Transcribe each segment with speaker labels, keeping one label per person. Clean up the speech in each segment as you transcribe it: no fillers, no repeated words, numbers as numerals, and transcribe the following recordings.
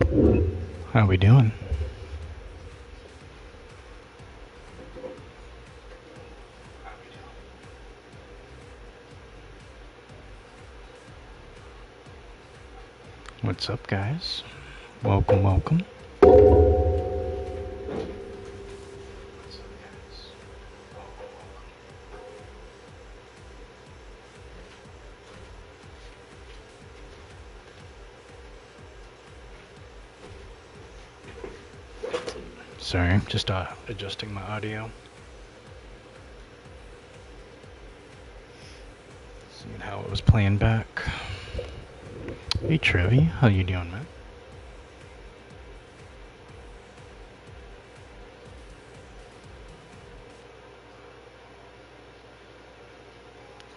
Speaker 1: How we doing? What's up, guys? Welcome, welcome. Sorry, just adjusting my audio. Seeing how it was playing back. Hey Trevi, how you doing, man?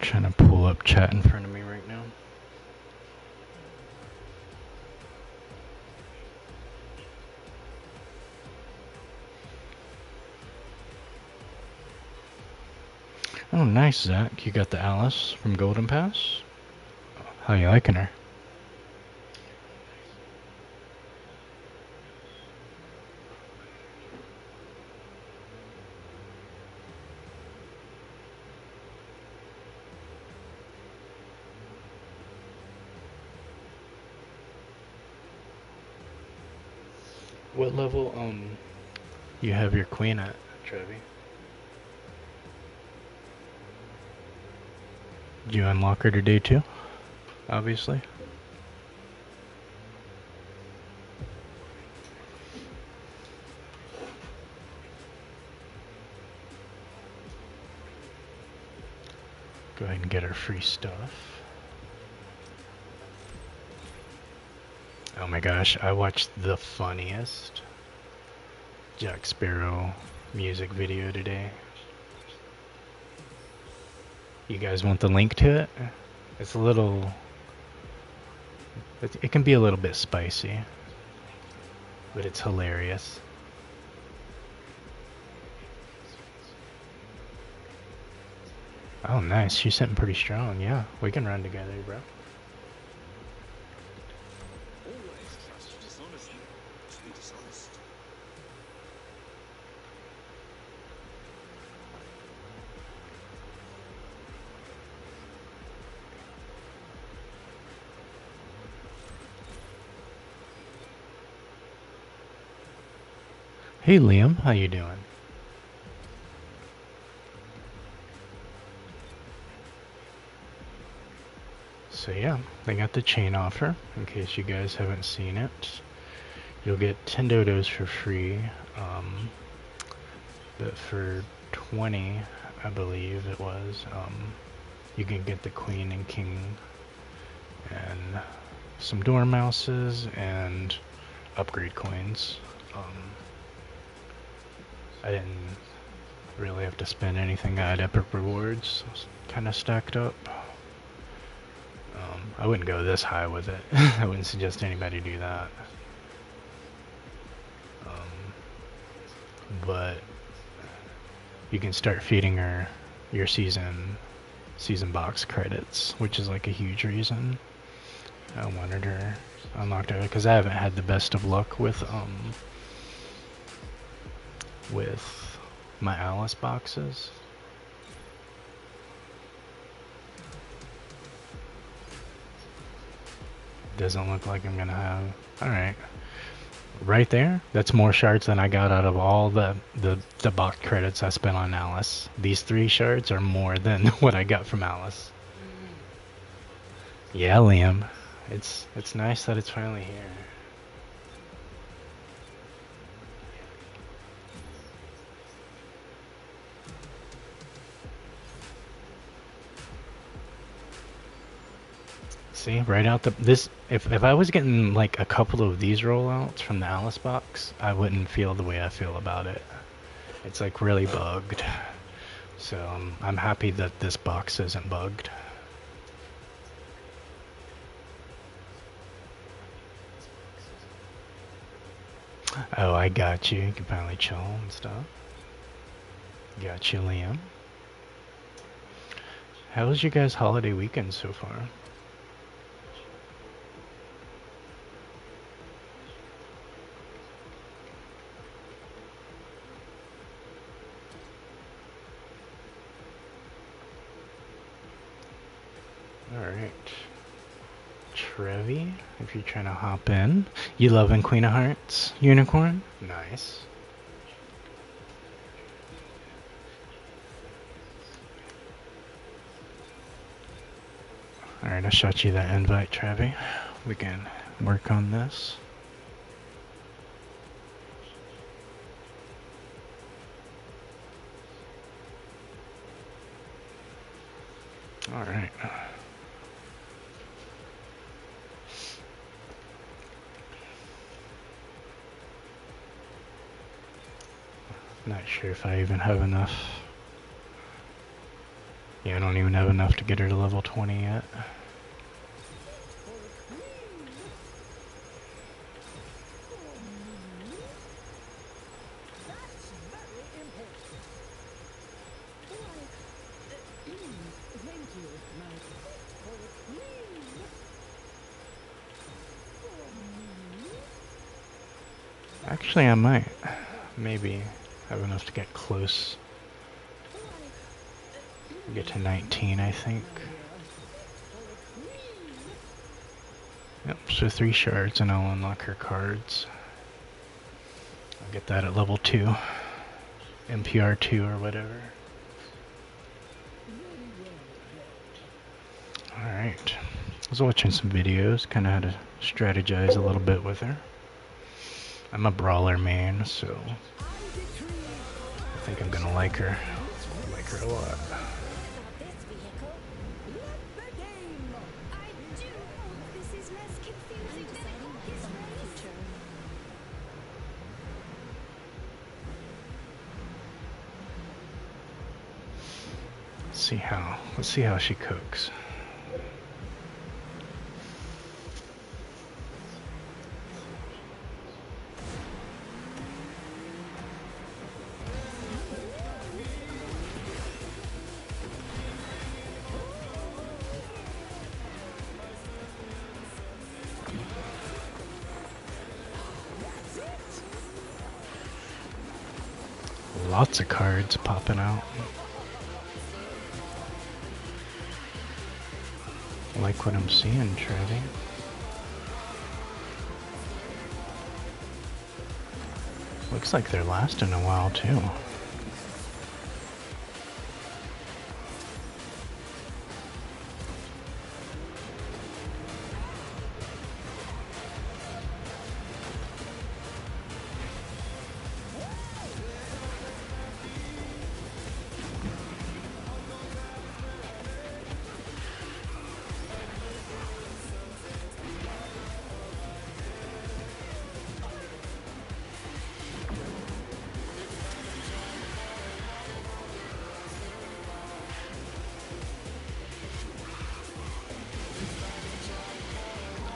Speaker 1: Trying to pull up chat in front of me right now. Oh, nice, Zach. You got the Alice from Golden Pass? How you liking her? What level, you have your queen at, Trevi? Did you unlock her today too? Obviously. Go ahead and get her free stuff. Oh my gosh, I watched the funniest Jack Sparrow music video today. You guys want the link to it? It's a little... It can be a little bit spicy, but it's hilarious. Oh, nice. She's sitting pretty strong. Yeah, we can run together, bro. Hey, Liam. How you doing? So yeah, they got the chain offer, in case you guys haven't seen it. You'll get 10 dodos for free, but for 20, I believe it was, you can get the queen and king and some dormouses and upgrade coins. I didn't really have to spend anything. I had epic rewards kind of stacked up. I wouldn't go this high with it. I wouldn't suggest anybody do that. But you can start feeding her your season box credits, which is like a huge reason I wanted her unlocked her, because I haven't had the best of luck with my Alice boxes. Doesn't look like I'm gonna have... Alright. Right there, that's more shards than I got out of all the box credits I spent on Alice. These 3 shards are more than what I got from Alice. Yeah, Liam. It's nice that it's finally here. See, right out this, if I was getting like a couple of these rollouts from the Alice box, I wouldn't feel the way I feel about it. It's like really bugged. So I'm happy that this box isn't bugged. Oh, I got you. You can finally chill and stuff. Got you, Liam. How was your guys' holiday weekend so far? Alright. Trevi, if you're trying to hop in. You loving Queen of Hearts? Unicorn? Nice. Alright, I shot you that invite, Trevi. We can work on this. Alright. Not sure if I even have enough. Yeah, I don't even have enough to get her to level 20 yet. Actually, I might. Maybe have enough to get close. Get to 19, I think. Yep, so 3 shards and I'll unlock her cards. I'll get that at level 2. MPR 2 or whatever. Alright. I was watching some videos, kind of had to strategize a little bit with her. I'm a brawler main, so I think I'm gonna like her. I like her a lot. Let's see how she cooks. Lots of cards popping out. I like what I'm seeing, Trevi. Looks like they're lasting a while too.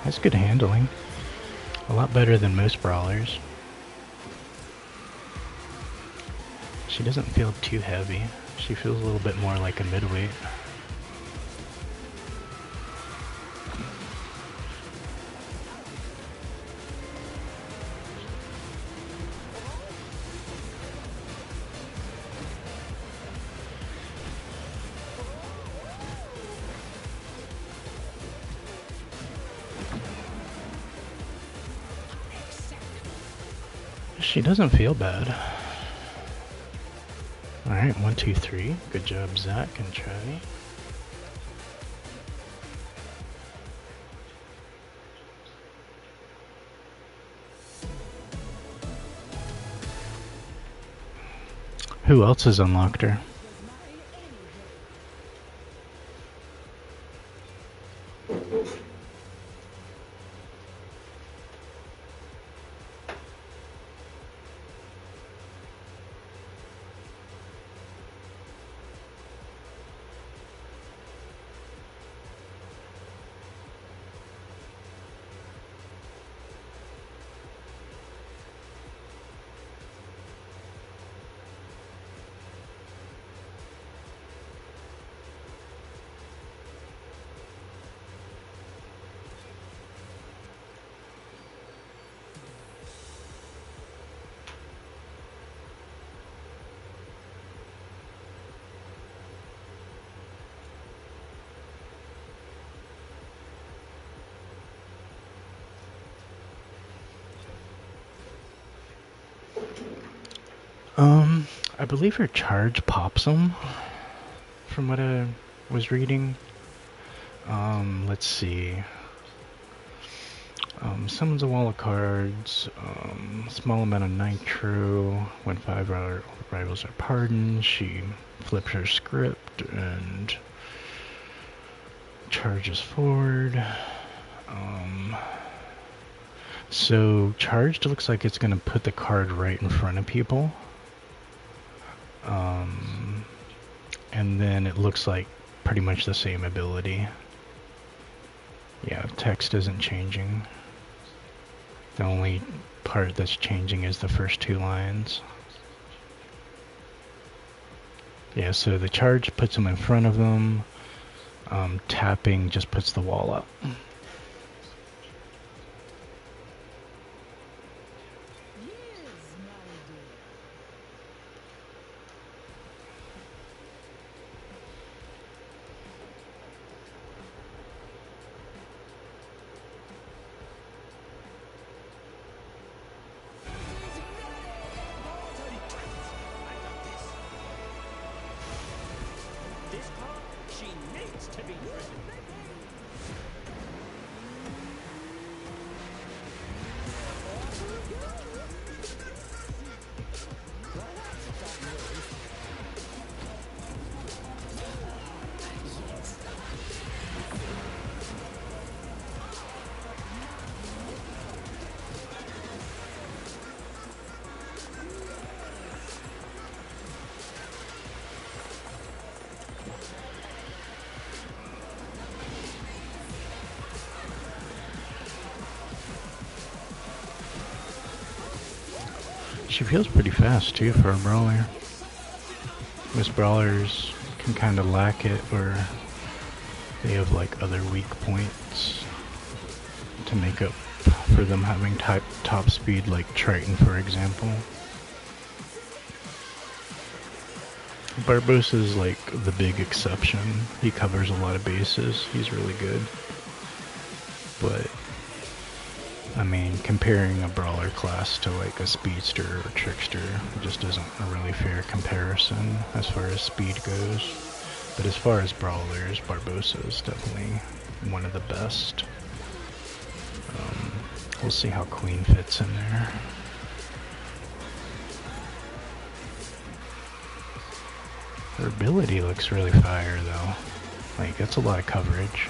Speaker 1: That's good handling. A lot better than most brawlers. She doesn't feel too heavy. She feels a little bit more like a midweight. She doesn't feel bad. Alright, 1, 2, 3. Good job, Zach and Trevi. Who else has unlocked her? I believe her charge pops them, from what I was reading. Let's see. Summons a wall of cards, small amount of nitro, when 5 rivals are pardoned, she flips her script and charges forward. So charged looks like it's going to put the card right in front of people. And then it looks like pretty much the same ability. Yeah, text isn't changing. The only part that's changing is the first 2 lines. Yeah, so the charge puts them in front of them. Tapping just puts the wall up. She feels pretty fast too for a brawler. Most brawlers can kind of lack it, or they have like other weak points to make up for them having top speed, like Triton for example. Barbossa's like the big exception. He covers a lot of bases. He's really good. But I mean, comparing a brawler class to like a speedster or trickster just isn't a really fair comparison as far as speed goes. But as far as brawlers, Barbossa is definitely one of the best. We'll see how Queen fits in there. Her ability looks really fire though. Like, that's a lot of coverage.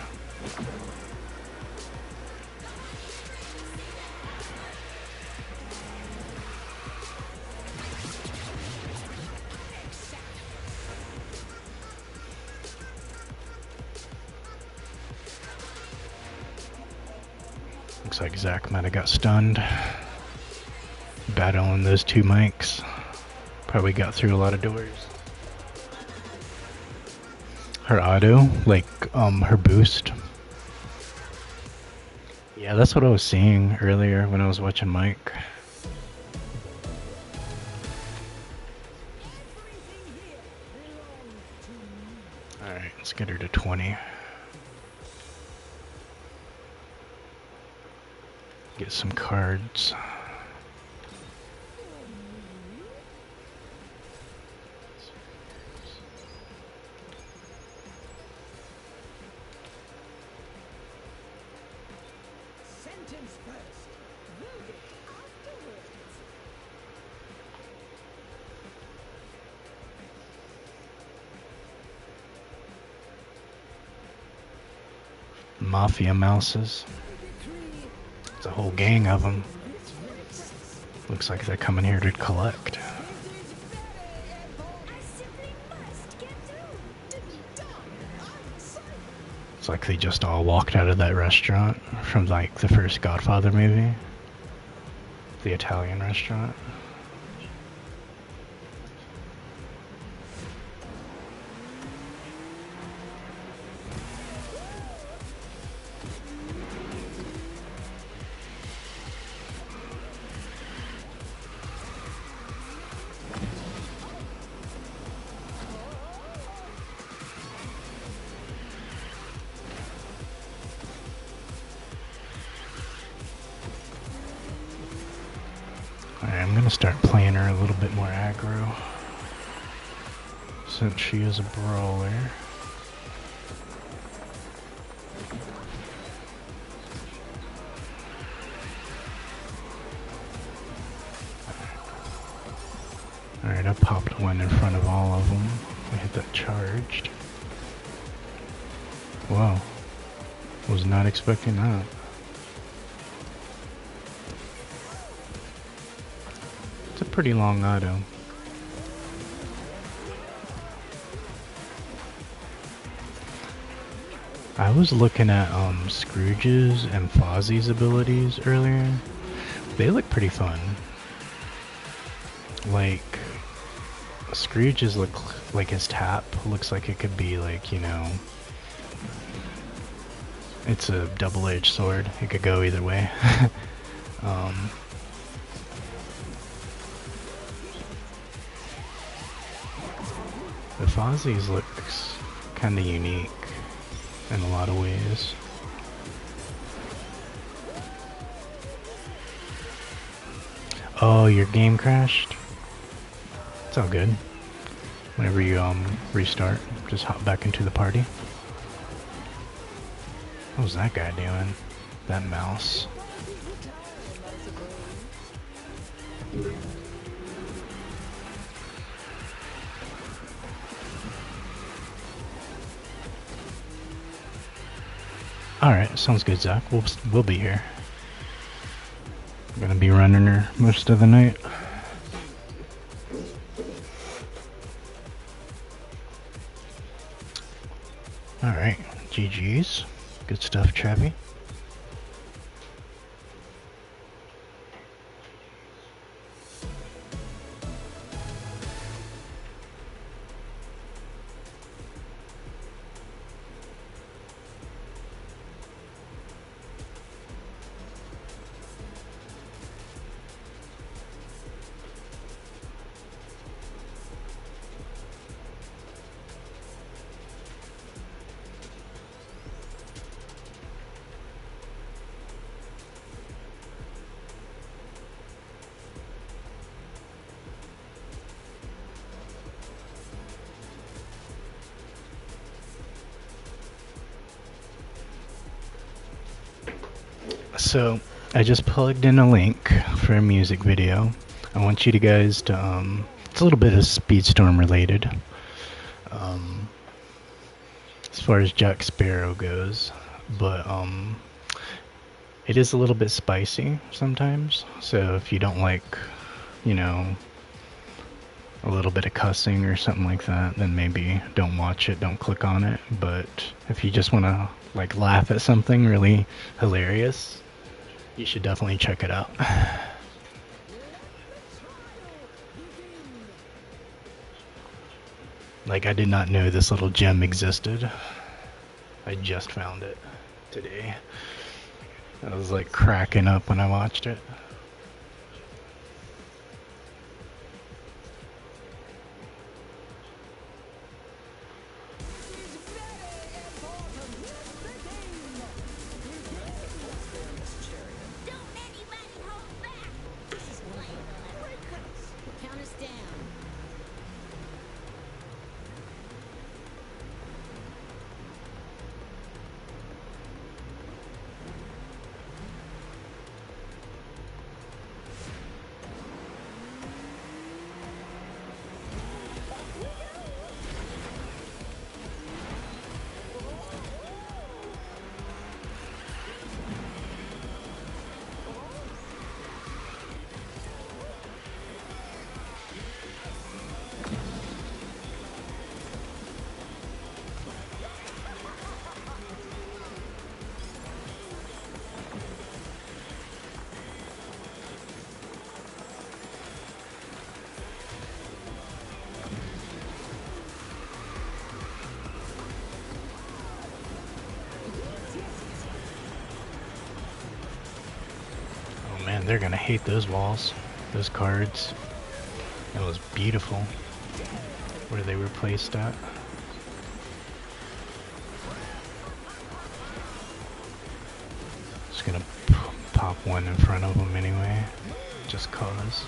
Speaker 1: Looks like Zach might have got stunned. Battling those 2 mics. Probably got through a lot of doors. Her auto, like, her boost. Yeah, that's what I was seeing earlier when I was watching Mike. Alright, let's get her to 20. Get some cards. Mafia mouses. It's a whole gang of them. Looks like they're coming here to collect. It's like they just all walked out of that restaurant from like the first Godfather movie. The Italian restaurant. gonna start playing her a little bit more aggro, since she is a brawler. Alright, I popped one in front of all of them. I hit that charged. Wow. Was not expecting that. It's a pretty long auto. I was looking at Scrooge's and Fozzie's abilities earlier. They look pretty fun. Like, Scrooge's look like his tap looks like it could be like, you know, it's a double-edged sword. It could go either way. The Fozzie's looks kind of unique in a lot of ways. Oh, your game crashed? It's all good. Whenever you restart, just hop back into the party. What was that guy doing? That mouse. Alright, sounds good, Zach. We'll be here. I'm gonna be running her most of the night. Alright, GG's. Good stuff, Travi. So, I just plugged in a link for a music video. I want you guys to, it's a little bit of Speedstorm related. As far as Jack Sparrow goes, but, it is a little bit spicy sometimes. So if you don't like, you know, a little bit of cussing or something like that, then maybe don't watch it, don't click on it. But if you just want to, like, laugh at something really hilarious, you should definitely check it out. Like, I did not know this little gem existed. I just found it today. I was like cracking up when I watched it. Man, they're gonna hate those walls, those cards. It was beautiful where they were placed at. Just gonna pop one in front of them anyway, just cause.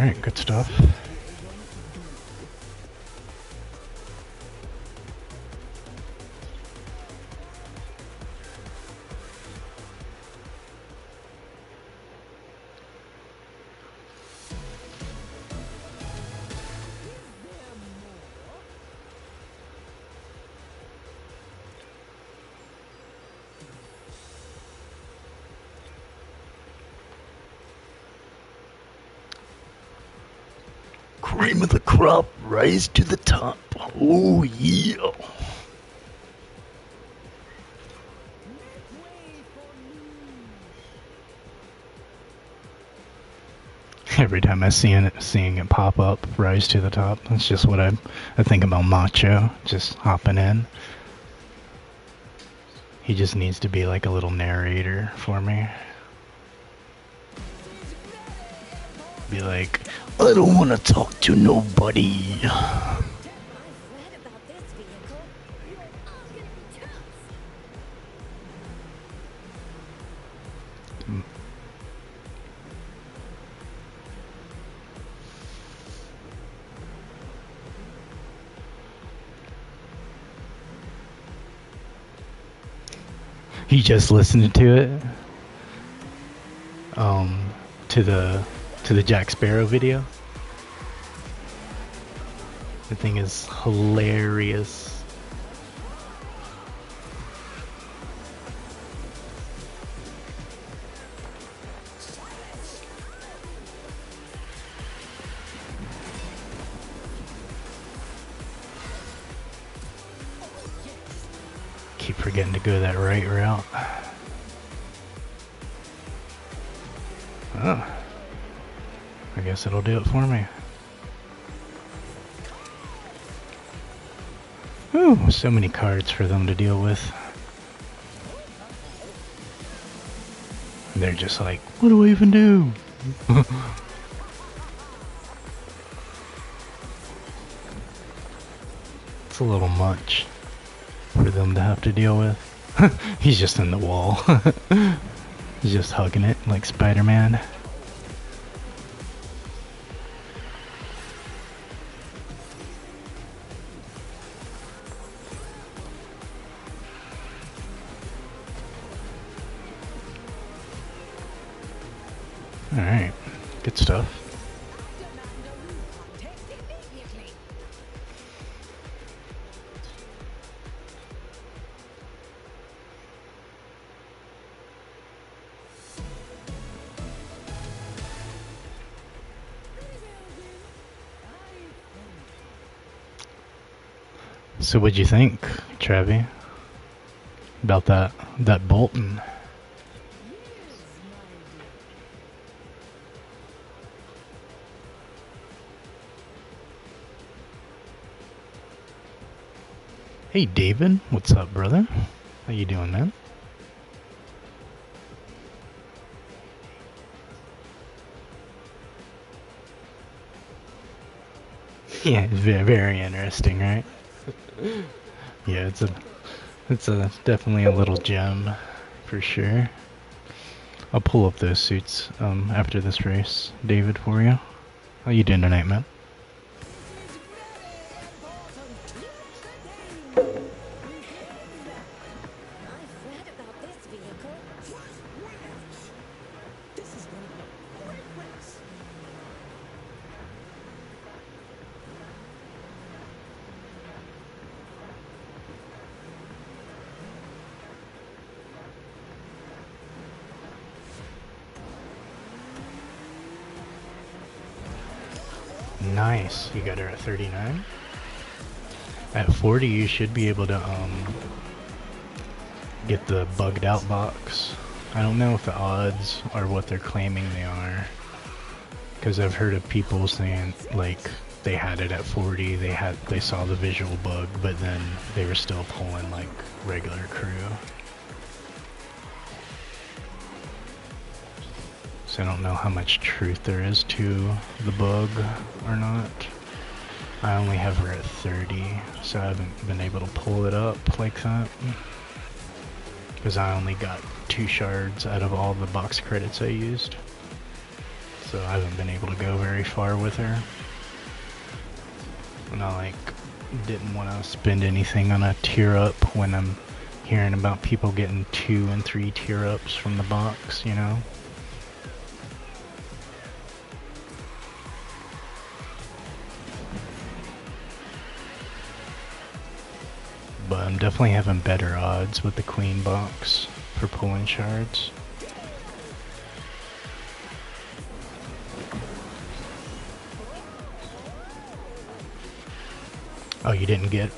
Speaker 1: Alright, good stuff. Cream of the crop, rise to the top. Oh yeah. Every time I seeing it pop up, rise to the top. That's just what I think about Macho, just hopping in. He just needs to be like a little narrator for me. Be like, I don't want to talk to nobody. He just listened to it. To the Jack Sparrow video. The thing is hilarious. Keep forgetting to go that right route. Oh. I guess it'll do it for me. Ooh, so many cards for them to deal with. And they're just like, what do I even do? It's a little much for them to have to deal with. He's just in the wall. He's just hugging it like Spider-Man. Alright, good stuff. So what'd you think, Travi, about that Bolton? Hey David, what's up, brother? How you doing, man? Yeah, it's very, very interesting, right? Yeah, it's a definitely a little gem for sure. I'll pull up those suits after this race, David, for you. How you doing tonight, man? Nice, you got her at 39. At 40 you should be able to get the bugged out box. I don't know if the odds are what they're claiming they are, because I've heard of people saying like they had it at 40, they saw the visual bug, but then they were still pulling like regular crew. So I don't know how much truth there is to the bug or not. I only have her at 30, so I haven't been able to pull it up like that. Because I only got 2 shards out of all the box credits I used. so I haven't been able to go very far with her. And I like didn't want to spend anything on a tier up when I'm hearing about people getting 2 and 3 tier ups from the box, you know? But I'm definitely having better odds with the queen box for pulling shards. Oh, you didn't get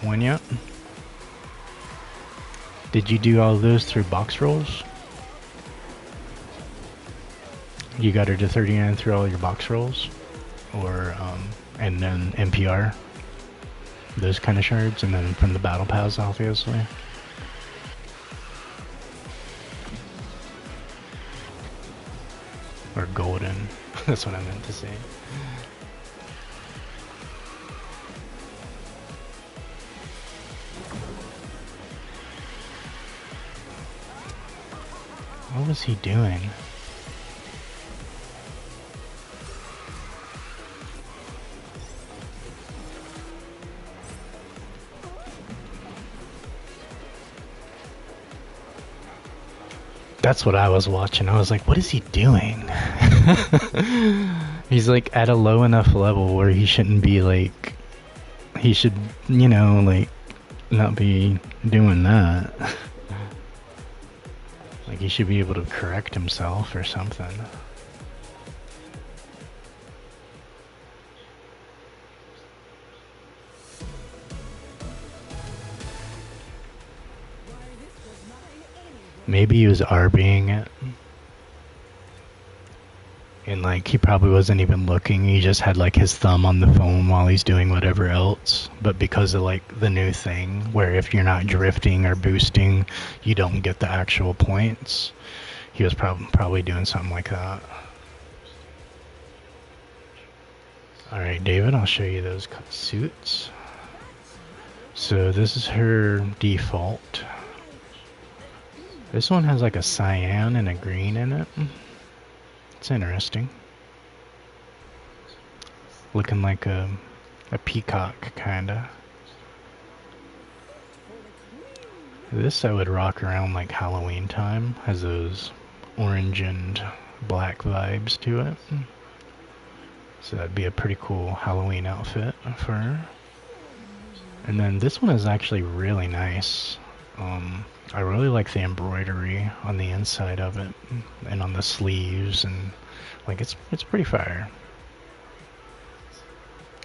Speaker 1: one yet? Did you do all those through box rolls? You got her to 39 through all your box rolls? Or, and then NPR? Those kind of shards, and then from the battle pass, obviously. Or golden. That's what I meant to say. What was he doing? That's what I was watching. I was like, what is he doing? He's like at a low enough level where he shouldn't be like, he should, you know, like not be doing that. Like he should be able to correct himself or something. Maybe he was RBing it. And like he probably wasn't even looking, he just had like his thumb on the phone while he's doing whatever else. But because of like the new thing where if you're not drifting or boosting, you don't get the actual points, he was probably doing something like that. Alright, David, I'll show you those suits. So this is her default. This one has like a cyan and a green in it. It's interesting. Looking like a peacock, kinda. This I would rock around like Halloween time. Has those orange and black vibes to it. So that'd be a pretty cool Halloween outfit for her. And then this one is actually really nice. I really like the embroidery on the inside of it and on the sleeves, and like it's pretty fire.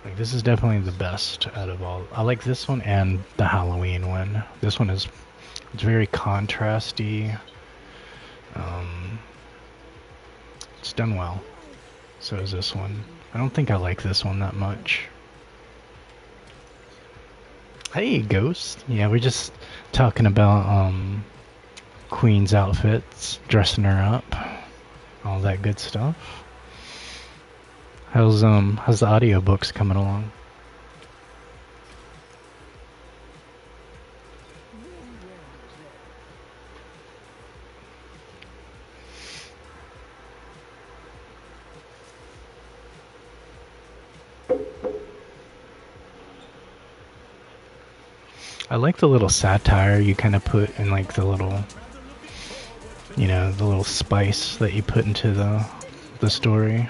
Speaker 1: Like this is definitely the best out of all. I like this one and the Halloween one. This one it's very contrasty. It's done well. So is this one. I don't think I like this one that much. Hey, Ghost. Yeah, we're just talking about Queen's outfits, dressing her up, all that good stuff. How's the audiobooks coming along? I like the little satire you kind of put in, like the little, you know, the little spice that you put into the story.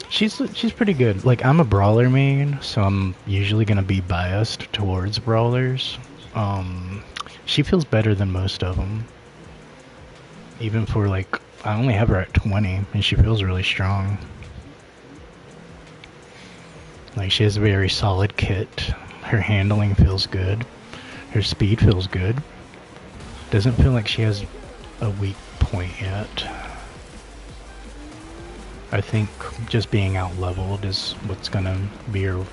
Speaker 1: She's pretty good. Like I'm a brawler main, so I'm usually gonna be biased towards brawlers. She feels better than most of them. Even for like, I only have her at 20, and she feels really strong. Like she has a very solid kit. Her handling feels good. Her speed feels good. Doesn't feel like she has a weak point yet. I think just being out leveled is what's gonna be your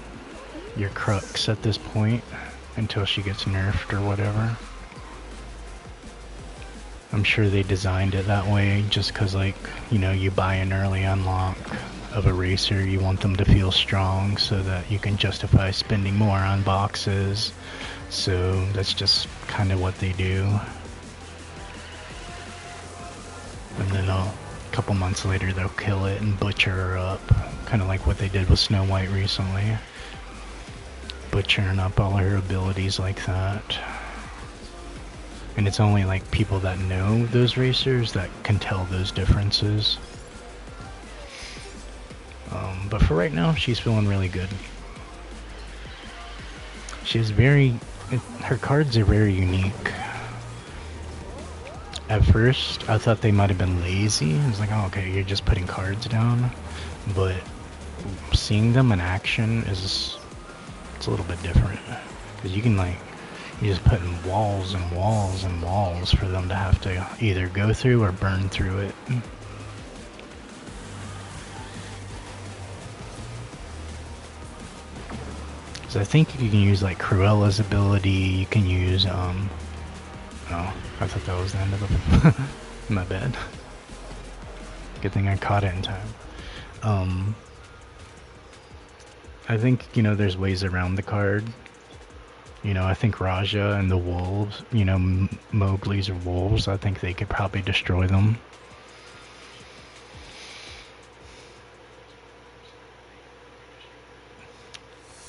Speaker 1: crux at this point until she gets nerfed or whatever. I'm sure they designed it that way just cause like, you know, you buy an early unlock of a racer, you want them to feel strong so that you can justify spending more on boxes. So that's just kind of what they do. And then couple months later they'll kill it and butcher her up, kind of like what they did with Snow White recently, butchering up all her abilities like that. And it's only like people that know those racers that can tell those differences. But for right now, she's feeling really good. She's her cards are very unique. At first, I thought they might have been lazy. I was like, oh, okay, you're just putting cards down. But seeing them in action it's a little bit different. Because you can you just put in walls and walls and walls for them to have to either go through or burn through it. So I think you can use like Cruella's ability, you can use oh, I thought that was the end of the my bad. Good thing I caught it in time. I think, there's ways around the card. I think Raja and the wolves, Mowgli's are wolves, I think they could probably destroy them.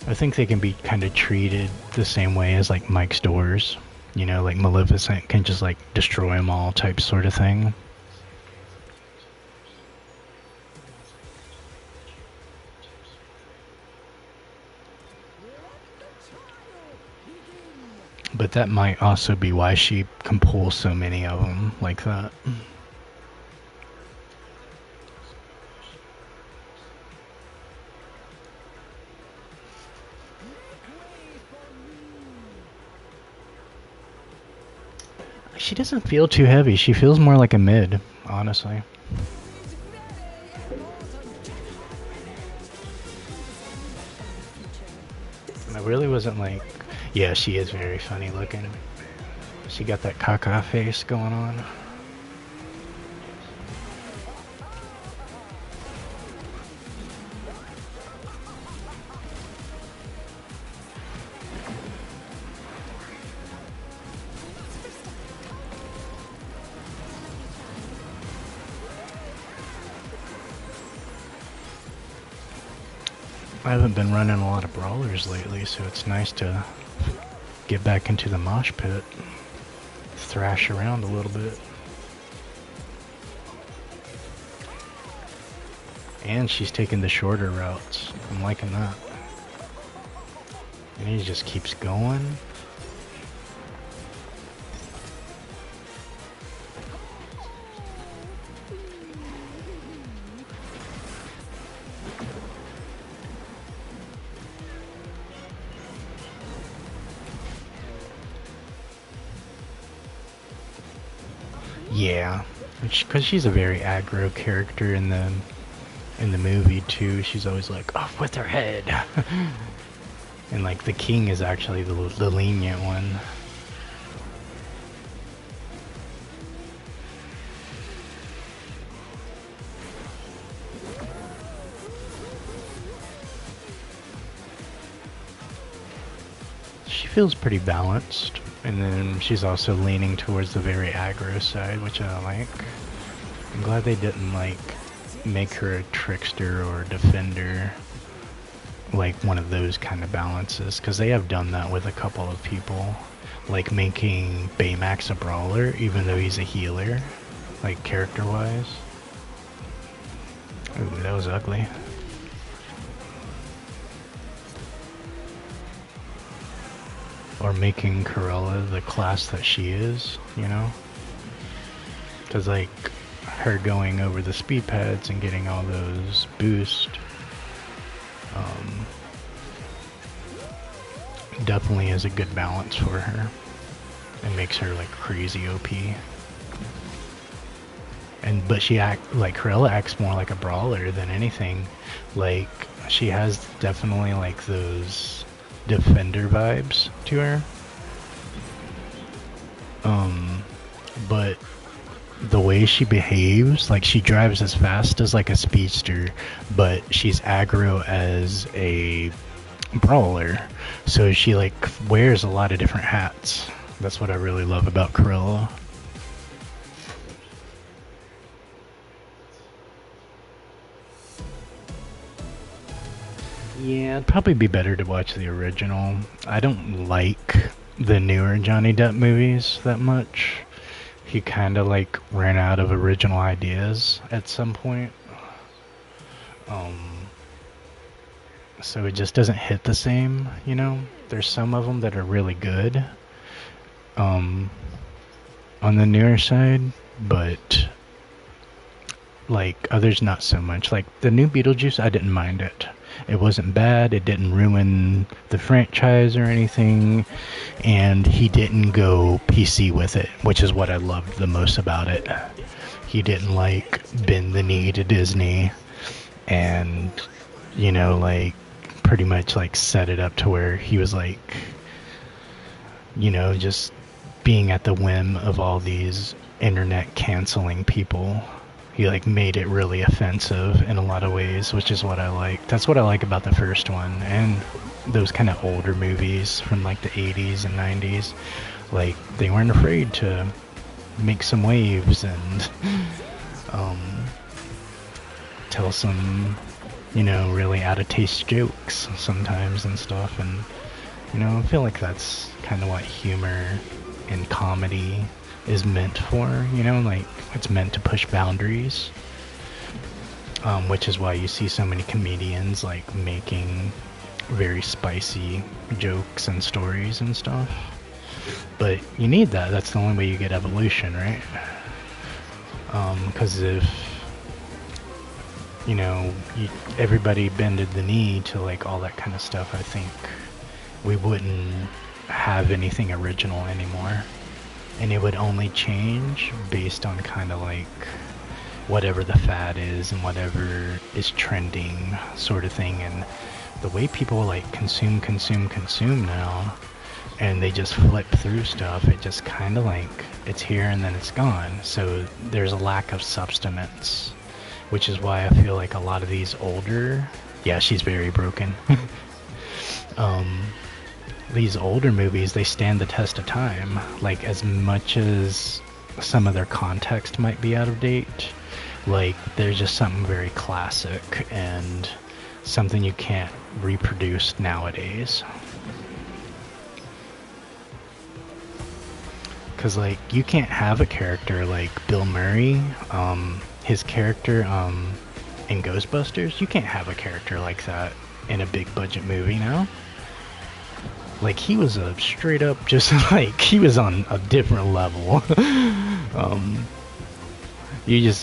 Speaker 1: I think they can be kind of treated the same way as like Mike's doors. Like Maleficent can just like destroy them all type sort of thing. But that might also be why she can pull so many of them like that. She doesn't feel too heavy. She feels more like a mid, honestly. I really wasn't like... Yeah, she is very funny looking. She got that caca face going on. I haven't been running a lot of brawlers lately, so it's nice to get back into the mosh pit, thrash around a little bit. And she's taking the shorter routes. I'm liking that. And he just keeps going. Yeah, because she's a very aggro character in the movie too. She's always like, off with her head. And like the king is actually the lenient one. She feels pretty balanced. And then she's also leaning towards the very aggro side, which I like. I'm glad they didn't like make her a trickster or a defender, like one of those kind of balances, because they have done that with a couple of people, like making Baymax a brawler even though he's a healer, like character wise. Ooh, that was ugly. Or making Cruella the class that she is, because like her going over the speed pads and getting all those boosts definitely is a good balance for her. It makes her like crazy OP. But Cruella acts more like a brawler than anything. Like she has definitely like those defender vibes to her. But the way she behaves, like she drives as fast as like a speedster, but she's aggro as a brawler. So she like wears a lot of different hats. That's what I really love about Cruella. Yeah, it'd probably be better to watch the original. I don't like the newer Johnny Depp movies that much. He kind of like ran out of original ideas at some point. Um, so it just doesn't hit the same, you know? There's some of them that are really good um, on the newer side, but like others not so much. Like the new Beetlejuice, I didn't mind it. It wasn't bad, it didn't ruin the franchise or anything, and he didn't go PC with it, which is what I loved the most about it. He didn't like bend the knee to Disney and, you know, like pretty much like set it up to where he was like, you know, just being at the whim of all these internet canceling people. He like made it really offensive in a lot of ways, which is what I like. That's what I like about the first one and those kind of older movies from like the 80s and 90s. Like they weren't afraid to make some waves and tell some, you know, really out of taste jokes sometimes and stuff. And you know, I feel like that's kind of what humor and comedy is meant for, you know, like it's meant to push boundaries, which is why you see so many comedians like making very spicy jokes and stories and stuff. But you need that. That's the only way you get evolution, right? Because if, you know, everybody bended the knee to like all that kind of stuff, I think we wouldn't have anything original anymore. And it would only change based on kind of like whatever the fad is and whatever is trending sort of thing. And the way people like consume now, and they just flip through stuff, it just kind of like it's here and then it's gone. So there's a lack of substance, which is why I feel like a lot of these older, yeah, she's very broken. These older movies, they stand the test of time. Like as much as some of their context might be out of date, like there's just something very classic and something you can't reproduce nowadays. Because like you can't have a character like Bill Murray, his character in Ghostbusters, you can't have a character like that in a big budget movie now. Like he was a straight up just like he was on a different level. You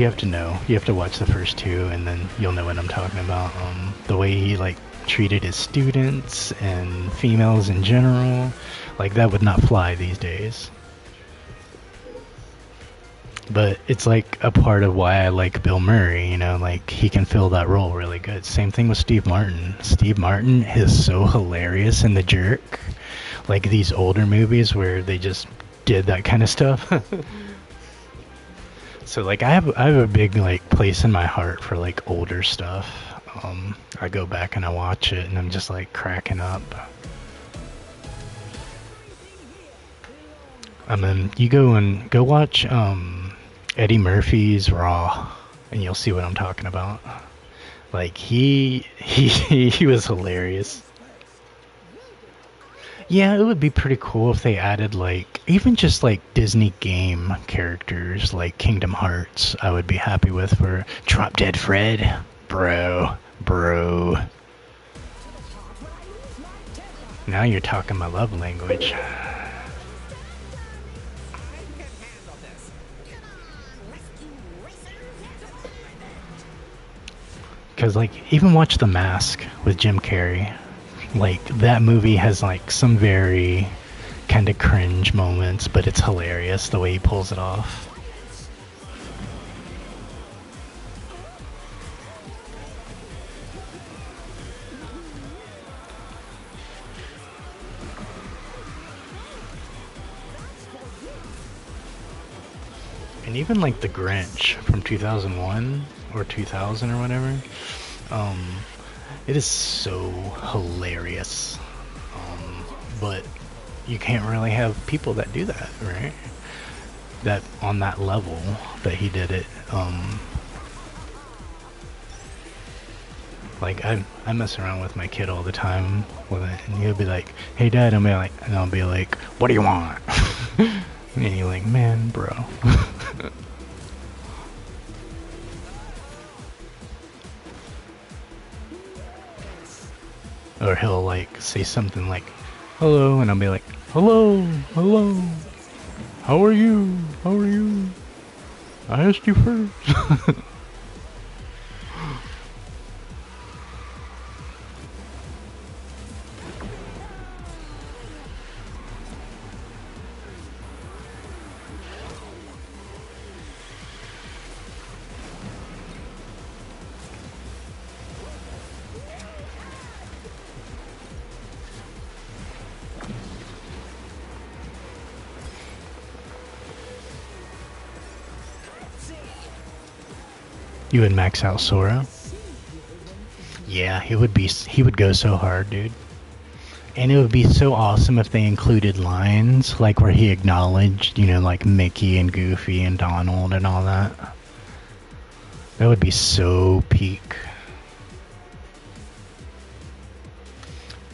Speaker 1: have to know. You have to watch the first two and then you'll know what I'm talking about. The way he like treated his students and females in general, like that would not fly these days. But it's like a part of why I like Bill Murray, you know, like he can fill that role really good. Same thing with Steve Martin. Steve Martin is so hilarious in The Jerk. Like these older movies where they just did that kind of stuff. So like I have a big like place in my heart for like older stuff. I go back and I watch it and I'm just like cracking up. And then you go watch Eddie Murphy's Raw, and you'll see what I'm talking about. Like he was hilarious. Yeah, it would be pretty cool if they added like even just like Disney game characters like Kingdom Hearts. I would be happy with for Drop Dead Fred, bro. Now you're talking my love language. Because, like, even watch The Mask with Jim Carrey. Like, that movie has, like, some very kind of cringe moments, but it's hilarious the way he pulls it off. And even, like, The Grinch from 2001 or 2000 or whatever. It is so hilarious. But you can't really have people that do that, right? That on that level that he did it. Like I mess around with my kid all the time with it, and he'll be like, "Hey, Dad," and I'll be like, "What do you want?" And you're like, "Man, bro." Or he'll like say something like, "Hello," and I'll be like, "Hello, hello. How are you? How are you? I asked you first." You would max out Sora? Yeah, he would go so hard, dude. And it would be so awesome if they included lines like where he acknowledged, like Mickey and Goofy and Donald and all that. That would be so peak.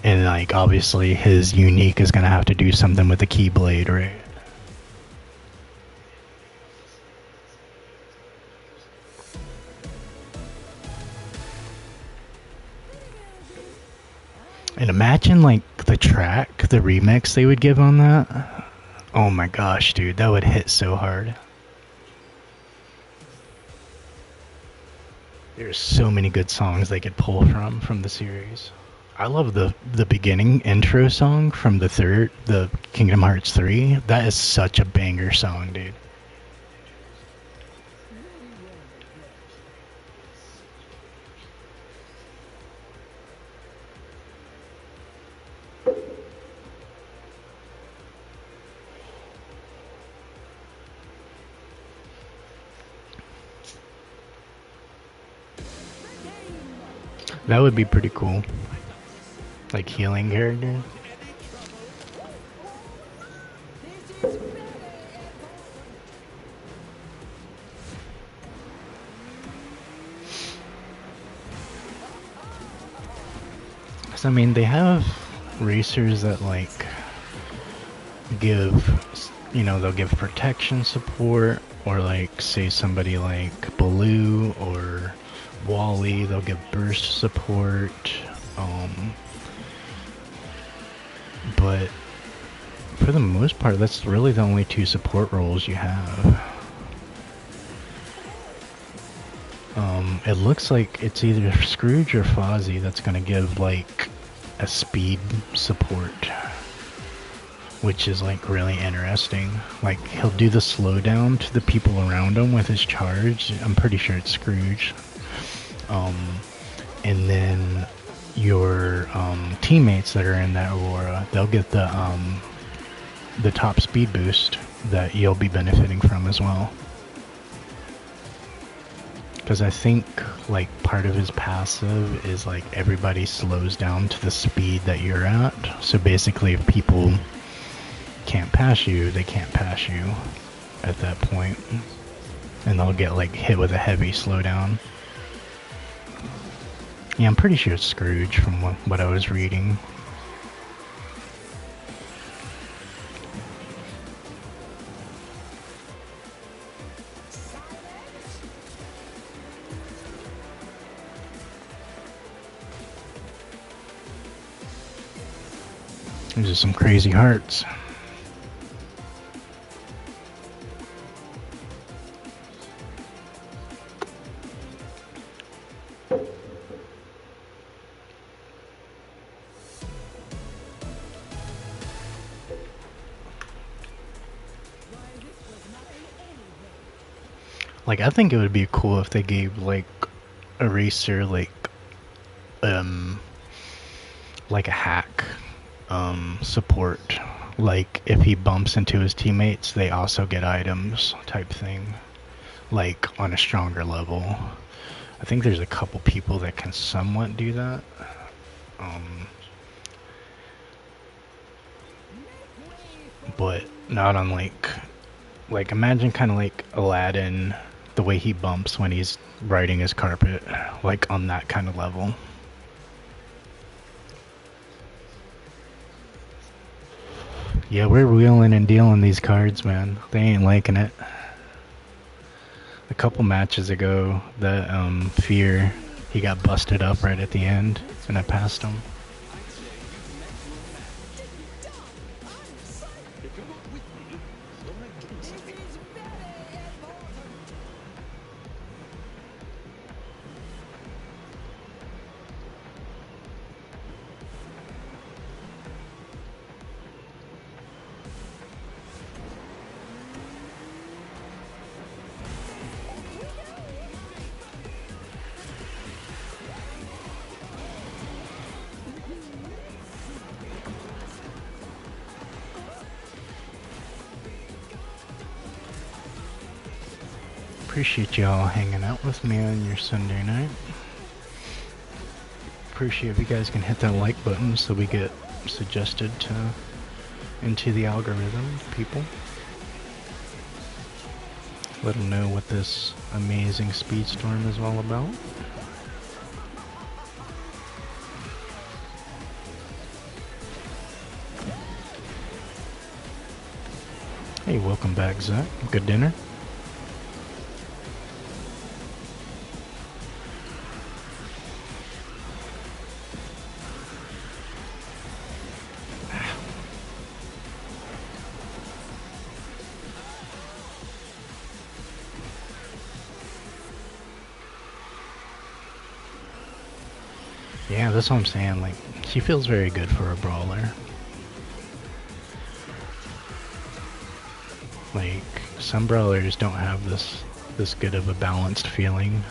Speaker 1: And like obviously his unique is gonna have to do something with the Keyblade, right? And imagine like the track, the remix they would give on that. Oh my gosh, dude, that would hit so hard. There's so many good songs they could pull from the series. I love the beginning intro song from the Kingdom Hearts 3. That is such a banger song, dude. That would be pretty cool. Like healing character. So, I mean, they have racers that like they'll give protection support, or like say somebody like Baloo or Wally, they'll give burst support. But for the most part, that's really the only two support roles you have. It looks like it's either Scrooge or Fozzie that's gonna give like a speed support, which is like really interesting. Like he'll do the slowdown to the people around him with his charge. I'm pretty sure it's Scrooge. And then your teammates that are in that Aurora, they'll get the top speed boost that you'll be benefiting from as well. Because I think like part of his passive is like everybody slows down to the speed that you're at. So basically if people can't pass you, they can't pass you at that point. And they'll get like hit with a heavy slowdown. Yeah, I'm pretty sure it's Scrooge from what I was reading. These are some crazy hearts. Like, I think it would be cool if they gave, like, a racer, like a hack, support. Like, if he bumps into his teammates, they also get items type thing. Like, on a stronger level. I think there's a couple people that can somewhat do that. But not on, like, imagine kind of like Aladdin, the way he bumps when he's riding his carpet, like on that kind of level. Yeah, we're wheeling and dealing these cards, man. They ain't liking it. A couple matches ago, that Fear, he got busted up right at the end, and I passed him. Appreciate y'all hanging out with me on your Sunday night. Appreciate if you guys can hit that like button so we get suggested into the algorithm, people. Let them know what this amazing Speedstorm is all about. Hey, welcome back, Zach. Good dinner? Yeah, that's what I'm saying. Like, she feels very good for a brawler. Like, some brawlers don't have this good of a balanced feeling.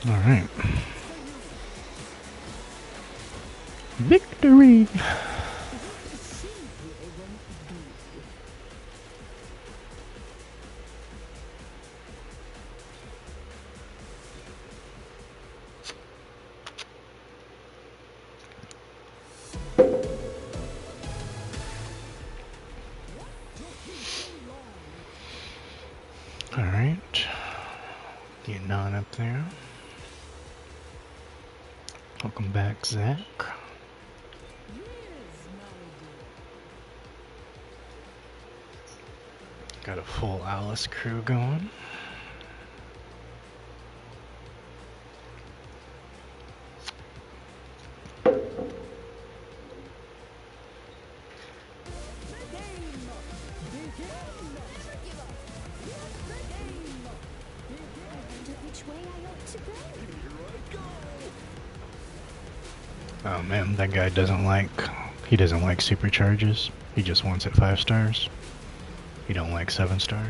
Speaker 1: Alright. Victory! Alright. Getting on up there. Welcome back, Zach. Got a full Alice crew going. Oh man, that guy doesn't like supercharges. He just wants it 5 stars. He don't like 7 star.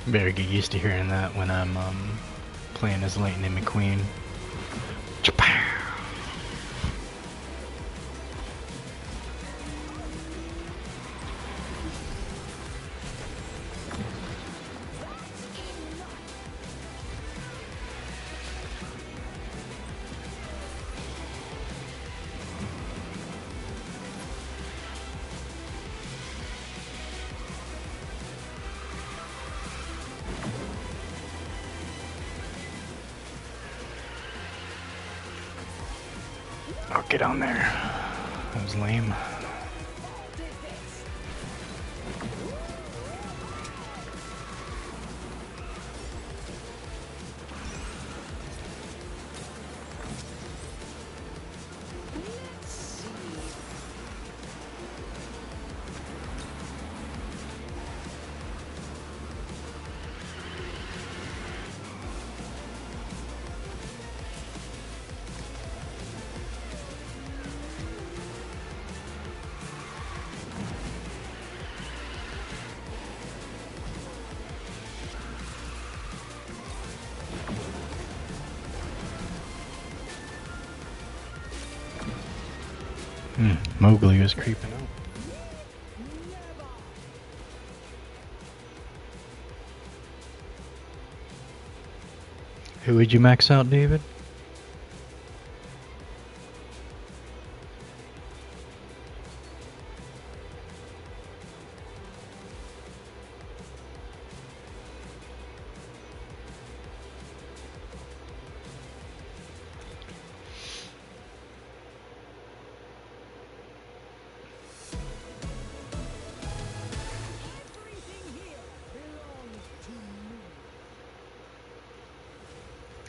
Speaker 1: Better get used to hearing that when I'm playing as Lightning McQueen. Oh, get on there. That was lame. Mowgli was creeping out. Who would you max out, David?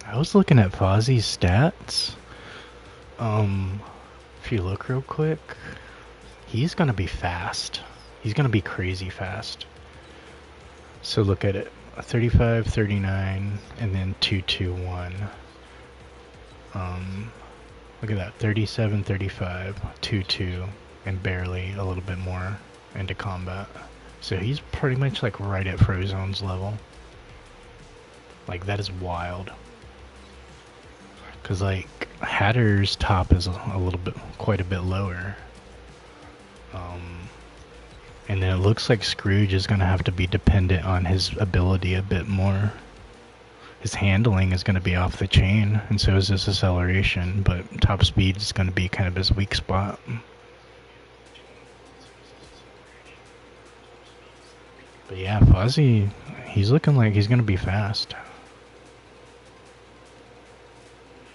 Speaker 1: I was looking at Fozzie's stats. If you look real quick, he's gonna be fast. He's gonna be crazy fast. So look at it. 35, 39, and then 221. Look at that. 37, 35, 22, and barely a little bit more into combat. So he's pretty much like right at Frozone's level. Like, that is wild. Because, like, Hatter's top is a little bit, quite a bit lower. And then it looks like Scrooge is going to have to be dependent on his ability a bit more. His handling is going to be off the chain, and so is his acceleration, but top speed is going to be kind of his weak spot. But yeah, Fozzie, he's looking like he's going to be fast.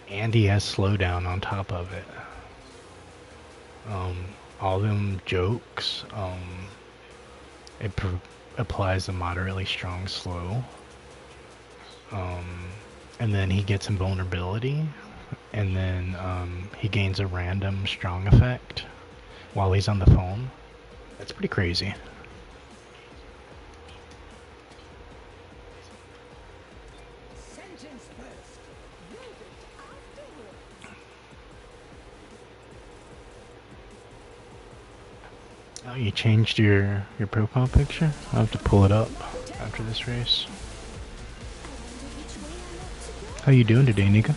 Speaker 1: And he has slowdown on top of it. All them jokes, it applies a moderately strong slow. And then he gets invulnerability, and then he gains a random strong effect while he's on the phone. That's pretty crazy. Oh, you changed your profile picture? I'll have to pull it up after this race. How you doing today, Nika?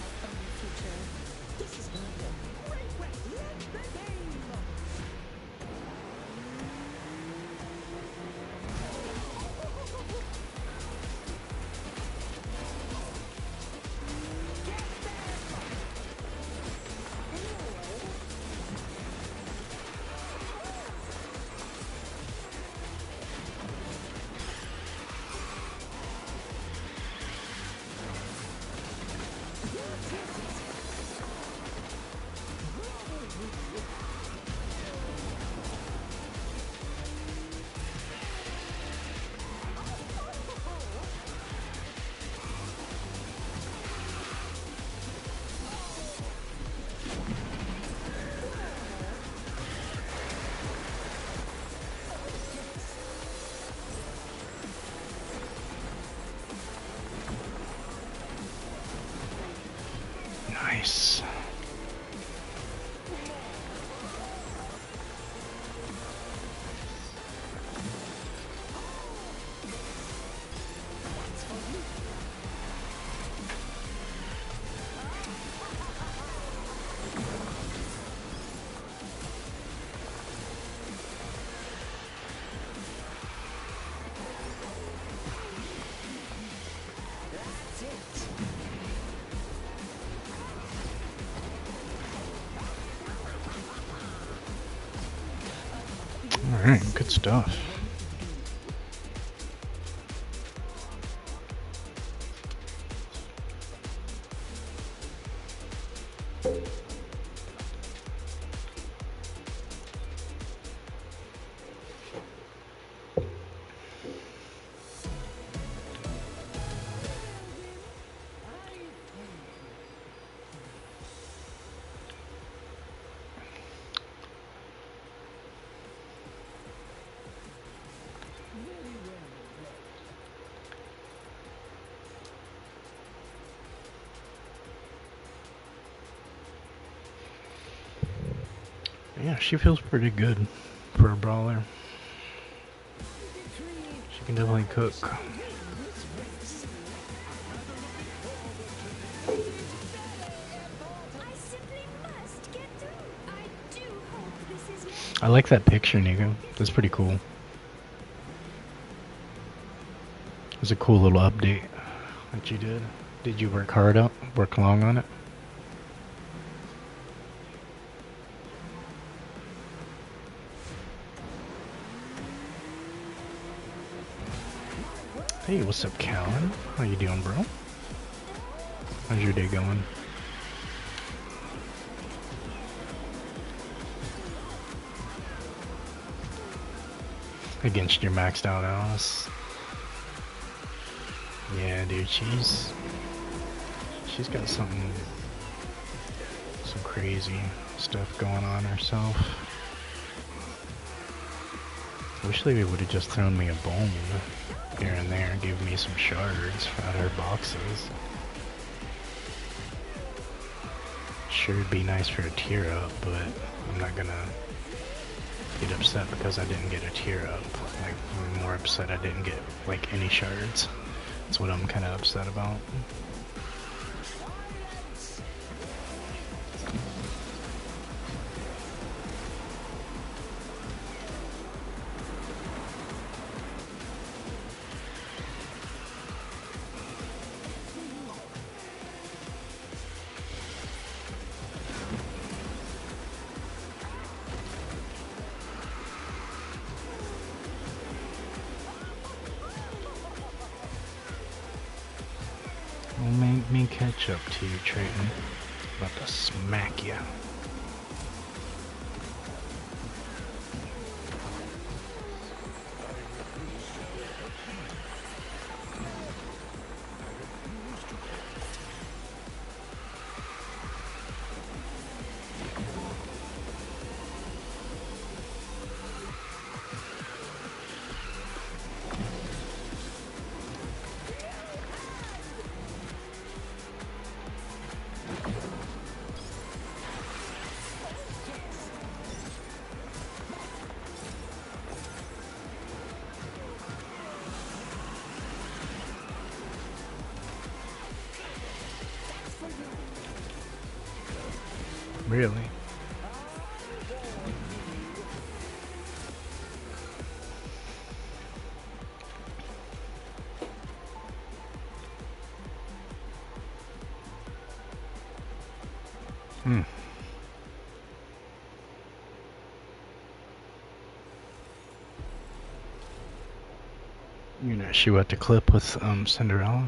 Speaker 1: Nice. Alright, good stuff. Yeah, she feels pretty good for a brawler. She can definitely cook. I like that picture, Nico. That's pretty cool. It was a cool little update that you did. Did you work long on it? Hey, what's up, Callan? How you doing, bro? How's your day going? Against your maxed out Alice. Yeah, dude, she's got some crazy stuff going on herself. I wish they would have just thrown me a bone here and there and gave me some shards out of her boxes. Sure, it'd be nice for a tier up, but I'm not gonna get upset because I didn't get a tier up. Like, I'm more upset I didn't get like any shards. That's what I'm kind of upset about. Well, make me catch up to you, Trayton. About to smack ya. Really? Hmm. You're not sure what to clip with Cinderella?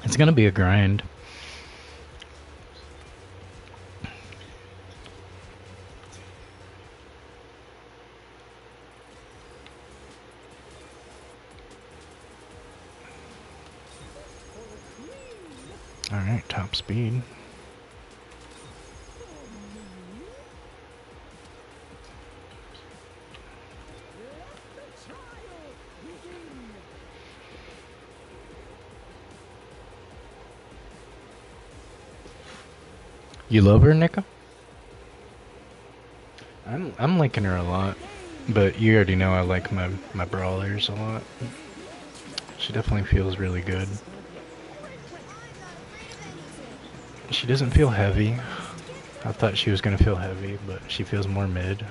Speaker 1: It's gonna be a grind. Alright, top speed. You love her, Nika? I'm liking her a lot, but you already know I like my brawlers a lot. She definitely feels really good. She doesn't feel heavy. I thought she was gonna feel heavy, but she feels more mid.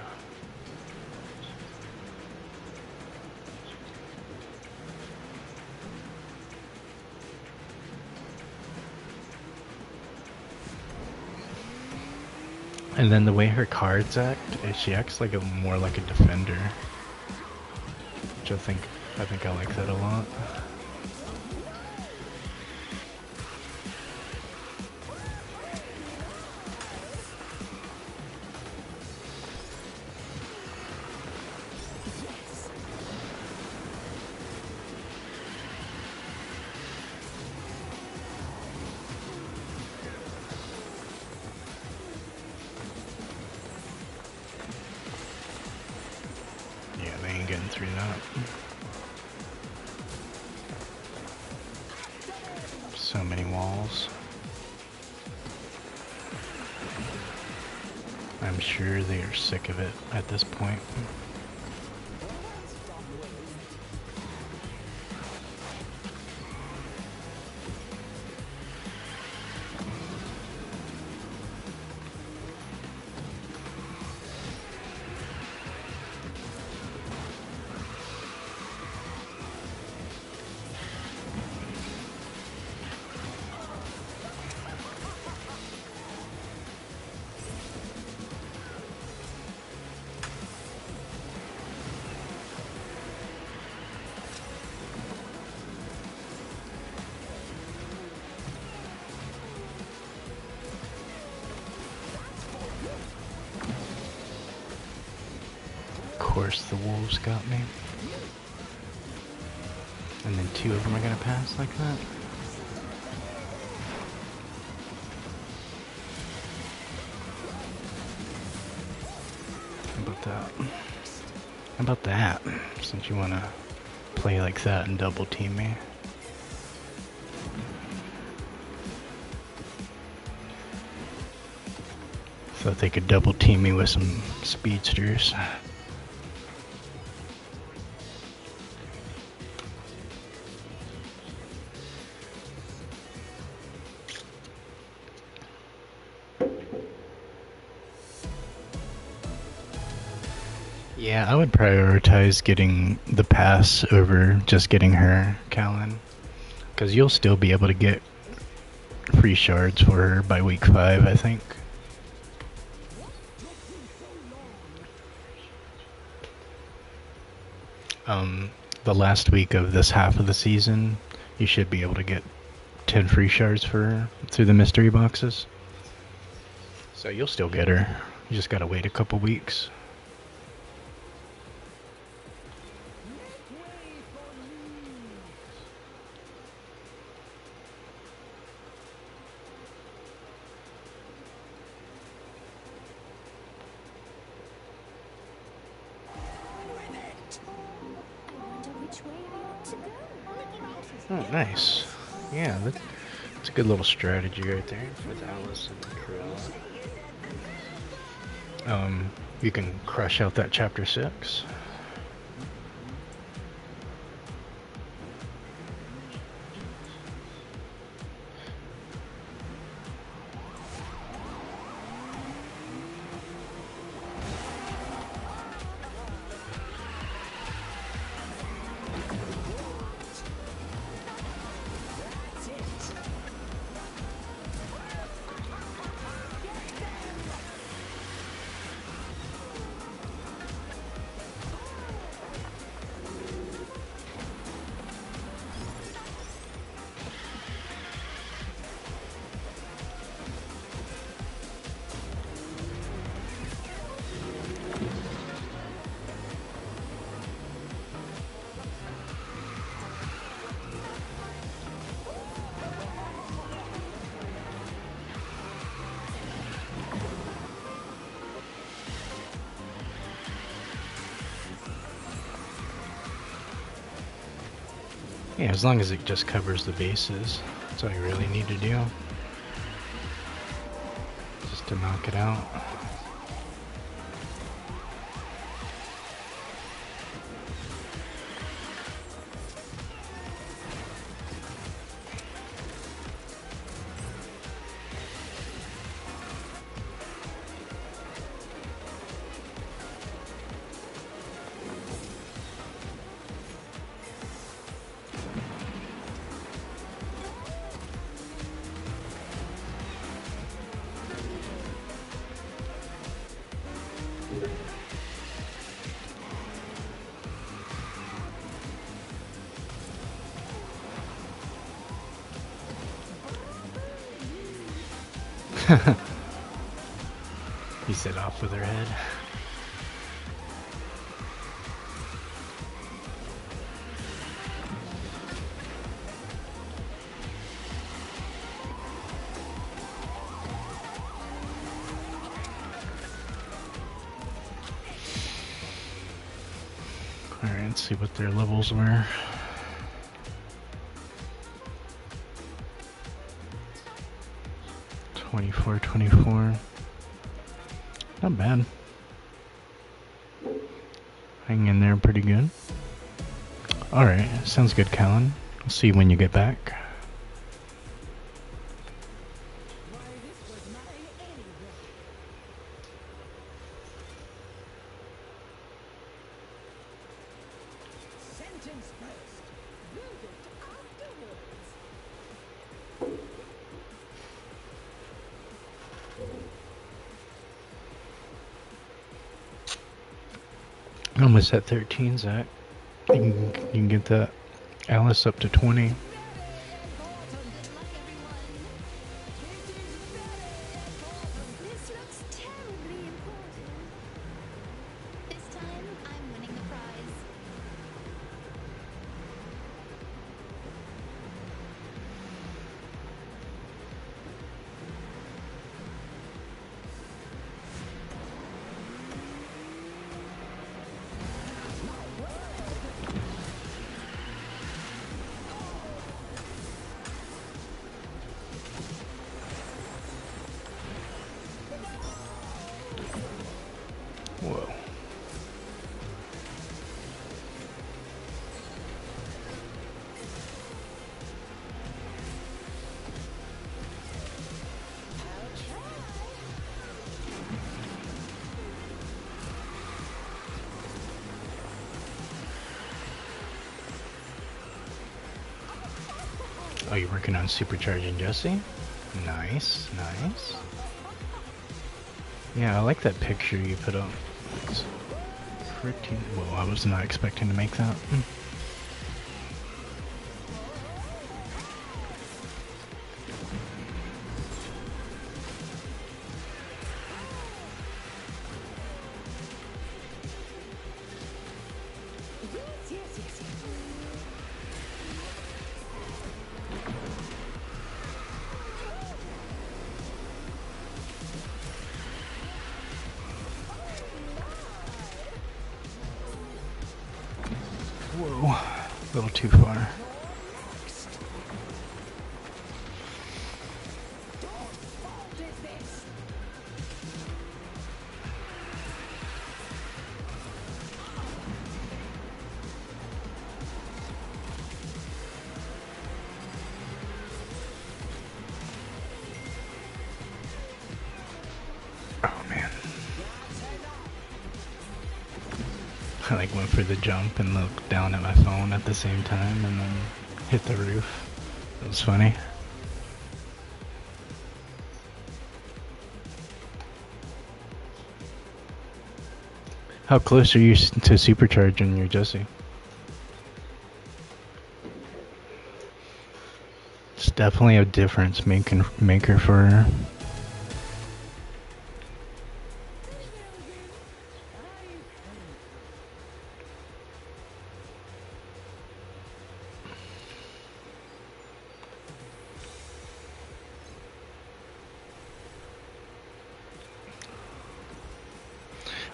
Speaker 1: And then the way her cards act, she acts like more like a defender, which I think I like that a lot. Getting through that. So many walls. I'm sure they are sick of it at this point. course, the wolves got me. And then 2 of them are gonna pass like that. How about that? How about that? Since you wanna play like that and double team me. Thought they could double team me with some speedsters. Yeah, I would prioritize getting the pass over just getting her, Callan. Because you'll still be able to get free shards for her by week 5, I think. The last week of this half of the season, you should be able to get 10 free shards for her through the mystery boxes. So you'll still get her. You just gotta wait a couple weeks. Oh, nice. Yeah, that's a good little strategy right there with Alice and Cruella. You can crush out that chapter 6. Yeah, as long as it just covers the bases, that's all you really need to do. Just to knock it out. He said off with her head. Alright, let's see what their levels were. $24. Not bad. Hanging in there pretty good. Alright, sounds good, Callan. I'll see you when you get back. Almost at 13, Zach. You can get that Alice up to 20. Oh, you're working on supercharging Jesse? Nice, nice. Yeah, I like that picture you put up. It's pretty... Whoa, I was not expecting to make that. Whoa, a little too far. I like went for the jump and looked down at my phone at the same time and then hit the roof. It was funny. How close are you to supercharging your Jesse? It's definitely a difference maker for her.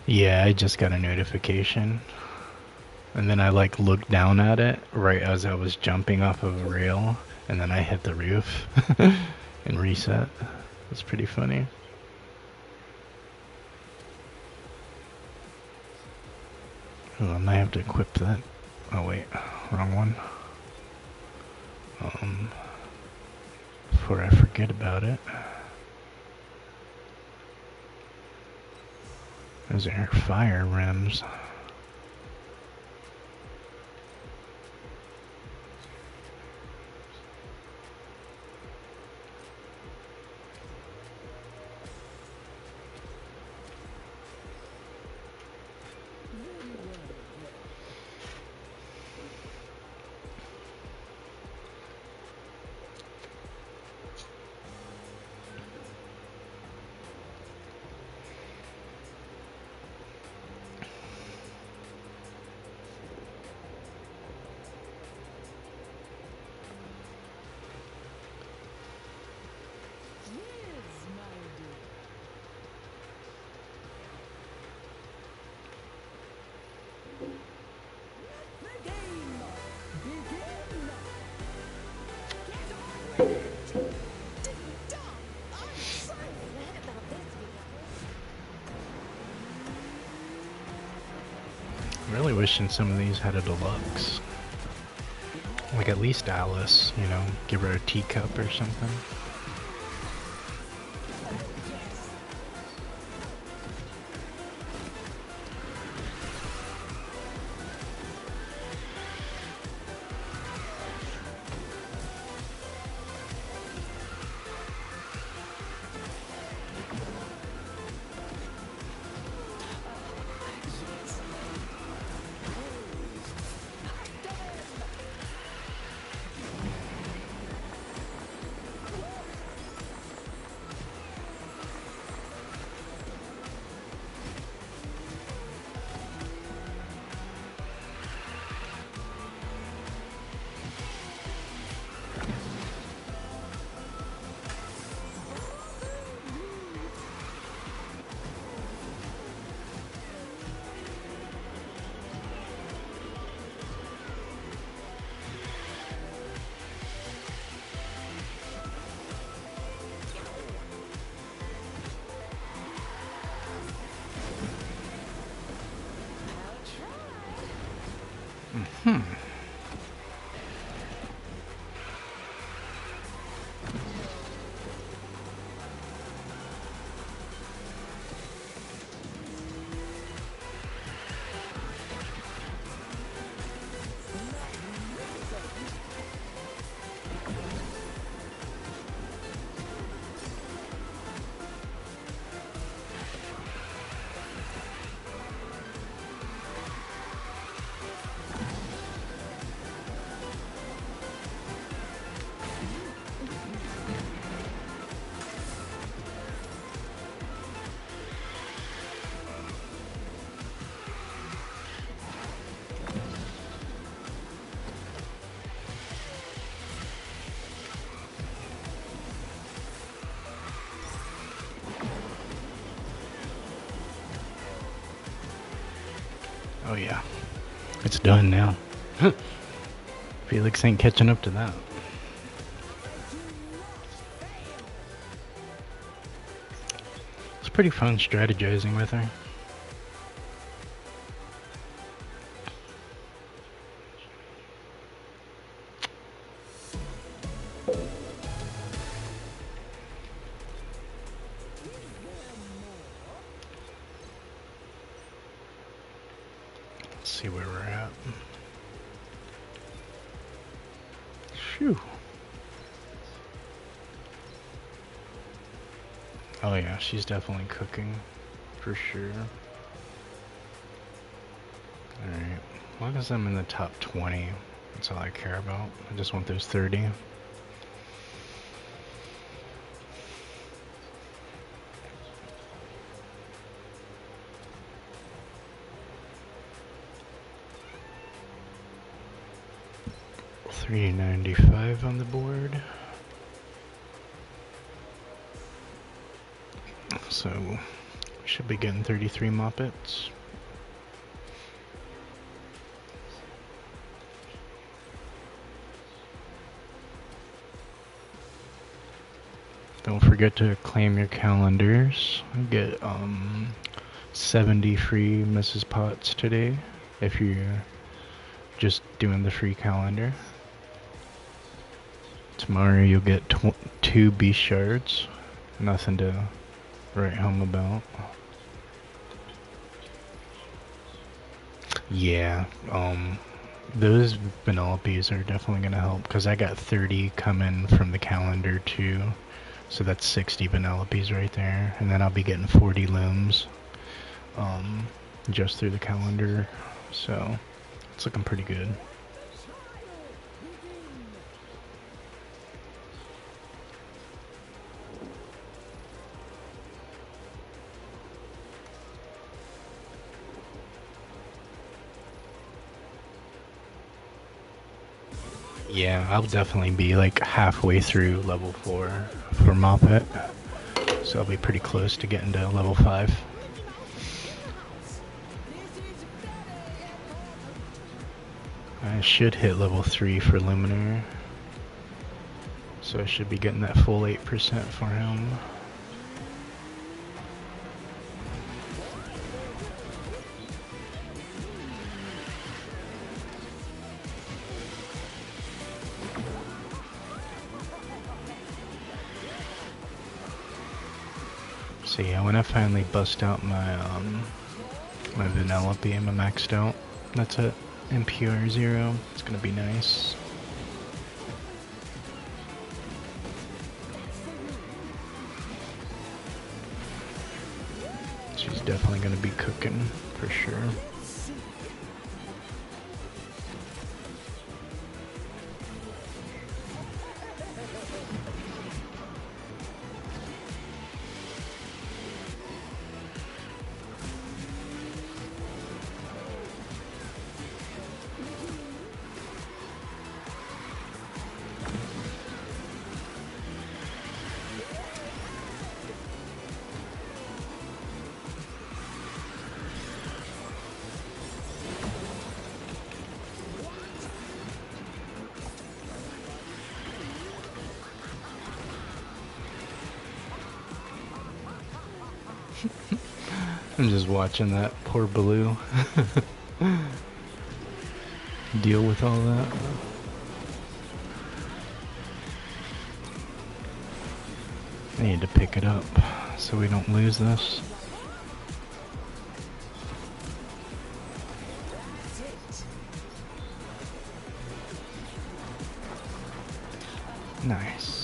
Speaker 1: Yeah, I just got a notification. And then I like looked down at it right as I was jumping off of a rail, and then I hit the roof and reset. It's pretty funny. Oh, I might have to equip that. Oh wait, wrong one. Before I forget about it. Those are fire rims. Really wishing some of these had a deluxe. Like at least Alice, you know, give her a teacup or something. Oh yeah, it's done now. Felix ain't catching up to that. It's pretty fun strategizing with her. Let's see where we're at. Phew. Oh yeah, she's definitely cooking, for sure. Alright, as long as I'm in the top 20, that's all I care about. I just want those 30. $3.95 on the board. So, we should be getting 33 Moppets. Don't forget to claim your calendars. Get 70 free Mrs. Potts today if you're just doing the free calendar. Tomorrow you'll get 2 beast shards. Nothing to write home about. Yeah, those Vanellope's are definitely gonna help because I got 30 coming from the calendar too. So that's 60 Vanellope's right there, and then I'll be getting 40 looms just through the calendar, so it's looking pretty good. Yeah, I'll definitely be like halfway through level 4 for Moppet, so I'll be pretty close to getting to level 5. I should hit level 3 for Luminaire, so I should be getting that full 8% for him. So yeah, when I finally bust out my my Vanellope and my maxed out, that's it. NPR 0. It's gonna be nice. She's definitely gonna be cooking for sure. I'm just watching that poor Blue deal with all that. I need to pick it up so we don't lose this. Nice.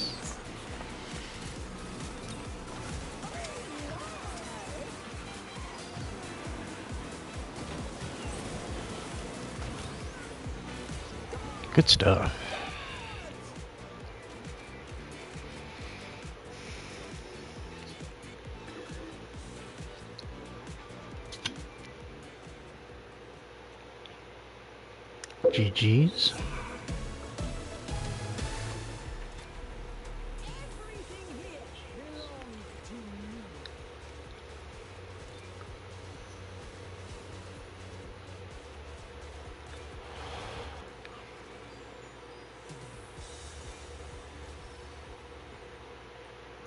Speaker 1: Good stuff. GG's.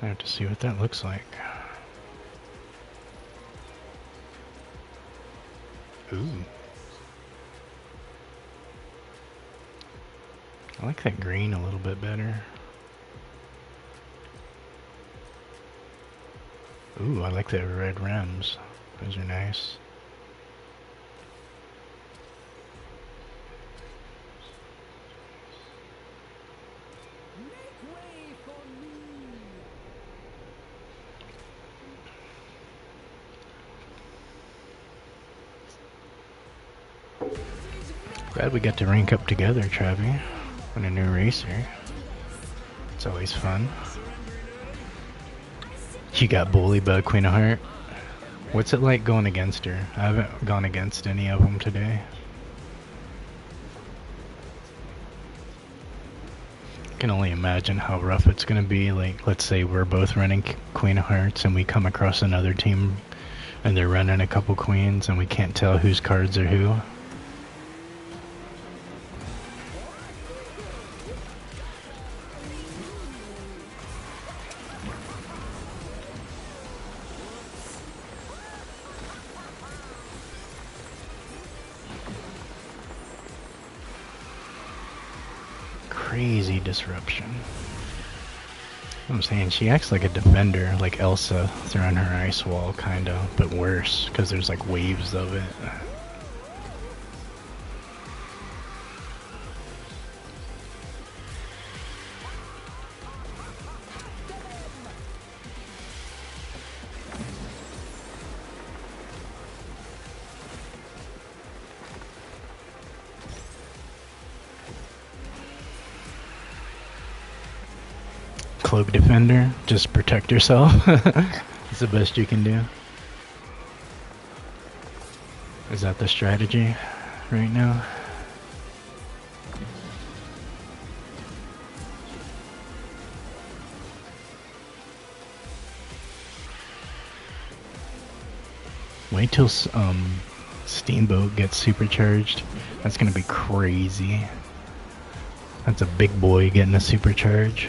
Speaker 1: I have to see what that looks like. Ooh. I like that green a little bit better. Ooh, I like the red rims. Those are nice. Glad we got to rank up together, Travi, on a new racer. It's always fun. You got bullied by Queen of Heart. What's it like going against her? I haven't gone against any of them today. I can only imagine how rough it's gonna be. Like, let's say we're both running Queen of Hearts and we come across another team and they're running a couple queens and we can't tell whose cards are who. Crazy disruption. I'm saying she acts like a defender, like Elsa throwing her ice wall, kinda, but worse, because there's like waves of it. Cloak defender, just protect yourself. It's the best you can do. Is that the strategy right now? Wait till Steamboat gets supercharged. That's gonna be crazy. That's a big boy getting a supercharge.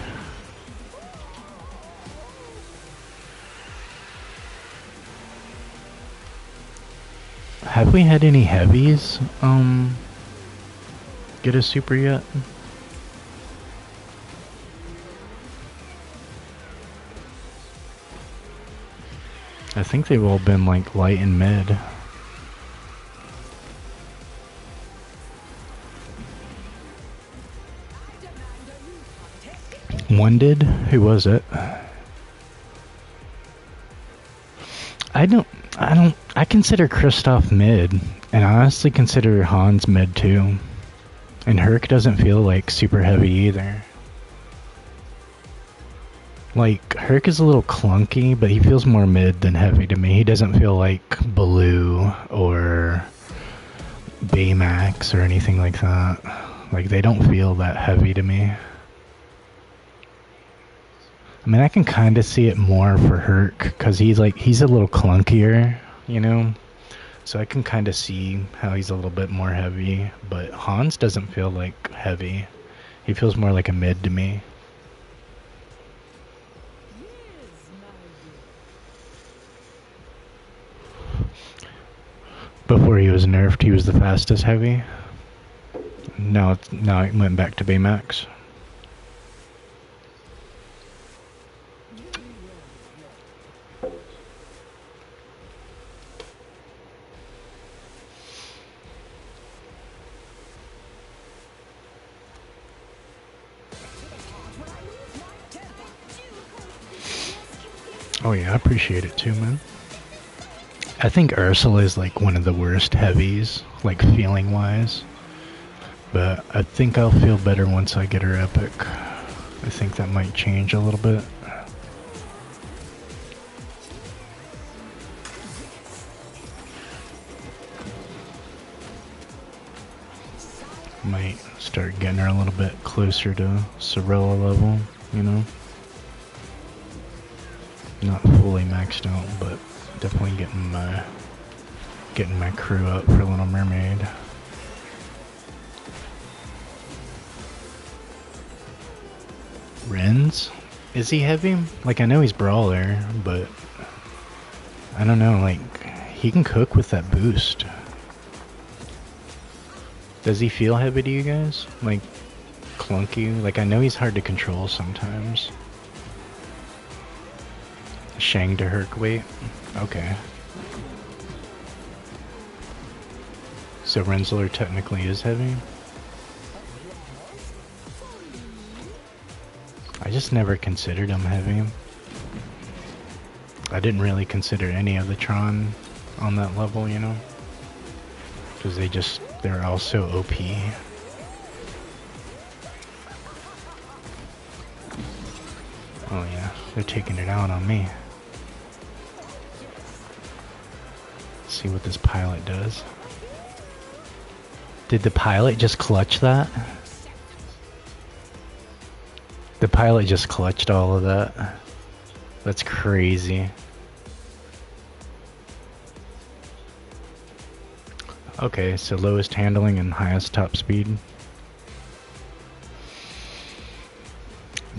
Speaker 1: Have we had any heavies get a super yet? I think they've all been like light and mid. One did? Who was it? I consider Kristoff mid, and I honestly consider Hans mid too. And Herc doesn't feel like super heavy either. Like, Herc is a little clunky, but he feels more mid than heavy to me. He doesn't feel like Baloo or Baymax or anything like that. Like, they don't feel that heavy to me. I mean, I can kind of see it more for Herc, because he's a little clunkier, you know? So I can kind of see how he's a little bit more heavy, but Hans doesn't feel like heavy. He feels more like a mid to me. Before he was nerfed, he was the fastest heavy. Now it went back to Baymax. Oh yeah, I appreciate it too, man. I think Ursula is like one of the worst heavies, like feeling wise. But I think I'll feel better once I get her epic. I think that might change a little bit. Might start getting her a little bit closer to Sorella level, you know? Not fully maxed out, but definitely getting my crew up for Little Mermaid. Ren's? Is he heavy? Like, I know he's brawler, but I don't know, like, he can cook with that boost. Does he feel heavy to you guys? Like, clunky? Like, I know he's hard to control sometimes. Shang to Herc weight? Okay. So Rensselaer technically is heavy? I just never considered him heavy. I didn't really consider any of the Tron on that level, you know? Because they're all so OP. Oh yeah, they're taking it out on me. Let's see what this pilot does. Did the pilot just clutch that? The pilot just clutched all of that. That's crazy. Okay, so lowest handling and highest top speed.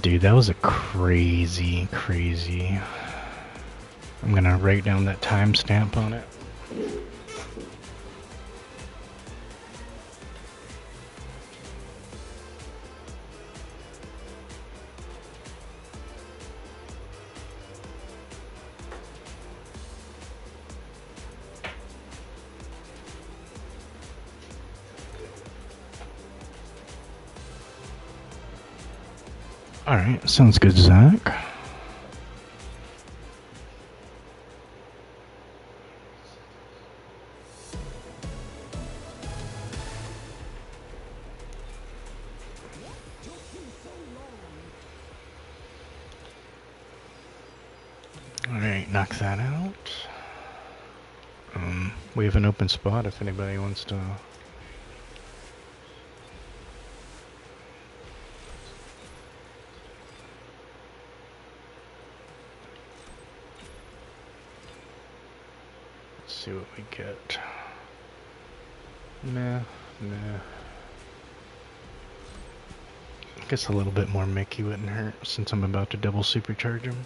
Speaker 1: Dude, that was a crazy. I'm gonna write down that timestamp on it. Alright, sounds good, Zach. Alright, knock that out. We have an open spot if anybody wants to... see what we get. Nah. Guess a little bit more Mickey wouldn't hurt since I'm about to double supercharge him.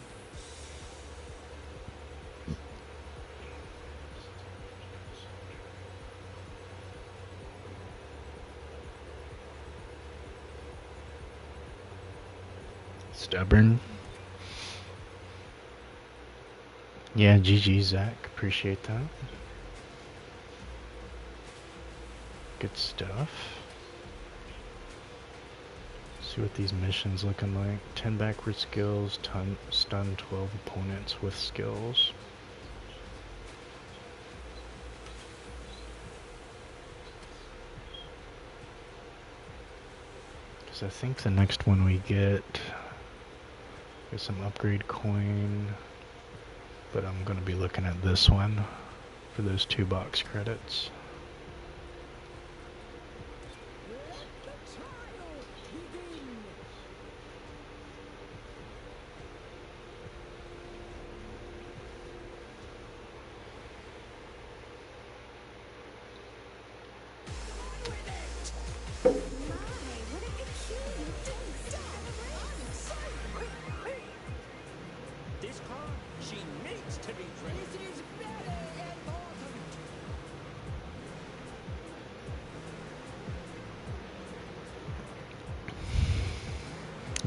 Speaker 1: Stubborn. Yeah, GG, Zach. Appreciate that. Good stuff. See what these missions looking like. 10 backward skills, stun 12 opponents with skills. Because I think the next one we get is some upgrade coin. But I'm going to be looking at this one for those 2 box credits.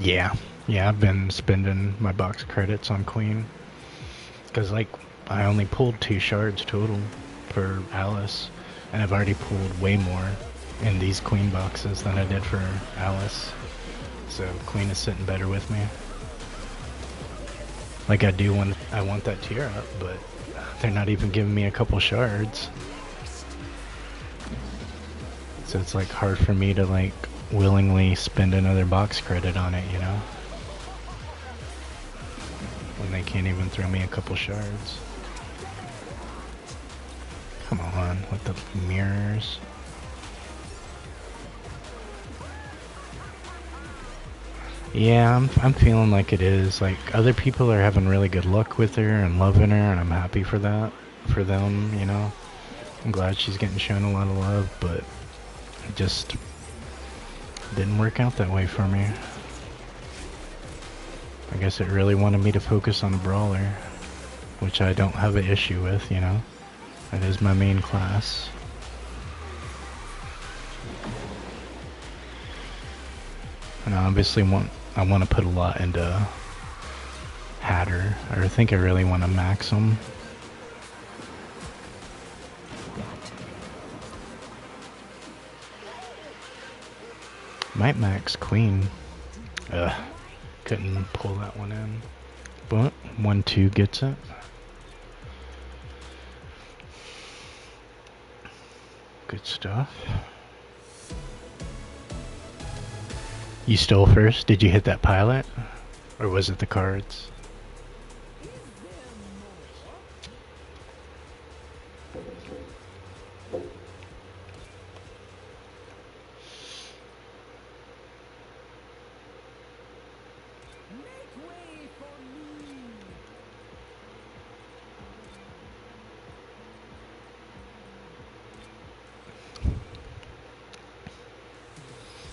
Speaker 1: Yeah, I've been spending my box credits on Queen. Because, like, I only pulled 2 shards total for Alice. And I've already pulled way more in these Queen boxes than I did for Alice. So, Queen is sitting better with me. Like, I want that tier up, but they're not even giving me a couple shards. So it's, like, hard for me to, like, willingly spend another box credit on it, you know? When they can't even throw me a couple shards. Come on, with the mirrors. Yeah, I'm feeling like it is. Like, other people are having really good luck with her and loving her, and I'm happy for that, for them, you know? I'm glad she's getting shown a lot of love, but it just didn't work out that way for me. I guess it really wanted me to focus on a brawler, which I don't have an issue with, you know. That is my main class. And I obviously I want to put a lot into Hatter. I think I really want to max him. Might max Queen. Couldn't pull that one in. But 1-2 gets it. Good stuff. You stole first? Did you hit that pilot? Or was it the cards?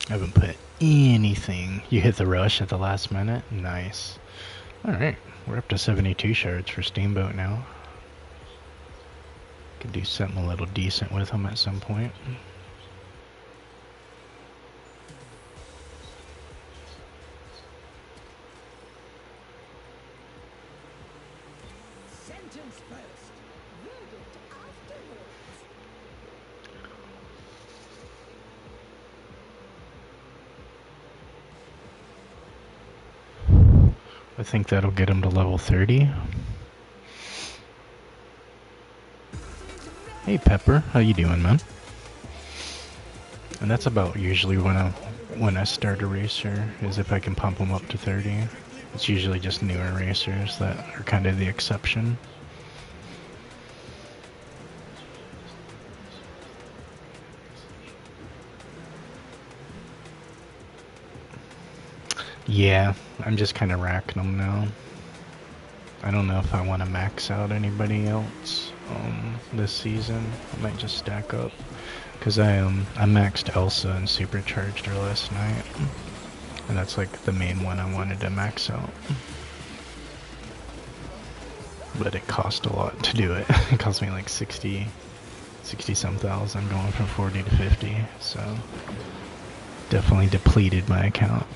Speaker 1: I haven't put anything. You hit the rush at the last minute? Nice. Alright, we're up to 72 shards for Steamboat now. Could do something a little decent with them at some point.
Speaker 2: Sentence first, verdict afterwards.
Speaker 1: I think that'll get him to level 30. Hey Pepper, how you doing, man? And that's about usually when I start a racer, is if I can pump them up to 30. It's usually just newer racers that are kind of the exception. Yeah, I'm just kind of racking them now. I don't know if I want to max out anybody else this season. I might just stack up. Because I maxed Elsa and supercharged her last night. And that's like the main one I wanted to max out. But it cost a lot to do it. It cost me like 60 some thousand going from 40 to 50. So definitely depleted my account.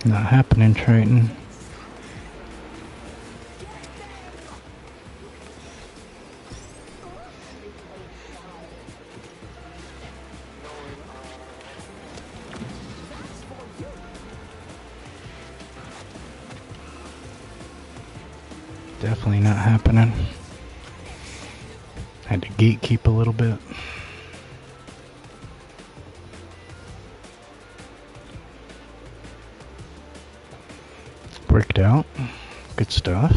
Speaker 1: Not happening, Triton. Definitely not happening. Had to gatekeep a little bit. Worked out. Good stuff.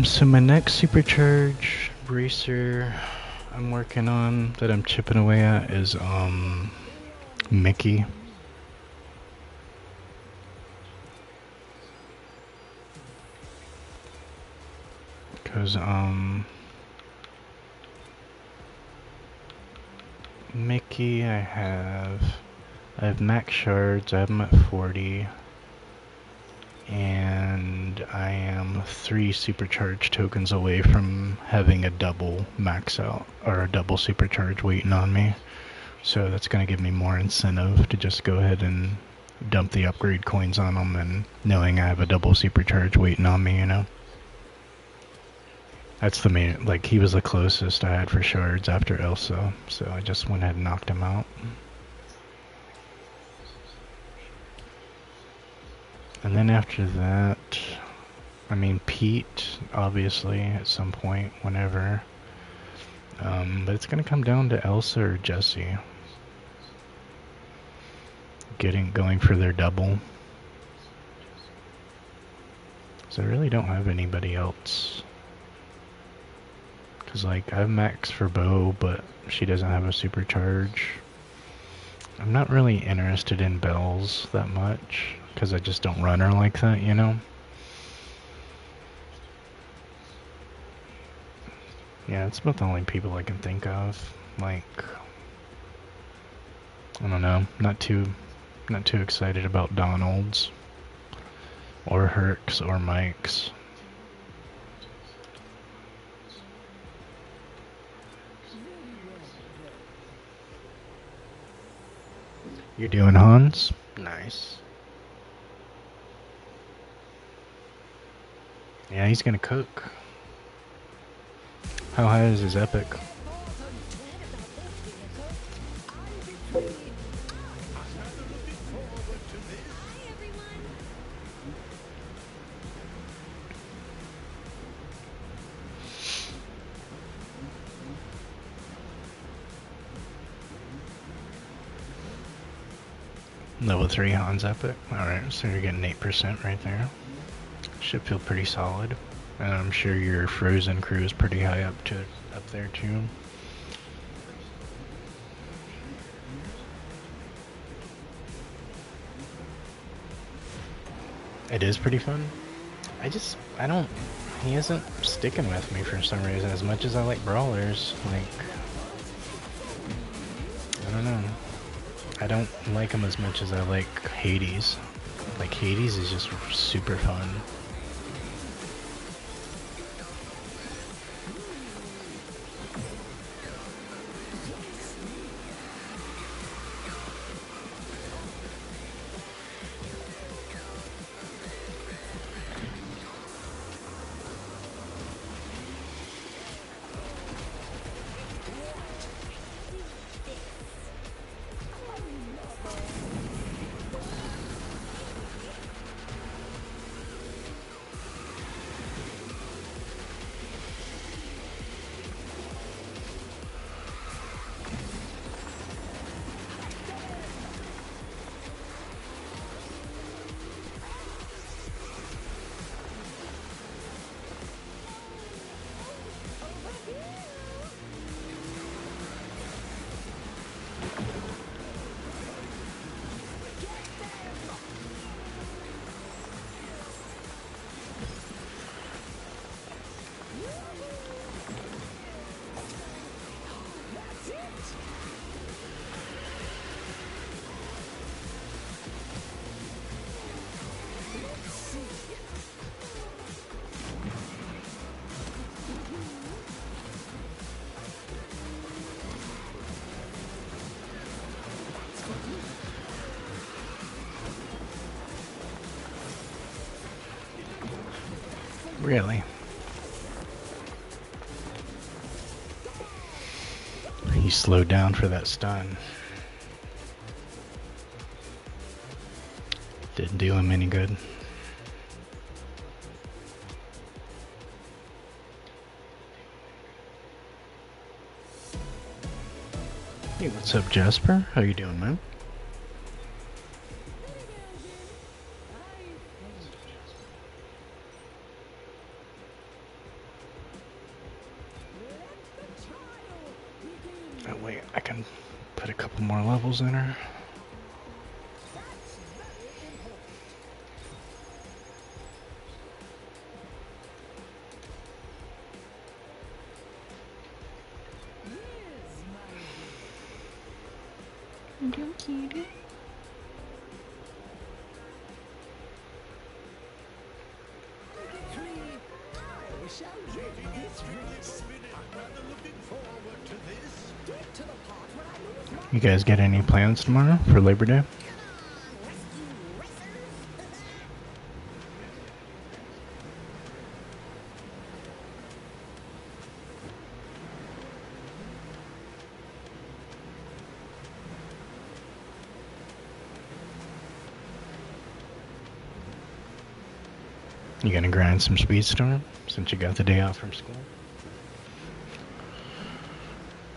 Speaker 1: So my next supercharge racer I'm working on that I'm chipping away at is Mickey. Because Mickey, I have max shards. I have them at 40. And I am 3 supercharged tokens away from having a double max out, or a double supercharge waiting on me. So that's going to give me more incentive to just go ahead and dump the upgrade coins on them, and knowing I have a double supercharge waiting on me, you know? That's the main, like, he was the closest I had for shards after Elsa, so I just went ahead and knocked him out. And then after that, I mean, Pete, obviously, at some point, whenever. But it's going to come down to Elsa or Jessie. Going for their double. So I really don't have anybody else. Because, like, I have Max for Bo, but she doesn't have a supercharge. I'm not really interested in Bells that much, because I just don't run her like that, you know? Yeah, it's about the only people I can think of. Like, I don't know, not too excited about Donald's, or Herc's, or Mike's. You're doing Hans? Nice. Yeah, he's gonna cook. How high is his epic? Level 3 Hans epic. Alright, so you're getting 8% right there. Should feel pretty solid. And I'm sure your Frozen crew is pretty high up there too. It is pretty fun. He isn't sticking with me for some reason as much as I like brawlers. Like, I don't know. I don't like him as much as I like Hades. Like, Hades is just super fun. Really? He slowed down for that stun. Didn't do him any good. Hey, what's up, Jasper? How you doing, man? Oh wait, I can put a couple more levels in her. Don't kitty.
Speaker 2: I shall win this race. I'm rather looking forward to this. Get to the part where I lose my
Speaker 1: You guys get any plans tomorrow for Labor Day? You gonna grind some Speedstorm since you got the day off from school?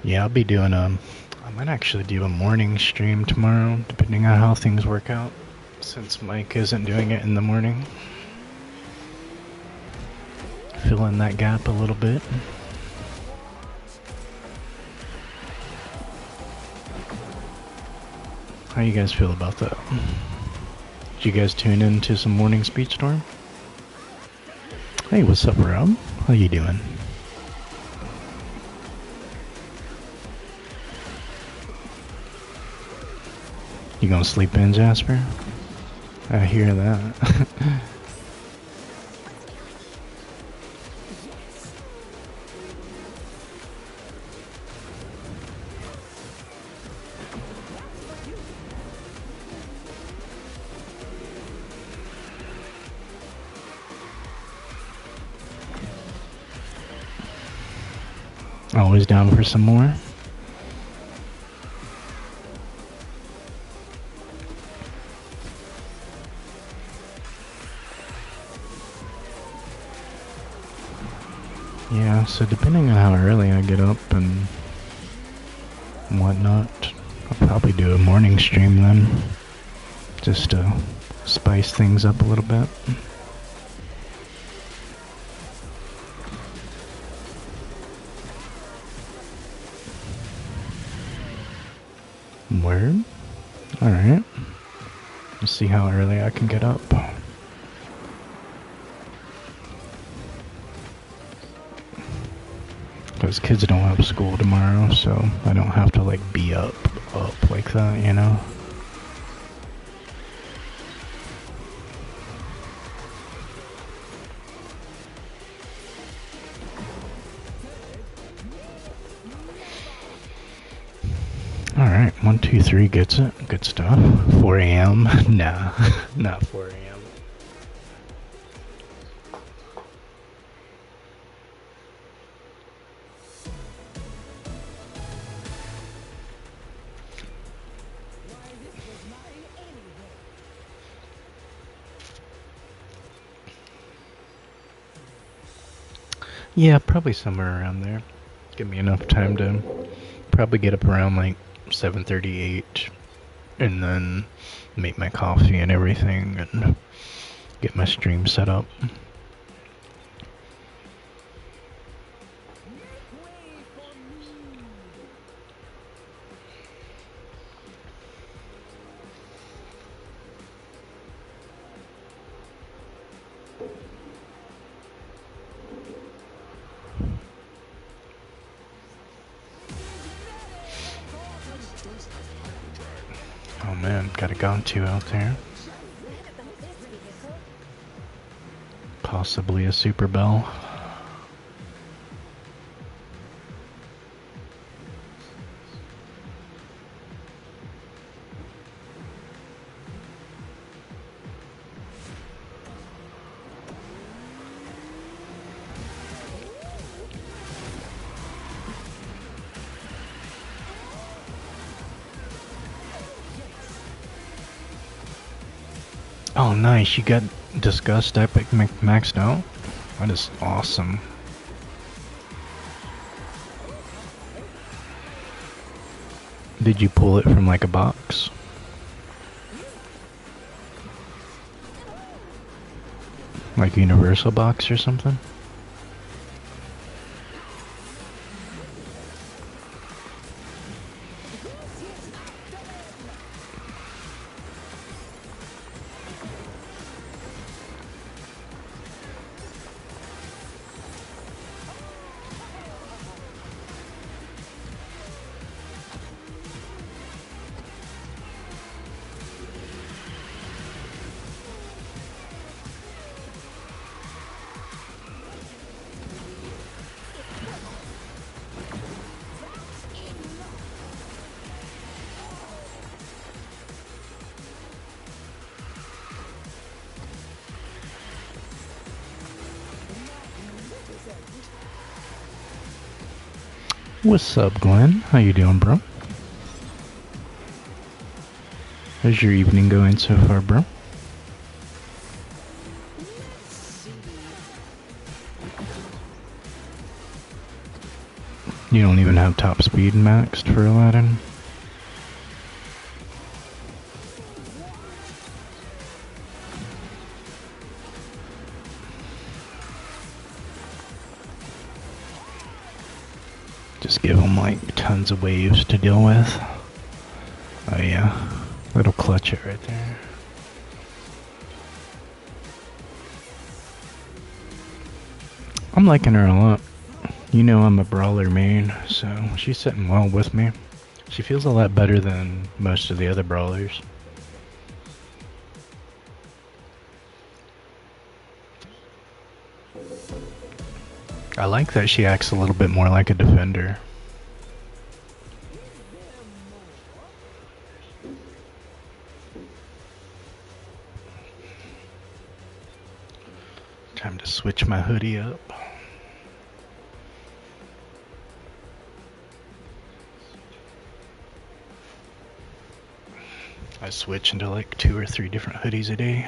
Speaker 1: Yeah, I'll be doing I might actually do a morning stream tomorrow, depending on how things work out, since Mike isn't doing it in the morning. Fill in that gap a little bit. How you guys feel about that? Did you guys tune in to some morning Speedstorm? Hey, what's up, Rob? How you doing? You gonna sleep in, Jasper? I hear that. Always down for some more. Yeah, so depending on how early I get up and whatnot, I'll probably do a morning stream then, just to spice things up a little bit. Word? Alright. Let's see how early I can get up. Because kids don't have school tomorrow, so I don't have to like be up like that, you know? Alright, 1, 2, 3 gets it. Good stuff. 4 a.m. Nah, not 4 a.m. Yeah, probably somewhere around there. Give me enough time to probably get up around like 7:38 and then make my coffee and everything and get my stream set up. Oh man, got a Gontu out there. Possibly a Super Bell. Oh nice, you got Disgust Epic maxed out? That is awesome. Did you pull it from like a box? Like a Universal box or something? What's up, Glenn? How you doing, bro? How's your evening going so far, bro? You don't even have top speed maxed for Aladdin? Just give him like tons of waves to deal with. Oh yeah, little clutch it right there. I'm liking her a lot. You know I'm a brawler main, so she's sitting well with me. She feels a lot better than most of the other brawlers. I like that she acts a little bit more like a defender. Time to switch my hoodie up. I switch into like 2 or 3 different hoodies a day.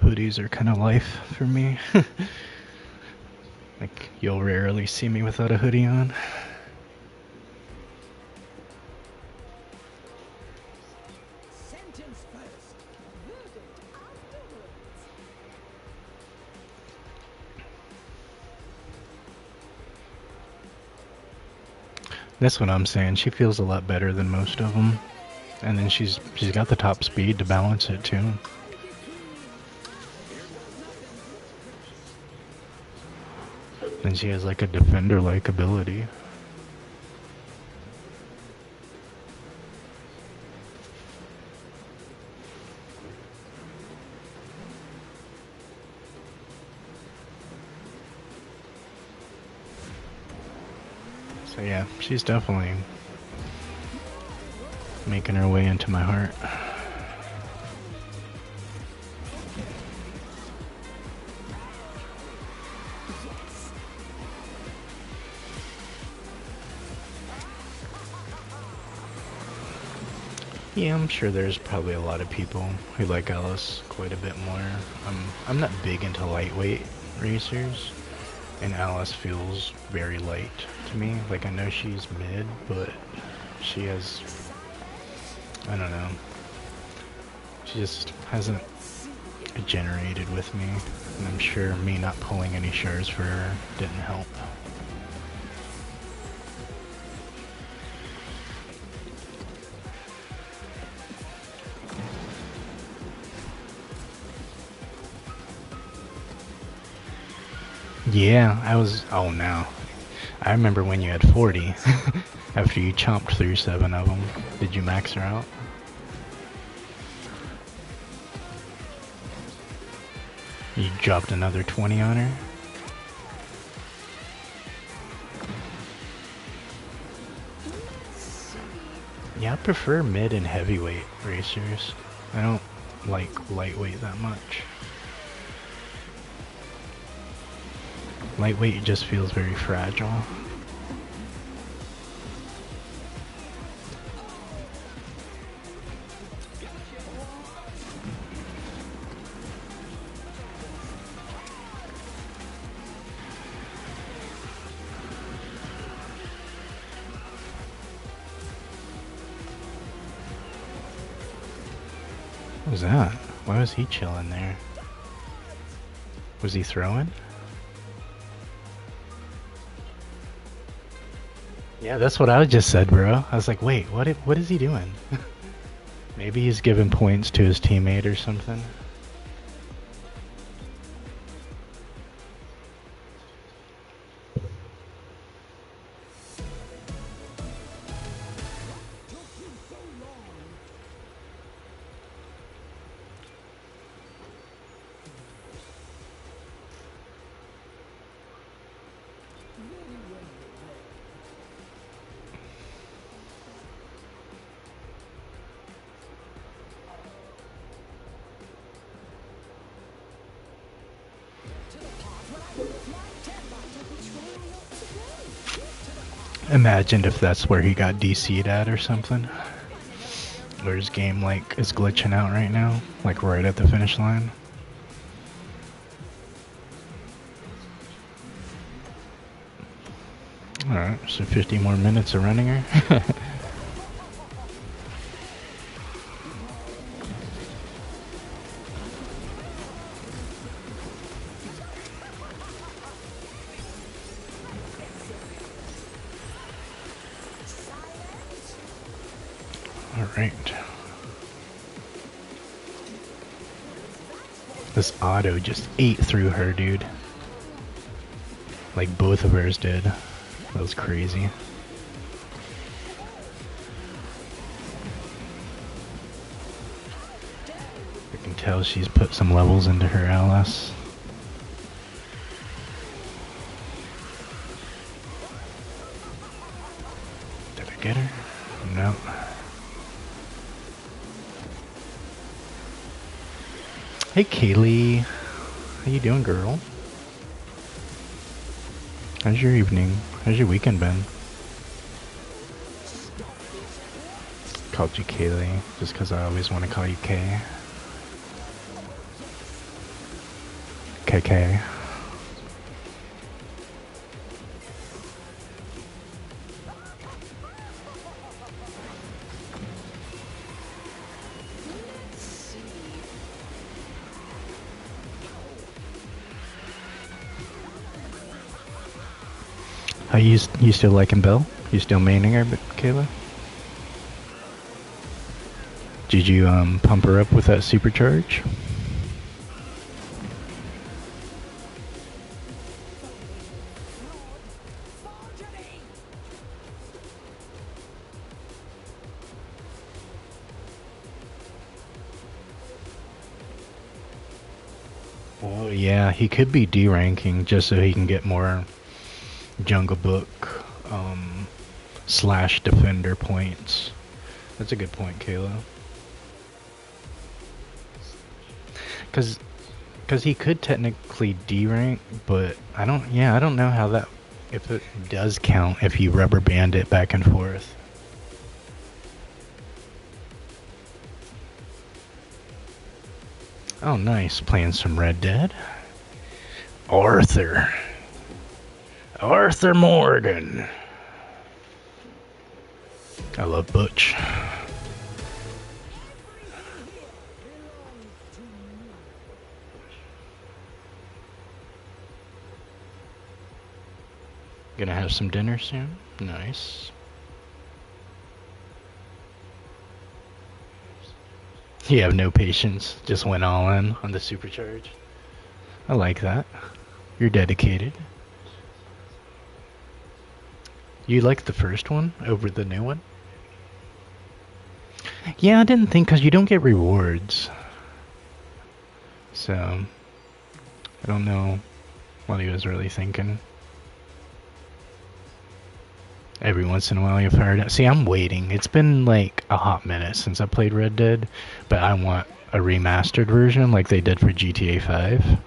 Speaker 1: Hoodies are kind of life for me. Like, you'll rarely see me without a hoodie on.
Speaker 2: Sentence first, verdict afterwards.
Speaker 1: That's what I'm saying. She feels a lot better than most of them. And then she's got the top speed to balance it too. And she has like a defender-like ability. So yeah, she's definitely making her way into my heart. Yeah, I'm sure there's probably a lot of people who like Alice quite a bit more. I'm not big into lightweight racers, and Alice feels very light to me. Like, I know she's mid, but she has, I don't know, she just hasn't generated with me, and I'm sure me not pulling any shares for her didn't help. Yeah, oh no. I remember when you had 40, after you chomped through 7 of them. Did you max her out? You dropped another 20 on her? Yeah, I prefer mid and heavyweight racers. I don't like lightweight that much. Lightweight just feels very fragile. What was that? Why was he chilling there? Was he throwing? Yeah, that's what I just said, bro. I was like, wait, what is he doing? Maybe he's giving points to his teammate or something. imagined if that's where he got DC'd at or something. Where his game like is glitching out right now, like right at the finish line. Alright, so 50 more minutes of running her. Alright. This auto just ate through her, dude. Like both of hers did. That was crazy. I can tell she's put some levels into her LS. Did I get her? No. Hey Kaylee, how you doing, girl? How's your evening? How's your weekend been? Called you Kaylee just because I always want to call you Kay. KK. How you still liking Belle? You still maining her, Kayla? Did you pump her up with that supercharge? Well, yeah, he could be D-ranking just so he can get more Jungle Book slash defender points. That's a good point, Kayla. Cause he could technically D-rank, but I don't know how that, if it does count if you rubber band it back and forth. Oh, nice, playing some Red Dead. Arthur Morgan. I love Butch. Gonna have some dinner soon? Nice. You have no patience, just went all in on the supercharge. I like that. You're dedicated. You like the first one over the new one? Yeah, I didn't think, because you don't get rewards. So, I don't know what he was really thinking. Every once in a while you fire it up. See, I'm waiting. It's been like a hot minute since I played Red Dead, but I want a remastered version like they did for GTA 5.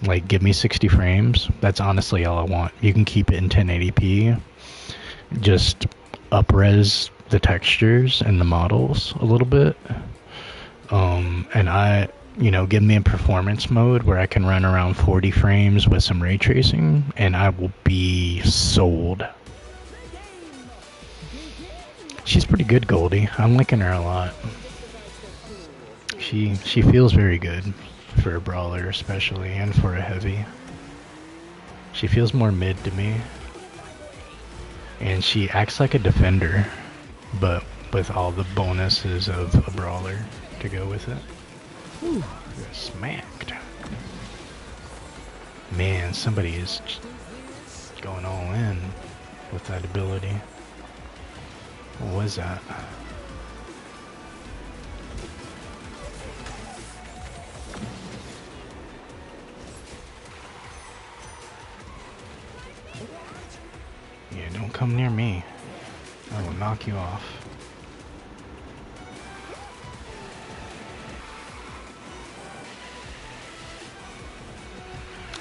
Speaker 1: Like, give me 60 frames. That's honestly all I want. You can keep it in 1080p. Just up-res the textures and the models a little bit. And give me a performance mode where I can run around 40 frames with some ray tracing, and I will be sold. She's pretty good, Goldie. I'm liking her a lot. She feels very good for a brawler, especially, and for a heavy. She feels more mid to me. And she acts like a defender, but with all the bonuses of a brawler to go with it. Ooh, got smacked. Man, somebody is going all in with that ability. What was that? Yeah, don't come near me. I will knock you off.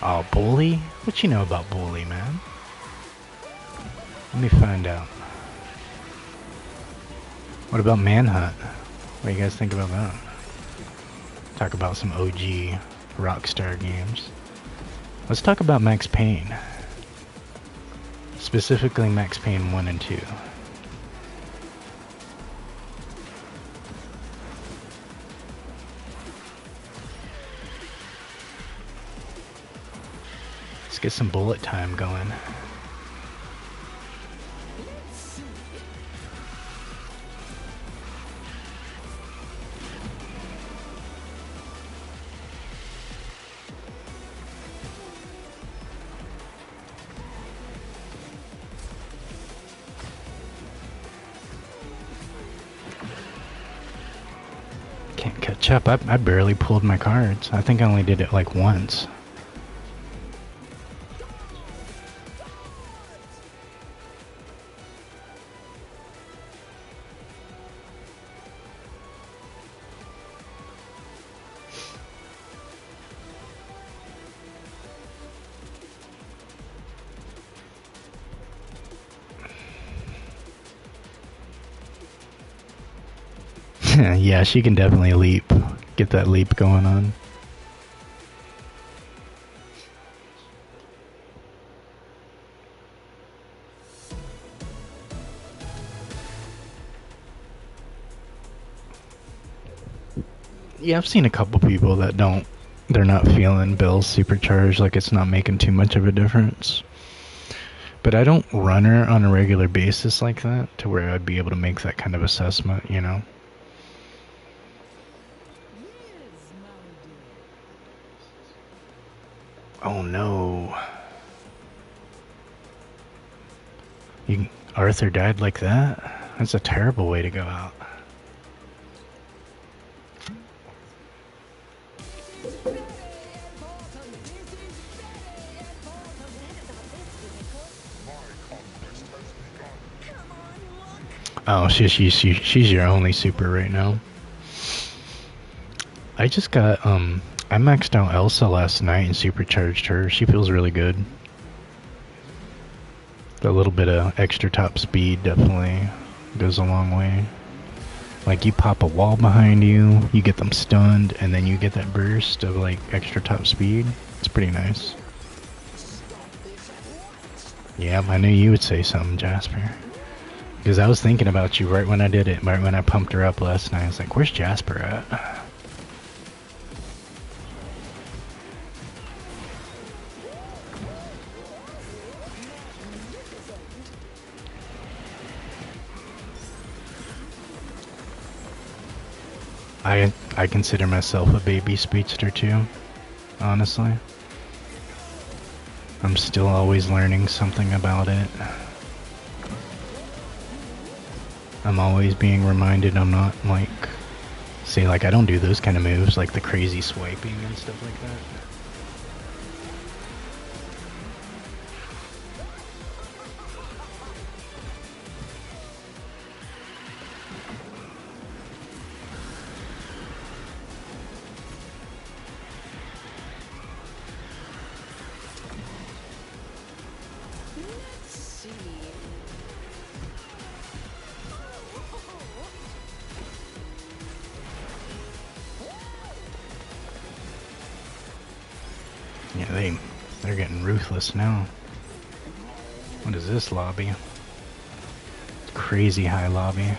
Speaker 1: Oh, Bully? What you know about Bully, man? Let me find out. What about Manhunt? What do you guys think about that? Talk about some OG Rockstar games. Let's talk about Max Payne. Specifically Max Payne 1 and 2. Let's get some bullet time going. Can't catch up. I barely pulled my cards. I think I only did it like once. Yeah, she can definitely leap. Get that leap going on. Yeah, I've seen a couple people that they're not feeling Bill's supercharged, like it's not making too much of a difference. But I don't run her on a regular basis like that to where I'd be able to make that kind of assessment, you know? Oh no. Arthur died like that? That's a terrible way to go out. Oh, she's your only super right now. I just got, I maxed out Elsa last night and supercharged her. She feels really good. A little bit of extra top speed definitely goes a long way. Like you pop a wall behind you, you get them stunned, and then you get that burst of like extra top speed. It's pretty nice. Yeah, I knew you would say something, Jasper. Because I was thinking about you right when I did it, right when I pumped her up last night. I was like, where's Jasper at? I consider myself a baby speedster too, honestly. I'm still always learning something about it. I'm always being reminded I'm not like, say like I don't do those kind of moves like the crazy swiping and stuff like that. Yeah, they're getting ruthless now. What is this lobby? Crazy high lobby.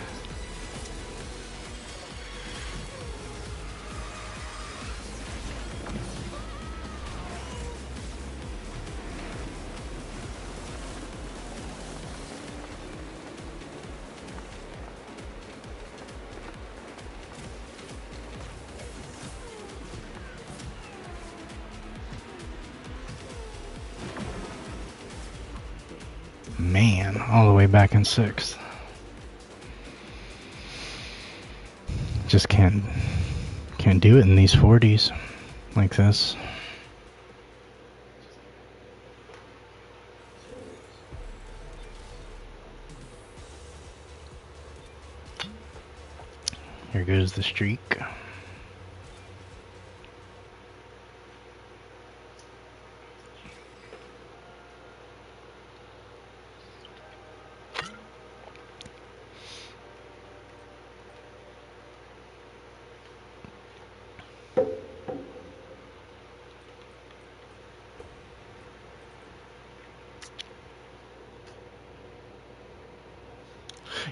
Speaker 1: Man, all the way back in 6th. Just can't do it in these 40s like this. Here goes the streak.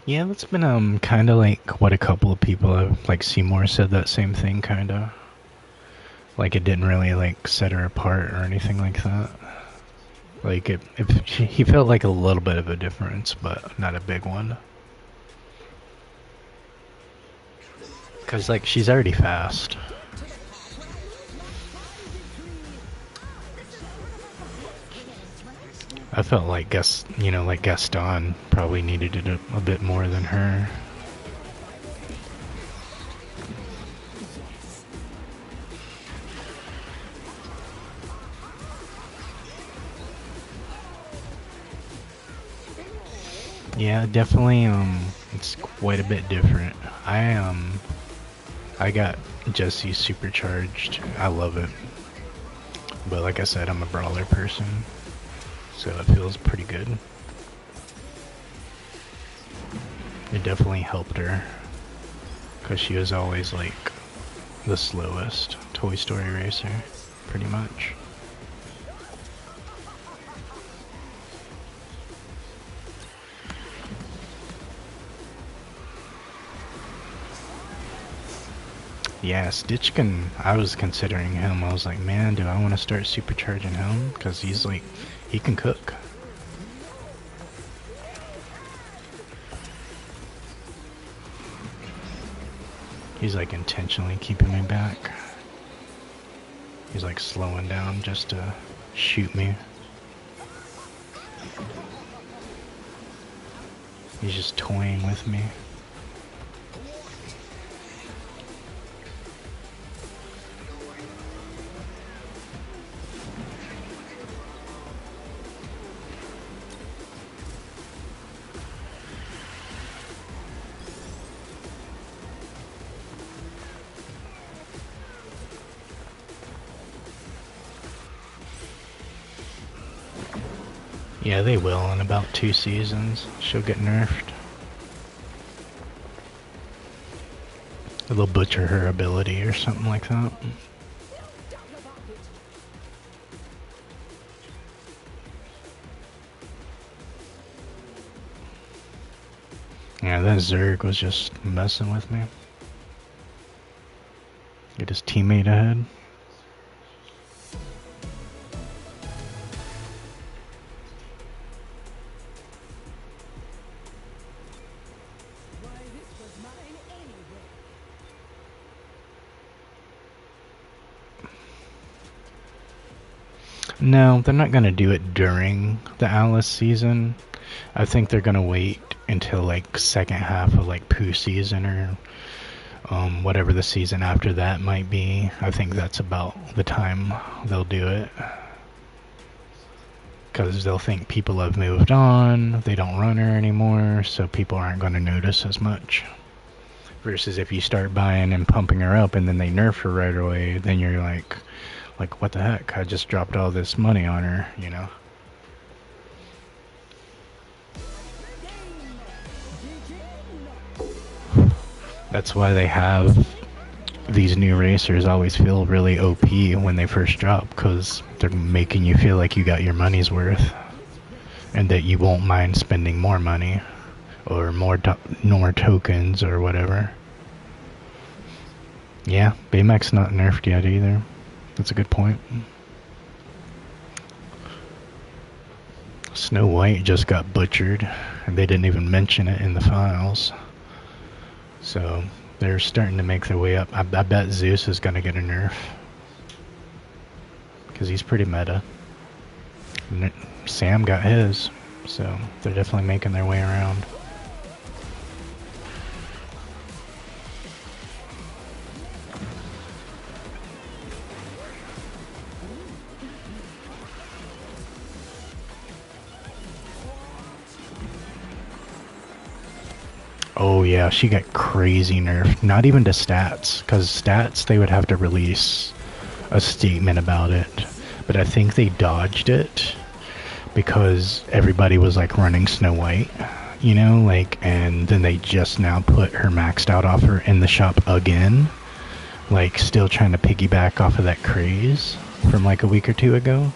Speaker 1: Yeah, that's been kind of like what a couple of people have, like Seymour said that same thing, kind of. Like it didn't really like set her apart or anything like that. Like he felt like a little bit of a difference, but not a big one. Cause like she's already fast. I felt like like Gaston probably needed it a bit more than her. Yeah, definitely. It's quite a bit different. I got Jesse supercharged. I love it, but like I said, I'm a brawler person, so it feels pretty good. It definitely helped her, cause she was always like the slowest Toy Story racer, pretty much. Yeah, I was considering him. I was like, man, do I want to start supercharging him? Because he's like, he can cook. He's like intentionally keeping me back. He's like slowing down just to shoot me. He's just toying with me. Yeah, they will in about 2 seasons. She'll get nerfed. They'll butcher her ability or something like that. Yeah, that Zerg was just messing with me. Get his teammate ahead. No, they're not gonna do it during the Alice season. I think they're gonna wait until like second half of like Pooh season or whatever the season after that might be. I think that's about the time they'll do it. Because they'll think people have moved on, they don't run her anymore, so people aren't going to notice as much. Versus if you start buying and pumping her up and then they nerf her right away, then you're like, what the heck? I just dropped all this money on her, you know? That's why they have these new racers always feel really OP when they first drop, because they're making you feel like you got your money's worth and that you won't mind spending more money or more tokens or whatever. Yeah, Baymax's not nerfed yet either. That's a good point. Snow White just got butchered and they didn't even mention it in the files. So they're starting to make their way up. I bet Zeus is going to get a nerf. Because he's pretty meta. Sam got his. So they're definitely making their way around. Oh yeah, she got crazy nerfed. Not even to stats, because stats they would have to release a statement about it. But I think they dodged it because everybody was like running Snow White, you know, like, and then they just now put her maxed out offer in the shop again, like still trying to piggyback off of that craze from like a week or two ago.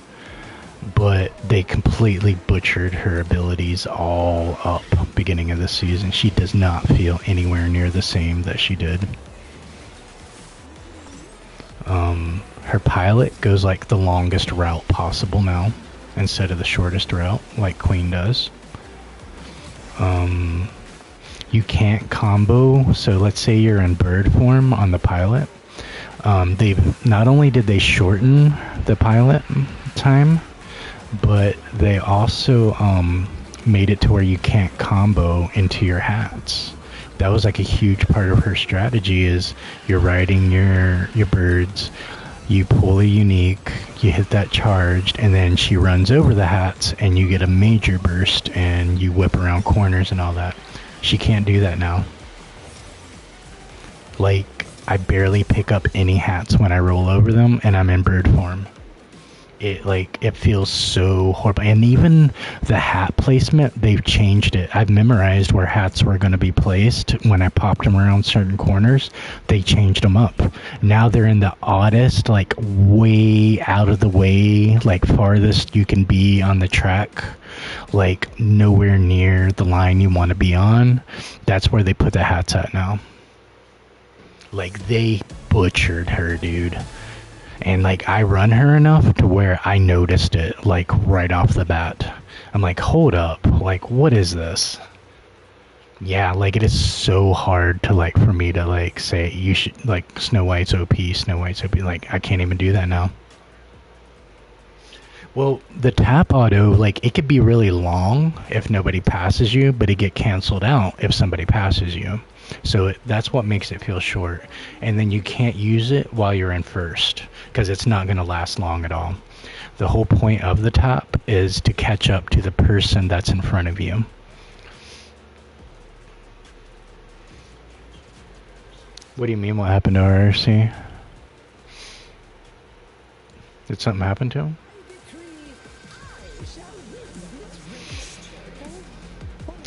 Speaker 1: but they completely butchered her abilities all up beginning of the season. She does not feel anywhere near the same that she did. Her pilot goes like the longest route possible now instead of the shortest route like Queen does. You can't combo, so let's say you're in bird form on the pilot. They've not only did they shorten the pilot time, but they also made it to where you can't combo into your hats. That was like a huge part of her strategy. Is you're riding your birds, you pull a unique, you hit that charged, and then she runs over the hats and you get a major burst and you whip around corners and all that. She can't do that now. Like, I barely pick up any hats when I roll over them and I'm in bird form. It feels so horrible. And even the hat placement, they've changed it. I've memorized where hats were going to be placed when I popped them around certain corners. They changed them up. Now they're in the oddest, like way out of the way, like farthest you can be on the track, like nowhere near the line you want to be on. That's where they put the hats at now. Like, they butchered her, dude. And like, I run her enough to where I noticed it like right off the bat. I'm like, hold up, like, what is this? Yeah, like, it is so hard to like, for me to like say you should like Snow White's OP, Snow White's OP. Like, I can't even do that now. Well, the tap auto, like, it could be really long if nobody passes you, but it get canceled out if somebody passes you. So that's what makes it feel short. And then you can't use it while you're in first, because it's not going to last long at all. The whole point of the tap is to catch up to the person that's in front of you. What do you mean, what happened to RRC? Did something happen to him?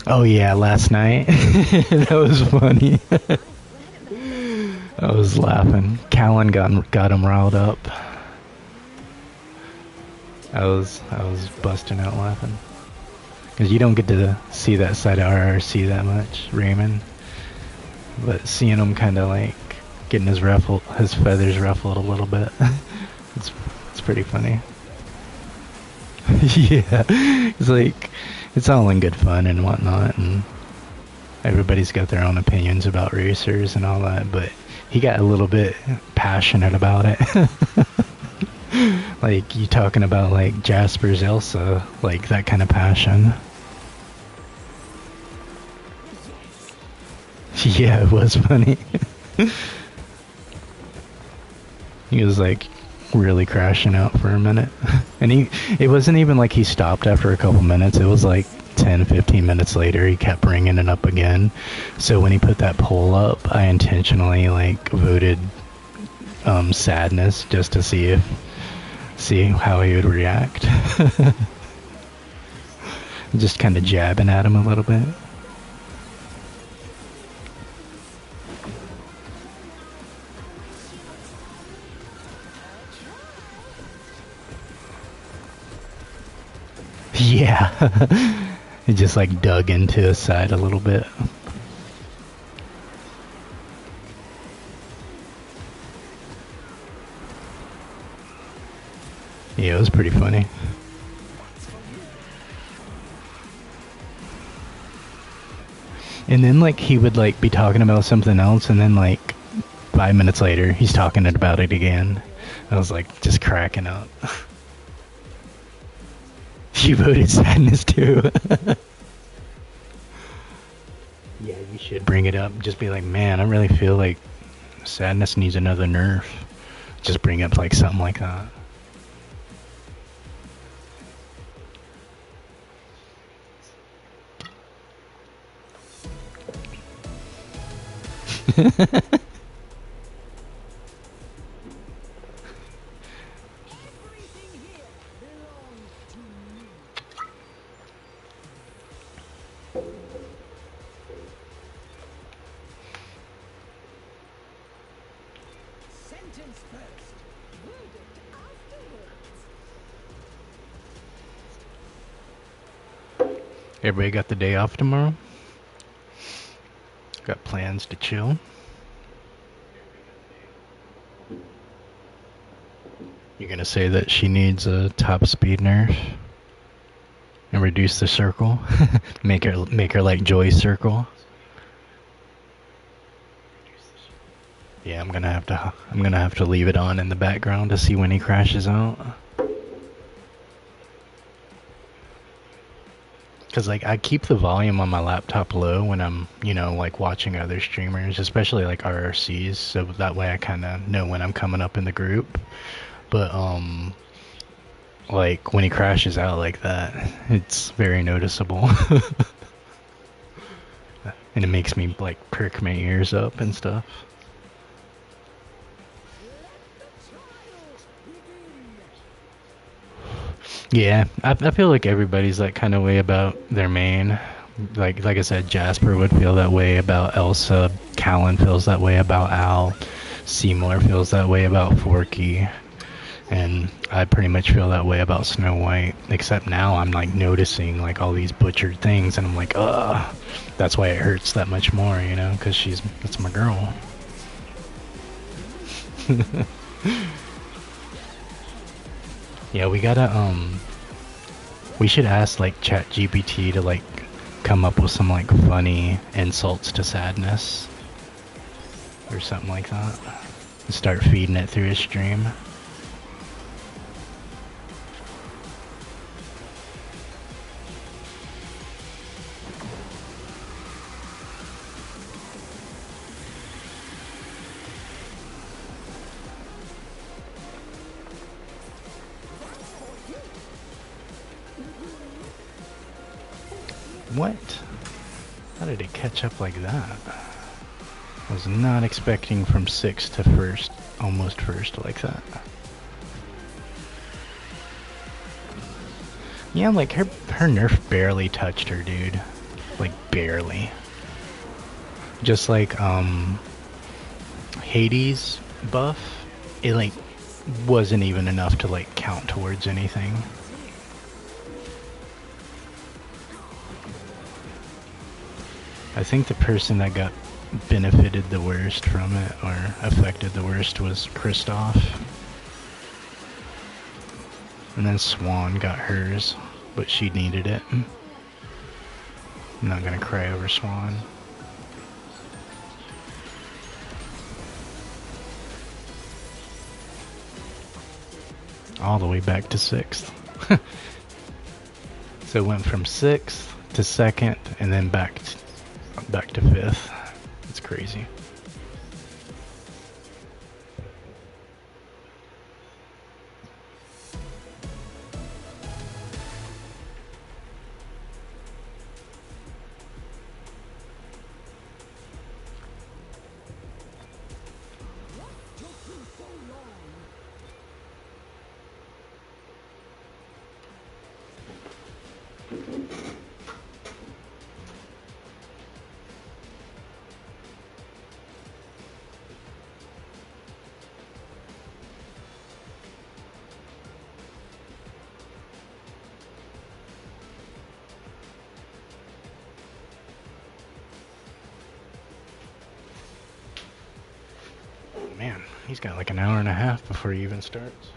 Speaker 1: Oh yeah, last night. That was funny. I was laughing. Callan got him riled up. I was busting out laughing. Cause you don't get to see that side of RRC that much, Raymond. But seeing him kind of like getting his feathers ruffled a little bit, it's pretty funny. Yeah, it's like, it's all in good fun and whatnot, and everybody's got their own opinions about racers and all that, but he got a little bit passionate about it. Like, you talking about like Jasper's Elsa, like that kind of passion. Yeah, it was funny. He was like really crashing out for a minute. And it wasn't even like he stopped after a couple minutes. It was like 10-15 minutes later he kept bringing it up again. So when he put that poll up, I intentionally like voted sadness just to see how he would react. Just kind of jabbing at him a little bit. Yeah. He just like dug into his side a little bit. Yeah, it was pretty funny. And then like he would like be talking about something else, and then like 5 minutes later he's talking about it again. I was like just cracking up. She voted sadness too. Yeah, you should bring it up. Just be like, man, I really feel like sadness needs another nerf. Just bring up like something like that. Everybody got the day off tomorrow? Got plans to chill? You're gonna say that she needs a top speed nerf and reduce the circle? make her like Joy's circle? Yeah, I'm gonna have to leave it on in the background to see when he crashes out. Cause like I keep the volume on my laptop low when I'm, like watching other streamers, especially like RRCs, so that way I kind of know when I'm coming up in the group. But like when he crashes out like that, it's very noticeable. And it makes me like perk my ears up and stuff. Yeah, I feel like everybody's that kind of way about their main. Like I said, Jasper would feel that way about Elsa. Callan feels that way about Al. Seymour feels that way about Forky. And I pretty much feel that way about Snow White. Except now I'm like noticing like all these butchered things, and I'm like, ugh. That's why it hurts that much more, because that's my girl. Yeah, we should ask like ChatGPT to like come up with some like funny insults to sadness or something like that. And start feeding it through his stream. What? How did it catch up like that? I was not expecting from 6th to 1st, almost 1st like that. Yeah, like her nerf barely touched her, dude. Like barely. Just like Hades buff, it like wasn't even enough to like count towards anything. I think the person that got benefited the worst from it, or affected the worst, was Kristoff. And then Swan got hers, but she needed it. I'm not gonna cry over Swan. All the way back to 6th. So it went from 6th to 2nd, and then back to 5th. It's crazy. Man, he's got like an hour and a half before he even starts.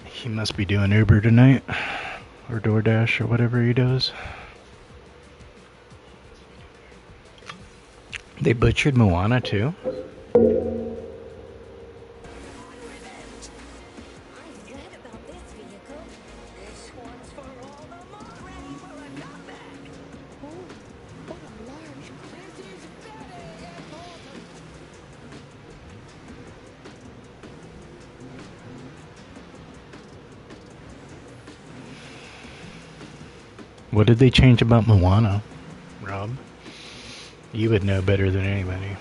Speaker 1: He must be doing Uber tonight, or DoorDash, or whatever he does. They butchered Moana too? What did they change about Moana, Rob? You would know better than anybody.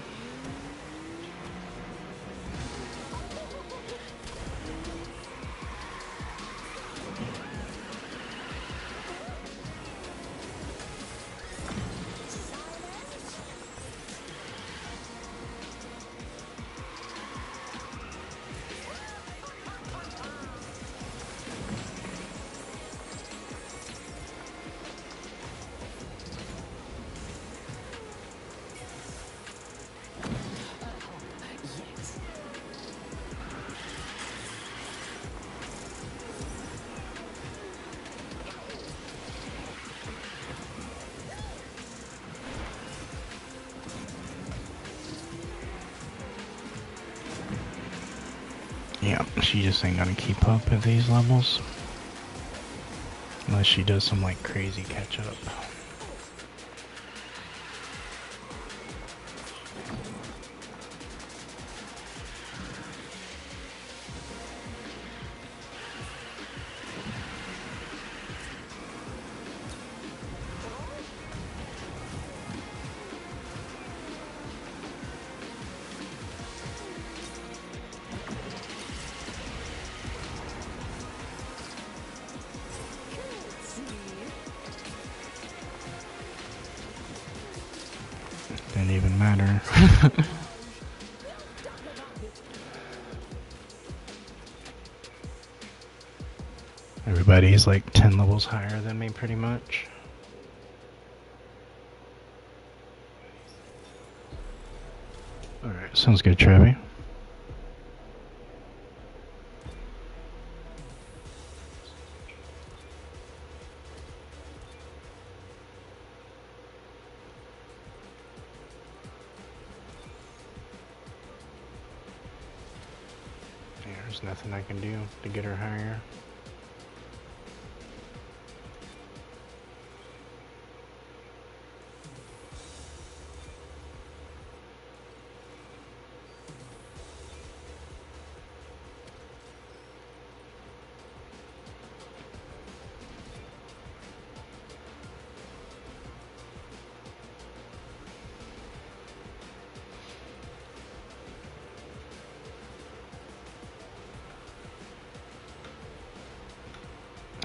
Speaker 2: Yes.
Speaker 1: Yeah, she just ain't gonna keep up at these levels. Unless she does some like crazy catch up. Didn't even matter. Everybody's like 10 levels higher than me pretty much. Alright, sounds good, Trevi. There's nothing I can do to get her higher.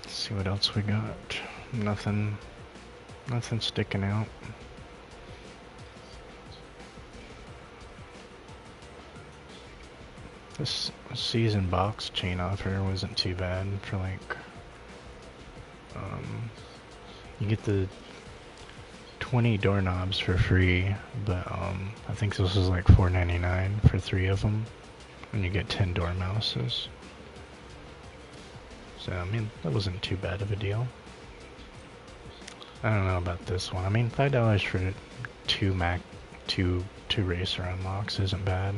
Speaker 1: See what else we got. Nothing sticking out. This season box chain offer wasn't too bad for like you get the 20 doorknobs for free, but I think this is like $4.99 for 3 of them, and you get 10 door mouses. So, I mean, that wasn't too bad of a deal. I don't know about this one. I mean, $5 for two racer unlocks isn't bad.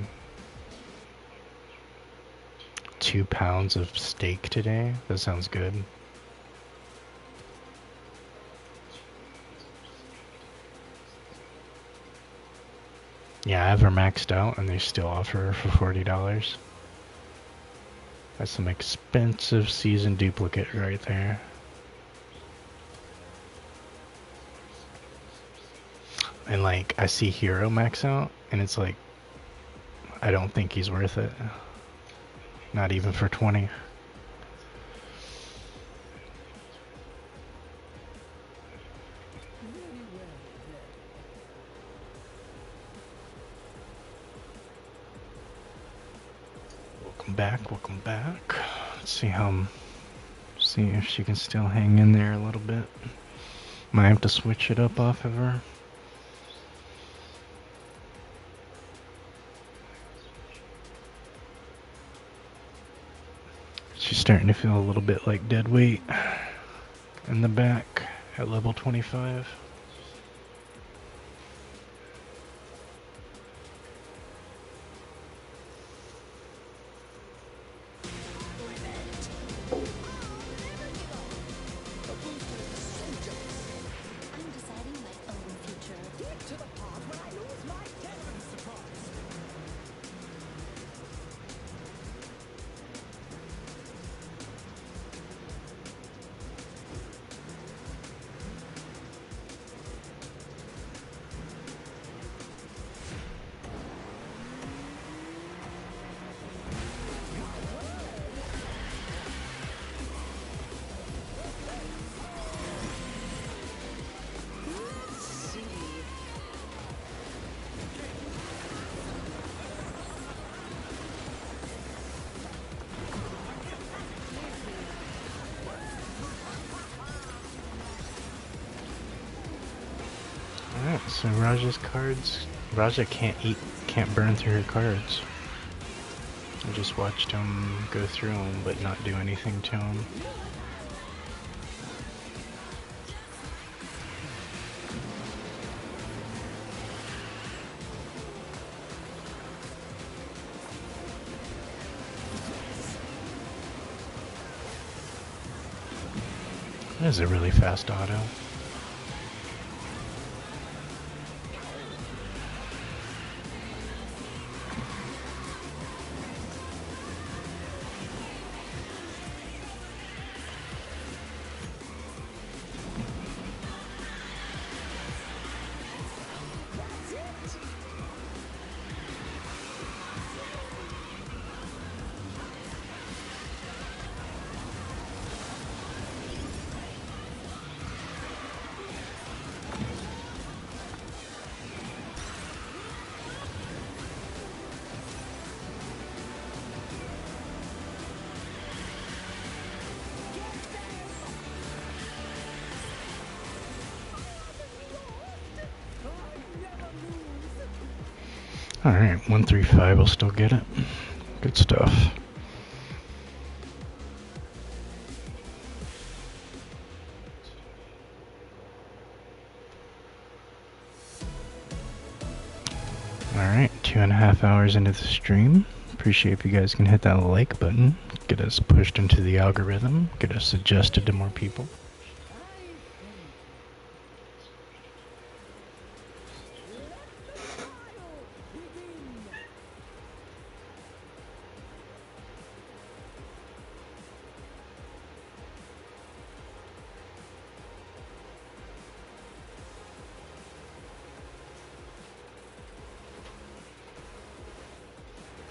Speaker 1: 2 pounds of steak today? That sounds good. Yeah, I have her maxed out and they still offer her for $40. That's some expensive season duplicate right there. And like, I see Hero max out, and it's like, I don't think he's worth it. Not even for 20. Welcome back. Let's see if she can still hang in there a little bit. Might have to switch it up off of her. She's starting to feel a little bit like dead weight in the back at level 25. Alright, so Raja's cards, Raja can't burn through her cards. I just watched him go through them, but not do anything to him. That is a really fast auto. Alright, 135 will still get it. Good stuff. Alright, 2.5 hours into the stream. Appreciate if you guys can hit that like button. Get us pushed into the algorithm. Get us suggested to more people.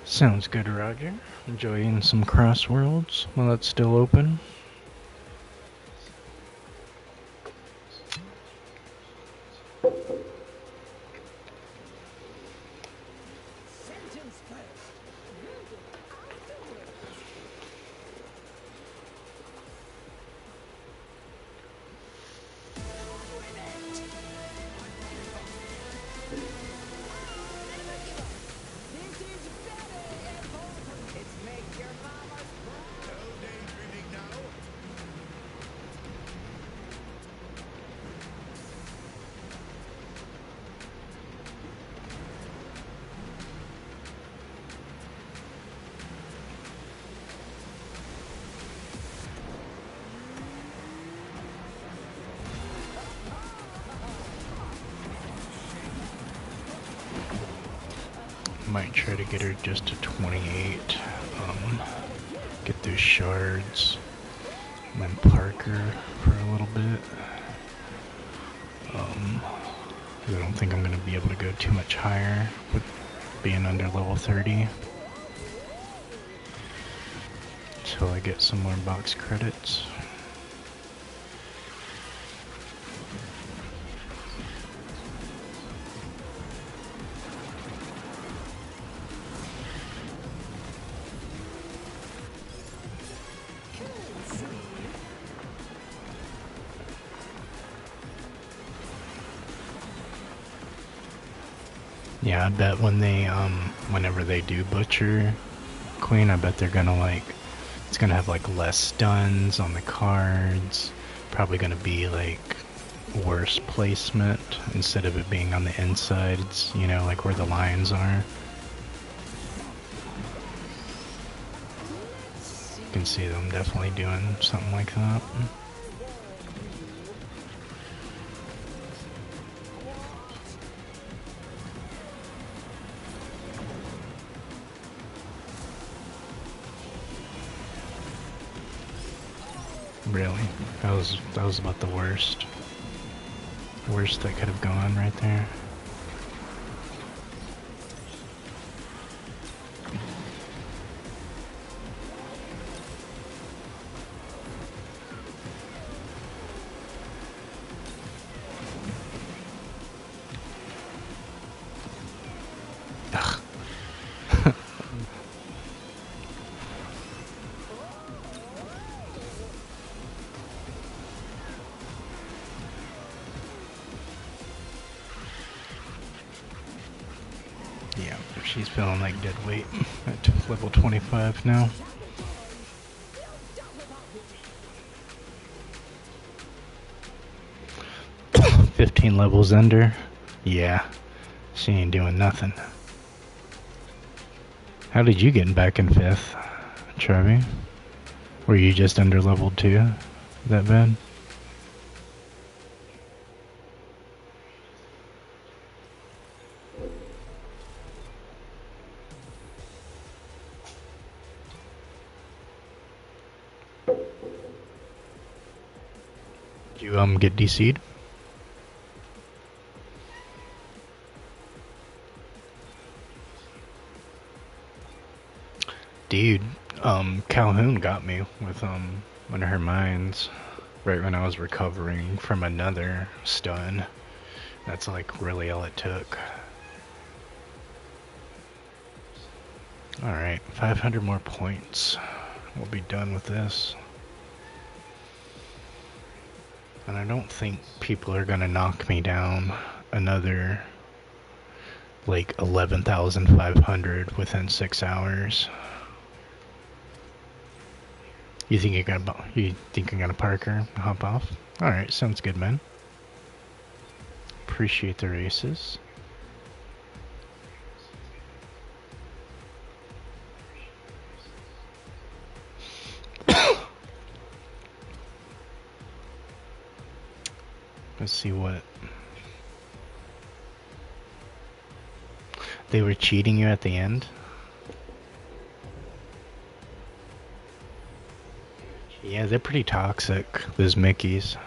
Speaker 1: Sounds good, Roger. Enjoying some Crossworlds while it's still open. Might try to get her just to 28. Get those shards. And then park her for a little bit. I don't think I'm going to be able to go too much higher with being under level 30. Until I get some more box credits. Yeah, I bet when they, whenever they do Butcher Queen, I bet they're gonna like, it's gonna have like less stuns on the cards, probably gonna be like worse placement, instead of it being on the insides, you know, like where the lions are. You can see them definitely doing something like that. Really? That was about the worst. Worst that could have gone right there. Ugh. she's feeling like dead weight at level 25 now. 15 levels under. Yeah, she ain't doing nothing. How did you get back in 5th, Trevi? Were you just under level 2? That bad? Did you get DC'd? Dude, Calhoun got me with one of her mines right when I was recovering from another stun. That's like really all it took. Alright, 500 more points. We'll be done with this. And I don't think people are gonna knock me down another like 11,500 within 6 hours. You think you're gonna park her and hop off? Alright, sounds good, man. Appreciate the races. Let's see what they were cheating you at the end. Yeah, they're pretty toxic, those Mickeys.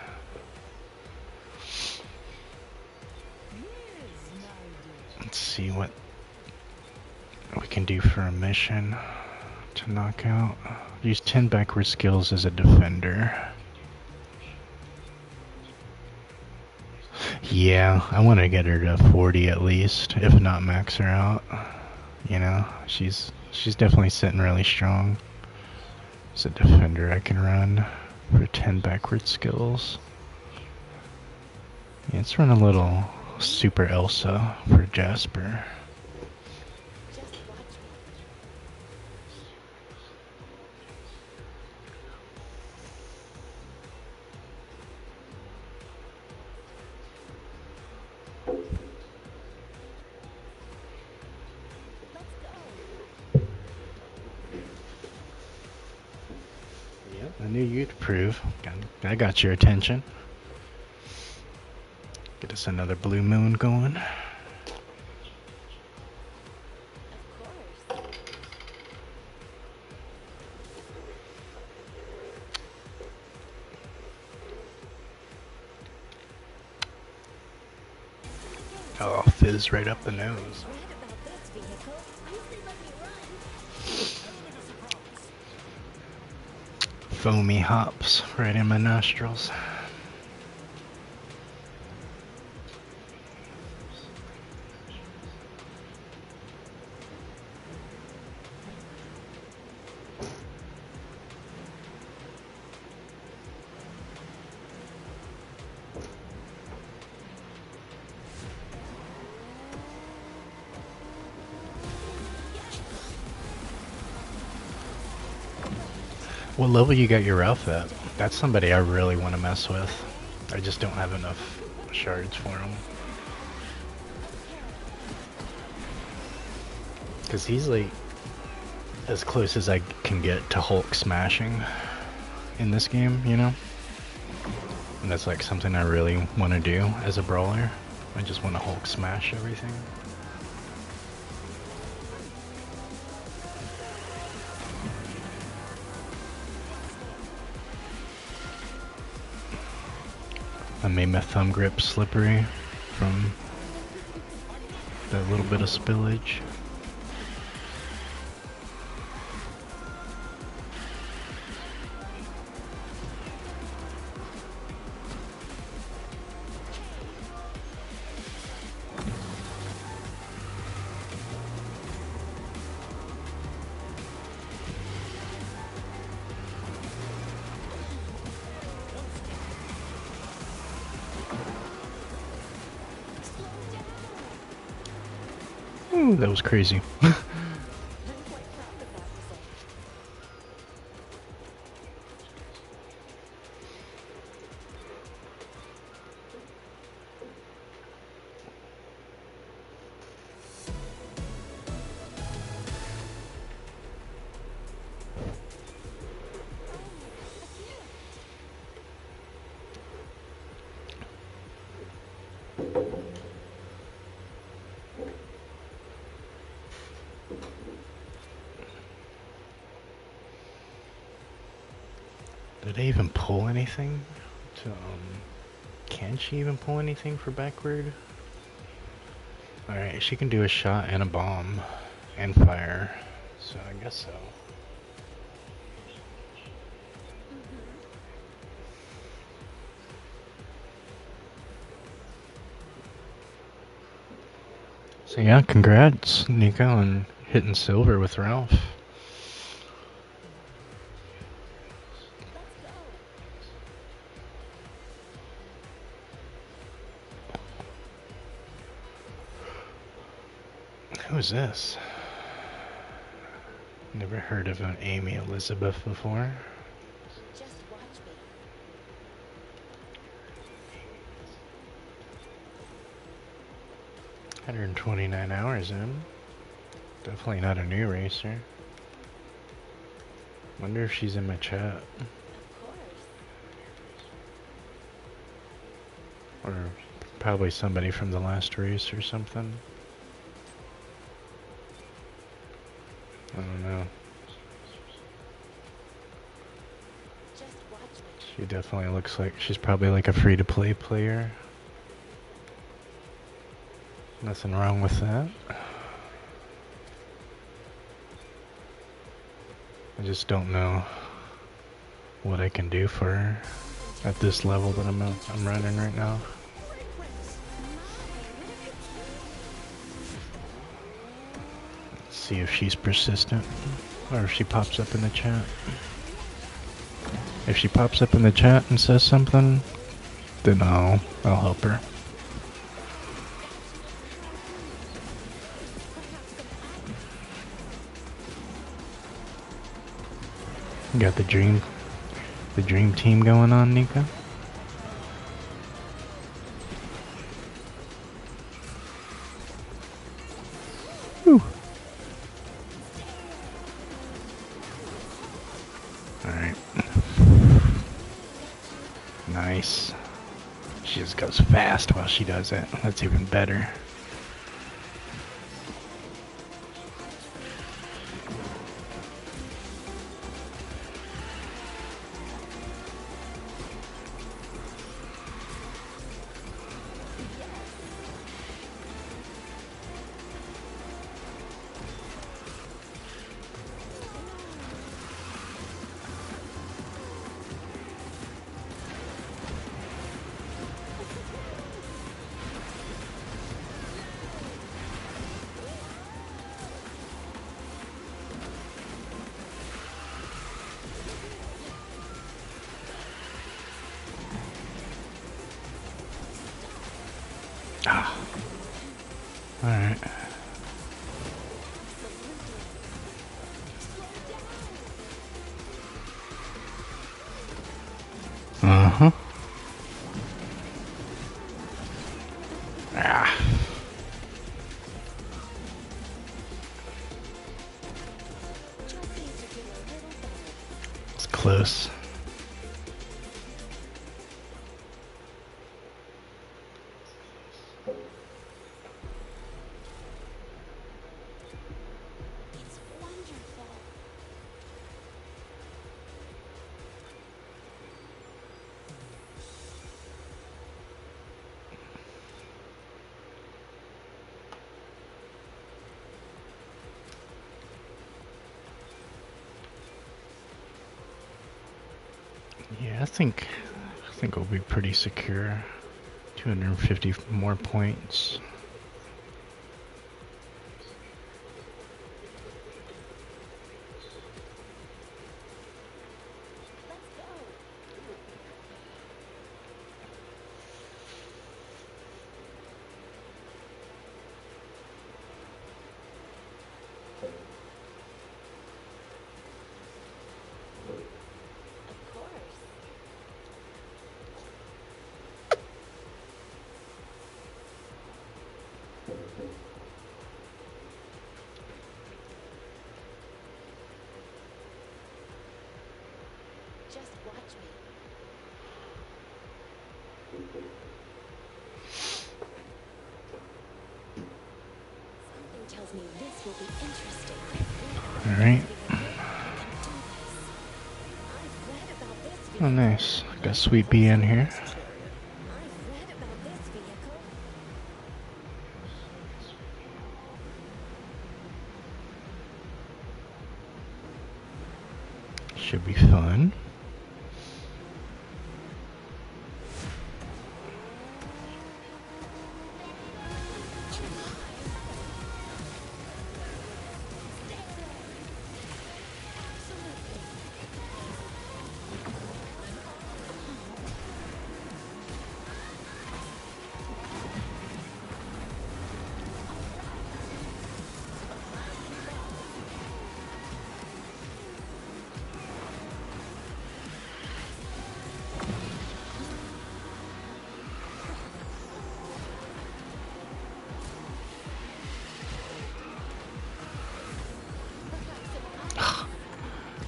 Speaker 1: Let's see what we can do for a mission to knock out. Use 10 backward skills as a defender. Yeah, I want to get her to 40 at least, if not max her out. You know, she's definitely sitting really strong. As a defender I can run for 10 backward skills. Yeah, let's run a little Super Elsa for Jasper. I knew you'd approve. I got your attention. Get us another blue moon going. Oh, fizz right up the nose. Foamy hops right in my nostrils. What level you got your Ralph at? That's somebody I really want to mess with. I just don't have enough shards for him. Because he's like as close as I can get to Hulk smashing in this game, you know? And that's like something I really want to do as a brawler. I just want to Hulk smash everything. I made my thumb grip slippery from that little bit of spillage. Ooh, that was crazy.
Speaker 3: I'm quite proud of that result.
Speaker 1: Did I even pull anything? Can she even pull anything for backward? Alright, she can do a shot and a bomb and fire. So I guess so. So yeah, congrats, Nico, on hitting silver with Ralph. Who's this? Never heard of an Amy Elizabeth before.
Speaker 3: Just watch me.
Speaker 1: 129 hours in. Definitely not a new racer. Wonder if she's in my chat.
Speaker 3: Of course.
Speaker 1: Or probably somebody from the last race or something. I don't know.
Speaker 3: Just watch me.
Speaker 1: She definitely looks like she's probably like a free-to-play player. Nothing wrong with that. I just don't know what I can do for her at this level that I'm running right now.
Speaker 3: Great race.
Speaker 1: Let's see if she's persistent or if she pops up in the chat. If she pops up in the chat and says something, then I'll help her. You got the dream team going on, Nico? Whew. Alright. Nice. She just goes fast while she does it. That's even better. Ah. Alright. Uh-huh. Ah. It's close.
Speaker 3: It's wonderful.
Speaker 1: Yeah, I think we'll be pretty secure. 250 more points.
Speaker 3: Let's go. Just watch me. Something tells me this will be interesting.
Speaker 1: All right.
Speaker 3: I've read about this
Speaker 1: Oh,
Speaker 3: vehicle.
Speaker 1: nice. Got Sweet Bee in here.
Speaker 3: I've read about this vehicle.
Speaker 1: Should be fun.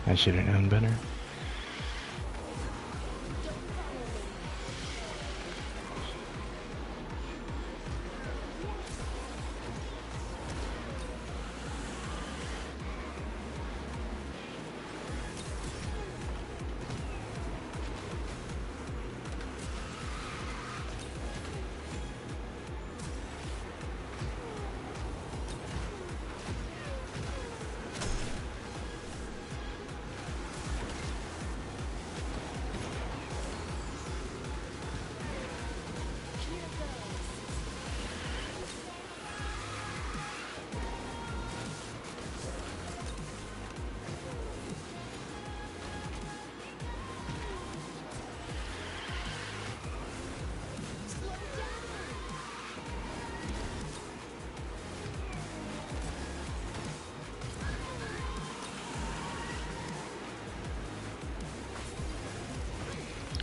Speaker 1: I should have known better.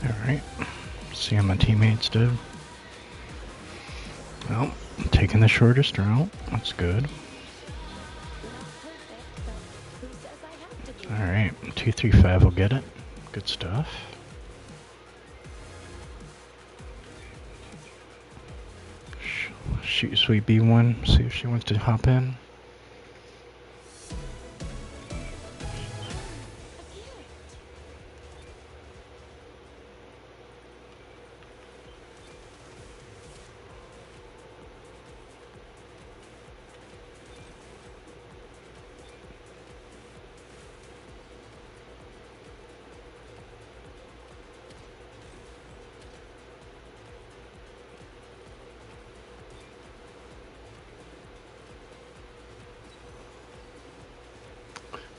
Speaker 1: Alright. See how my teammates did. Well, taking the shortest route. That's good. Alright. 235 will get it. Good stuff. Shoot Sweet B1. See if she wants to hop in.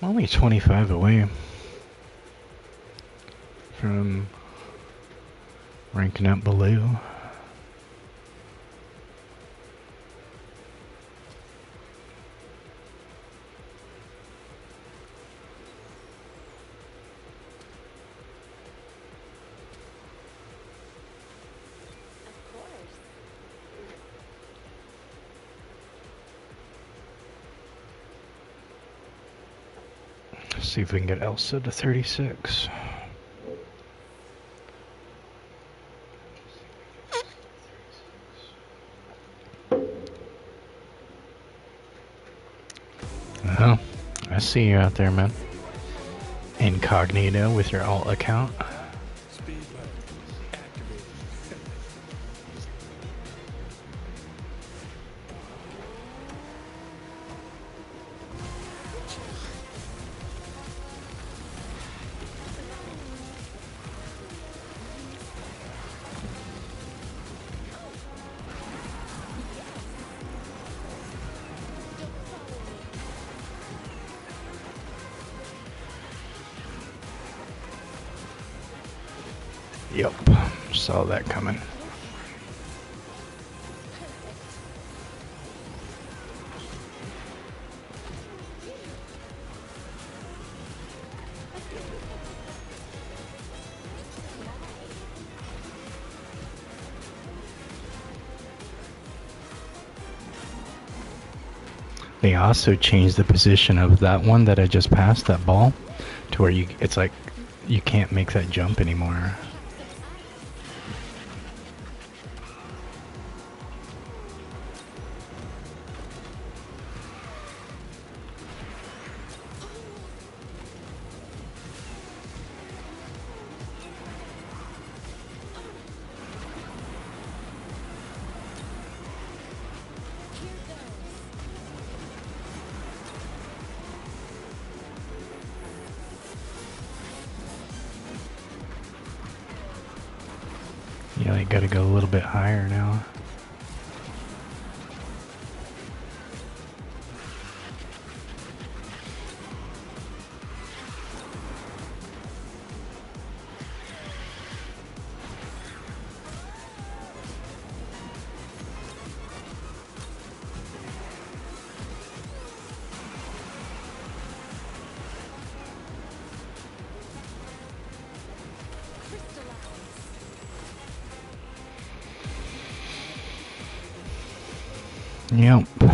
Speaker 1: I'm only 25 away from ranking up below.
Speaker 3: Of course.
Speaker 1: See if we can get Elsa to 36. Oh, I see you out there, man. Incognito with your alt account.
Speaker 2: Speed level activated.
Speaker 1: Yep, saw that coming. They also changed the position of that one that I just passed, that ball, to where it's like you can't make that jump anymore. Yeah, I gotta go a little bit higher now. Yep. As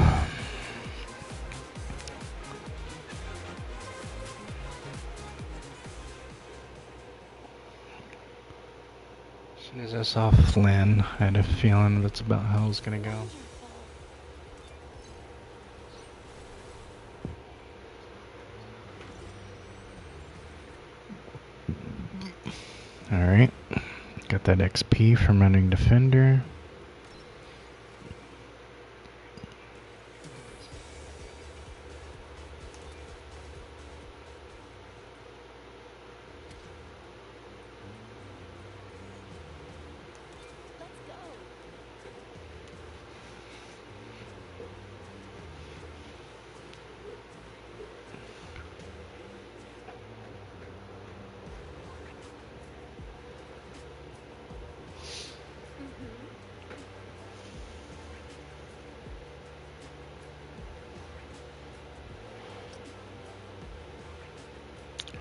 Speaker 1: soon as I saw Flynn, I had a feeling that's about how it was gonna go. Alright. Got that XP from running Defender.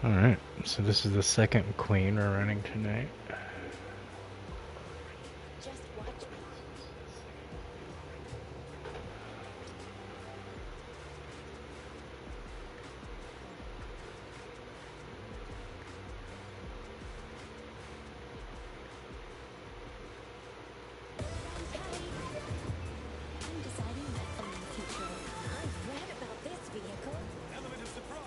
Speaker 1: Alright, so this is the second queen we're running tonight.
Speaker 3: Just watch me. I'm deciding my own future. I've read about this vehicle.
Speaker 2: Element of surprise.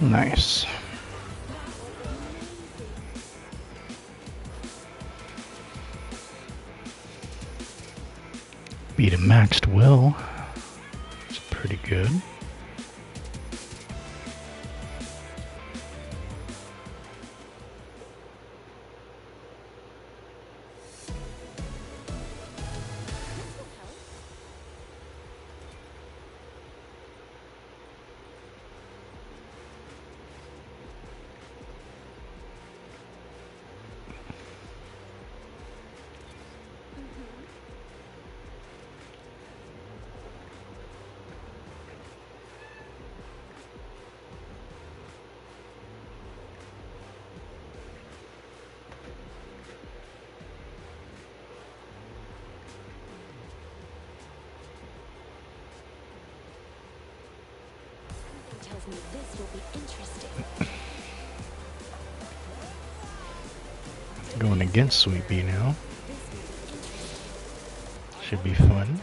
Speaker 1: Nice. Beat a maxed will. It's pretty good.
Speaker 3: tells me this will be interesting.
Speaker 1: Going against Sweet Bee now.
Speaker 3: This will be interesting.
Speaker 1: Should be fun.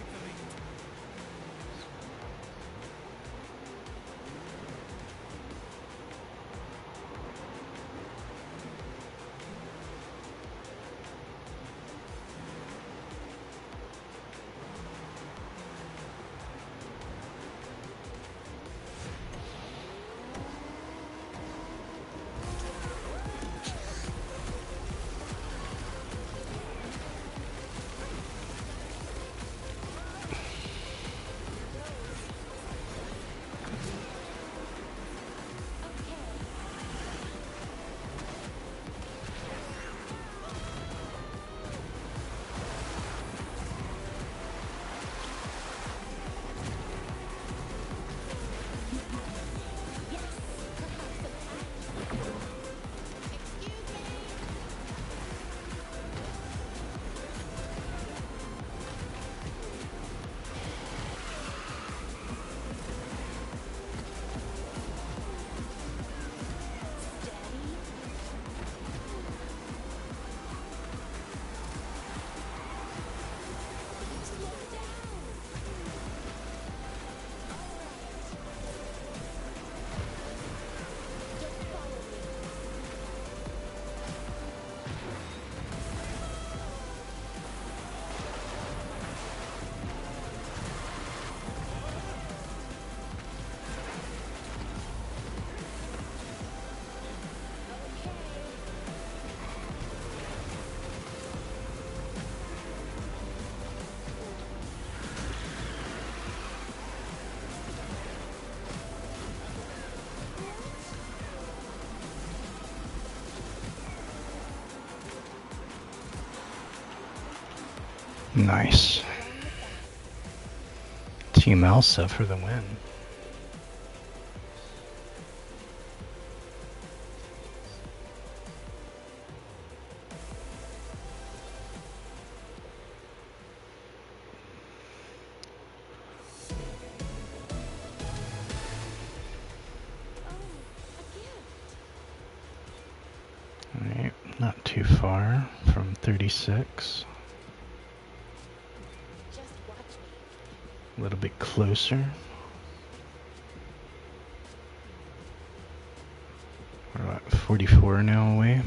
Speaker 1: Nice. Team Elsa for the win. Alright, not too far from 36.
Speaker 3: Just watch me.
Speaker 1: A little bit closer. We're about 44 now away.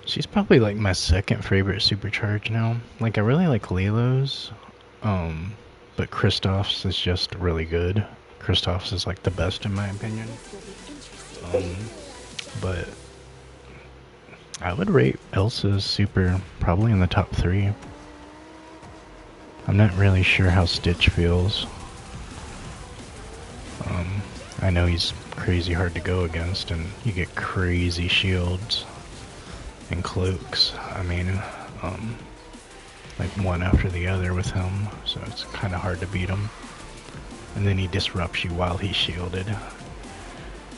Speaker 1: She's probably like my second favorite supercharge now. Like I really like Lilo's, but Kristoff's is just really good. Kristoff's is like the best in my opinion. But I would rate Elsa's super probably in the top 3. I'm not really sure how Stitch feels. I know he's crazy hard to go against, and you get crazy shields and cloaks. I mean, like one after the other with him, so it's kind of hard to beat him. And then he disrupts you while he's shielded,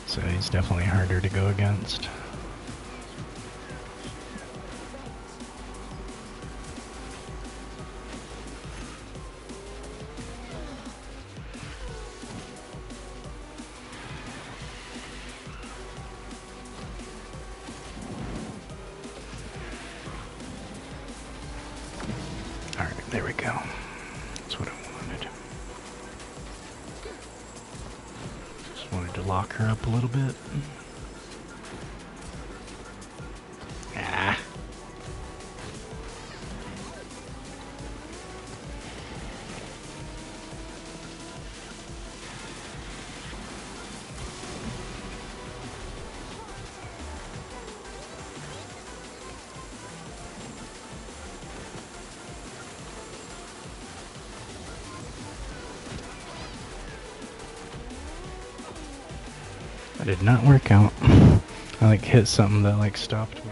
Speaker 1: so he's definitely harder to go against. There we go. That's what I wanted. Just wanted to lock her up a little bit. Ah. did not work out. I like hit something that like stopped me.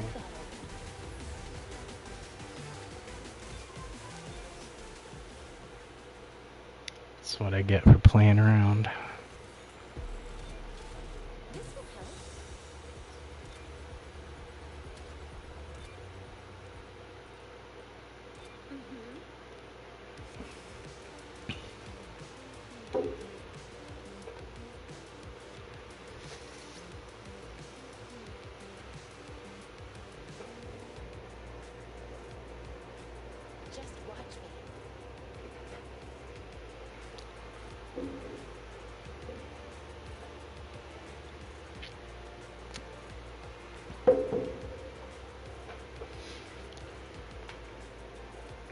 Speaker 1: That's what I get for playing around.
Speaker 3: This will help. Just watch me.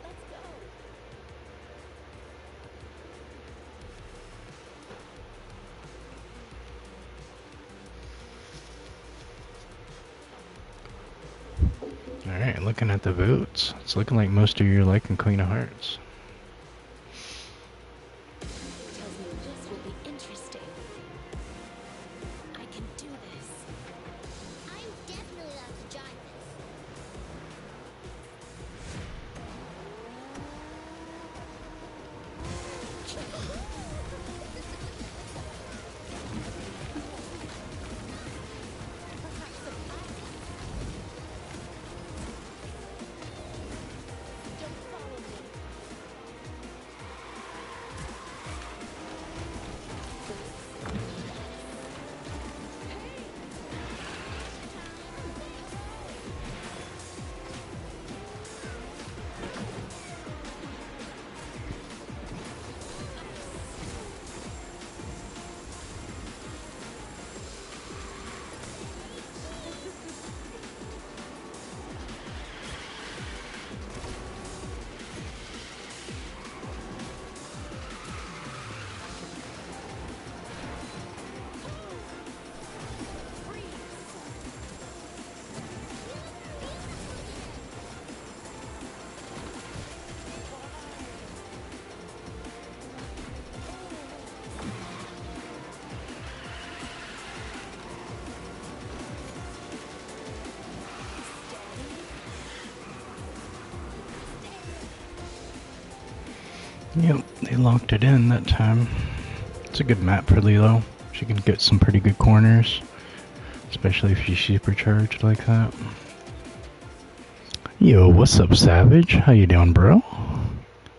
Speaker 3: Let's go.
Speaker 1: Alright, looking at the votes. It's looking like most of you are liking Queen of Hearts.
Speaker 3: Tells me this will be interesting. I can do this. I'm definitely allowed to join this. Don't follow me.
Speaker 1: Yep, they locked it in that time. It's a good map for Lilo. She can get some pretty good corners, especially if she's supercharged like that. Yo, what's up, Savage? How you doing, bro?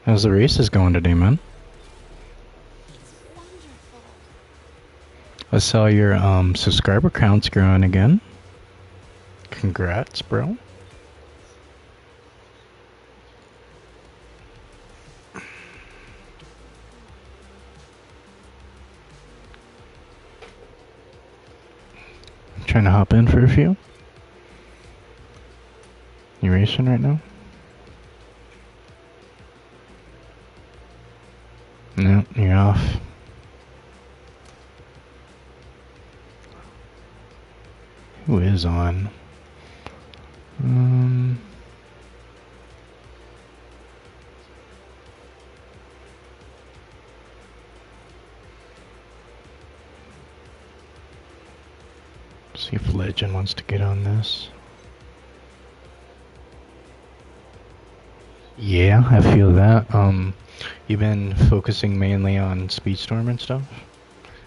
Speaker 1: How's the races going today, man?
Speaker 3: It's wonderful.
Speaker 1: I saw your subscriber count's growing again. Congrats, bro. Trying to hop in for a few. You racing right now? No, you're off. Who is on? See if Legend wants to get on this. Yeah, I feel that. You've been focusing mainly on Speedstorm and stuff?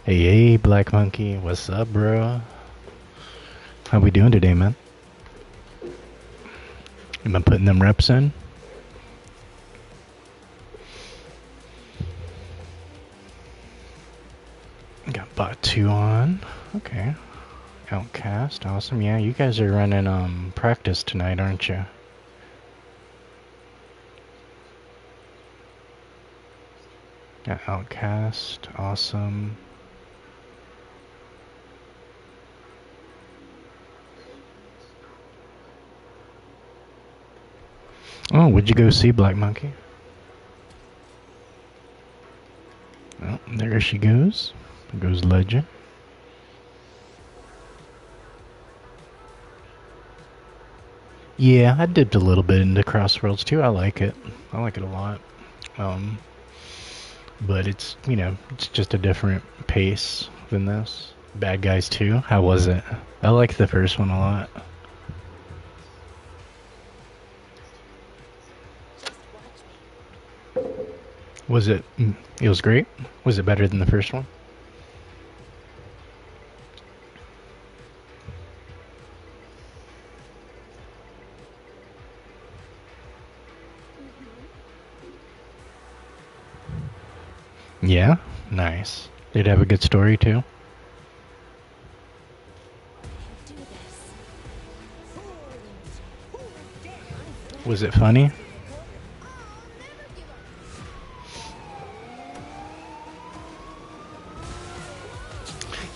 Speaker 1: Hey, Black Monkey, what's up, bro? How we doing today, man? You been putting them reps in? Got bot 2 on. Okay. Outcast, awesome. Yeah, you guys are running practice tonight, aren't you? Got Outcast, awesome. Oh, would you go see Black Monkey? Oh, there she goes. There goes Legend. Yeah, I dipped a little bit into Crossworlds too. I like it. I like it a lot. But it's, you know, it's just a different pace than this. Bad Guys 2? How was it? I liked the first one a lot. Was it? It was great? Was it better than the first one? Yeah? Nice. Did it have a good story too?
Speaker 3: Do this.
Speaker 1: Was it funny?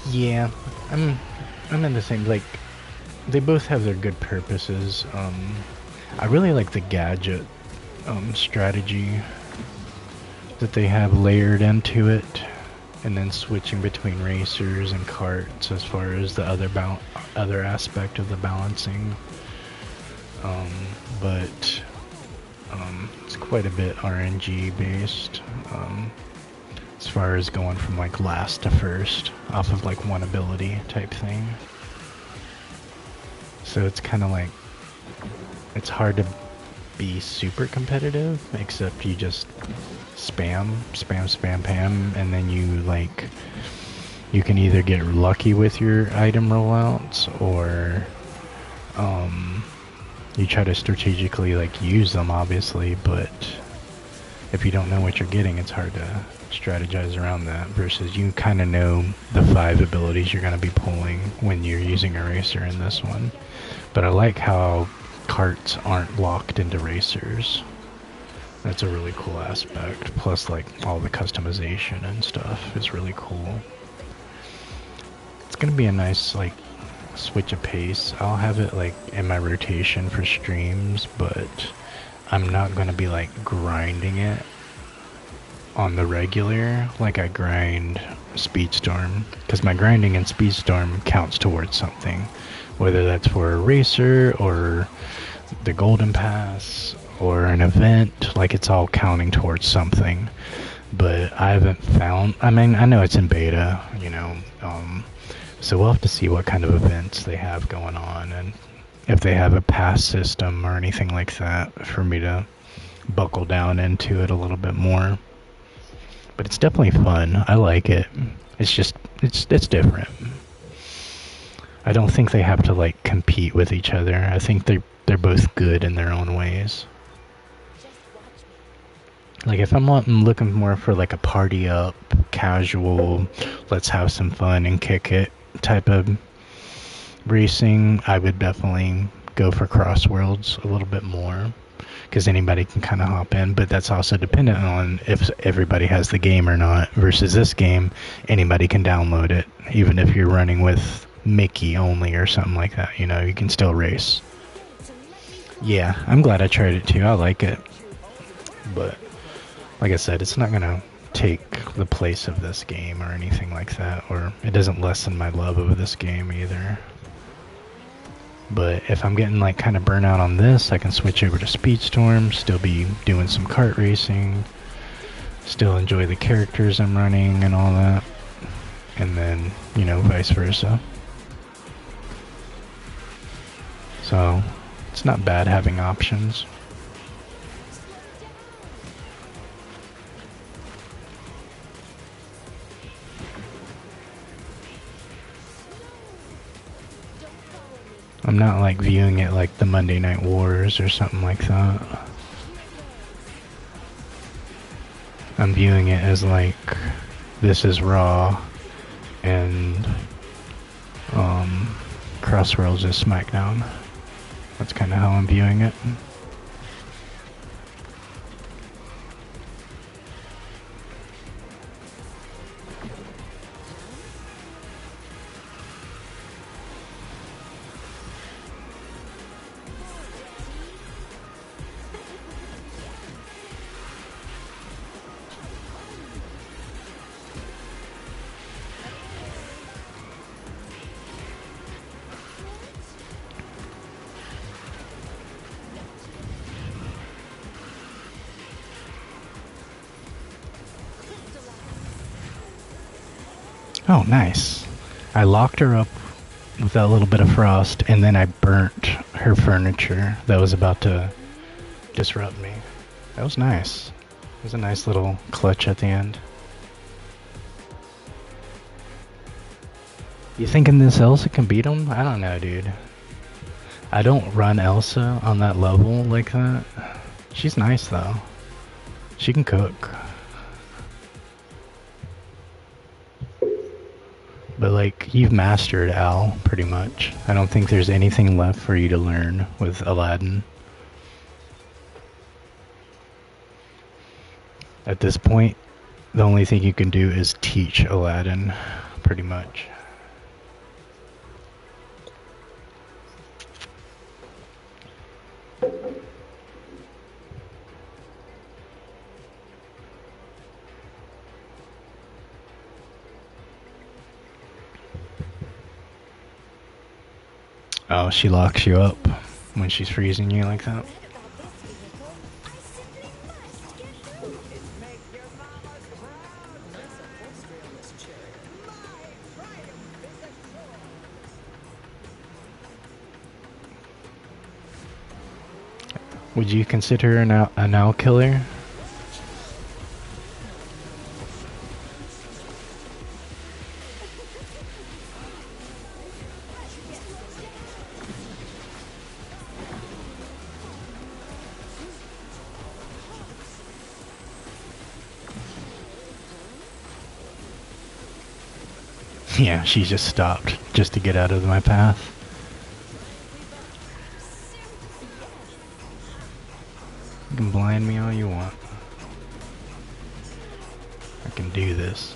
Speaker 1: Yeah, I'm I'm in the same, like, they both have their good purposes. I really like the gadget strategy that they have layered into it, and then switching between racers and carts as far as the other aspect of the balancing. But it's quite a bit RNG based. As far as going from like last to first off of like one ability type thing. So it's kind of like, it's hard to be super competitive, except you just spam, and then you can either get lucky with your item rollouts, or you try to strategically like use them, obviously, but if you don't know what you're getting, it's hard to strategize around that, versus you kind of know the 5 abilities you're going to be pulling when you're using a racer in this one. But I like how carts aren't locked into racers. That's a really cool aspect. Plus, like, all the customization and stuff is really cool. It's going to be a nice, like, switch of pace. I'll have it, like, in my rotation for streams, but I'm not going to be, like, grinding it on the regular like I grind Speedstorm, because my grinding in Speedstorm counts towards something, whether that's for a racer or the golden pass or an event. Like, it's all counting towards something. But I haven't found, I mean, I know it's in beta, you know, so we'll have to see what kind of events they have going on, and if they have a pass system or anything like that for me to buckle down into it a little bit more. But it's definitely fun. I like it. It's just, it's different. I don't think they have to like compete with each other. I think they're both good in their own ways. Like, if I'm looking more for like a party up, casual, let's have some fun and kick it type of racing, I would definitely go for Crossworlds a little bit more, because anybody can kind of hop in, but that's also dependent on if everybody has the game or not, versus this game, anybody can download it, even if you're running with Mickey only or something like that, you know, you can still race. Yeah, I'm glad I tried it too, I like it. But, like I said, it's not going to take the place of this game or anything like that, or it doesn't lessen my love of this game either. But if I'm getting like kind of burnt out on this, I can switch over to Speedstorm, still be doing some kart racing, still enjoy the characters I'm running and all that, and then, you know, vice versa. So it's not bad having options. I'm not like viewing it like the Monday Night Wars or something like that. I'm viewing it as like, this is Raw, and Crossworlds is SmackDown. That's kind of how I'm viewing it. Oh, nice. I locked her up with that little bit of frost, and then I burnt her furniture that was about to disrupt me. That was nice. It was a nice little clutch at the end. You thinking this Elsa can beat him? I don't know, dude. I don't run Elsa on that level like that. She's nice, though. She can cook. But, like, you've mastered Al, pretty much. I don't think there's anything left for you to learn with Aladdin. At this point, the only thing you can do is teach Aladdin, pretty much. Oh, she locks you up when she's freezing you like that? Would you consider an owl killer? Yeah, she just stopped just to get out of my path. You can blind me all you want. I can do this.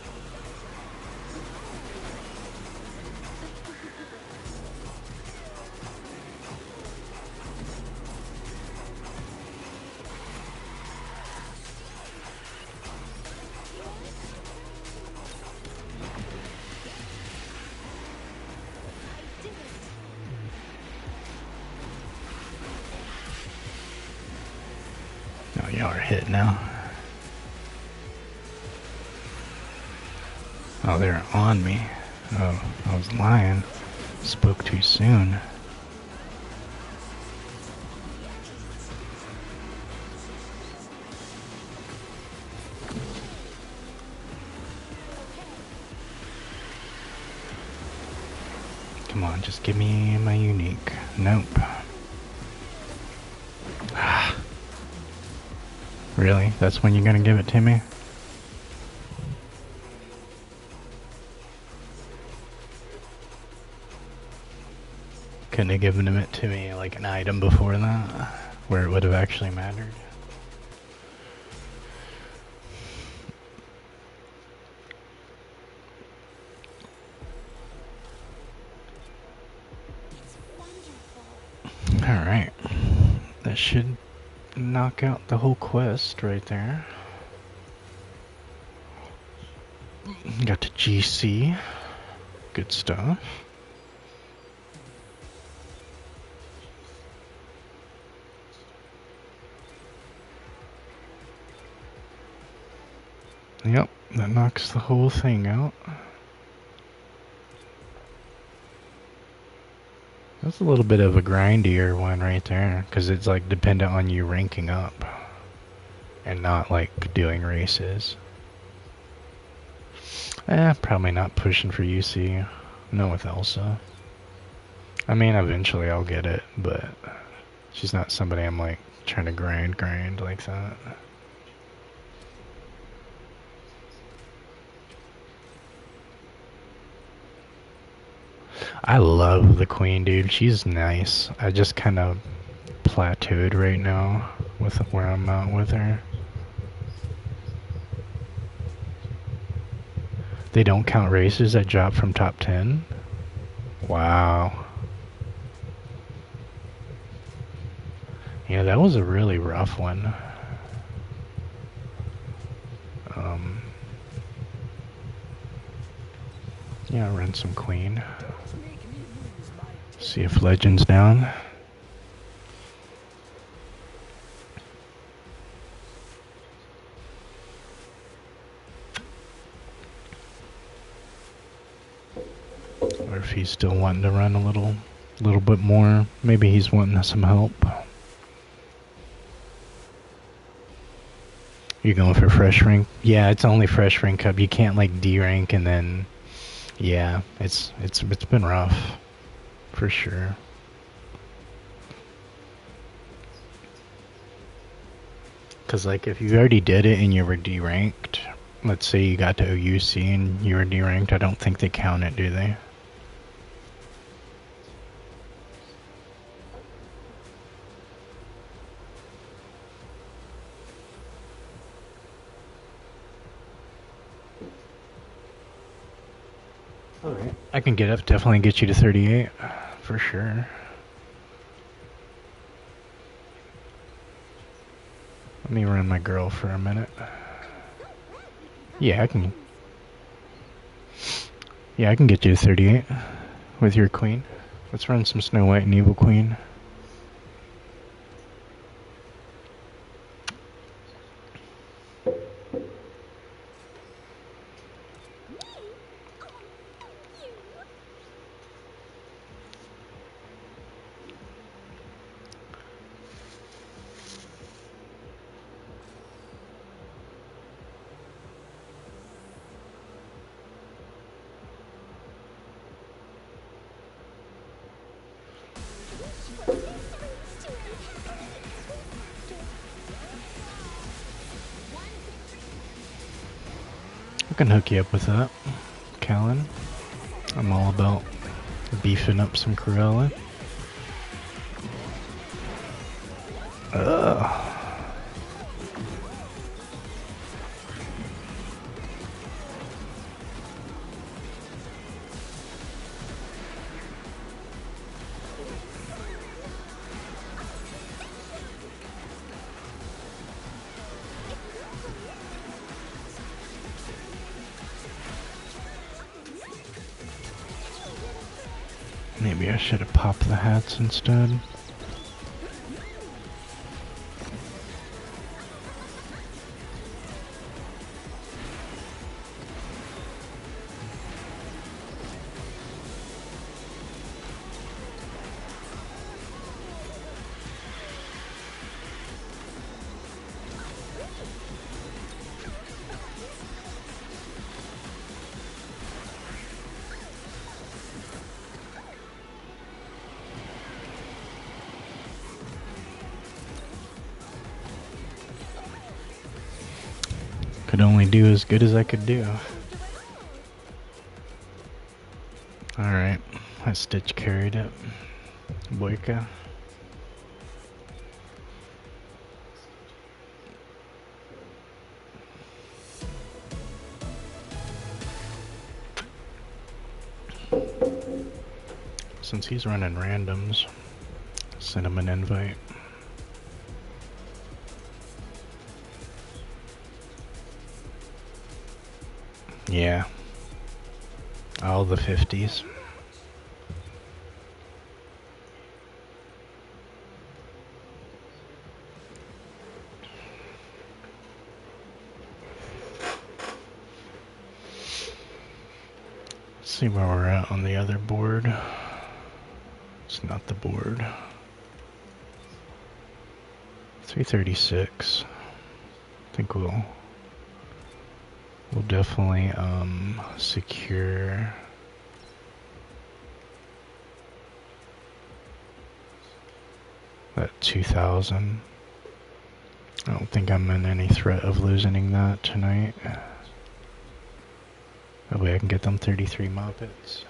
Speaker 1: Oh, y'all are hit now. Oh, they're on me. Oh, I was lying. Spoke too soon. Come on, just give me my unique. Nope. Really? That's when you're gonna give it to me? Couldn't have given it to me like an item before that, where it would have actually mattered. Alright. That should knock out the whole quest right there. Got to GC. Good stuff. Yep, that knocks the whole thing out. That's a little bit of a grindier one right there, because it's like dependent on you ranking up and not like doing races. Probably not pushing for UC. No with Elsa. I mean, eventually I'll get it, but she's not somebody I'm like trying to grind like that. I love the queen, dude. She's nice. I just kind of plateaued right now with where I'm at with her. They don't count races that drop from top 10? Wow. Yeah, that was a really rough one. Yeah, run some queen. See if Legend's down. Or if he's still wanting to run a little bit more. Maybe he's wanting some help. You're going for fresh rank? Yeah, it's only fresh rank up. You can't like D rank and then yeah, it's been rough for sure. Cause like if you already did it and you were D ranked, let's say you got to OUC and you were D ranked, I don't think they count it, do they? Alright. I can get up, definitely get you to 38, for sure. Let me run my girl for a minute. Yeah, I can get you to 38 with your queen. Let's run some Snow White and Evil Queen. I can hook you up with that, Callan. I'm all about beefing up some Cruella. Ugh. Maybe I should have popped the hats instead. Could only do as good as I could do. Alright, that Stitch carried it. Boyka. Since he's running randoms, send him an invite. Yeah. All the 50s. Let's see where we're at on the other board. It's not the board. 336. I think we'll definitely secure that 2000. I don't think I'm in any threat of losing that tonight. That way I can get them 33 Muppets.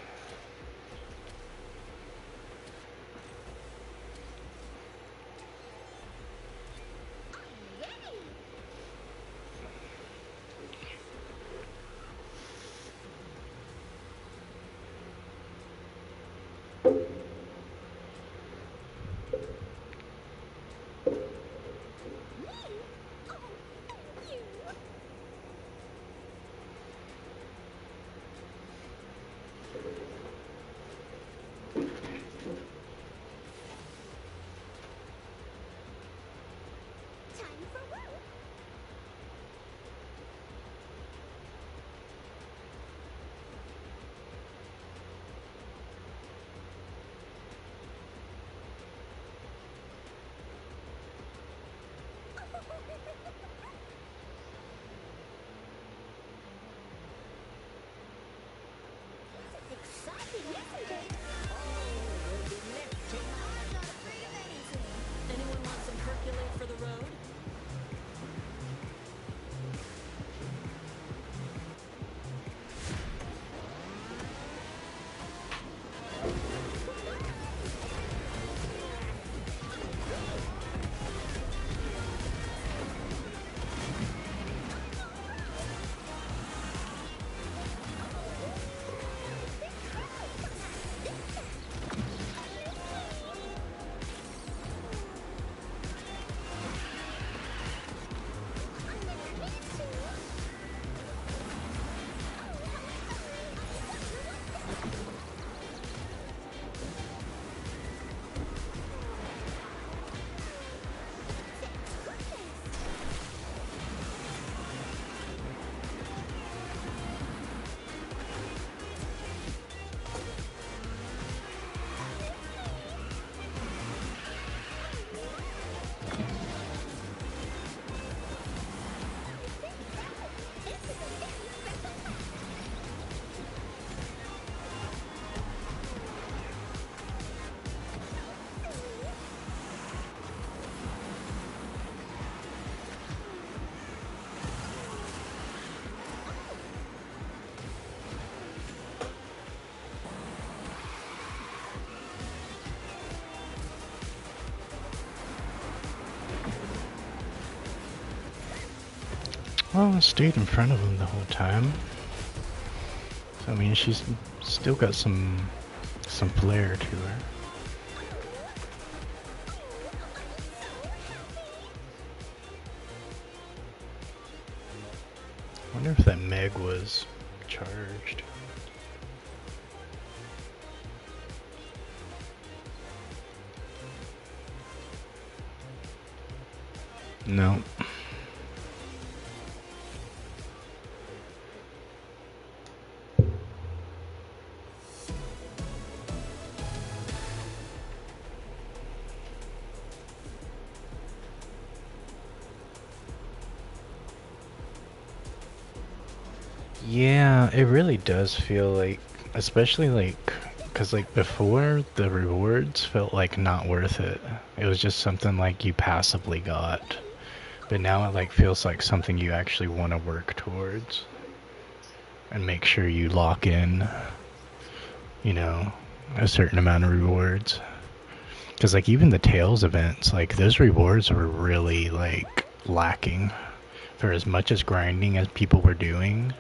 Speaker 1: Well, I stayed in front of him the whole time. So, I mean, she's still got some flair to her. I wonder if that Meg was charged. No. Yeah, it really does feel like, especially like, because like before, the rewards felt like not worth it. It was just something like you passively got. But now it like feels like something you actually want to work towards. And make sure you lock in, you know, a certain amount of rewards. Because like even the Tails events, like those rewards were really like lacking. For as much as grinding as people were doing,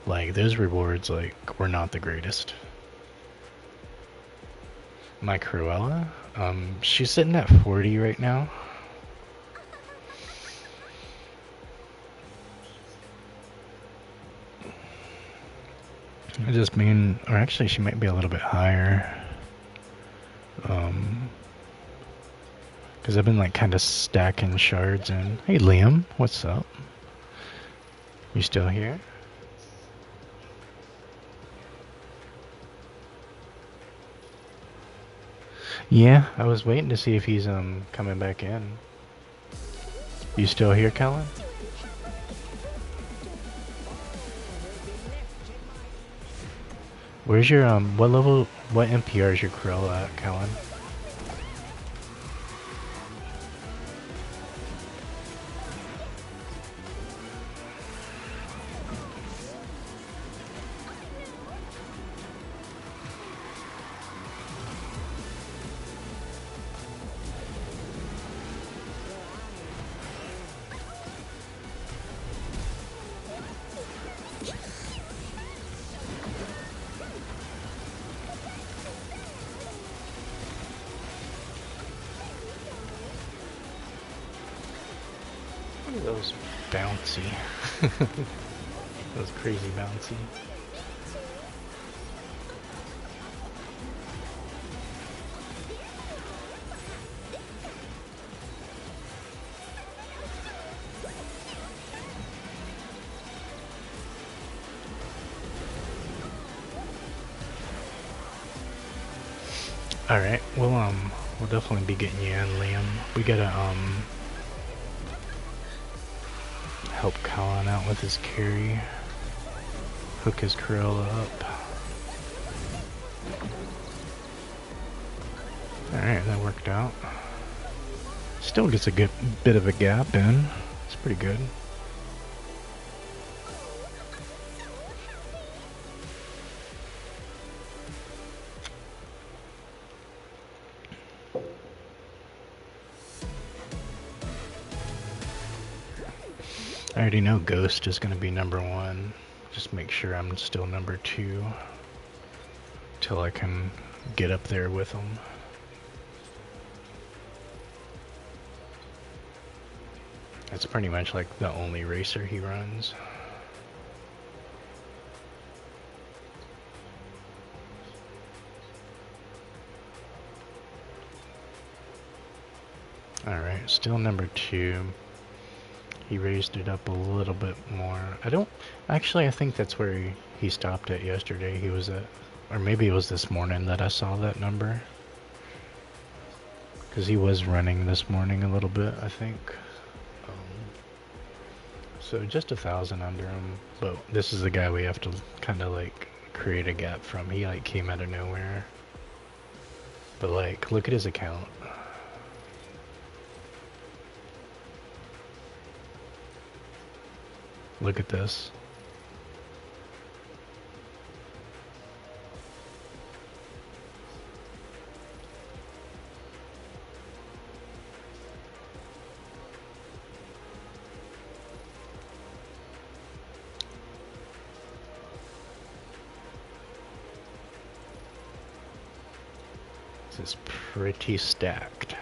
Speaker 1: like those rewards like were not the greatest. My Cruella, she's sitting at 40 right now. I just mean, or actually she might be a little bit higher. Because I've been like kind of stacking shards in. Hey Liam, what's up? You still here? Yeah, I was waiting to see if he's coming back in. You still here, Kellen? Where's your what level, what NPR is your Cruella at, Kellen? That was bouncy. That was crazy bouncy. Alright, we'll definitely be getting you in, Liam. We gotta, help Colin out with his carry. Hook his Cruella up. Alright, that worked out. Still gets a good bit of a gap in. It's pretty good. I already know Ghost is going to be #1. Just make sure I'm still #2 till I can get up there with him. That's pretty much like the only racer he runs. Alright, still #2. He raised it up a little bit more. I think that's where he stopped at yesterday. He was at, or maybe it was this morning that I saw that number. Because he was running this morning a little bit, I think. So just 1,000 under him. But this is the guy we have to kind of like create a gap from. He like came out of nowhere. But like, look at his account. Look at this. This is pretty stacked.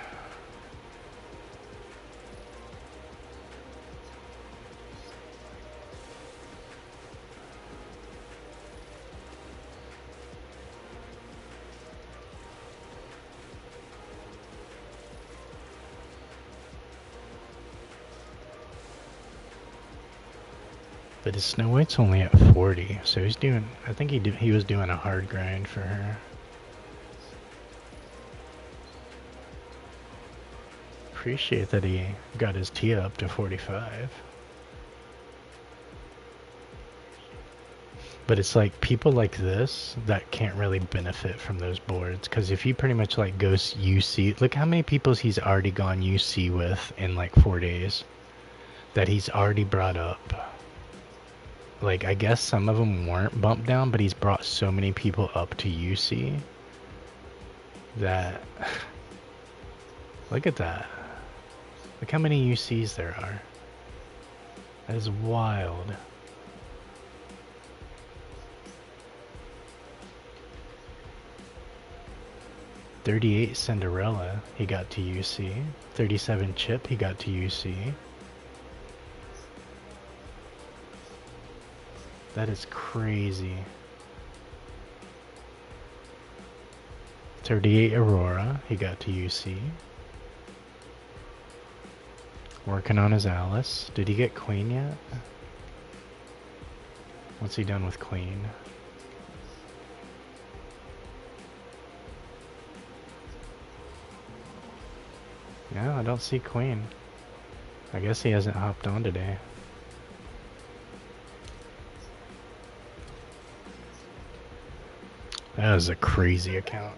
Speaker 1: But his Snow White's only at 40, so he's doing. I think he was doing a hard grind for her. Appreciate that he got his Tia up to 45. But it's like people like this that can't really benefit from those boards, because if he pretty much like goes UC, look how many people he's already gone UC with in like 4 days that he's already brought up. Like, I guess some of them weren't bumped down, but he's brought so many people up to UC that look at that. Look how many UCs there are. That is wild. "38 Cinderella," he got to UC. 37 Chip, he got to UC. That is crazy. 38 Aurora, he got to UC. Working on his Alice. Did he get Queen yet? What's he done with Queen? Yeah, I don't see Queen. I guess he hasn't hopped on today. That is a crazy account.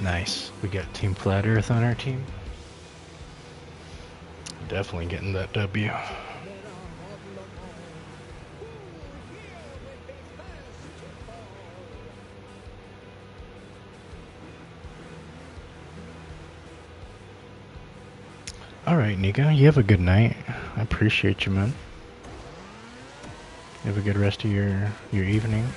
Speaker 1: Nice. We got Team Flat Earth on our team. Definitely getting that W. Alright, Nico, you have a good night. I appreciate you, man. You have a good rest of your evening.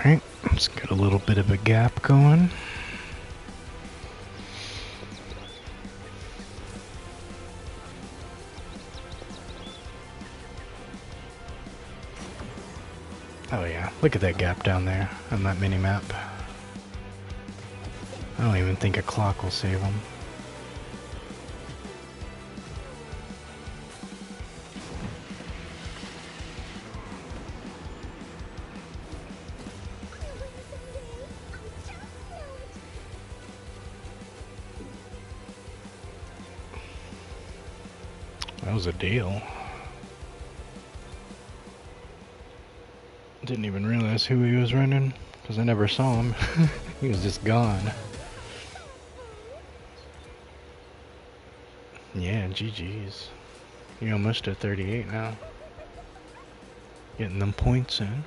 Speaker 1: Alright, let's get a little bit of a gap going. Oh yeah, look at that gap down there on that mini-map. I don't even think a clock will save them. That was a deal. Didn't even realize who he was running, because I never saw him. He was just gone. Yeah, GG's. You're almost at 38 now. Getting them points in.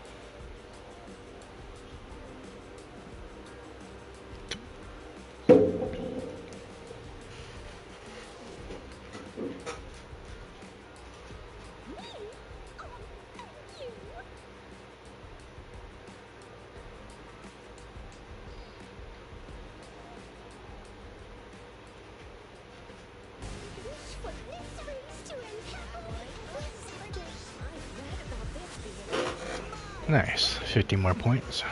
Speaker 1: Nice. 50 more points.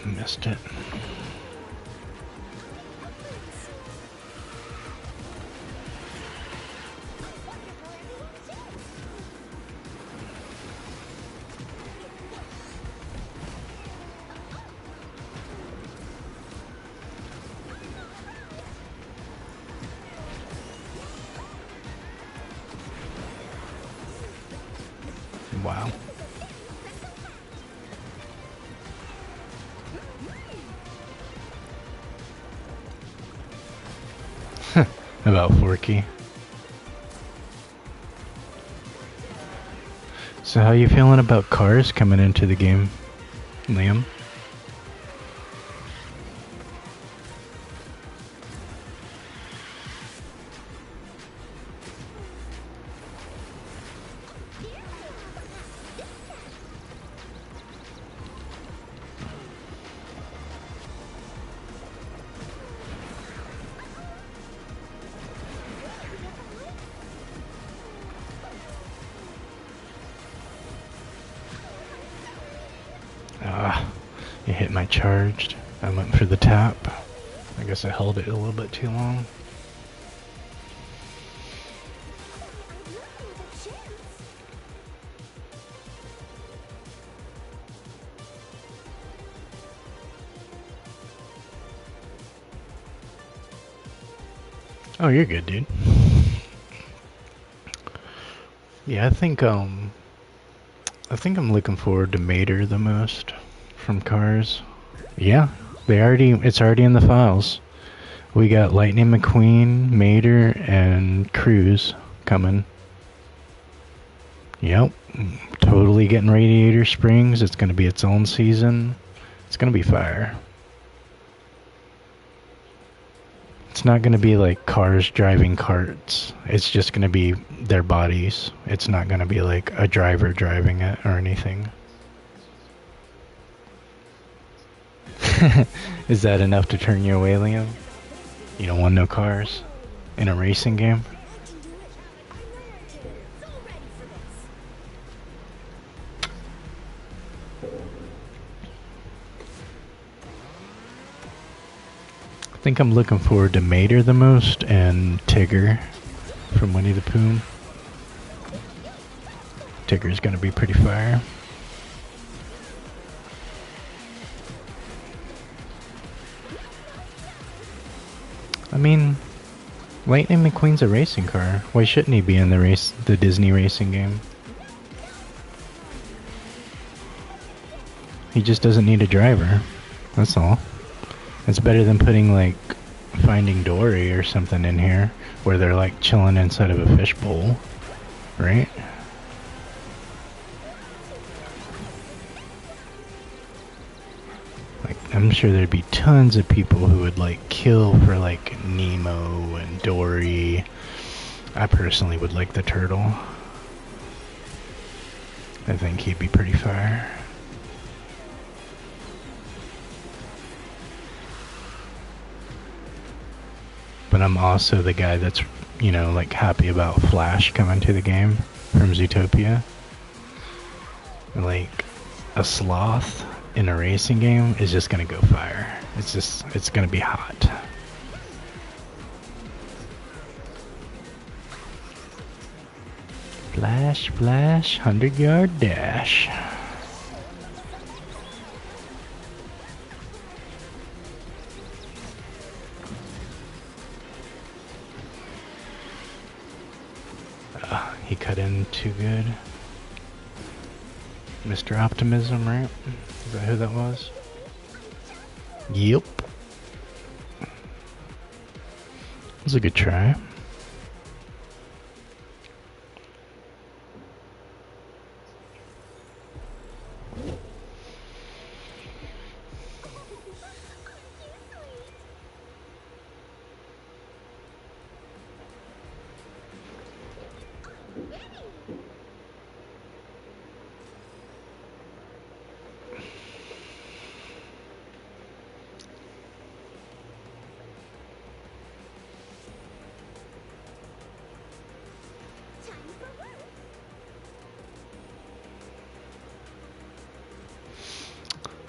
Speaker 1: Missed it. Wow. About Forky. So how you feeling about cars coming into the game, Liam? You hit my charged. I went for the tap. I guess I held it a little bit too long. Oh, you're good, dude. Yeah, I think I'm looking forward to Mater the most from Cars. Yeah, it's already in the files. We got Lightning McQueen, Mater, and Cruz coming. Yep, totally getting Radiator Springs. It's gonna be its own season. It's gonna be fire. It's not gonna be like cars driving carts. It's just gonna be their bodies. It's not gonna be like a driver driving it or anything. Is that enough to turn you away, Liam? You don't want no cars in a racing game? I think I'm looking forward to Mater the most and Tigger from Winnie the Pooh. Tigger's gonna be pretty fire. I mean, Lightning McQueen's a racing car. Why shouldn't he be in the Disney racing game? He just doesn't need a driver. That's all. It's better than putting like Finding Dory or something in here where they're like chilling inside of a fishbowl, right? Like, I'm sure there'd be tons of people who would like kill for like Nemo and Dory. I personally would like the turtle. I think he'd be pretty fire. But I'm also the guy that's, you know, like happy about Flash coming to the game from Zootopia. Like, a sloth in a racing game is just gonna go fire. It's gonna be hot. Flash, flash, 100-yard dash. He cut in too good. Mr. Optimism, right? Is that who that was? Yep. It was a good try.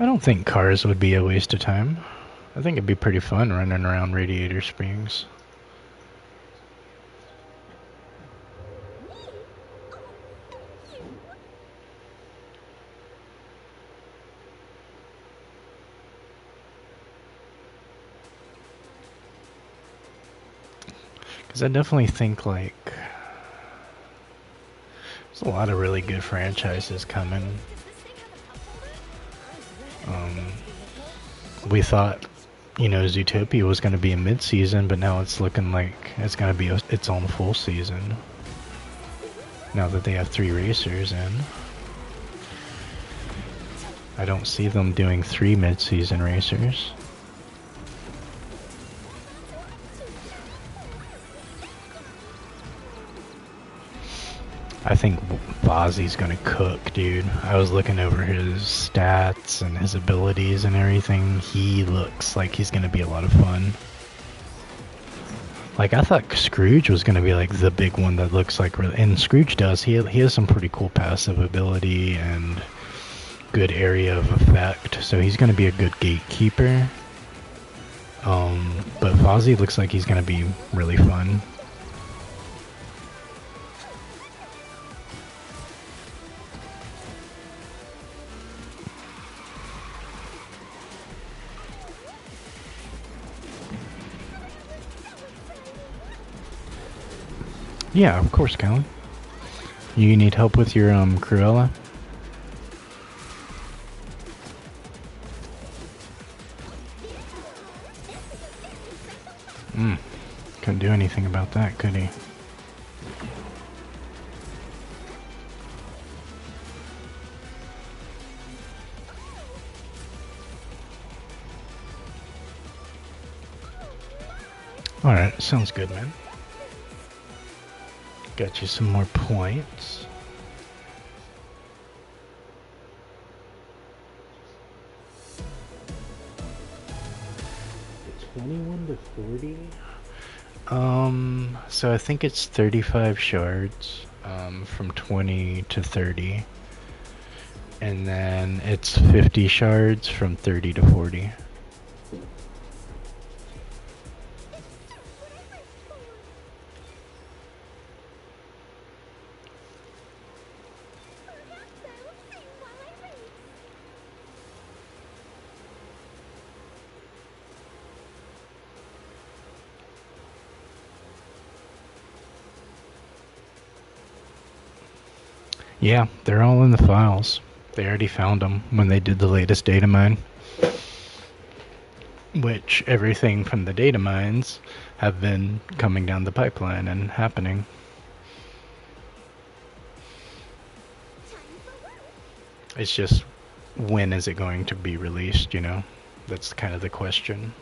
Speaker 1: I don't think cars would be a waste of time. I think it'd be pretty fun running around Radiator Springs. Because I definitely think, like, there's a lot of really good franchises coming. We thought, you know, Zootopia was going to be a mid-season, but now it's looking like it's going to be its own full season. Now that they have 3 racers in. I don't see them doing 3 mid-season racers. I think Fozzie's gonna cook, dude. I was looking over his stats and his abilities and everything. He looks like he's gonna be a lot of fun. Like, I thought Scrooge was gonna be like the big one that looks like, and Scrooge does. He has some pretty cool passive ability and good area of effect, so he's gonna be a good gatekeeper. But Fozzie looks like he's gonna be really fun. Yeah, of course, Callie. You need help with your Cruella? Couldn't do anything about that, could he? Alright, sounds good, man. Got you some more points. It's 21 to 40. So I think it's 35 shards, from 20 to 30. And then it's 50 shards from 30 to 40. Yeah, they're all in the files. They already found them when they did the latest data mine. Which, everything from the data mines have been coming down the pipeline and happening. It's just, when is it going to be released, you know? That's kind of the question.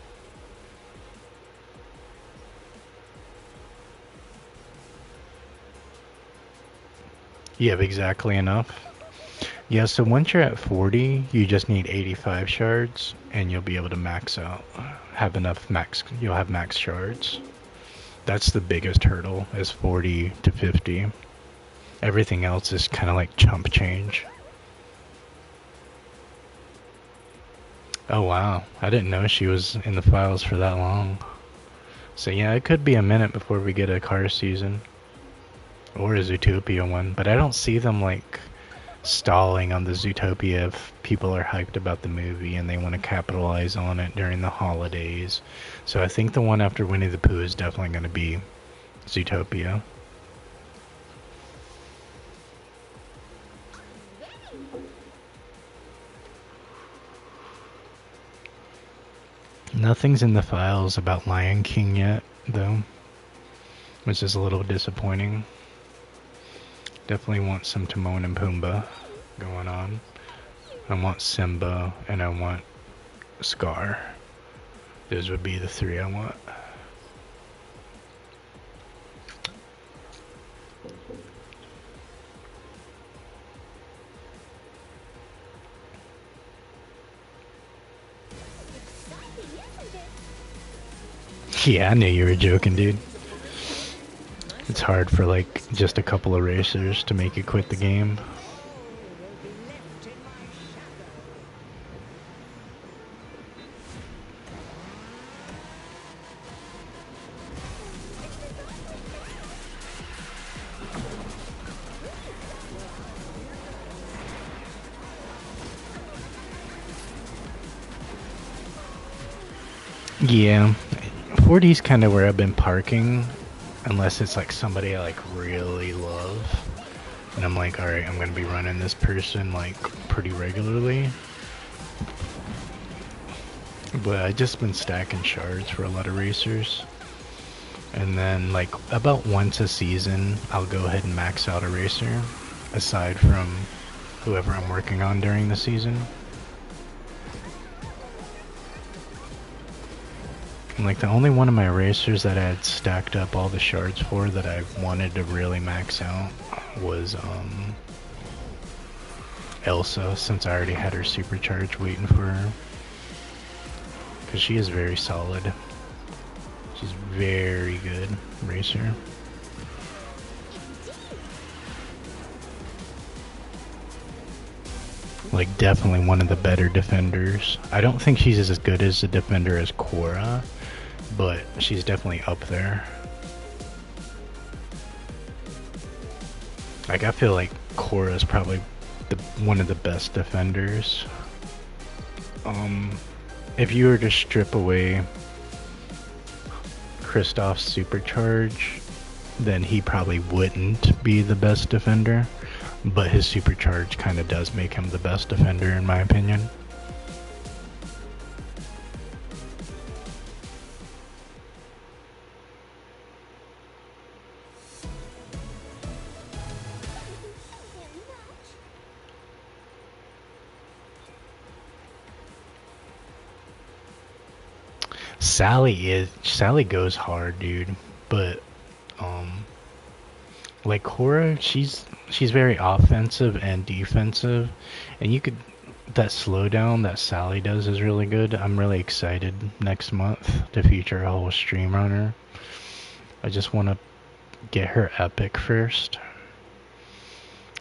Speaker 1: You have exactly enough. Yeah, so once you're at 40, you just need 85 shards, and you'll be able to max out. You'll have max shards. That's the biggest hurdle, is 40 to 50. Everything else is kind of like chump change. Oh wow, I didn't know she was in the files for that long. So yeah, it could be a minute before we get a car season. Or a Zootopia one, but I don't see them like stalling on the Zootopia if people are hyped about the movie and they want to capitalize on it during the holidays. So I think the one after Winnie the Pooh is definitely going to be Zootopia. Nothing's in the files about Lion King yet, though, which is a little disappointing. Definitely want some Timon and Pumbaa going on. I want Simba and I want Scar. Those would be the 3 I want. Yeah, I knew you were joking, dude. It's hard for like just a couple of racers to make you quit the game. Yeah, 4D's kind of where I've been parking, unless it's like somebody I like really love. And I'm like, alright, I'm gonna be running this person like pretty regularly. But I just been stacking shards for a lot of racers. And then like about once a season, I'll go ahead and max out a racer, aside from whoever I'm working on during the season. And like the only one of my racers that I had stacked up all the shards for that I wanted to really max out was Elsa, since I already had her supercharge waiting for her. Because she is very solid. She's very good racer. Like definitely one of the better defenders. I don't think she's as good as a defender as Korra, but she's definitely up there. Like I feel like Korra is probably one of the best defenders. If you were to strip away Kristoff's supercharge, then he probably wouldn't be the best defender, but his supercharge kind of does make him the best defender in my opinion. Sally goes hard, dude, but like Korra, she's very offensive and defensive, and you could that slowdown that Sally does is really good. I'm really excited next month to feature a whole stream on her. I just want to get her epic first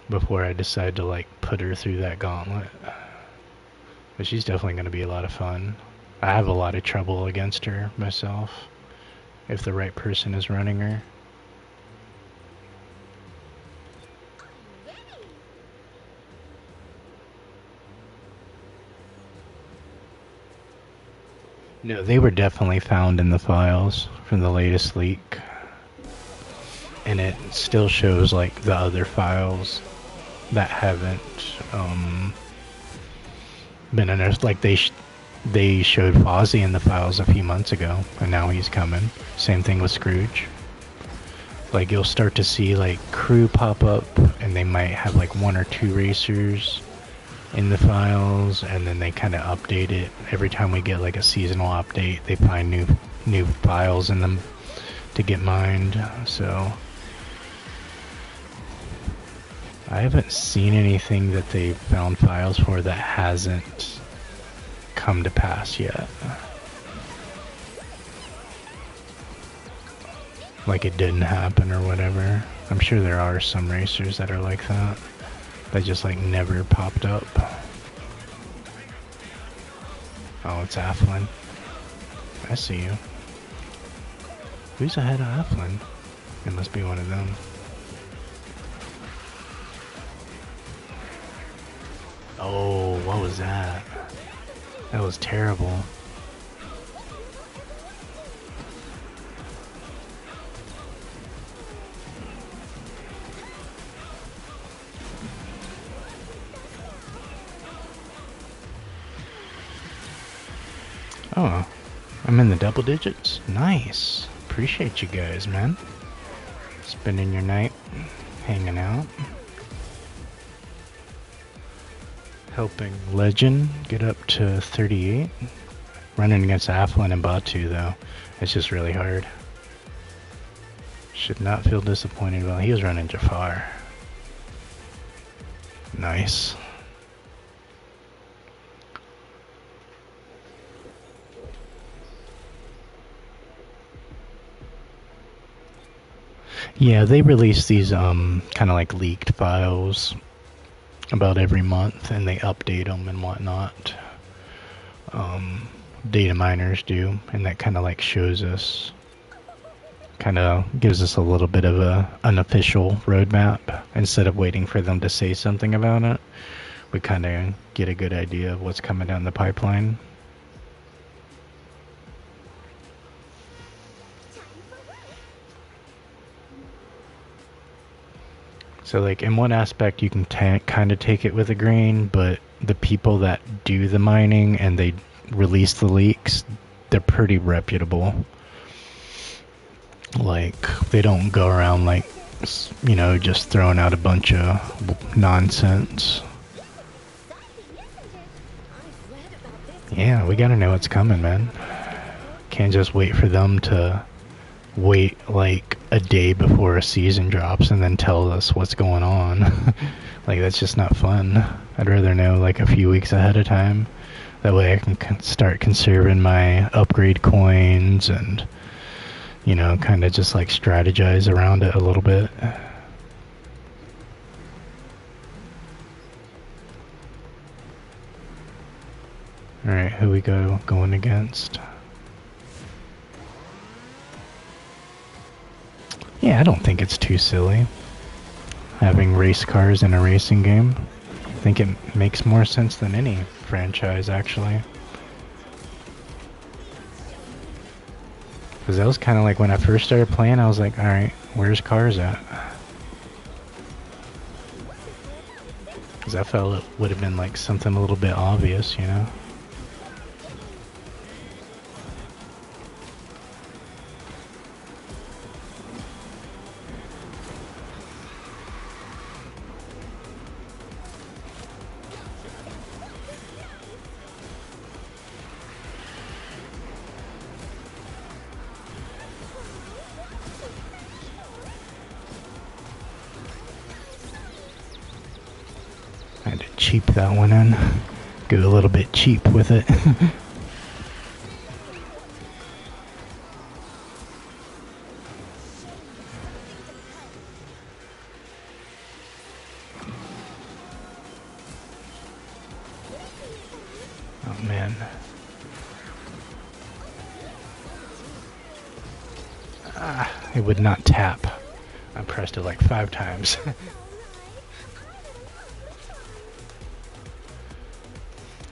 Speaker 1: before I decide to like put her through that gauntlet. But she's definitely going to be a lot of fun. I have a lot of trouble against her myself if the right person is running her. No, they were definitely found in the files from the latest leak. And it still shows like the other files that haven't been unearthed. Like they showed Fozzie in the files a few months ago, and now he's coming. Same thing with Scrooge. Like you'll start to see like crew pop up, and they might have like one or two racers in the files, and then they kind of update it every time we get like a seasonal update. They find new files in them to get mined. So I haven't seen anything that they found files for that hasn't come to pass yet. Like it didn't happen or whatever. I'm sure there are some racers that are like that just like never popped up. Oh, it's Athlon. I see you. Who's ahead of Athlon? It must be one of them. Oh, what was that? That was terrible. Oh, I'm in the double digits? Nice. Appreciate you guys, man. Spending your night hanging out. Helping Legend get up to 38. Running against Athlon and Batu, though. It's just really hard. Should not feel disappointed. Well, he was running Jafar. Nice. Yeah, they release these kind of like leaked files about every month, and they update them and whatnot. Data miners do, and that kind of like shows us, kind of gives us a little bit of a unofficial roadmap. Instead of waiting for them to say something about it, we kind of get a good idea of what's coming down the pipeline. So like in one aspect you can kind of take it with a grain, but the people that do the mining and they release the leaks, they're pretty reputable. Like they don't go around like, you know, just throwing out a bunch of nonsense. Yeah, we gotta know what's coming, man. Can't just wait for them to wait like a day before a season drops and then tell us what's going on. Like that's just not fun. I'd rather know like a few weeks ahead of time. That way I can start conserving my upgrade coins and, you know, kind of just like strategize around it a little bit. Alright, who we going against? Yeah, I don't think it's too silly having race cars in a racing game. I think it makes more sense than any franchise, actually. Because that was kind of like when I first started playing, I was like, alright, where's cars at? Because I felt it would have been like something a little bit obvious, you know? I had to cheap that one in. Go a little bit cheap with it. Oh man. Ah, it would not tap. I pressed it like 5 times.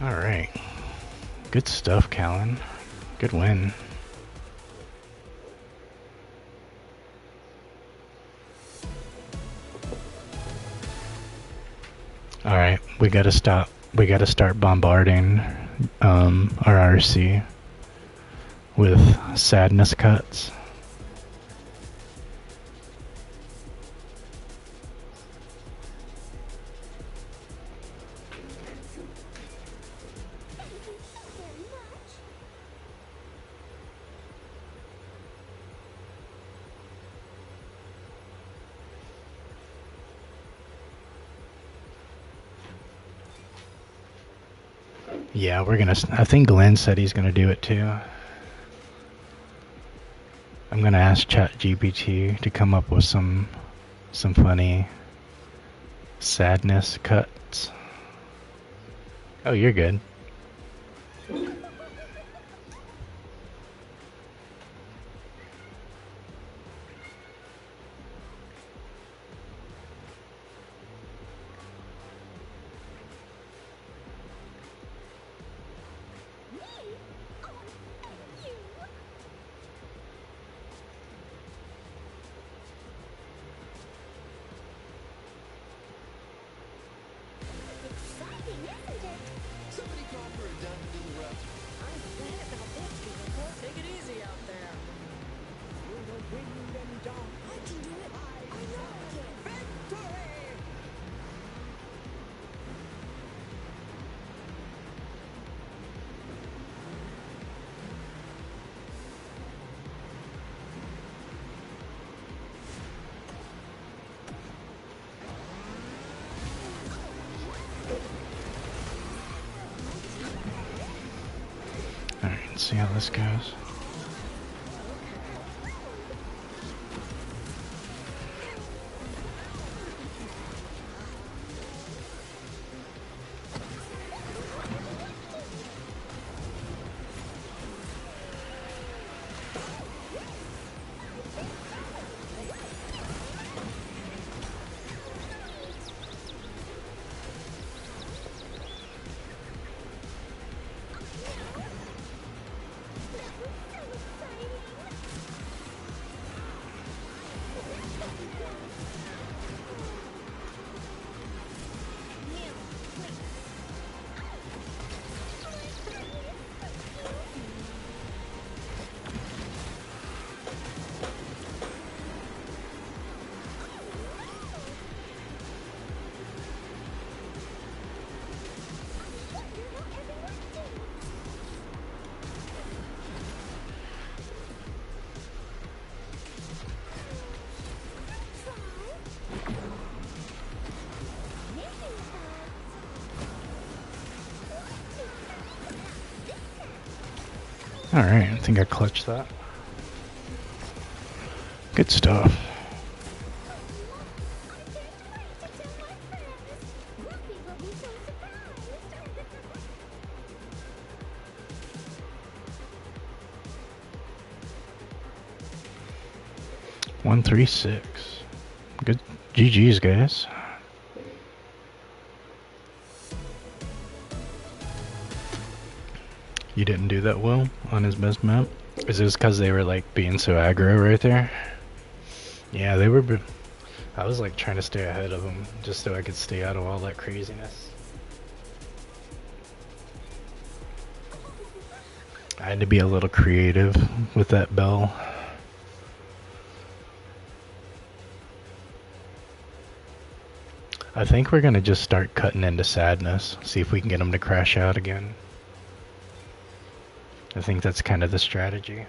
Speaker 1: Alright. Good stuff, Callan. Good win. Alright, we gotta stop. We gotta start bombarding our RC with sadness cuts. Yeah, we're gonna. I think Glenn said he's gonna do it too. I'm gonna ask ChatGPT to come up with some funny sadness cuts. Oh, you're good.
Speaker 2: Somebody call for a diamond in the rough.
Speaker 3: I've read about this vehicle.
Speaker 4: Take it easy out there.
Speaker 2: Through the wind and dark,
Speaker 3: I can do it. I know I can.
Speaker 2: victory!
Speaker 1: Alright, let's see how this goes. Alright, I think I clutched that. Good stuff.
Speaker 3: Grumpy will be so surprised.
Speaker 1: 136. Good GG's, guys. You didn't do that well on his best map? Is this because they were like being so aggro right there? Yeah, they were. I was like trying to stay ahead of them just so I could stay out of all that craziness. I had to be a little creative with that bell. I think we're gonna just start cutting into sadness, see if we can get them to crash out again. I think that's kind of the strategy.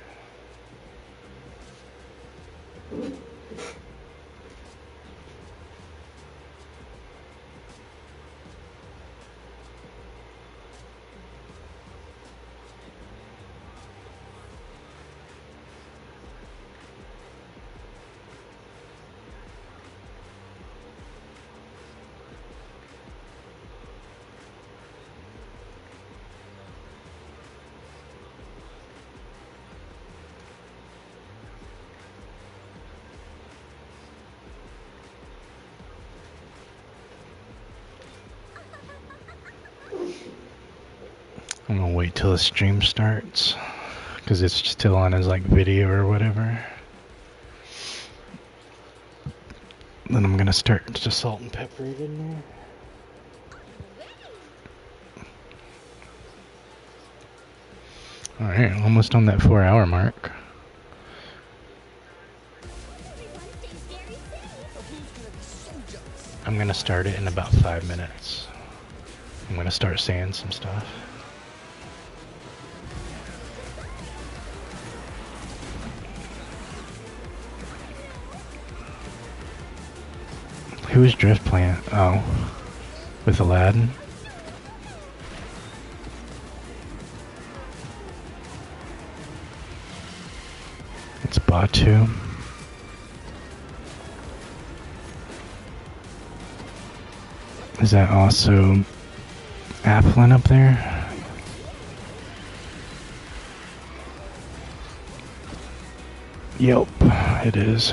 Speaker 1: I'm gonna wait till the stream starts, because it's still on his like video or whatever. Then I'm gonna start just salt and pepper it in there. Alright, almost on that 4-hour mark. I'm gonna start it in about 5 minutes. I'm gonna start saying some stuff. Who is Drift playing? Oh, with Aladdin. It's Batu. Is that also Applin up there? Yep, it is.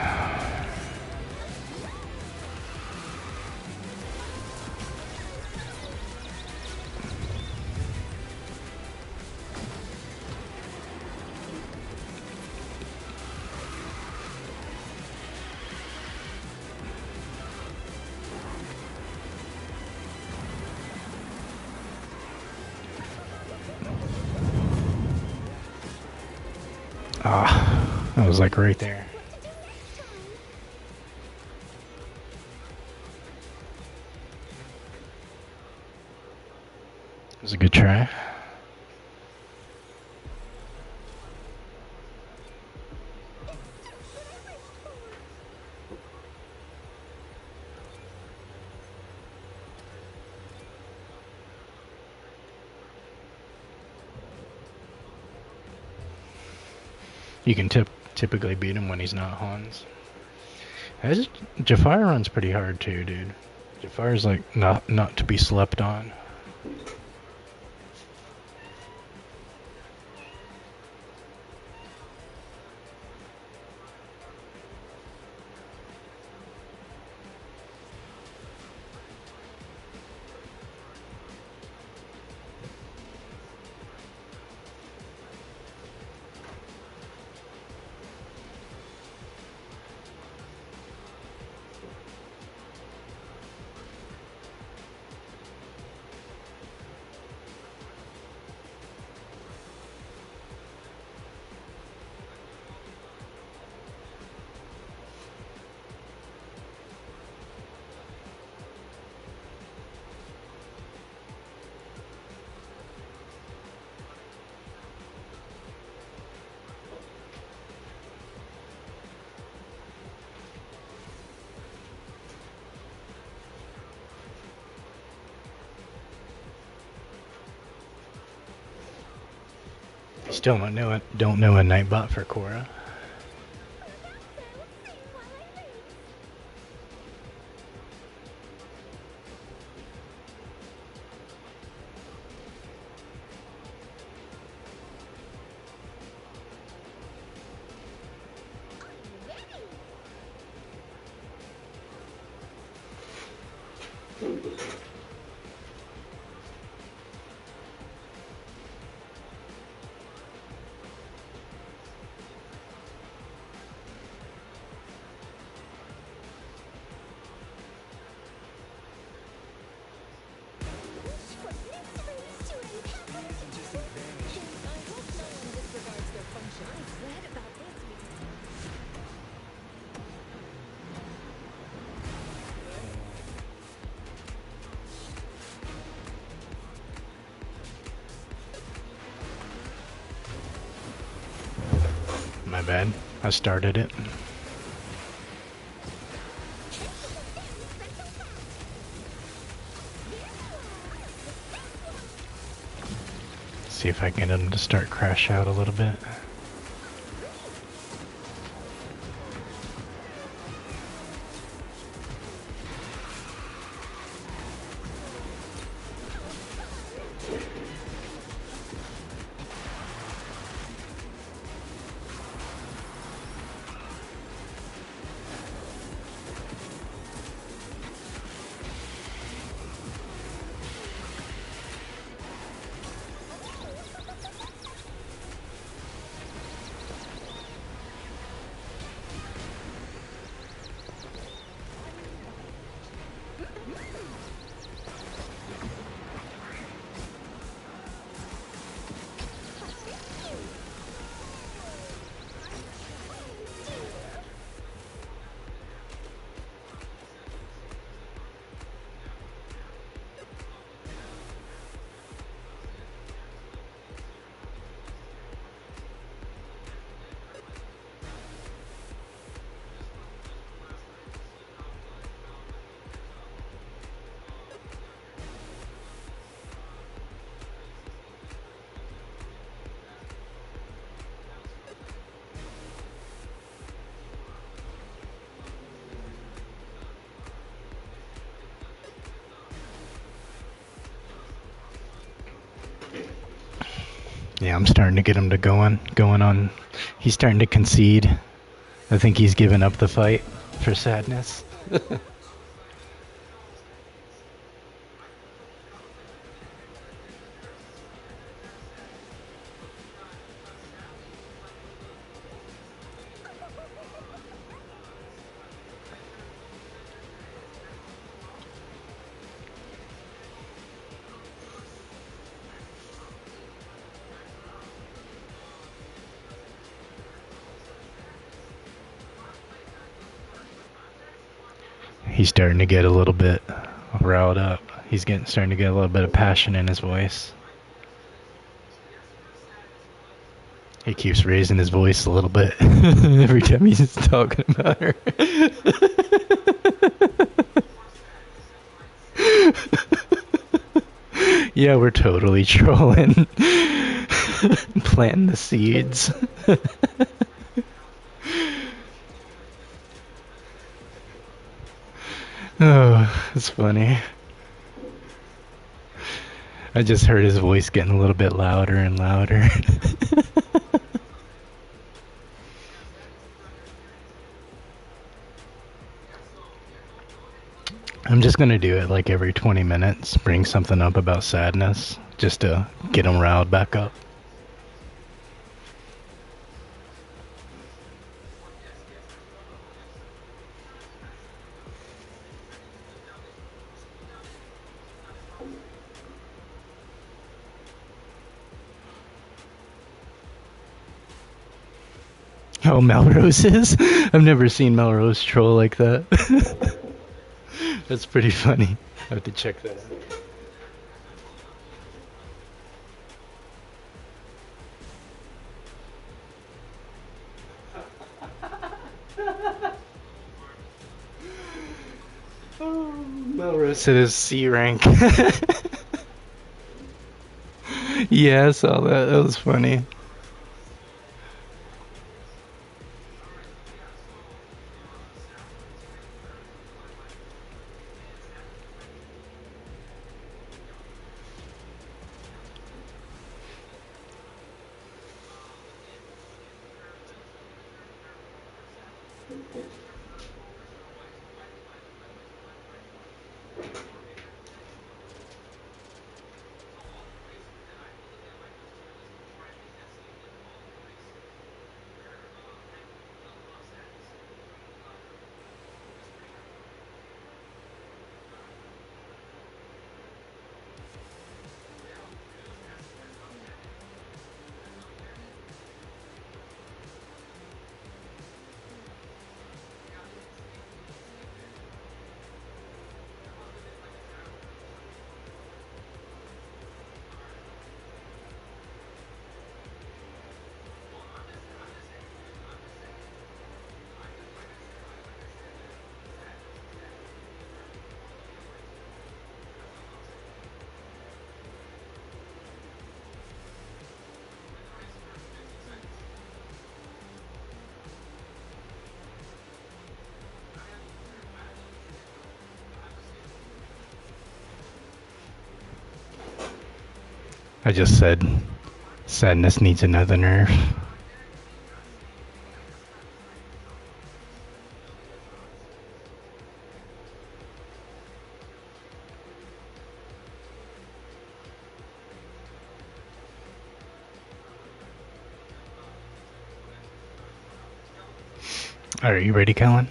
Speaker 1: Ah, that was like right there. It was a good try. You can typically beat him when he's not Hans. Jafar runs pretty hard too, dude. Jafar's like not to be slept on. Still don't know a Nightbot for Korra. My bad. I started it. See if I can get him to start crash out a little bit. Yeah, I'm starting to get him to going on. He's starting to concede. I think he's given up the fight for sadness. He's starting to get a little bit riled up. He's starting to get a little bit of passion in his voice. He keeps raising his voice a little bit every time he's talking about her. Yeah, we're totally trolling. Planting the seeds. Oh, it's funny. I just heard his voice getting a little bit louder and louder. I'm just gonna do it like every 20 minutes, bring something up about sadness, just to get him riled back up. Oh, Melrose is? I've never seen Melrose troll like that. That's pretty funny. I have to check that out. Oh, Melrose at his C rank. Yeah, I saw that. That was funny. I just said sadness needs another nerf. Are you ready, Kellen?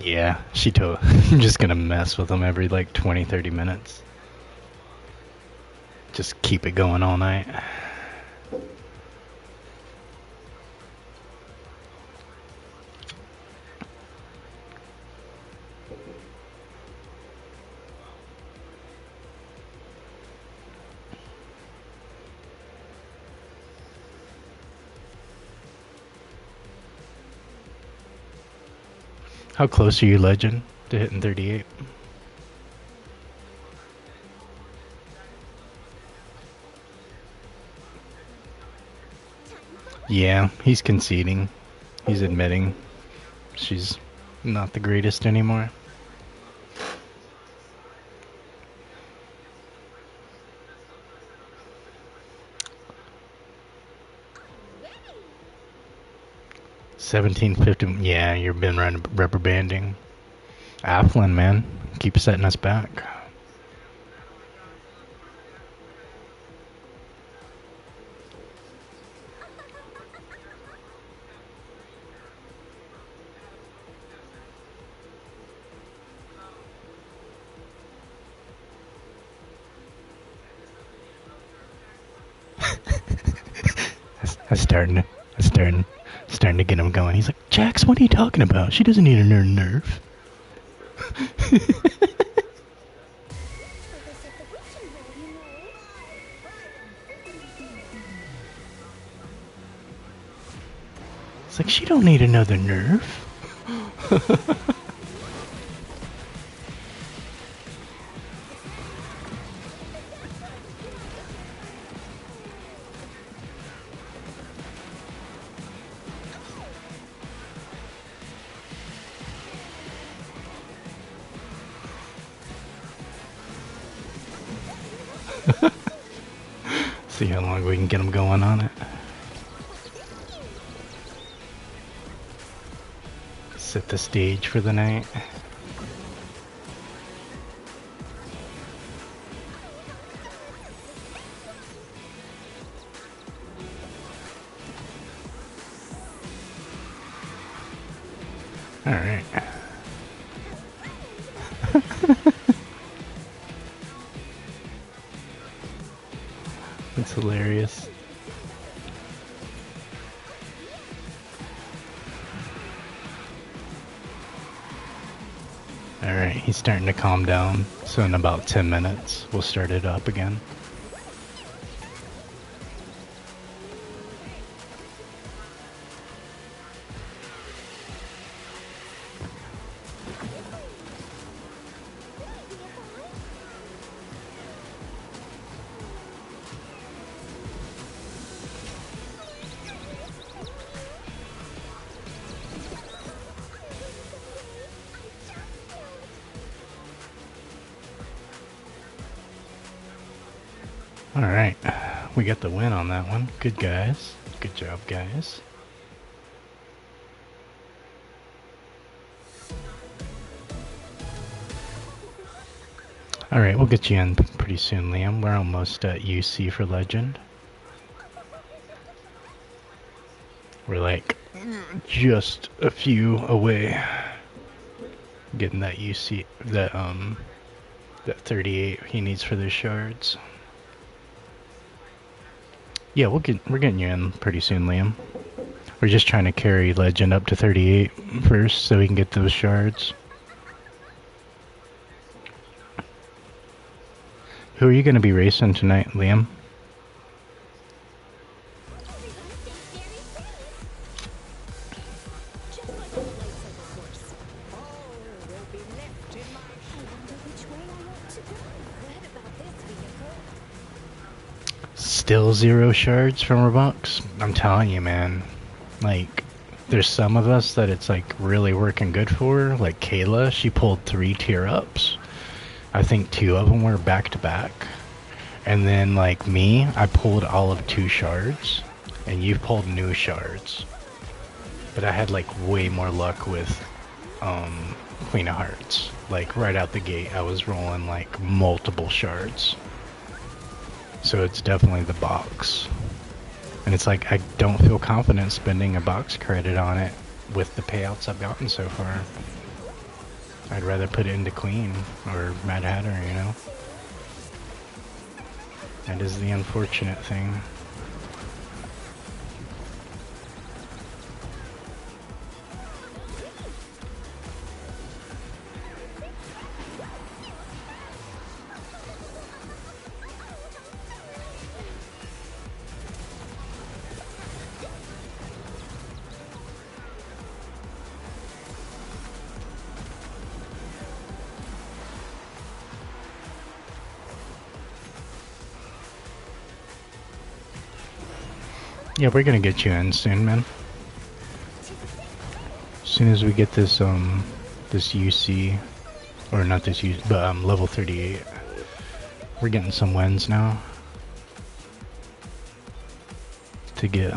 Speaker 1: Yeah, she told. I'm just gonna mess with them every like 20-30 minutes. Just keep it going all night. How close are you, Legend, to hitting 38? Yeah, he's conceding. He's admitting she's not the greatest anymore.
Speaker 3: Ready.
Speaker 1: 1750. Yeah, you've been rubber banding. Afflin, man, keep setting us back. That's starting to get him going. He's like, Jax, what are you talking about? She doesn't need a nerf.
Speaker 3: For the separation roll, you know.
Speaker 1: It's like, she don't need another nerf. See how long we can get him going on it. Set the stage for the night. Alright. That's hilarious. Alright, he's starting to calm down. So in about 10 minutes, we'll start it up again. Alright, we got the win on that one. Good guys. Good job, guys. Alright, we'll get you in pretty soon, Liam. We're almost at UC for Legend. We're like just a few away getting that UC, that 38 he needs for the shards. Yeah, we're getting you in pretty soon, Liam. We're just trying to carry Legend up to 38 first so we can get those shards. Who are you going to be racing tonight, Liam? Still 0 shards from our box? I'm telling you, man. Like, there's some of us that it's like really working good for. Like Kayla, she pulled 3 tier ups. I think 2 of them were back to back. And then like me, I pulled all of 2 shards. And you pulled new shards. But I had like way more luck with Queen of Hearts. Like right out the gate, I was rolling like multiple shards. So it's definitely the box. And it's like I don't feel confident spending a box credit on it with the payouts I've gotten so far. I'd rather put it into Queen or Mad Hatter, you know? That is the unfortunate thing. Yeah, we're gonna get you in soon, man. As soon as we get this this UC, or not this UC, but level 38. We're getting some wins now to get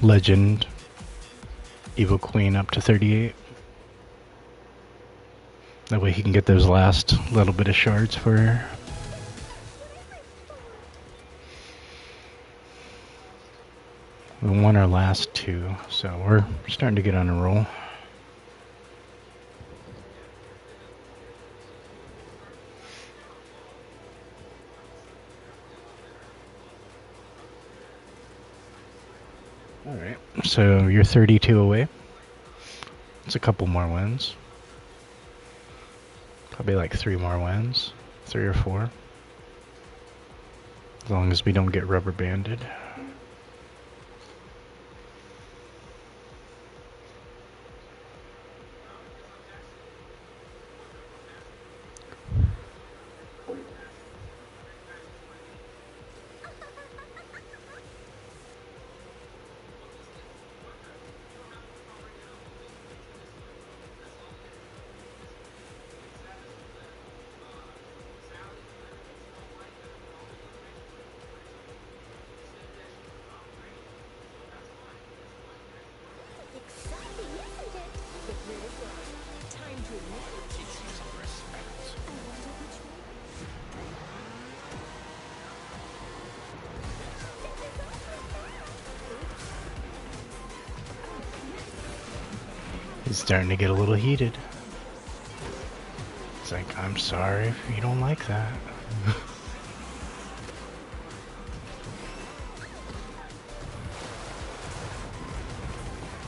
Speaker 1: Legend Evil Queen up to 38. That way he can get those last little bit of shards for her. We won our last 2, so we're starting to get on a roll. Alright, so you're 32 away. It's a couple more wins. Probably like 3 more wins. 3 or 4. As long as we don't get rubber banded. He's starting to get a little heated. It's like, I'm sorry if you don't like that.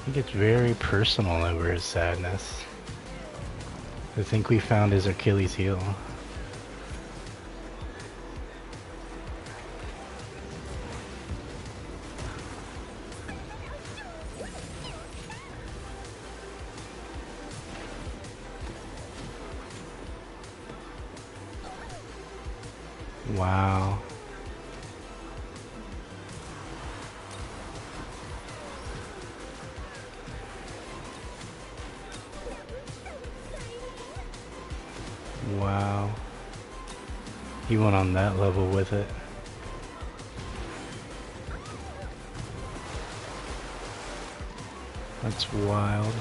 Speaker 1: He gets very personal over his sadness. I think we found his Achilles heel. Wow. Wow. He went on that level with it. That's wild.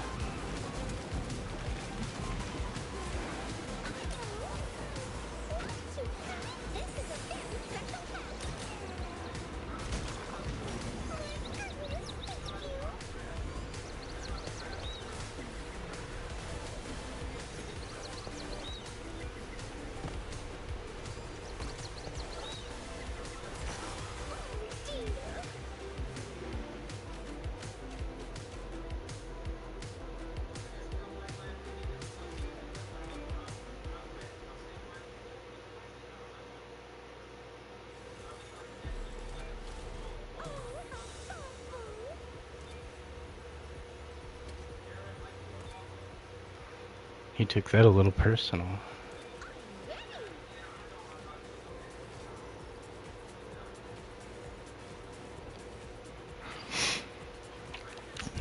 Speaker 1: He took that a little personal.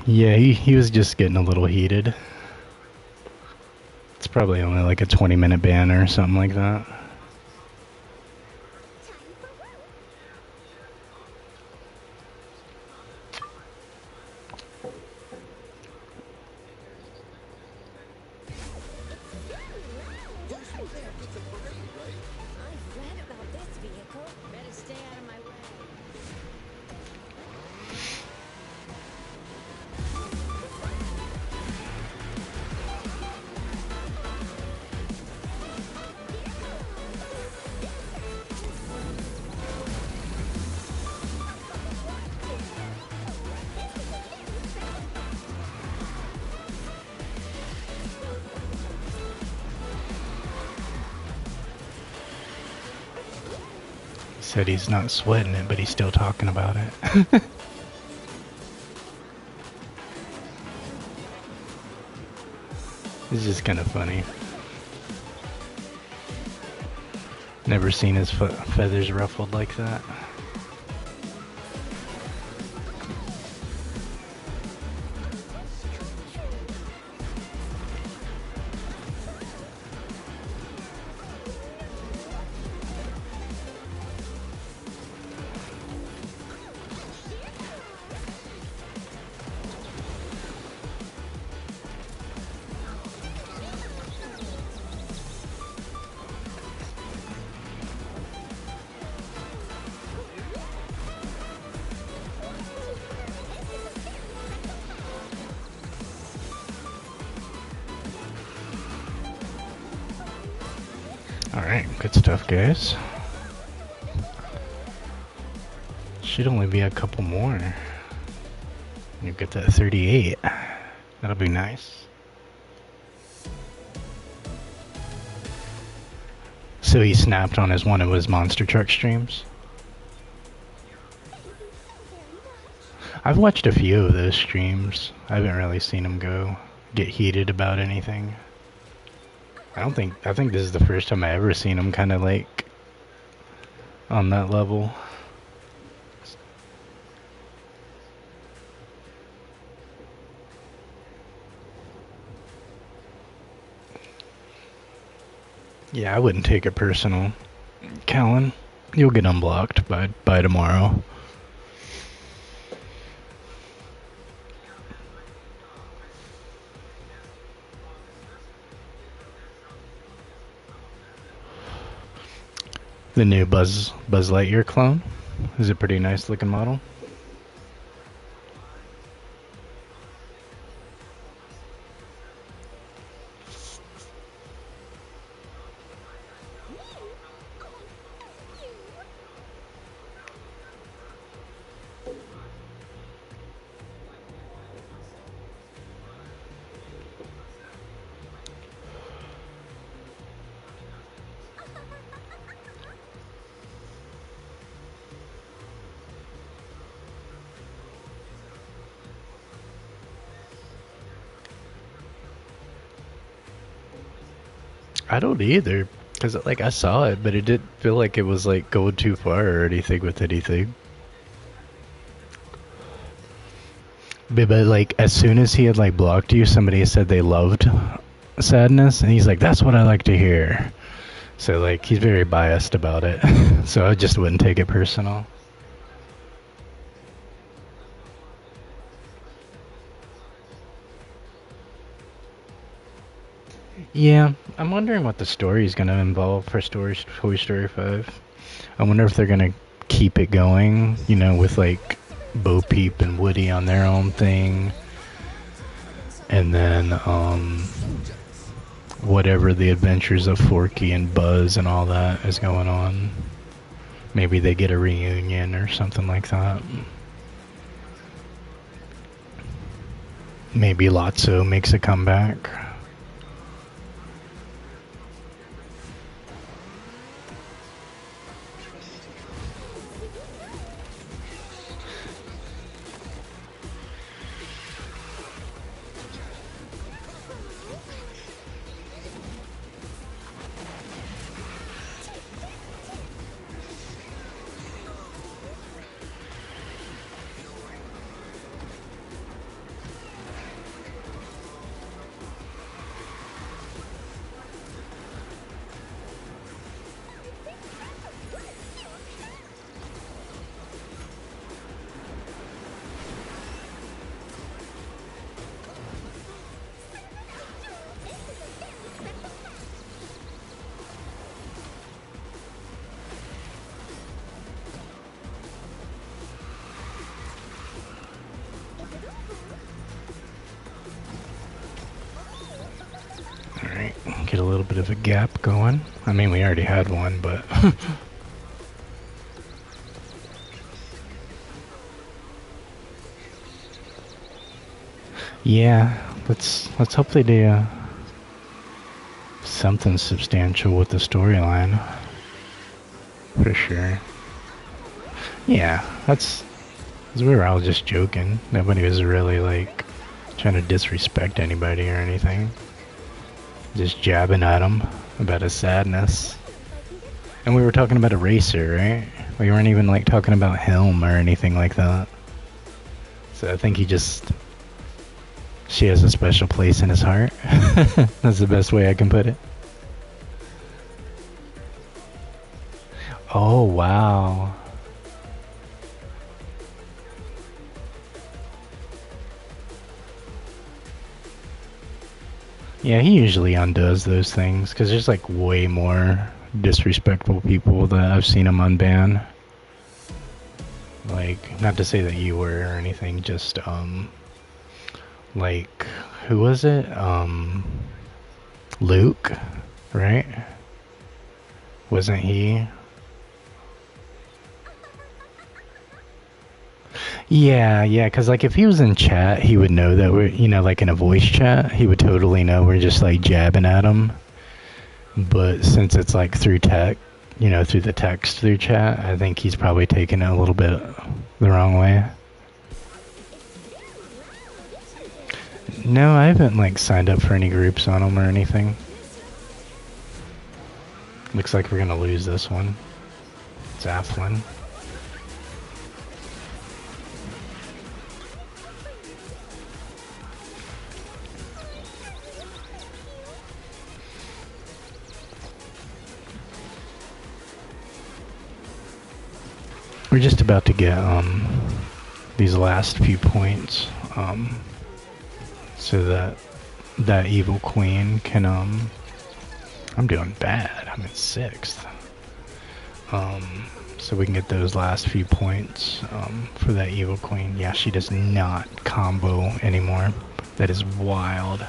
Speaker 1: Yeah, he was just getting a little heated. It's probably only like a 20-minute ban or something like that.
Speaker 3: I've read about this vehicle. Better stay out of my way.
Speaker 1: He said he's not sweating it, but he's still talking about it. It's just kind of funny. Never seen his feathers ruffled like that. Alright, good stuff, guys. Should only be a couple more. You get that 38. That'll be nice. So he snapped on one of his monster truck streams. I've watched a few of those streams. I haven't really seen him get heated about anything. I think this is the first time I ever seen him kind of like on that level. Yeah, I wouldn't take it personal. Callan, you'll get unblocked by tomorrow. The new Buzz Lightyear clone is a pretty nice looking model. I don't either, because like I saw it, but it didn't feel like it was like going too far or anything with anything. But like as soon as he had like blocked you, somebody said they loved Sadness, and he's like, "That's what I like to hear." So like he's very biased about it. So I just wouldn't take it personal. Yeah, I'm wondering what the story is going to involve for Toy Story 5. I wonder if they're going to keep it going, you know, with like Bo Peep and Woody on their own thing. And then whatever the adventures of Forky and Buzz and all that is going on. Maybe they get a reunion or something like that. Maybe Lotso makes a comeback. little bit of a gap going. I mean, we already had one, but yeah, let's hope they do something substantial with the storyline. For sure. Yeah, that's... 'cause we were all just joking. Nobody was really, like, trying to disrespect anybody or anything. Just jabbing at him about his sadness. And we were talking about a racer, right? We weren't even, like, talking about him or anything like that. So I think she has a special place in his heart. That's the best way I can put it. Oh, wow. Yeah, he usually undoes those things, because there's like way more disrespectful people that I've seen him unban. Like, not to say that you were or anything, just, like, who was it? Luke, right? Wasn't he? Yeah, because like if he was in chat, he would know that we're, like in a voice chat, he would totally know we're just like jabbing at him. But since it's like through tech, through the text through chat, I think he's probably taking it a little bit the wrong way. No, I haven't like signed up for any groups on him or anything. Looks like we're gonna lose this one. Zaflin. We're just about to get these last few points so that evil queen can I'm doing bad. I'm in 6th. So we can get those last few points for that evil queen. Yeah, she does not combo anymore. That is wild.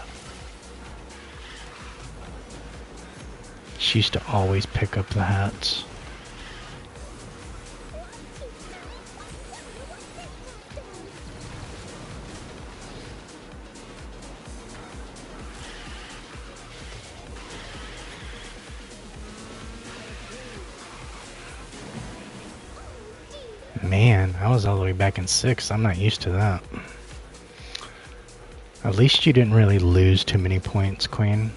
Speaker 1: She used to always pick up the hats. Man, I was all the way back in 6th. I'm not used to that. At least you didn't really lose too many points, Queen.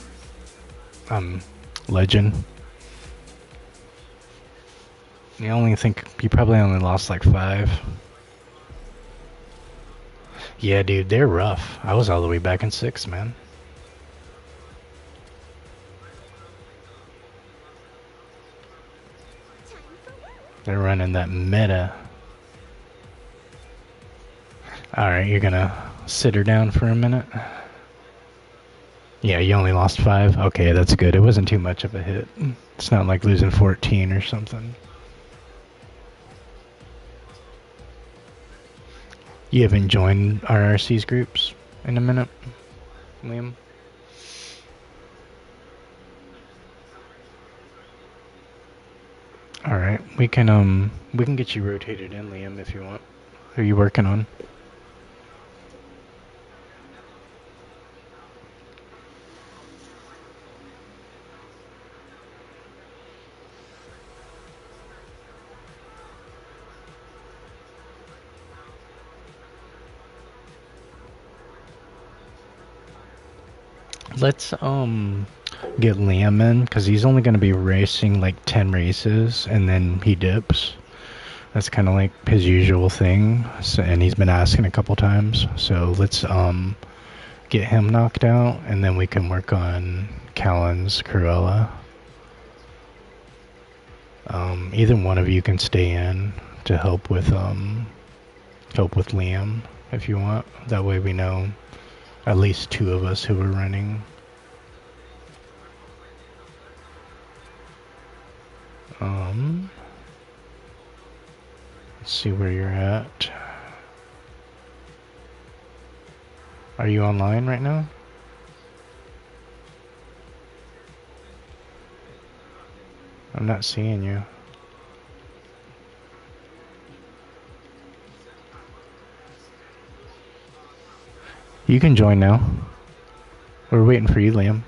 Speaker 1: Legend. You probably only lost like 5. Yeah, dude, they're rough. I was all the way back in 6th, man. They're running that meta. Alright, you're gonna sit her down for a minute? Yeah, you only lost 5? Okay, that's good. It wasn't too much of a hit. It's not like losing 14 or something. You haven't joined RRC's groups in a minute, Liam? Alright, we can get you rotated in, Liam, if you want. Who are you working on? Let's get Liam in, because he's only going to be racing like 10 races and then he dips. That's kind of like his usual thing, so, and he's been asking a couple times. So let's get him knocked out, and then we can work on Callan's Cruella. Either one of you can stay in to help with Liam if you want. That way we know at least 2 of us who are running. Let's see where you're at. Are you online right now? I'm not seeing you. You can join now. We're waiting for you, Liam.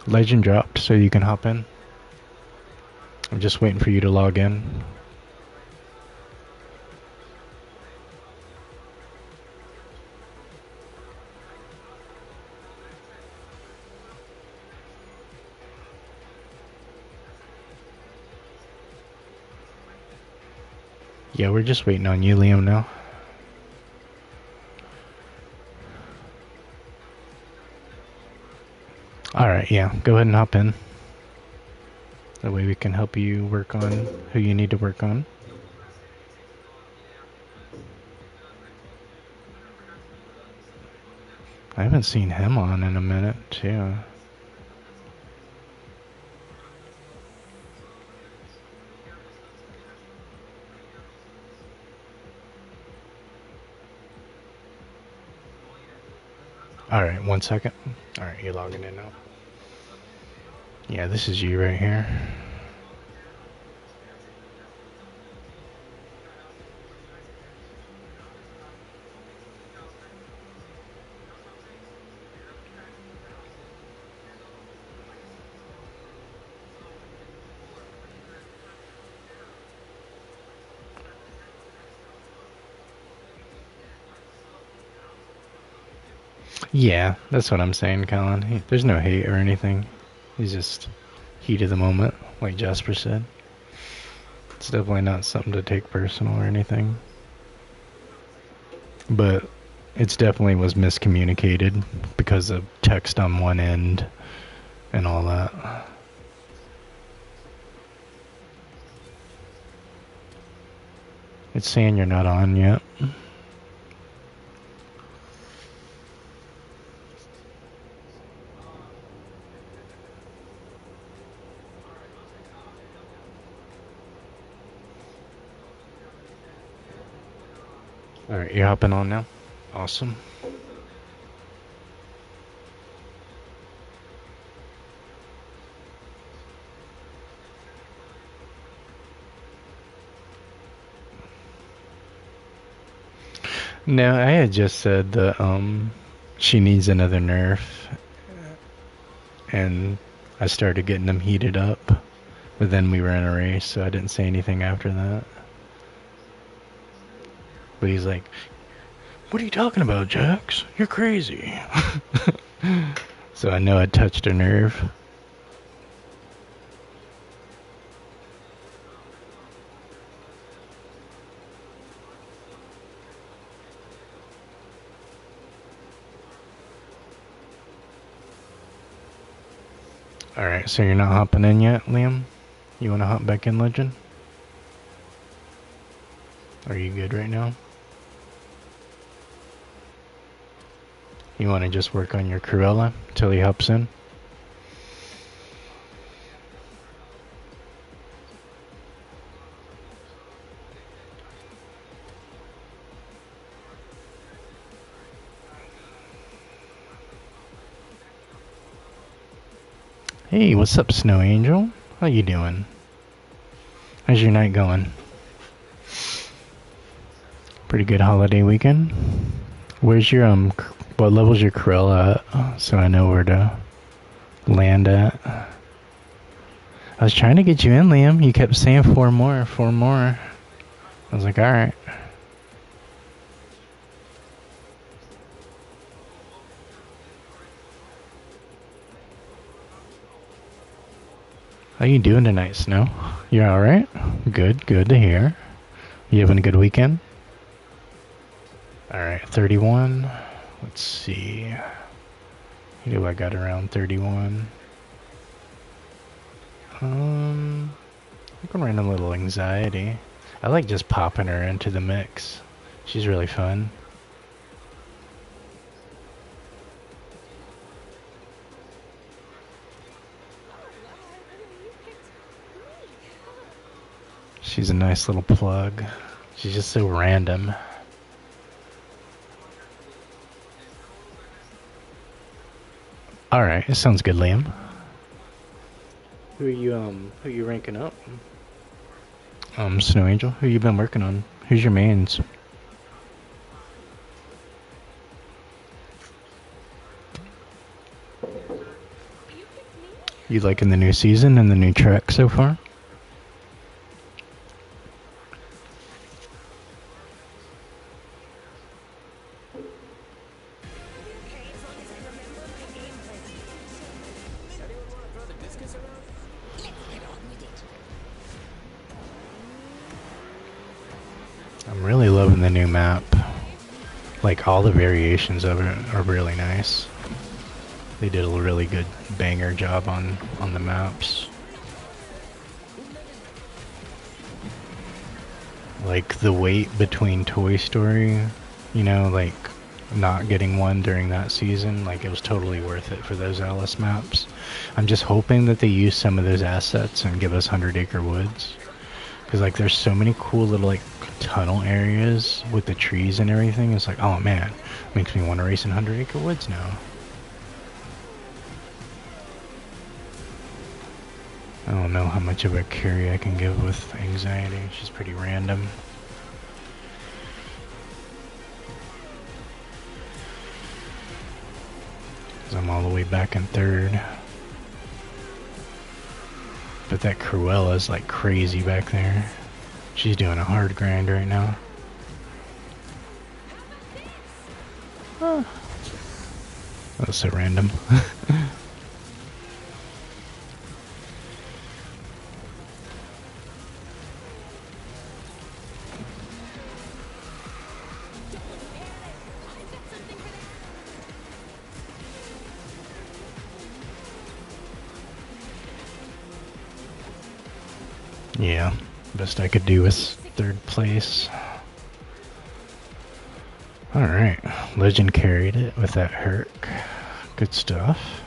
Speaker 1: Legend dropped, so you can hop in. I'm just waiting for you to log in. Yeah, we're just waiting on you, Liam, now. Alright, yeah, go ahead and hop in. That way we can help you work on who you need to work on. I haven't seen him on in a minute, too. Alright, 1 second. Alright, you're logging in now. Yeah, this is you right here. Yeah, that's what I'm saying, Colin. There's no hate or anything. He's just heat of the moment, like Jasper said. It's definitely not something to take personal or anything. But it's definitely was miscommunicated because of text on one end and all that. It's saying you're not on yet. Alright, you're hopping on now? Awesome. No, I had just said that she needs another nerf, and I started getting them heated up, but then we were in a race, so I didn't say anything after that. But he's like, "What are you talking about, Jax? You're crazy." So I know I touched a nerve. Alright, so you're not hopping in yet, Liam? You want to hop back in, Legend? Are you good right now? You want to just work on your Cruella till he hops in? Hey, what's up, Snow Angel? How you doing? How's your night going? Pretty good holiday weekend? Where's your, what level's your Cruella at? So I know where to land at. I was trying to get you in, Liam. You kept saying 4 more, 4 more. I was like, alright. How you doing tonight, Snow? You alright? Good, good to hear. You having a good weekend? Alright, 31. Let's see. Who do I got around 31? I'm gonna run a little anxiety. I like just popping her into the mix. She's really fun. She's a nice little plug. She's just so random. Alright, it sounds good, Liam. who you ranking up? Snow Angel, who you been working on? Who's your mains? You liking the new season and the new track so far? I'm really loving the new map. Like, all the variations of it are really nice. They did a really good banger job on the maps. Like, the wait between Toy Story, you know, like, not getting one during that season, like, it was totally worth it for those Alice maps. I'm just hoping that they use some of those assets and give us 100 Acre Woods. Because, like, there's so many cool little, like, tunnel areas with the trees and everything. It's like, oh man, makes me want to race in 100 Acre Woods now. I don't know how much of a carry I can give with anxiety. She's pretty random. Cause I'm all the way back in third. But that Cruella's like crazy back there. She's doing a hard grind right now. Oh. That was so random. Yeah, best I could do is third place. Alright, Legend carried it with that Herc. Good stuff.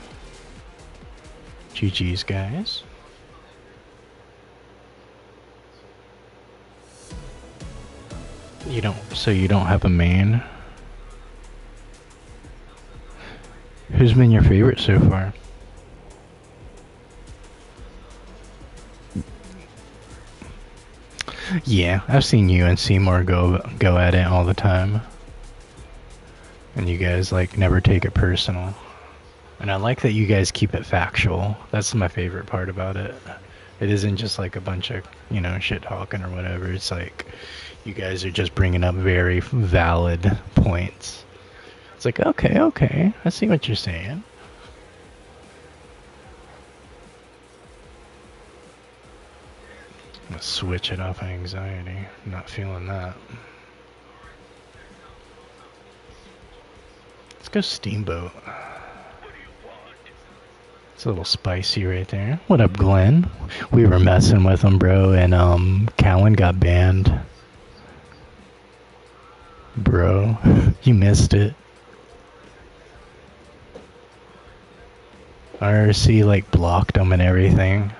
Speaker 1: GG's, guys. So you don't have a main? Who's been your favorite so far? Yeah, I've seen you and Seymour go at it all the time. And you guys, like, never take it personal. And I like that you guys keep it factual. That's my favorite part about it. It isn't just like a bunch of, you know, shit talking or whatever. It's like, you guys are just bringing up very valid points. It's like, okay, I see what you're saying. I'm gonna switch it off anxiety. I'm not feeling that. Let's go Steamboat. It's a little spicy right there. What up, Glenn? We were messing with him, bro, and Cowan got banned. Bro, you missed it. RC like blocked him and everything.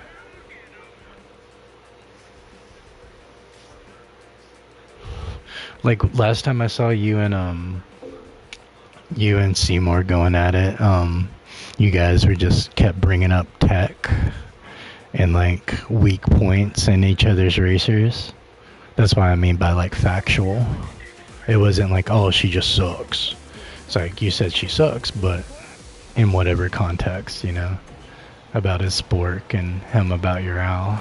Speaker 1: Like last time I saw you and Seymour going at it, you guys were just kept bringing up tech and like weak points in each other's racers. That's what I mean by like factual. It wasn't like, oh, she just sucks. It's like, you said she sucks, but in whatever context, you know, about his spork and him about your owl.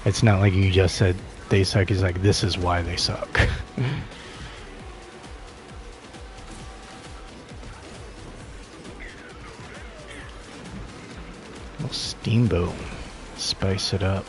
Speaker 1: It's not like you just said they suck. It's like, this is why they suck. Little Steamboat, spice it up.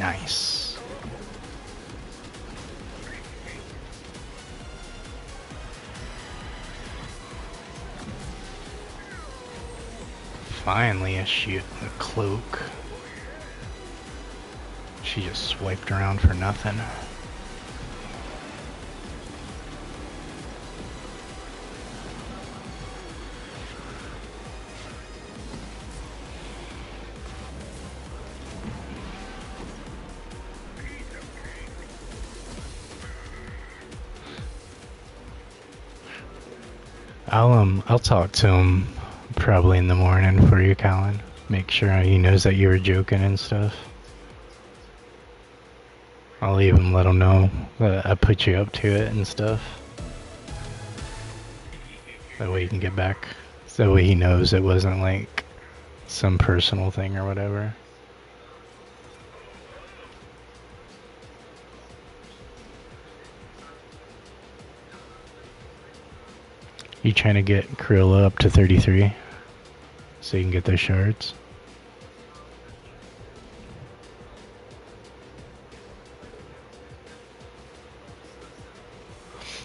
Speaker 1: Nice. Finally a cloak. She just swiped around for nothing. I'll talk to him probably in the morning for you, Colin. Make sure he knows that you were joking and stuff. I'll even let him know that I put you up to it and stuff. That way you can get back. So that way he knows it wasn't like some personal thing or whatever. You trying to get Cruella up to 33 so you can get those shards?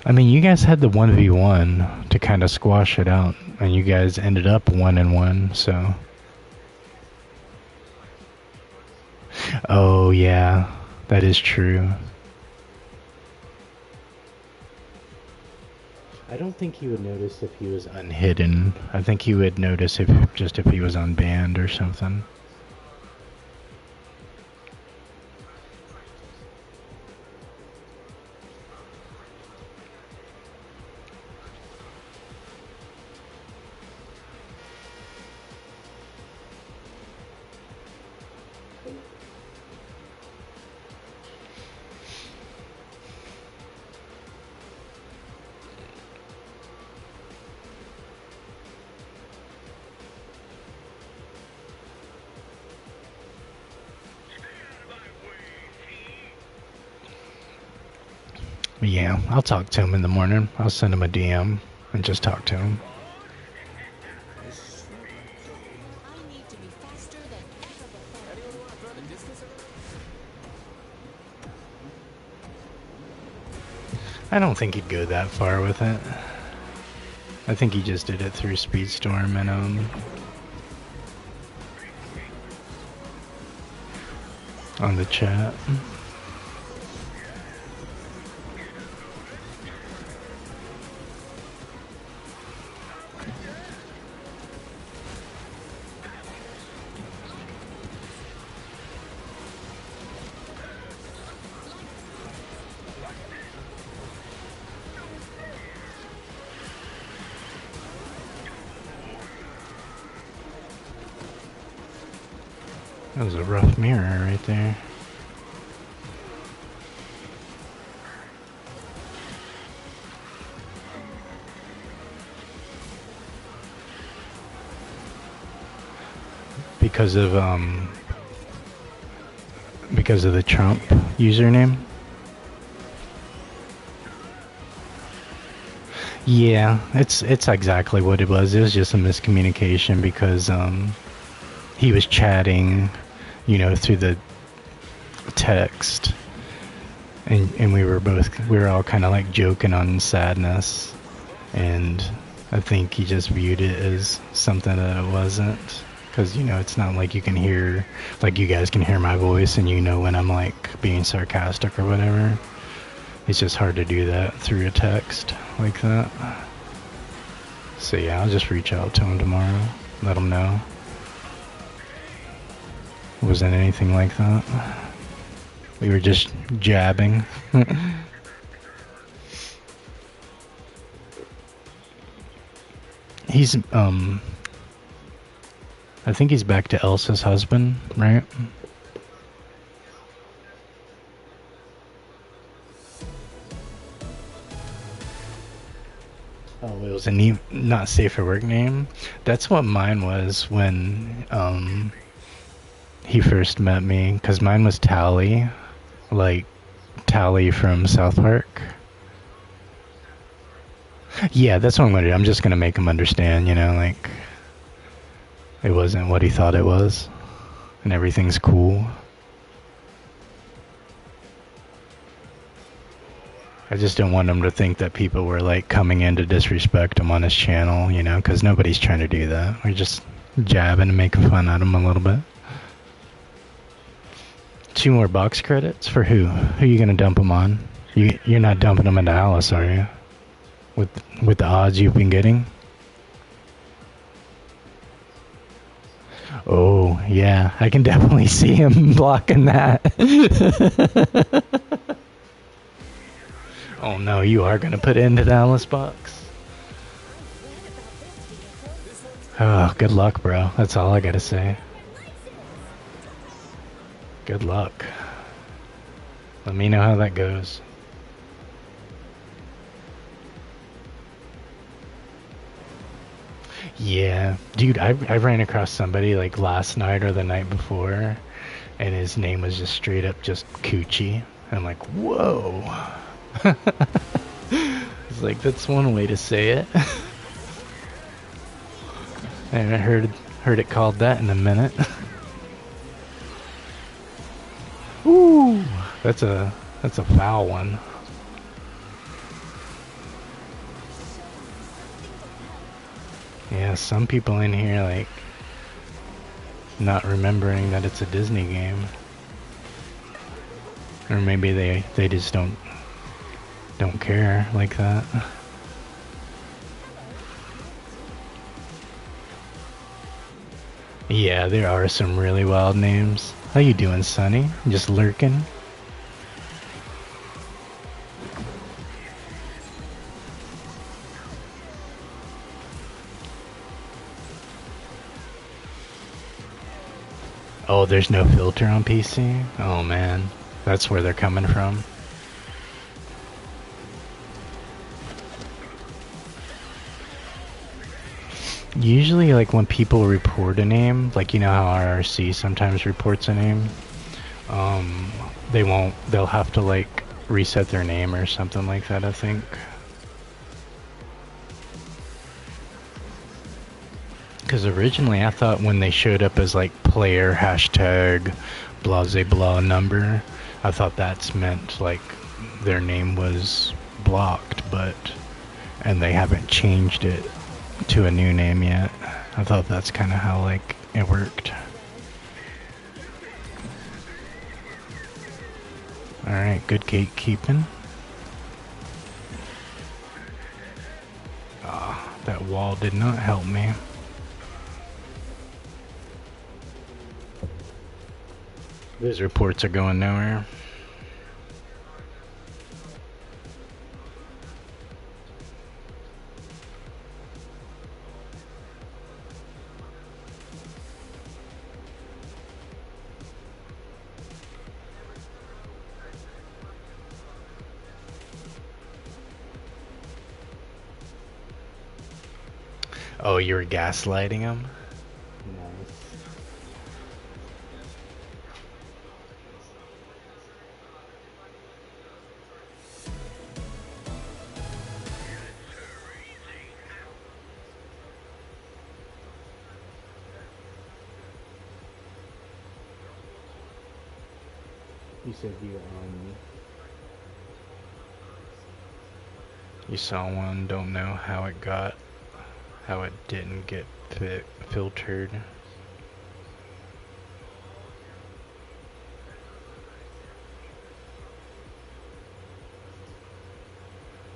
Speaker 1: I mean, you guys had the 1v1 to kind of squash it out, and you guys ended up 1-1, so. Oh, yeah, that is true. I don't think he would notice if he was unhidden. I think he would notice if he was unbanned or something. Yeah, I'll talk to him in the morning. I'll send him a DM and just talk to him.
Speaker 3: I need to be faster than ever before.
Speaker 2: Anyone want to throw the discus around?
Speaker 1: I don't think he'd go that far with it. I think he just did it through Speedstorm and on the chat. That was a rough mirror right there. Because of the Trump username. Yeah, it's exactly what it was. It was just a miscommunication because he was chatting, you know, through the text, and we were all kind of like joking on sadness, and I think he just viewed it as something that it wasn't. Because, you know, it's not like you can hear, like you guys can hear my voice and you know when I'm like being sarcastic or whatever. It's just hard to do that through a text like that. So yeah, I'll just reach out to him tomorrow, let him know. It wasn't anything like that. We were just jabbing. He's, I think he's back to Elsa's husband, right? Oh, it was a not safe for work name. That's what mine was when he first met me, because mine was Tally, like Tally from South Park. Yeah, that's what I'm gonna do. I'm just gonna make him understand, you know, like it wasn't what he thought it was, and everything's cool. I just don't want him to think that people were like coming in to disrespect him on his channel, you know, because nobody's trying to do that. We're just jabbing and making fun at him a little bit. 2 more box credits for who? Who are you gonna dump them on? You're not dumping them into Alice, are you? With the odds you've been getting? Oh, yeah, I can definitely see him blocking that. Oh no, you are gonna put it into the Alice box? Oh, good luck, bro. That's all I gotta say. Good luck. Let me know how that goes. Yeah, dude, I ran across somebody like last night or the night before, and his name was just straight up just Coochie. I'm like, whoa. It's like, that's one way to say it. I haven't heard it called that in a minute. Ooh, that's a foul one. Yeah, some people in here like not remembering that it's a Disney game, or maybe they just don't care like that. Yeah, there are some really wild names. How you doing, Sonny? Just lurking? Oh, there's no filter on PC? Oh man, that's where they're coming from. Usually, like when people report a name, like you know how RRC sometimes reports a name, they'll have to like reset their name or something like that, I think. Because originally I thought when they showed up as like player hashtag blase blah number, I thought that's meant like their name was blocked, and they haven't changed it to a new name yet. I thought that's kind of how like it worked. Alright, good gatekeeping. Ah, that wall did not help me. Those reports are going nowhere. Oh, you were gaslighting him? Nice. You said you saw one, don't know how it didn't get filtered.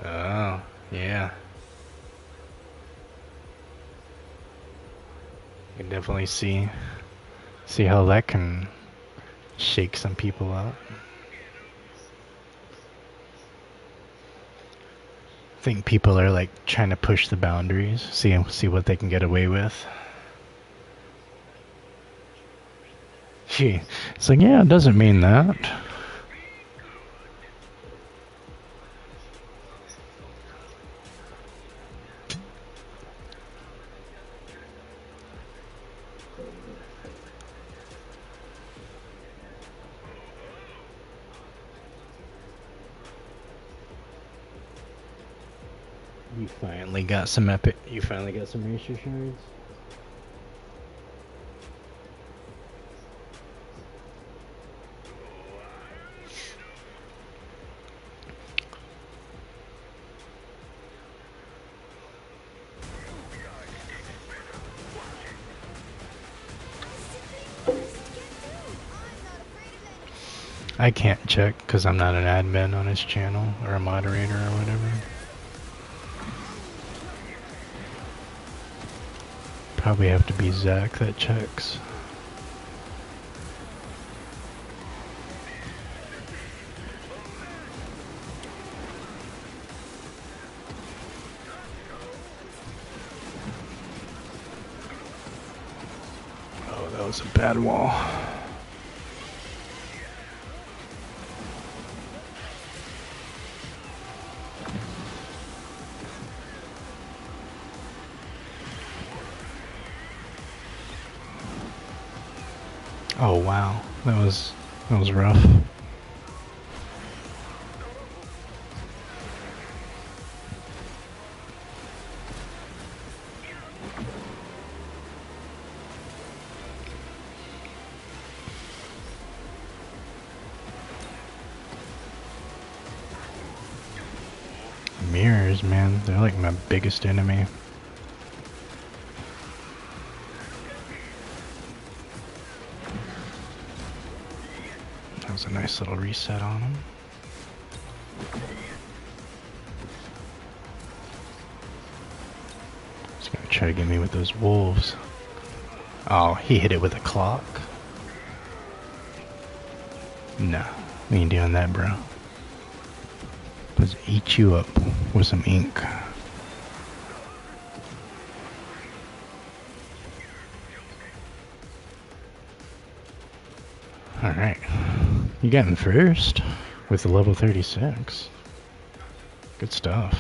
Speaker 1: Oh, yeah. You can definitely see how that can shake some people up. I think people are like trying to push the boundaries, see what they can get away with. Gee, it's like, yeah, it doesn't mean that. You finally got some racer shards? I can't check because I'm not an admin on his channel or a moderator or whatever. Probably have to be Zach that checks. Oh, that was a bad wall. Oh wow, that was rough. Mirrors, man, they're like my biggest enemy. That was a nice little reset on him. He's gonna try to get me with those wolves. Oh, he hit it with a clock? Nah, we ain't doing that, bro. Let's eat you up with some ink. Alright. You got him first with the level 36. Good stuff.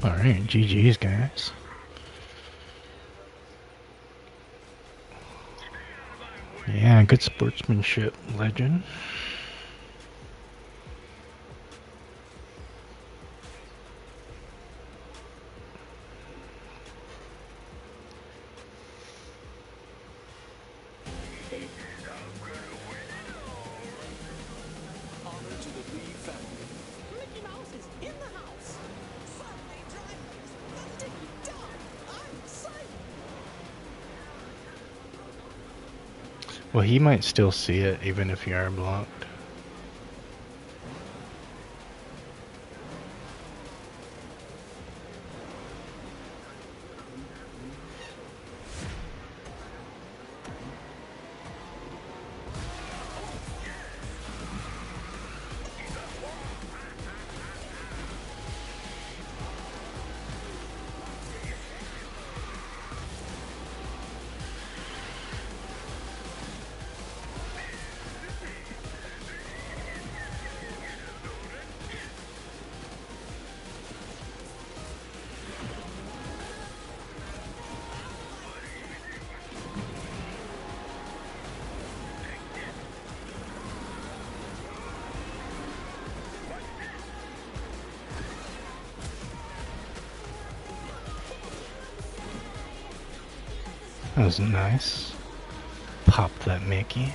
Speaker 1: Alright, GG's guys. Yeah, good sportsmanship, legend.
Speaker 2: Honor to the Lee family. Mickey Mouse is in the house. Sunday drivers, the ticky-tock. I'm excited.
Speaker 1: Well, he might still see it even if you are blocked. That was nice. Pop that Mickey.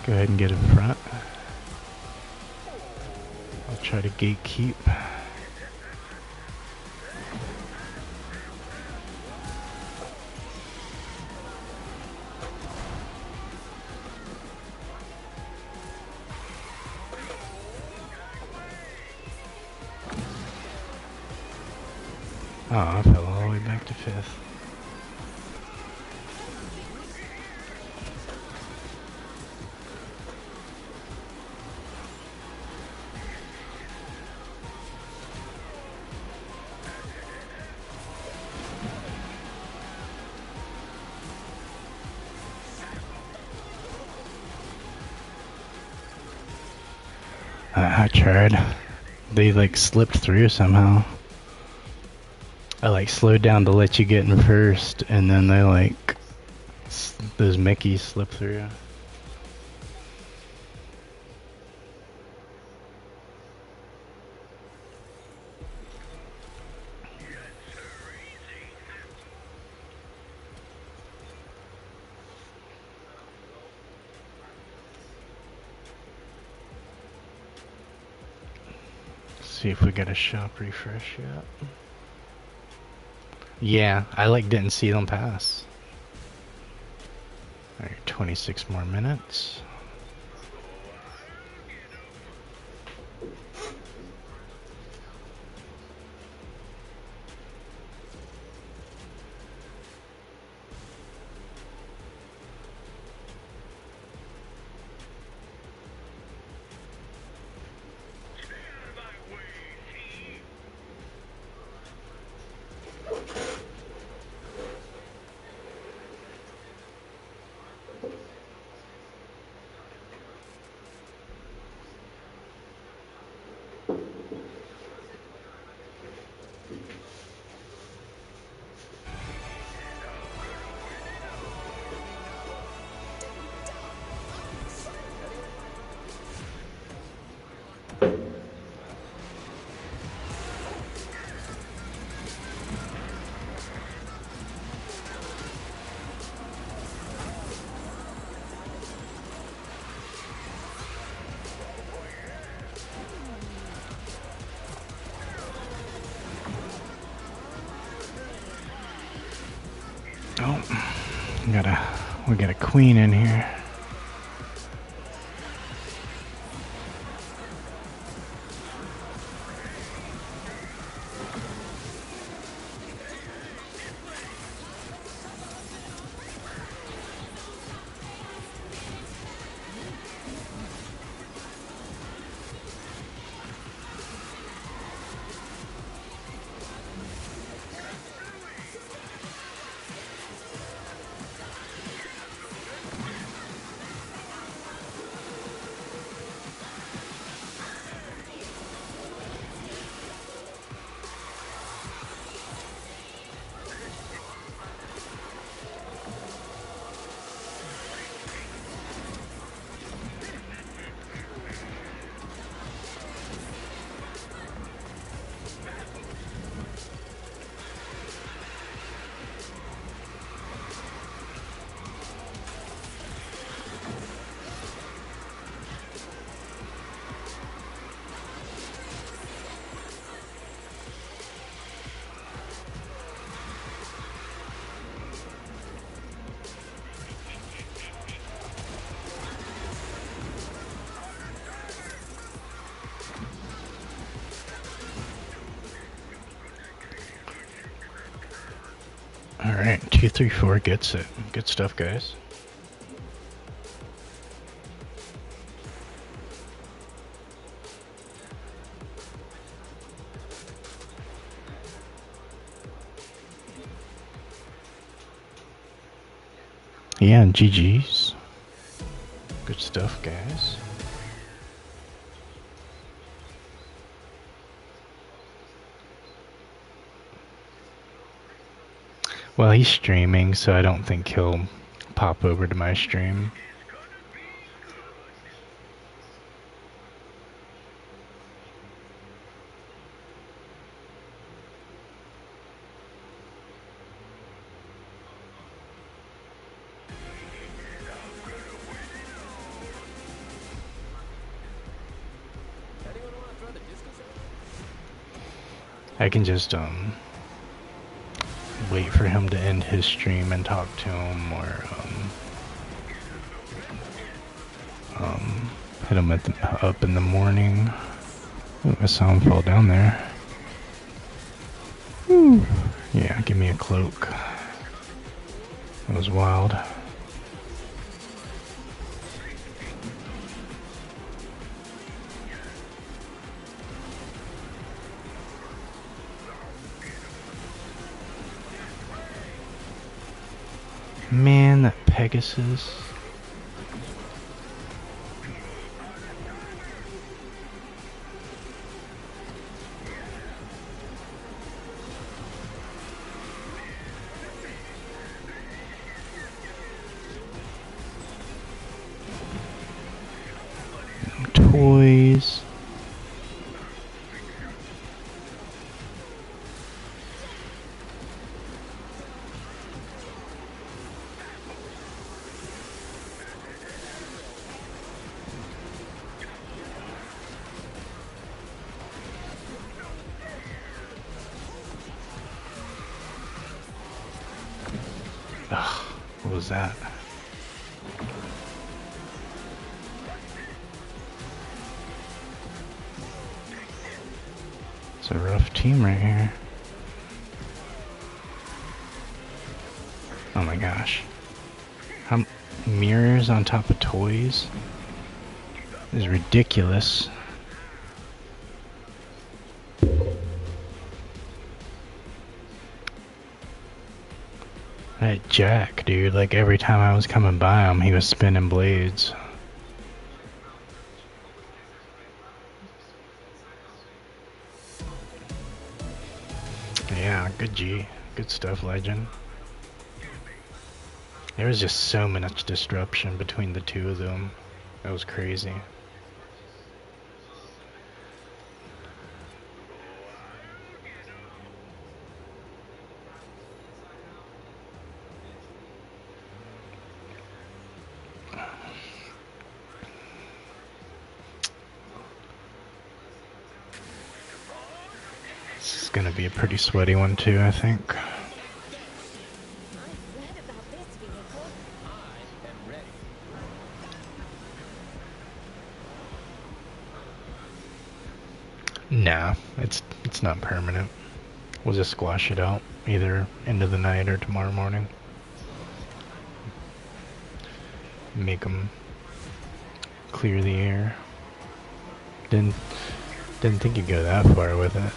Speaker 1: Go ahead and get in front. I'll try to gatekeep. Oh, I fell all the way back to 5th. I tried. They like slipped through somehow. I like slowed down to let you get in first, and then they like those Mickeys slip through. See if we get a shop refresh yet. Yeah, I like didn't see them pass. Alright, 26 more minutes. Oh, we got a queen in here. Alright, 234 gets it. Good stuff, guys. Yeah, and GG's. Good stuff, guys. Well, he's streaming, so I don't think he'll pop over to my stream. I can just wait for him to end his stream and talk to him, or hit him up in the morning. Ooh, I saw him fall down there. Ooh. Yeah, give me a cloak. That was wild. Man, that Pegasus. toys. Ugh, what was that? It's a rough team right here. Oh my gosh. How mirrors on top of toys is ridiculous. That Jack, dude, like every time I was coming by him, he was spinning blades. Yeah, good G. Good stuff, Legend. There was just so much disruption between the two of them. That was crazy. This is gonna be a pretty sweaty one too, I think.
Speaker 3: I've read about this vehicle.
Speaker 2: I am ready.
Speaker 1: Nah, it's not permanent. We'll just squash it out either end of the night or tomorrow morning. Make them clear the air. Didn't think you'd go that far with it.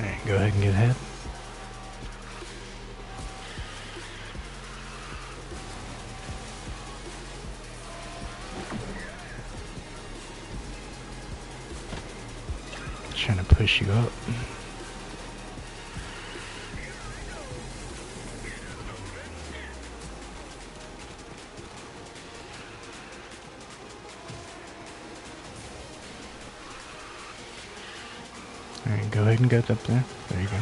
Speaker 1: Alright, go ahead and get ahead. Trying to push you up. Alright, go ahead and get up there. There you go.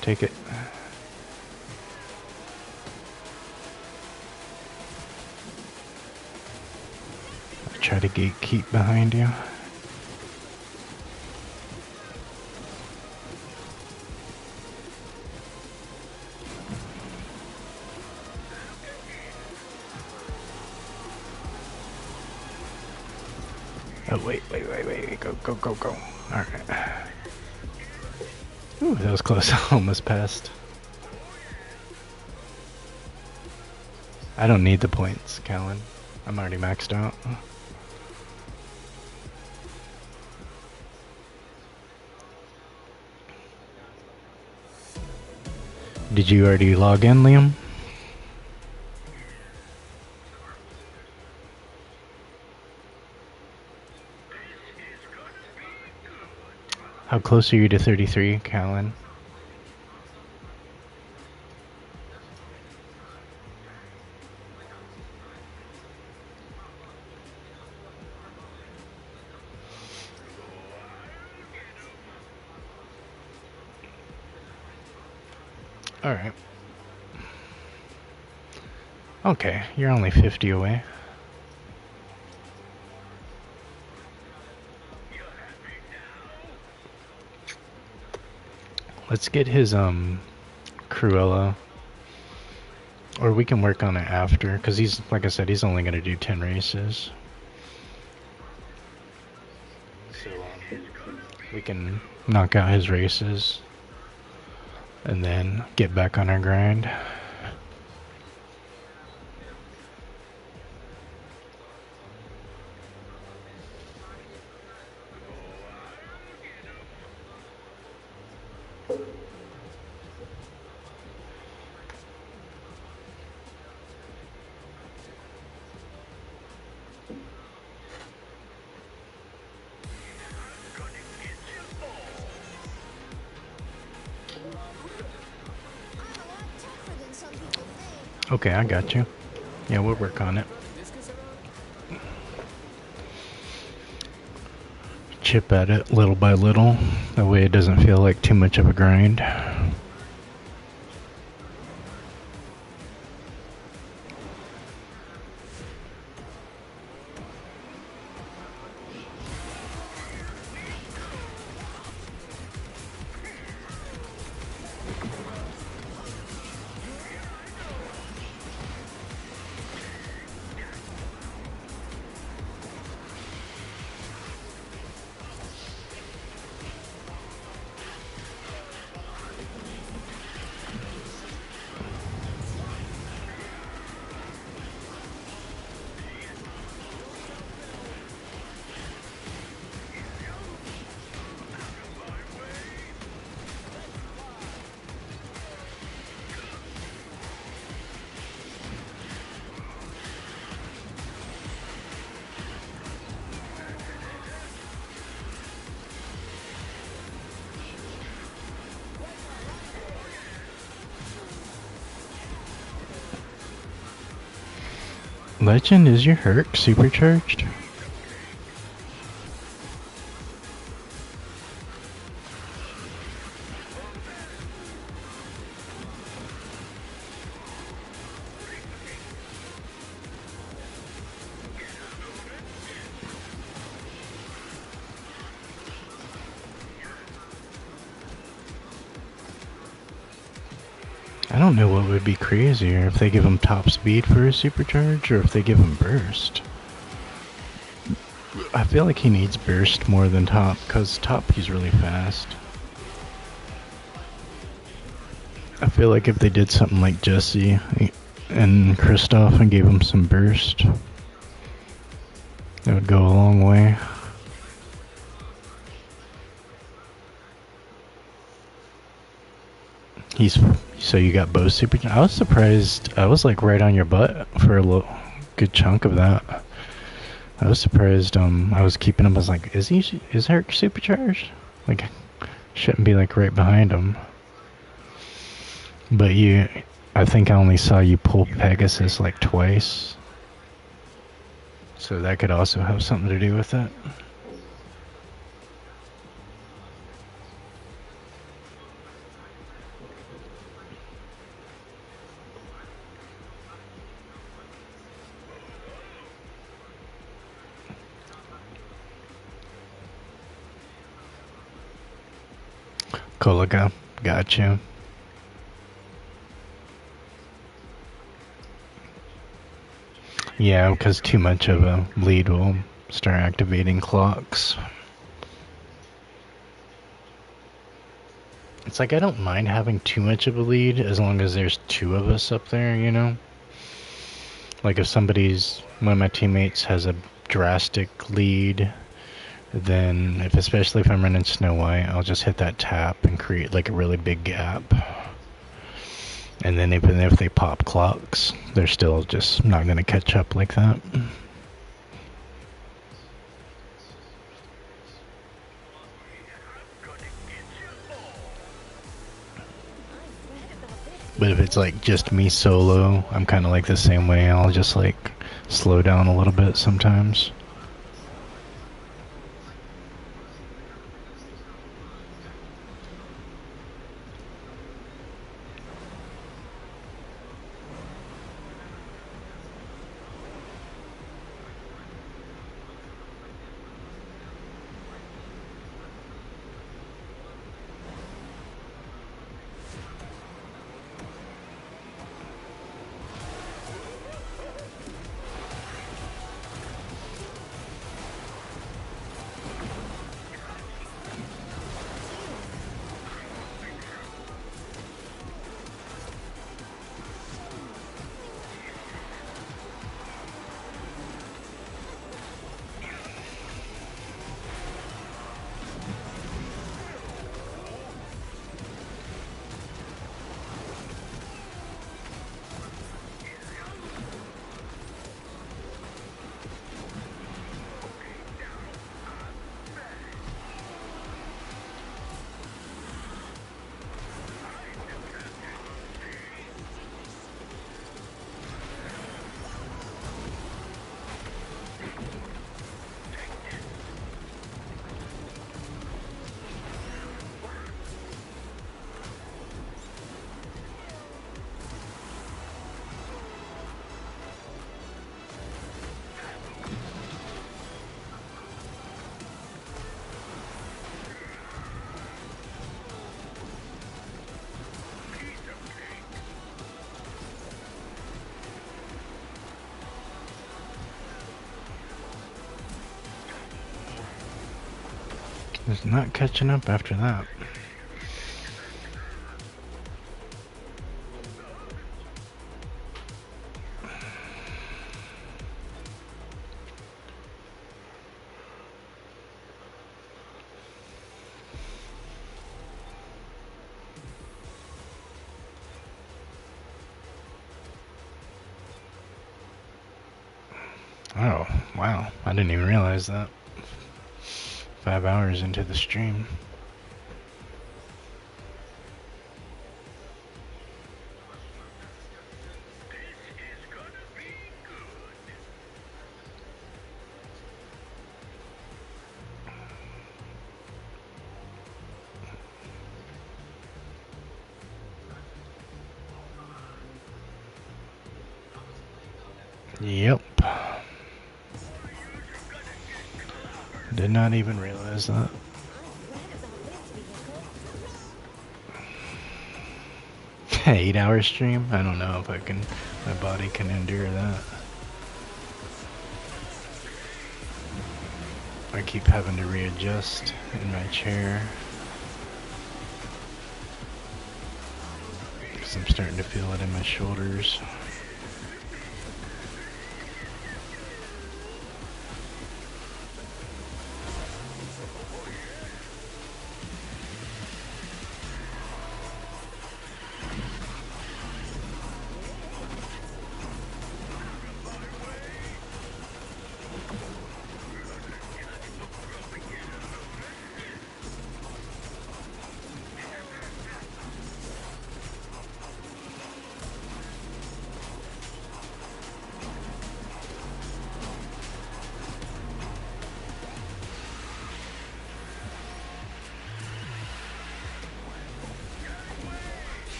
Speaker 1: Take it. Try to gatekeep behind you. Oh, wait, go. Alright. Ooh, that was close. Almost passed. I don't need the points, Callan. I'm already maxed out. Did you already log in, Liam? How close are you to 33, Callan? Alright. Okay, you're only 50 away. Let's get his Cruella, or we can work on it after, because he's, like I said, he's only going to do 10 races. So we can knock out his races, and then get back on our grind. Okay, I got you. Yeah, we'll work on it. Chip at it little by little. That way it doesn't feel like too much of a grind. Legend, is your Herc supercharged? I don't know what would be crazier, if they give him top speed for his supercharge or if they give him burst. I feel like he needs burst more than top, because top he's really fast. I feel like if they did something like Jesse and Kristoff and gave him some burst, it would go a long way. So you got both super. I was surprised. I was like right on your butt for a good chunk of that. I was surprised. I was keeping him. I was like, is Herc supercharged? Like, shouldn't be like right behind him. But I think I only saw you pull Pegasus like twice. So that could also have something to do with it. Colica, gotcha. Yeah, because too much of a lead will start activating clocks. It's like I don't mind having too much of a lead as long as there's two of us up there, you know? Like if one of my teammates has a drastic lead, then especially if I'm running Snow White, I'll just hit that tap and create like a really big gap. And then even if they pop clocks, they're still just not going to catch up like that. But if it's like just me solo, I'm kind of like the same way. I'll just like slow down a little bit sometimes. There's not catching up after that. Oh, wow. I didn't even realize that. 5 hours into the stream. Yep. Did not even realize that. 8-hour stream? I don't know if my body can endure that. I keep having to readjust in my chair. Because I'm starting to feel it in my shoulders.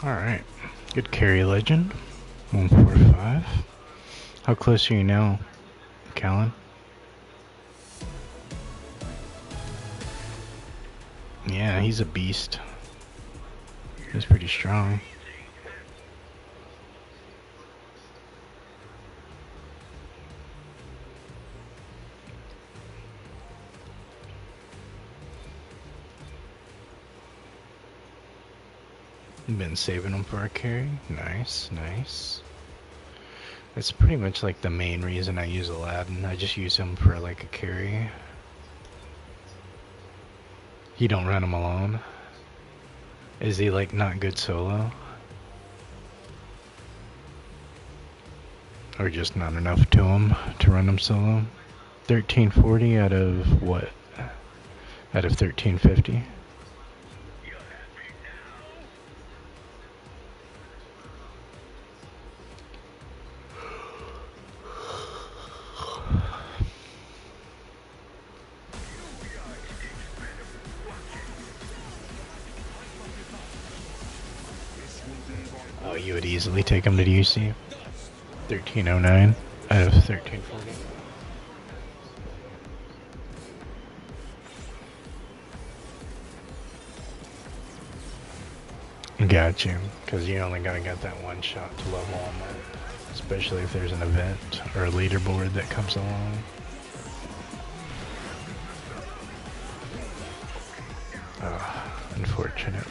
Speaker 1: Alright. Good carry, legend. 145. How close are you now, Callan? Yeah, he's a beast. He's pretty strong. Been saving him for a carry. Nice, nice. That's pretty much like the main reason I use Aladdin. I just use him for like a carry. You don't run him alone. Is he like not good solo? Or just not enough to him to run him solo? 1340 out of what? Out of 1350? Oh, you would easily take him to the UC. 1309 out of 1340. Got you, because you only gotta get that one shot to level on that, especially if there's an event or a leaderboard that comes along. Unfortunate.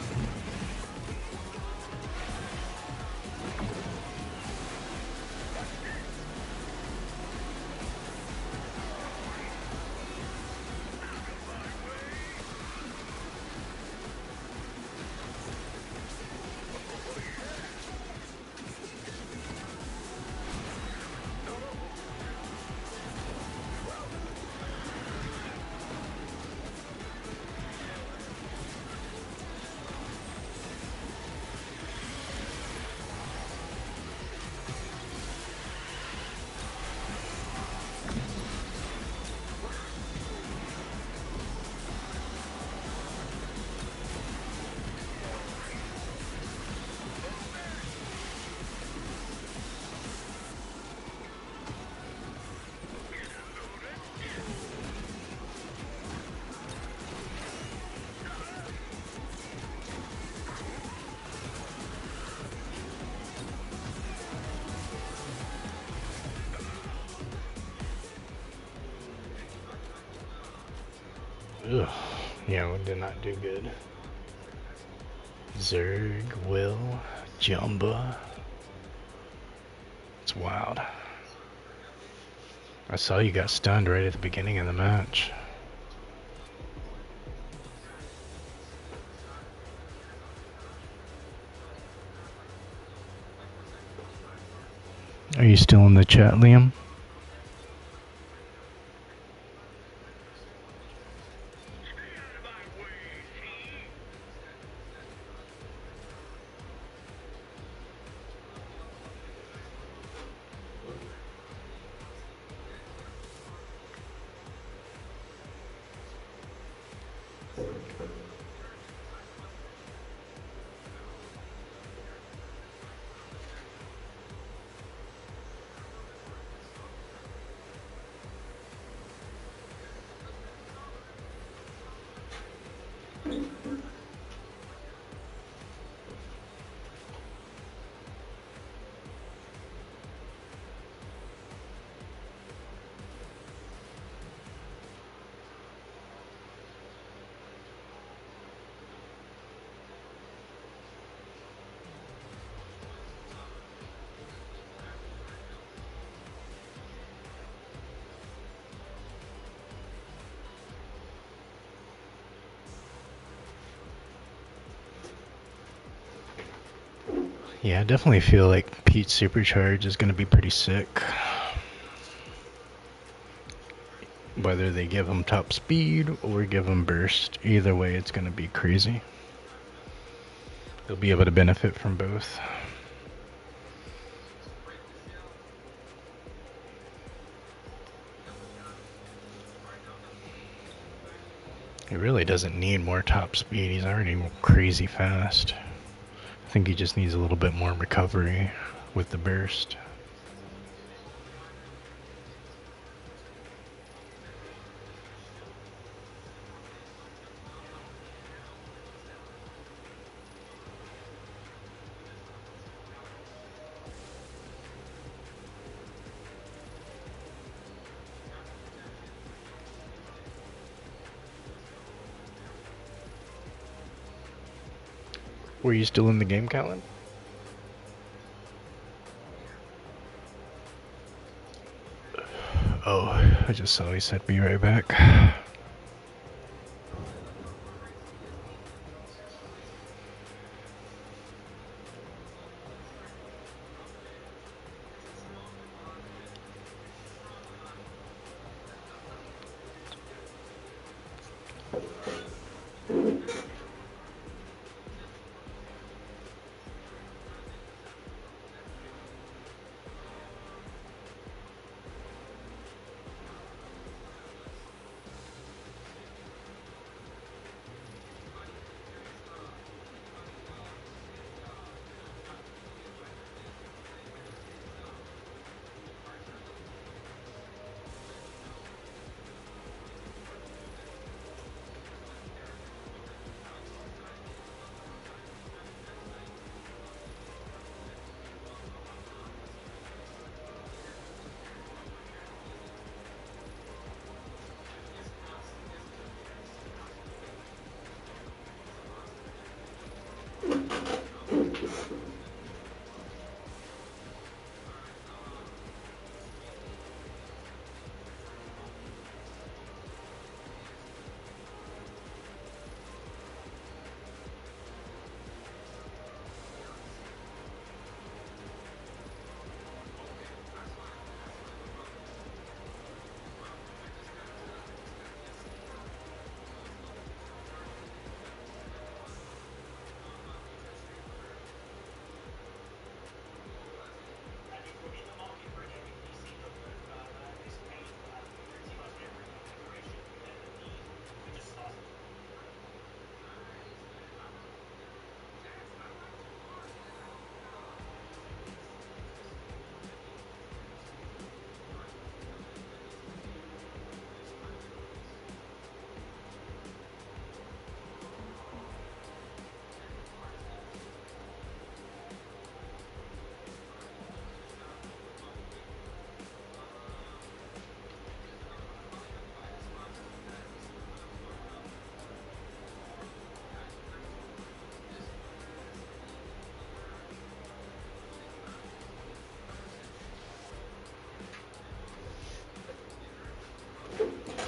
Speaker 1: Ugh. Yeah, we did not do good. Zerg, Will, Jumba. It's wild. I saw you got stunned right at the beginning of the match. Are you still in the chat, Liam? Yeah, I definitely feel like Pete's Supercharge is going to be pretty sick. Whether they give him top speed or give him burst, either way it's going to be crazy. He'll be able to benefit from both. He really doesn't need more top speed, he's already crazy fast. I think he just needs a little bit more recovery with the burst. Were you still in the game, Callan? Oh, I just saw he said be right back.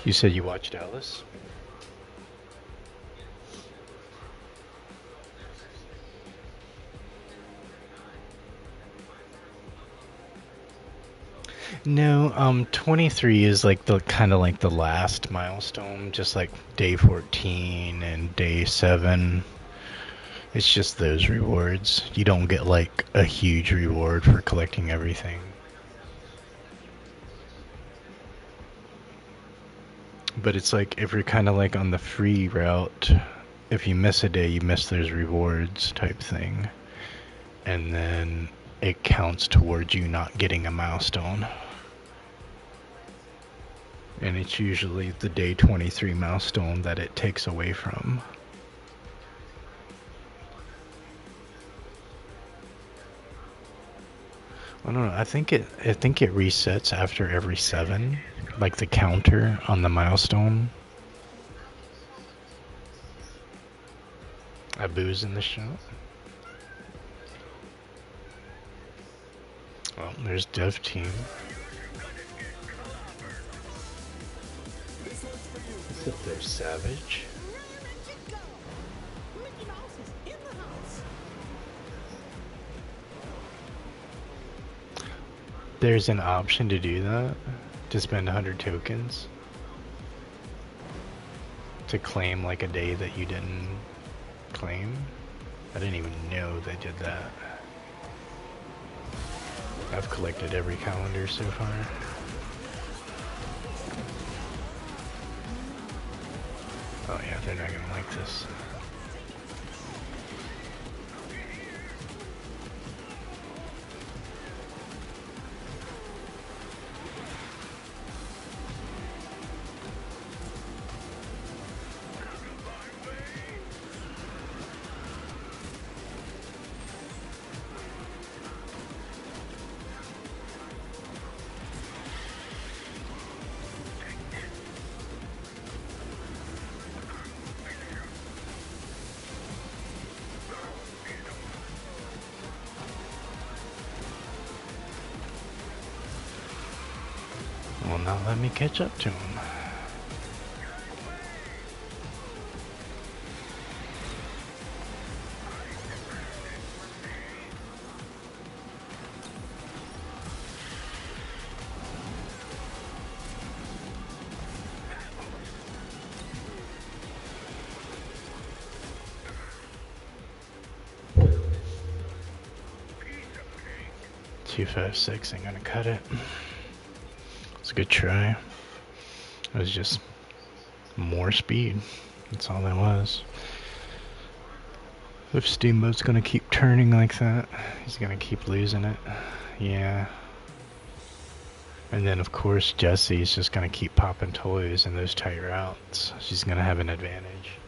Speaker 1: You said you watched Alice? No, 23 is like the kind of like the last milestone, just like day 14 and day 7. It's just those rewards. You don't get like a huge reward for collecting everything. But it's like if you're kind of like on the free route, if you miss a day, you miss those rewards type thing. And then it counts towards you not getting a milestone. And it's usually the day 23 milestone that it takes away from. I don't know. I think it resets after every 7, like the counter on the milestone. Abu's in the shop. Well, there's Dev Team. What's up there, Savage?
Speaker 2: Rabbit, you go. Mickey Mouse is in the house.
Speaker 1: There's an option to do that, to spend 100 tokens to claim like a day that you didn't claim. I didn't even know they did that. I've collected every calendar so far. Oh yeah, they're not gonna like this. Will not let me catch up to him. Two, 5, 6 ain't gonna cut it. It's a good try. It was just more speed. That's all that was. If Steamboat's gonna keep turning like that, he's gonna keep losing it. Yeah. And then of course Jessie's just gonna keep popping toys in those tight routes. She's gonna have an advantage.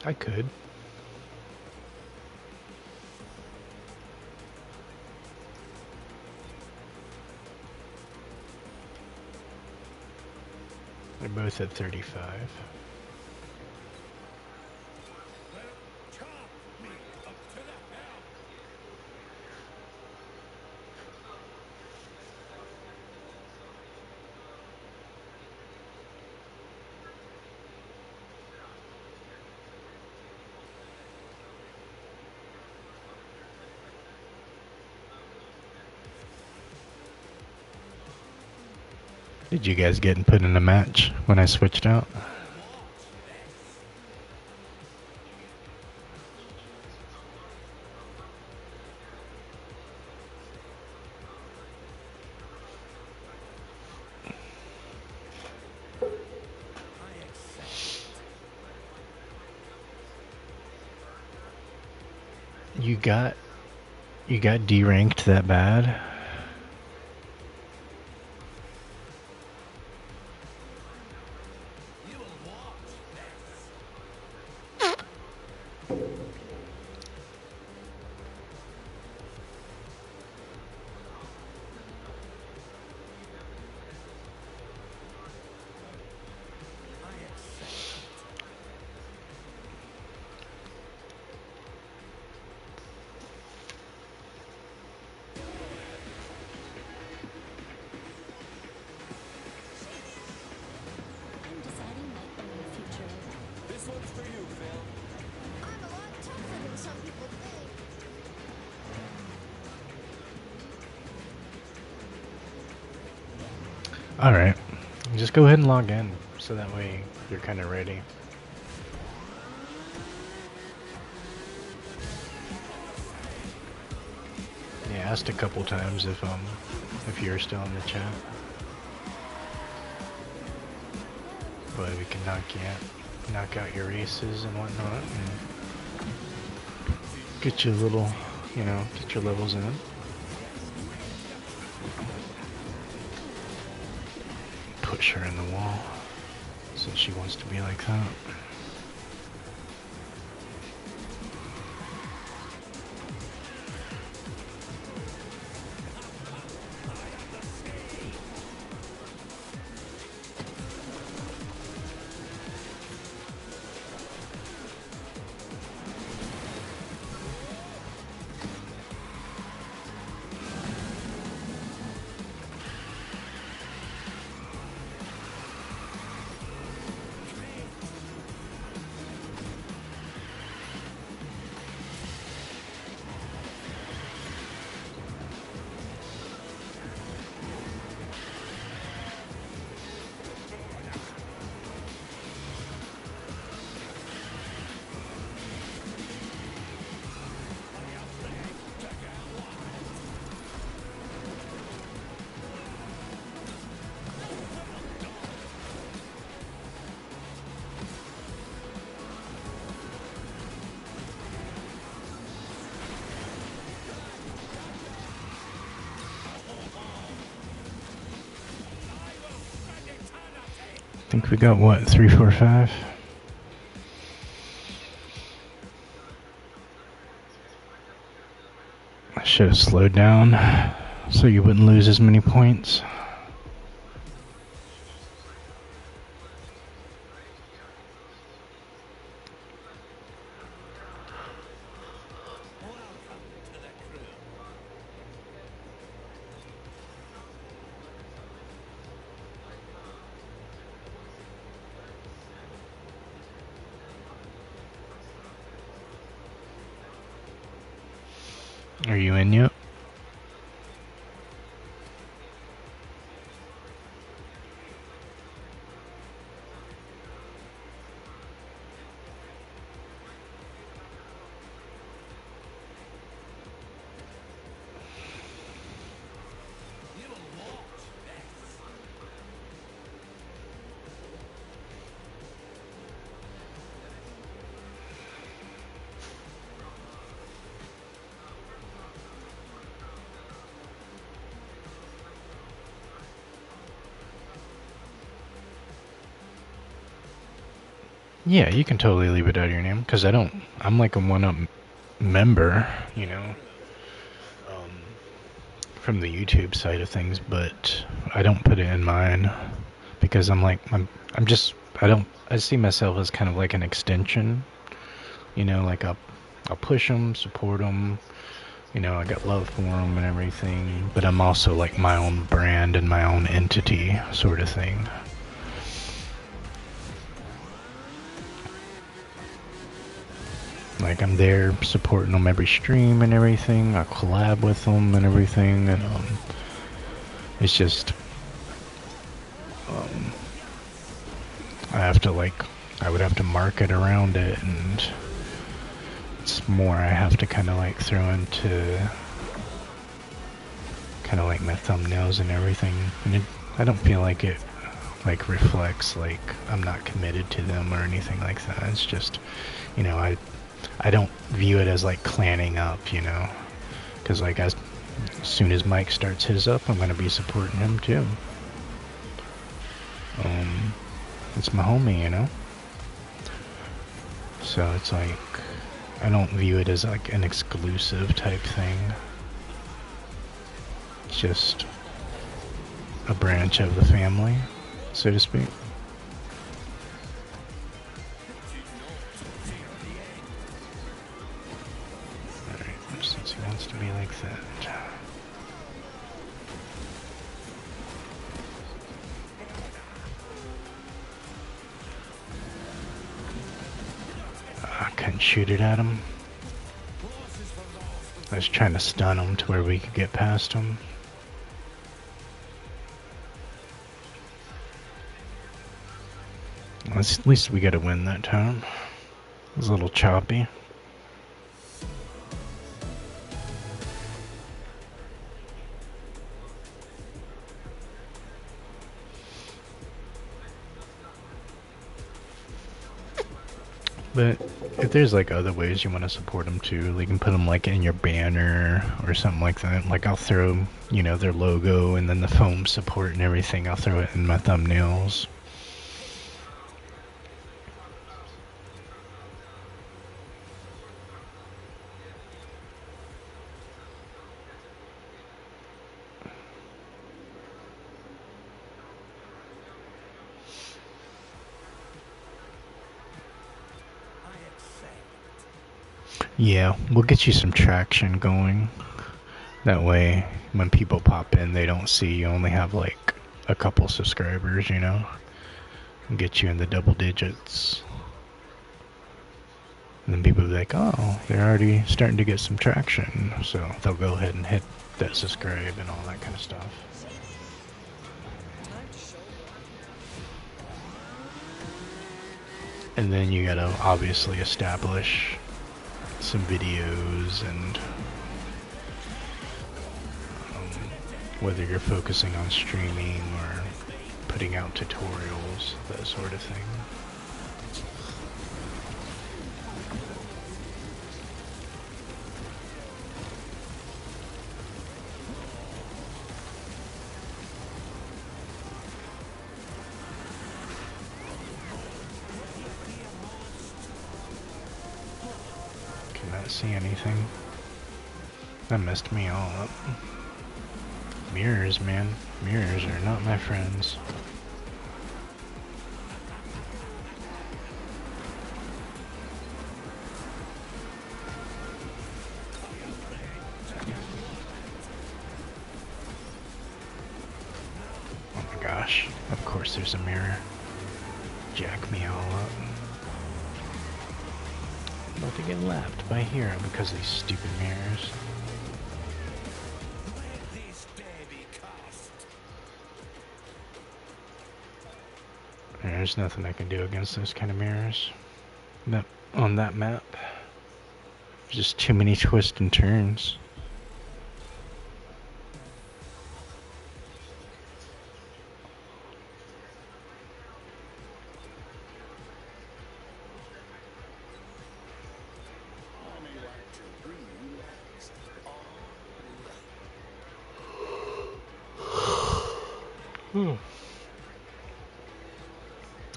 Speaker 1: I could. They're both at 35. Did you guys get put in a match when I switched out? You got D-ranked that bad? Alright. Just go ahead and log in, so that way you're kind of ready. Yeah, asked a couple times if you're still in the chat. But we can knock out your races and whatnot, and get you a little, you know, get your levels in. Push her in the wall, since she wants to be like that. I think we got what, 3, 4, 5? I should have slowed down so you wouldn't lose as many points. Are you in yet? Yeah, you can totally leave it out of your name, because I'm like a 1-up member, you know, from the YouTube side of things, but I don't put it in mine, because I see myself as kind of like an extension, you know, like I'll push them, support them, you know, I got love for them and everything, but I'm also like my own brand and my own entity sort of thing. Like, I'm there supporting them every stream and everything. I collab with them and everything, and it's just I would have to market around it, and it's more I have to kind of like throw into kind of like my thumbnails and everything, and I don't feel like it like reflects like I'm not committed to them or anything like that. It's just, you know, I don't view it as like clanning up, you know, because like as soon as Mike starts his up, I'm gonna be supporting him too. It's my homie, you know. So it's like I don't view it as like an exclusive type thing. It's just a branch of the family, so to speak. Alright, since he wants to be like that. I couldn't shoot it at him. I was trying to stun him to where we could get past him. At least we got a win that time. It was a little choppy. But if there's like other ways you want to support them too, you can put them like in your banner or something like that. Like I'll throw, you know, their logo and then the foam support and everything. I'll throw it in my thumbnails. Yeah, we'll get you some traction going. That way, when people pop in, they don't see you only have like a couple subscribers, you know? And get you in the double digits. And then people will be like, oh, they're already starting to get some traction. So they'll go ahead and hit that subscribe and all that kind of stuff. And then you gotta obviously establish some videos and whether you're focusing on streaming or putting out tutorials, that sort of thing. Cannot see anything. That messed me all up. Mirrors, man. Mirrors are not my friends. Oh my gosh. Of course there's a mirror. Jack me all up. I'm about to get lapped by Hero because of these stupid mirrors. There's nothing I can do against those kind of mirrors. On that map. Just too many twists and turns.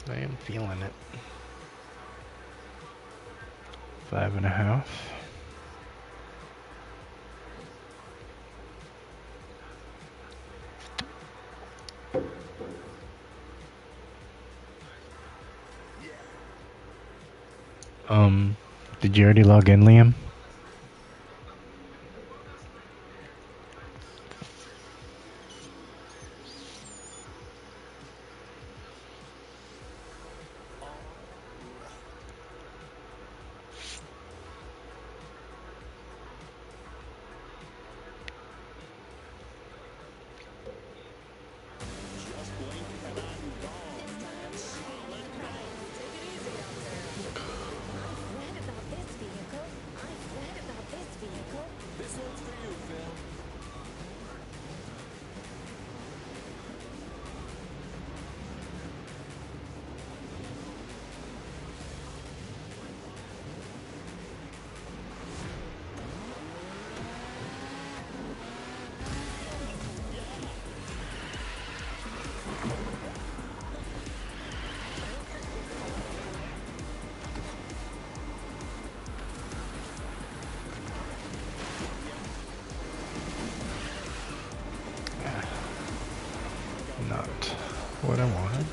Speaker 1: I am feeling it. 5.5. Did you already log in, Liam? Not what I wanted.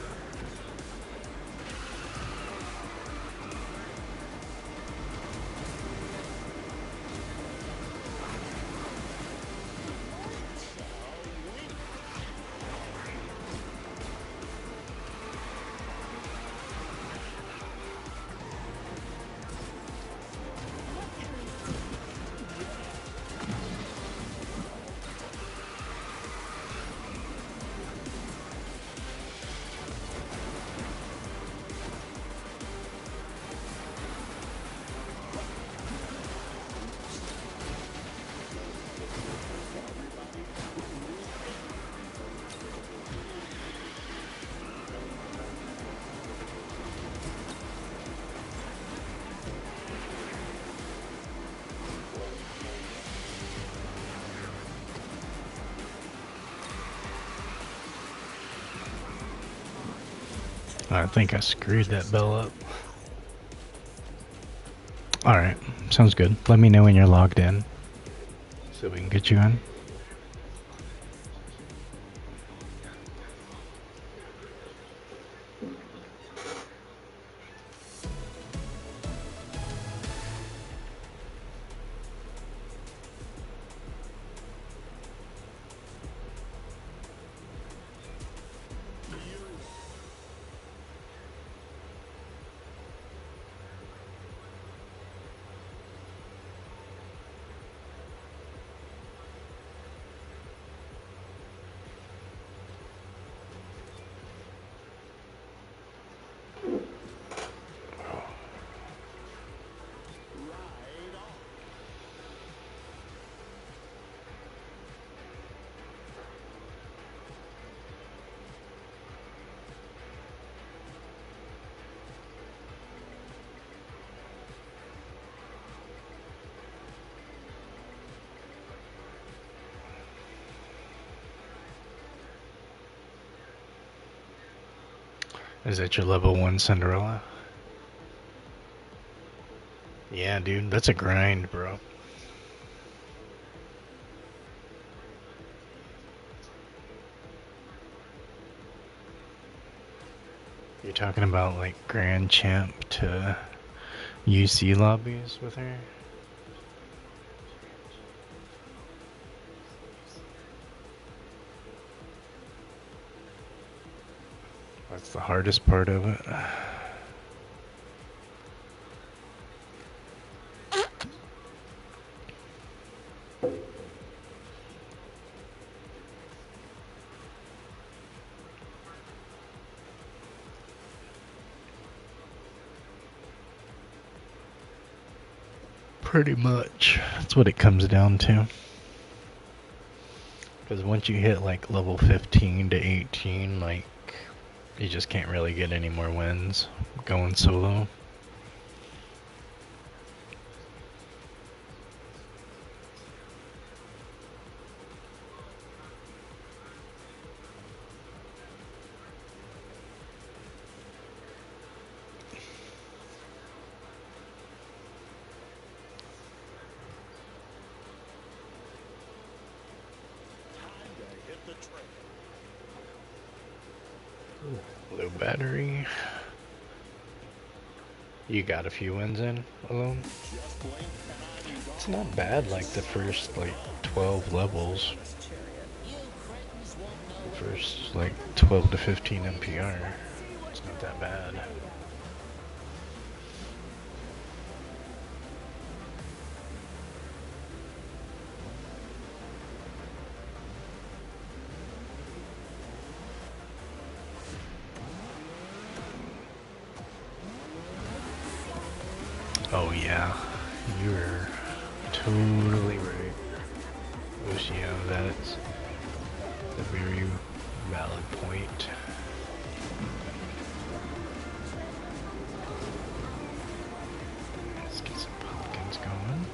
Speaker 1: I think I screwed that bell up. Alright, sounds good. Let me know when you're logged in so we can get you in. Is that your level 1 Cinderella? Yeah, dude, that's a grind, bro. You're talking about like Grand Champ to UC lobbies with her? That's the hardest part of it. Pretty much. That's what it comes down to. Because once you hit like level 15 to 18, like, you just can't really get any more wins going solo. Low battery. You got a few wins in alone? It's not bad like the first like 12 levels. The first like 12 to 15 MPR. It's not that bad. Oh yeah, you're totally right. Lucio, that's a very valid point. Let's get some pumpkins going.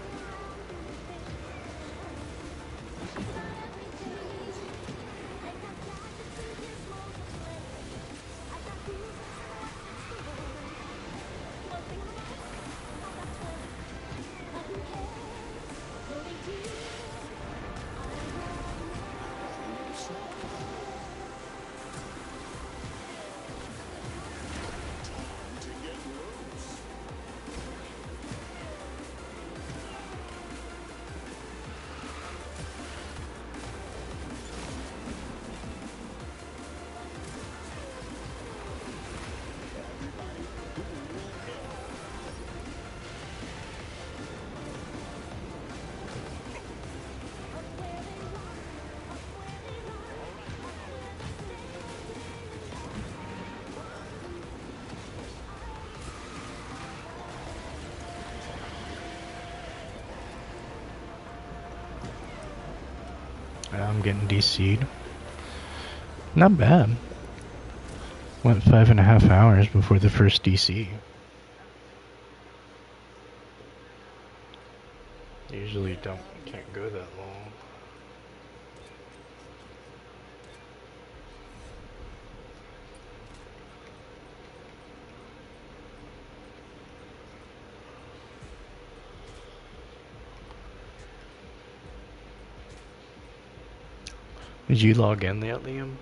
Speaker 1: I'm getting DC'd. Not bad. Went 5.5 hours before the first DC. Usually can't go that long. Did you log in there, Liam?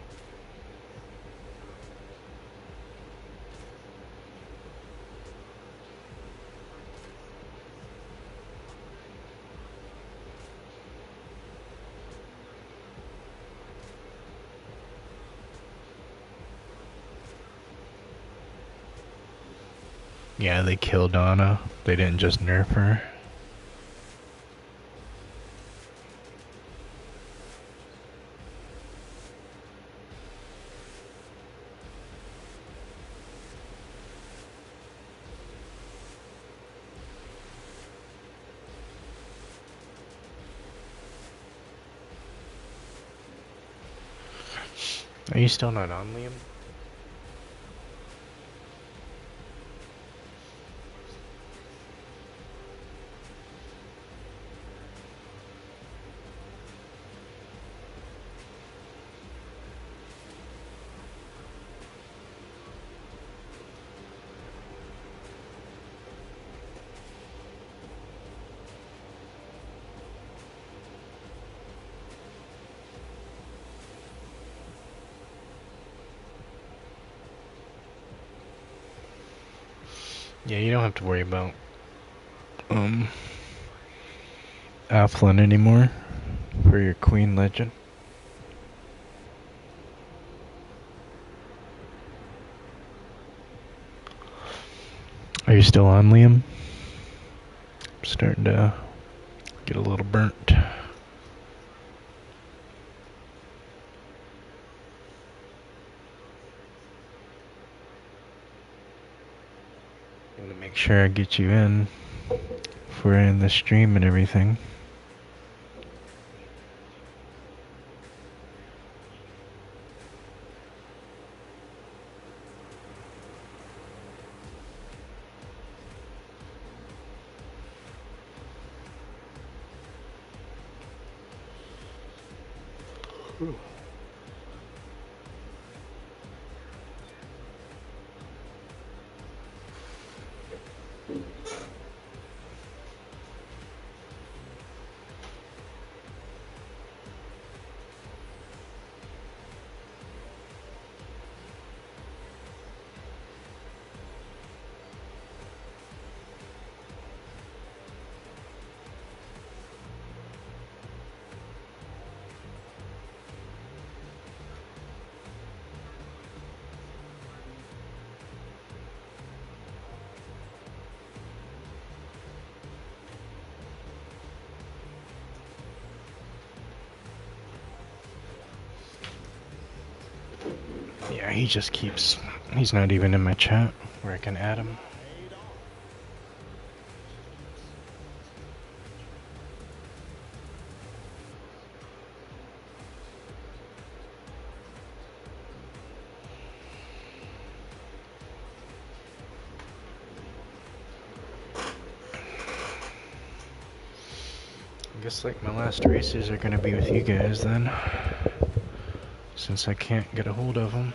Speaker 1: Yeah, they killed Anna. They didn't just nerf her. Are you still not on, Liam? Yeah, you don't have to worry about Athlon anymore for your Queen Legend. Are you still on, Liam? I'm starting to get a little burnt. I'm gonna make sure I get you in for in the stream and everything. Yeah, he just keeps... He's not even in my chat where I can add him. I guess like my last races are gonna be with you guys then, since I can't get a hold of them.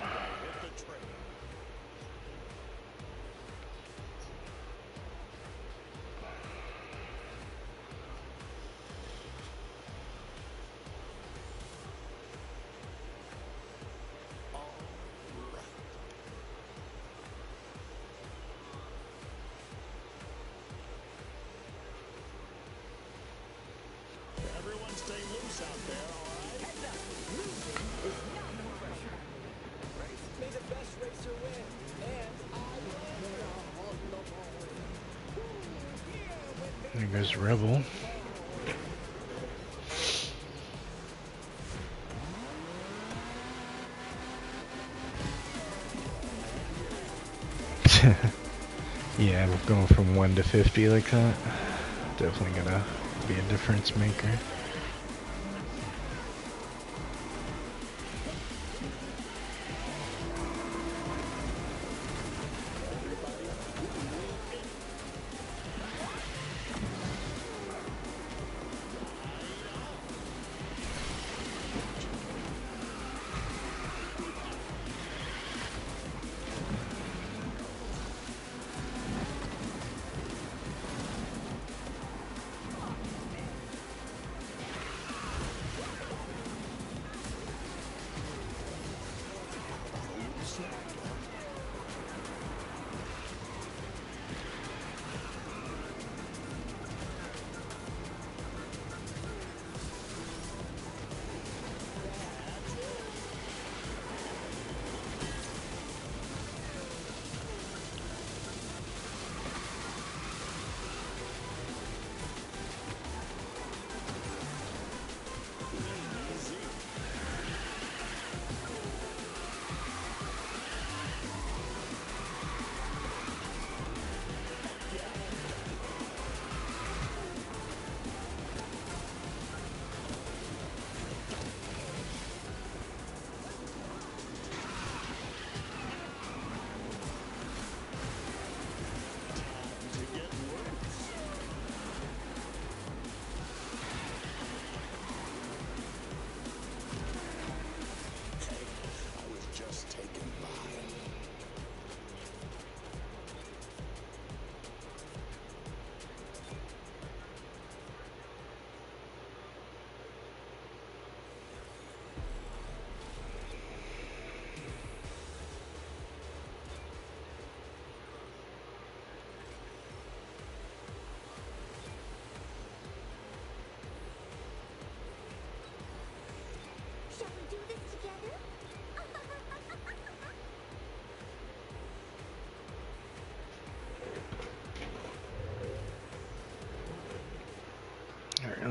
Speaker 2: Everyone stay loose out there, all right? Heads up. Losing is not no pressure. May the best racer win. And I win.
Speaker 1: There goes Rebel. Yeah, we're going from 1 to 50 like that. Definitely gonna be a difference maker.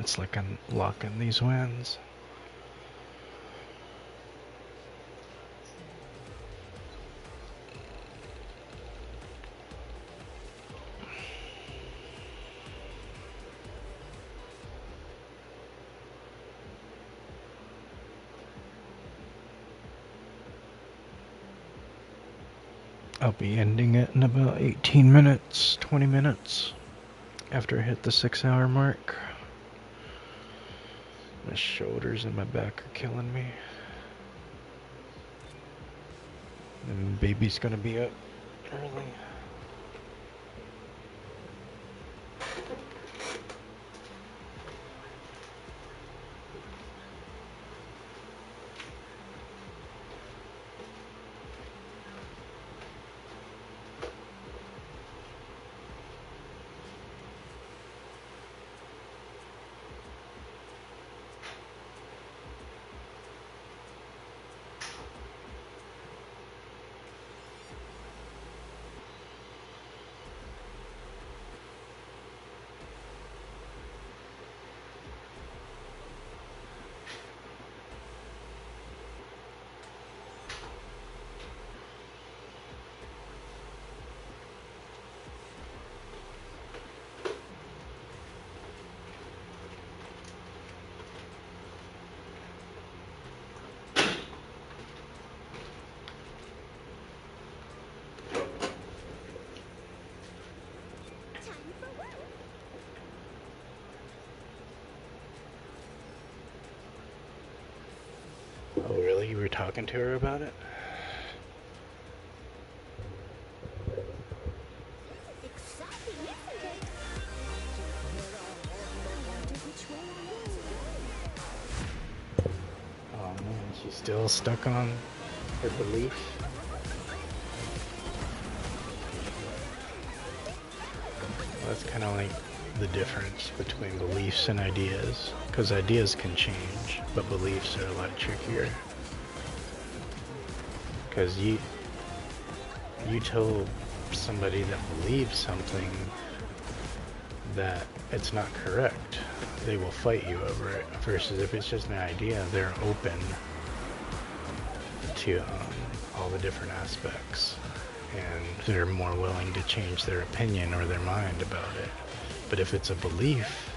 Speaker 1: It's like I'm locking these wins. I'll be ending it in about 18 minutes, 20 minutes after I hit the 6-hour mark. My shoulders and my back are killing me. And baby's gonna be up early.
Speaker 3: Time for work.
Speaker 1: Oh, really? You were talking to her about it?
Speaker 3: Exciting, isn't it? I wonder which way it will.
Speaker 1: Oh man, she's still stuck on her belief. Well, that's kind of like the difference between beliefs and ideas, because ideas can change, but beliefs are a lot trickier. Because you tell somebody that believes something that it's not correct, they will fight you over it. Versus if it's just an idea, they're open to all the different aspects, and they're more willing to change their opinion or their mind about it. But if it's a belief,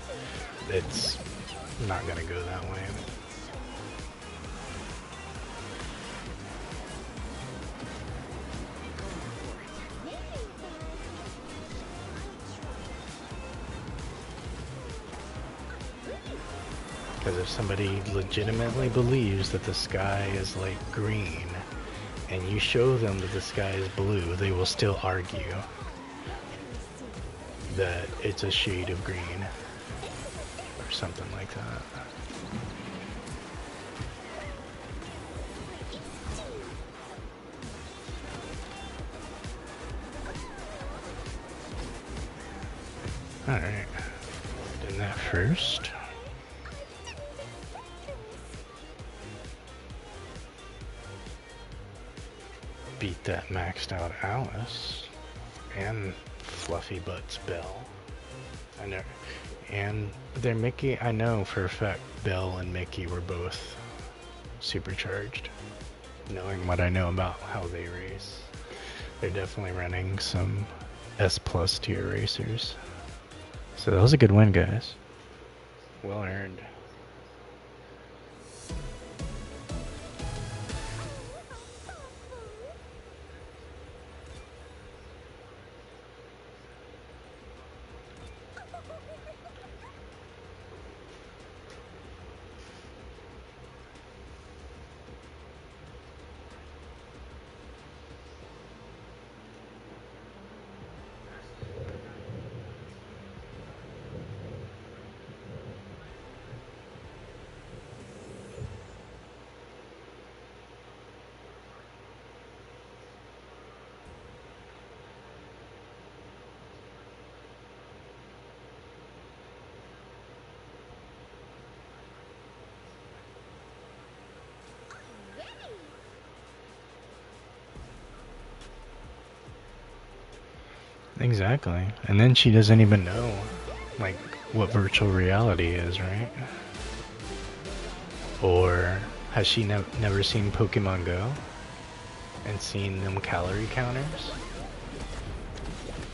Speaker 1: it's not going to go that way. Because if somebody legitimately believes that the sky is like green, and you show them that the sky is blue, they will still argue that it's a shade of green, or something like that. Alright, did that first. Beat that maxed out Alice and Fluffy Butts Belle. I know, and their Mickey. I know for a fact Belle and Mickey were both supercharged. Knowing what I know about how they race, they're definitely running some S+ tier racers. So that was a good win, guys. Well earned. Exactly. And then she doesn't even know, like, what virtual reality is, right? Or has she never seen Pokemon Go and seen them calorie counters?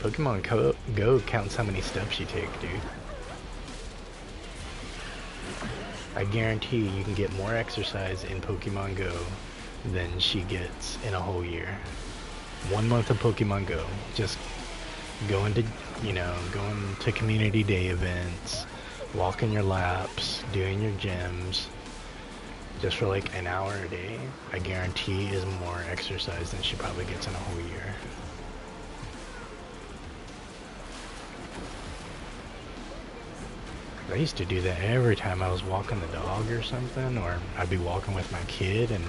Speaker 1: Pokemon Go counts how many steps you take, dude. I guarantee you can get more exercise in Pokemon Go than she gets in a whole year. 1 month of Pokemon Go, just going to, going to community day events, walking your laps, doing your gyms, just for like an hour a day, I guarantee is more exercise than she probably gets in a whole year. I used to do that every time I was walking the dog or something, or I'd be walking with my kid and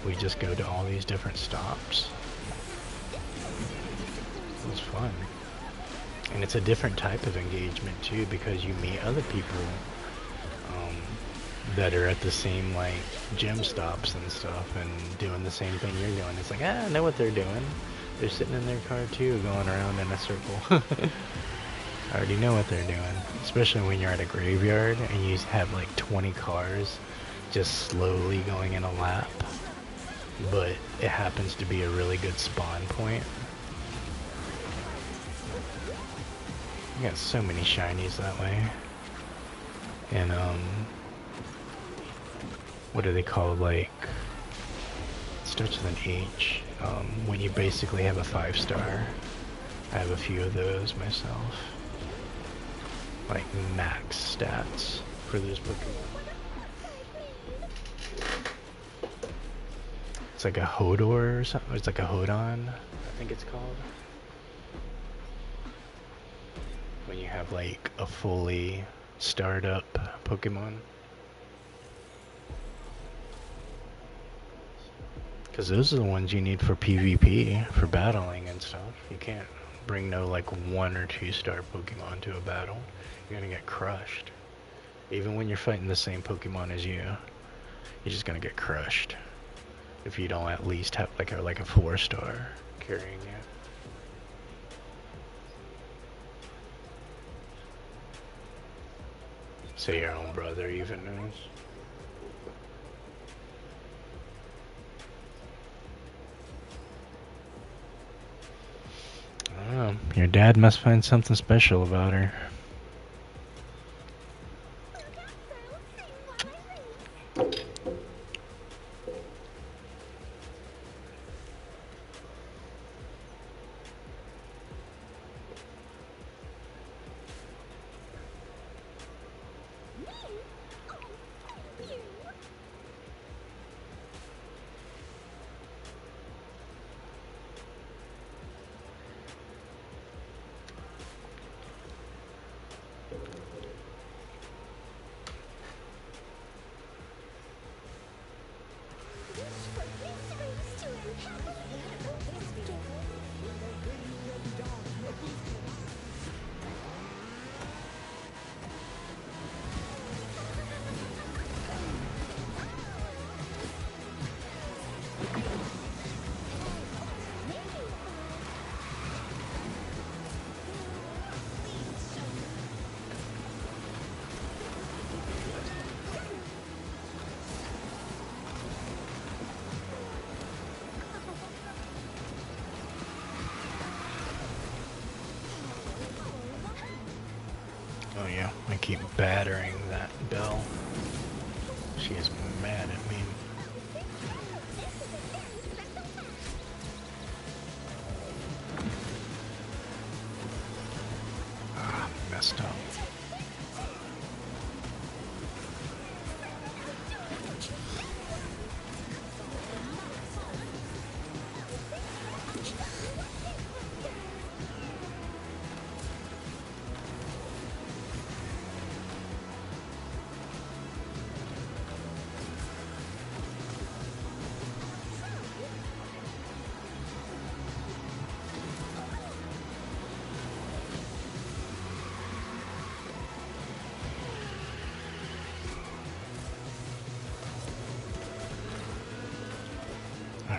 Speaker 1: we just go to all these different stops. It was fun. And it's a different type of engagement too, because you meet other people that are at the same like gym stops and stuff and doing the same thing you're doing. It's like, I know what they're doing. They're sitting in their car too, going around in a circle. I already know what they're doing, especially when you're at a graveyard and you have like 20 cars just slowly going in a lap, but it happens to be a really good spawn point. You got so many shinies that way. And what are they called, like, it starts with an H, when you basically have a 5-star. I have a few of those myself. Like max stats for those Pokemon. It's like a Hodor or something. It's like a Hodon, I think it's called. When you have like a fully starred up Pokemon. Because those are the ones you need for PvP, for battling and stuff. You can't bring no like 1 or 2-star Pokemon to a battle. You're gonna get crushed. Even when you're fighting the same Pokemon as you, you're just gonna get crushed if you don't at least have like a 4-star carrying you. So your own brother even knows. I don't know. Your dad must find something special about her. Oh yeah, I keep battering that bell. She is mad at me. Ah, messed up.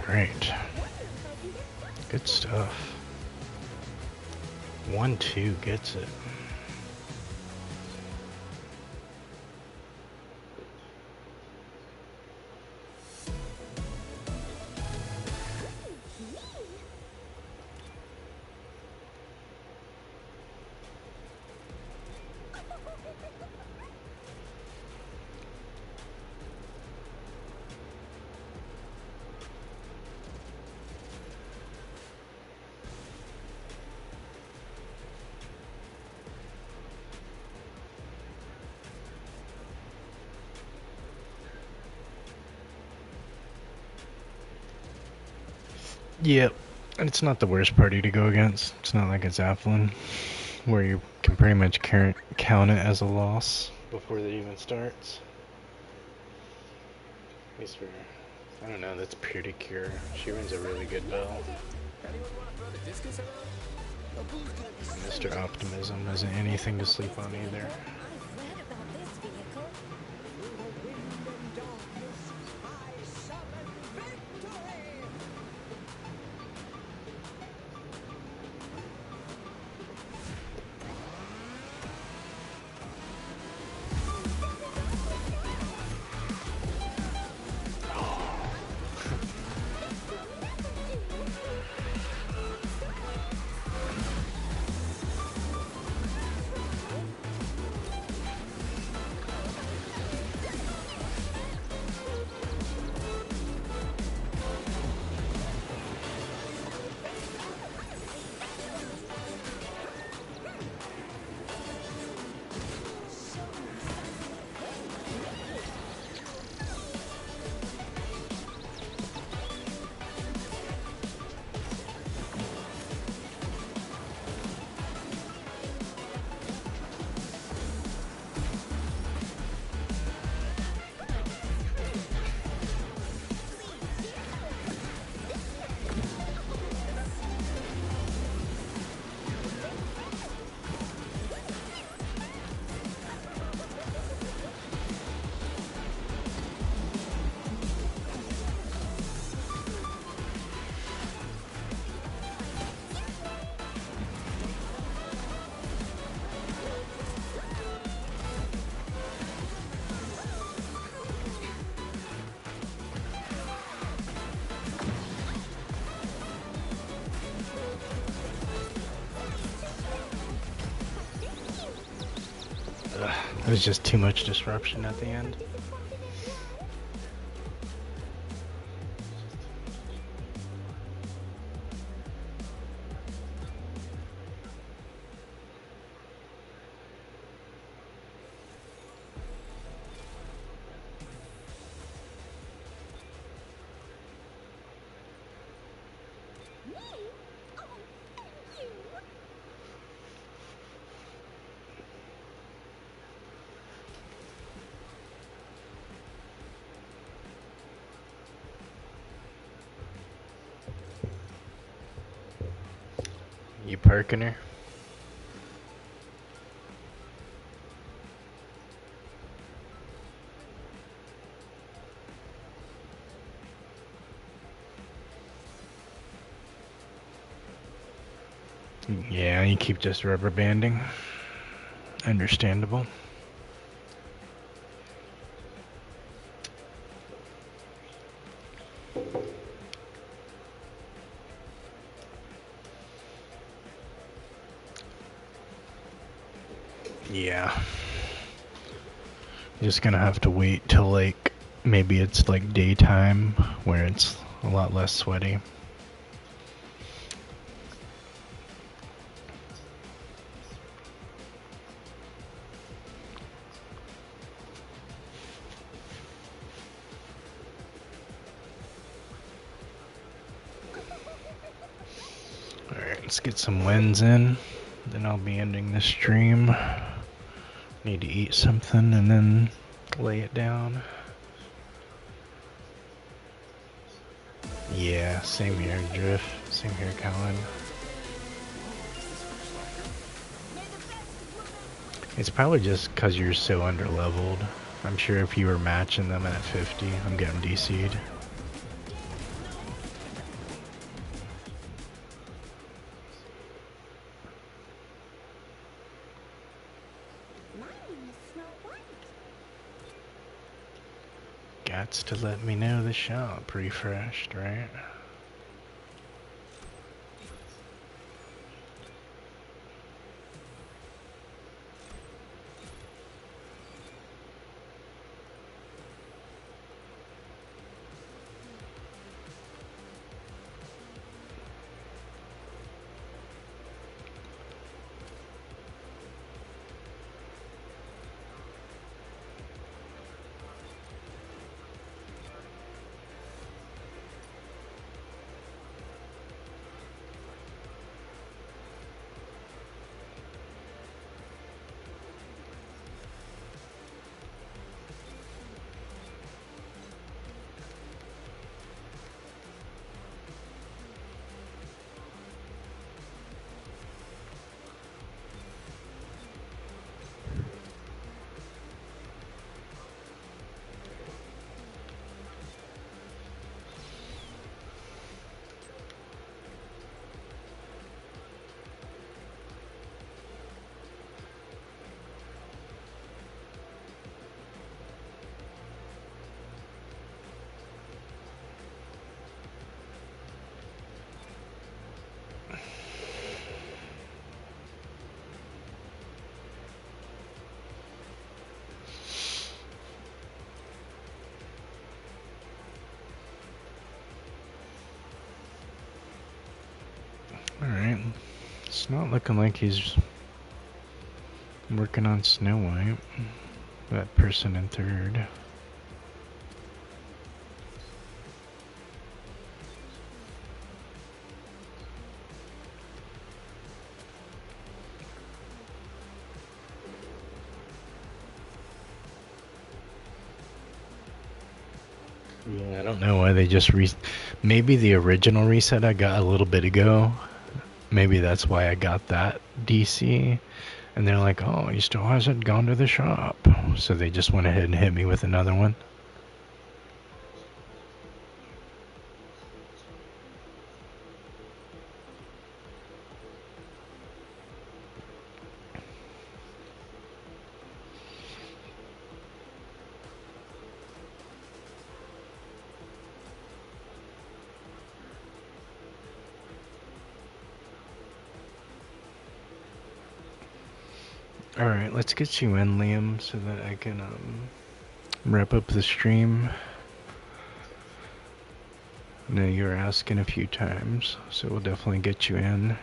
Speaker 1: Alright. Good stuff. 1-2 gets it. Yep. And it's not the worst party to go against. It's not like it's Athlon, where you can pretty much count it as a loss before it even starts. At least for, I don't know, that's Purity Cure. She runs a really good bow. Mr. Optimism isn't anything to sleep on either.
Speaker 3: I've read about this vehicle.
Speaker 2: Through the wind and darkness, I summon victory!
Speaker 1: It was just too much disruption at the end.
Speaker 3: Me? Oh, thank you.
Speaker 1: You parking her? Yeah, you keep just rubber banding. Understandable. Yeah. Just gonna have to wait till like maybe it's like daytime where it's a lot less sweaty. Alright, let's get some wins in. Then I'll be ending this stream. Need to eat something and then lay it down. Yeah, same here, Drift. Same here, Colin. It's probably just because you're so underleveled. I'm sure if you were matching them at 50, I'm getting DC'd.
Speaker 3: Mine is Snow White.
Speaker 1: Gots to let me know the shop refreshed, right? It's not looking like he's working on Snow White. That person in third. Yeah, I don't know why they just maybe the original reset I got a little bit ago. Maybe that's why I got that DC. And they're like, oh, he still hasn't gone to the shop. So they just went ahead and hit me with another one. Alright, let's get you in, Liam, so that I can wrap up the stream. I know you were asking a few times, so we'll definitely get you in.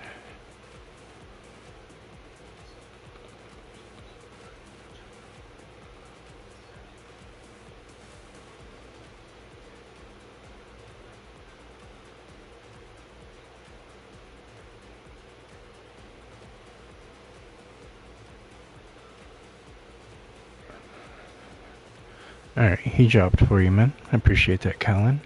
Speaker 1: Alright, he dropped for you, man. I appreciate that, Colin.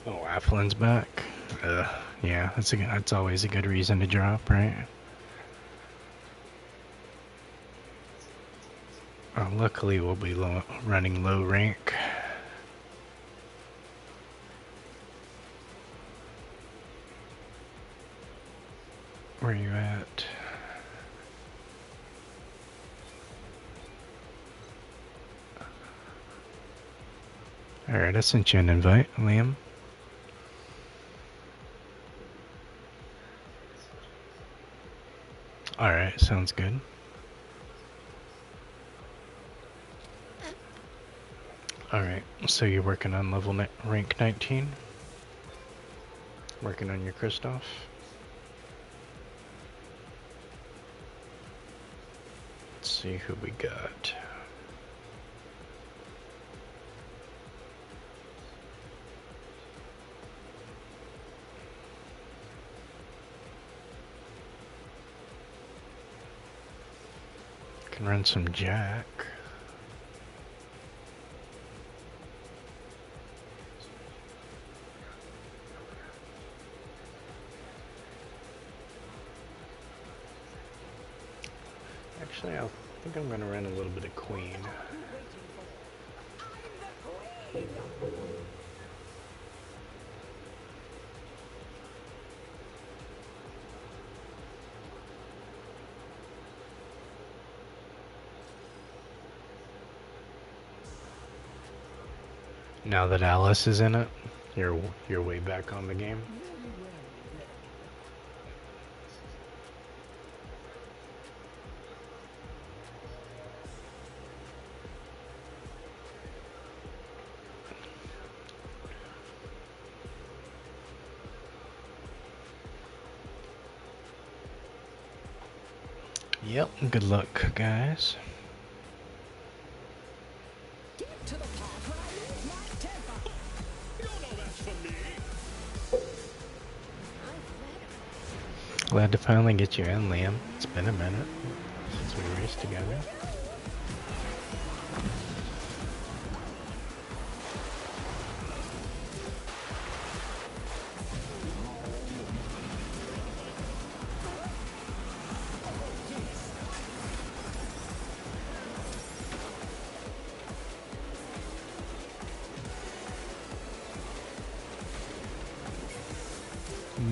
Speaker 1: Oh, Afflin's back. Yeah, that's always a good reason to drop, right? Luckily, we'll be running low rank. Where are you at? Alright, I sent you an invite, Liam. Alright, sounds good. Alright, so you're working on rank 19? Working on your Kristoff? Let's see who we got. Can run some Jack. Actually, I think I'm gonna run a little bit of Queen. Now that Alice is in it, you're way back on the game. Yep, good luck, guys.
Speaker 2: Get to the part where I lose my temper. You know that's for me.
Speaker 1: Glad to finally get you in, Liam. It's been a minute since we raced together.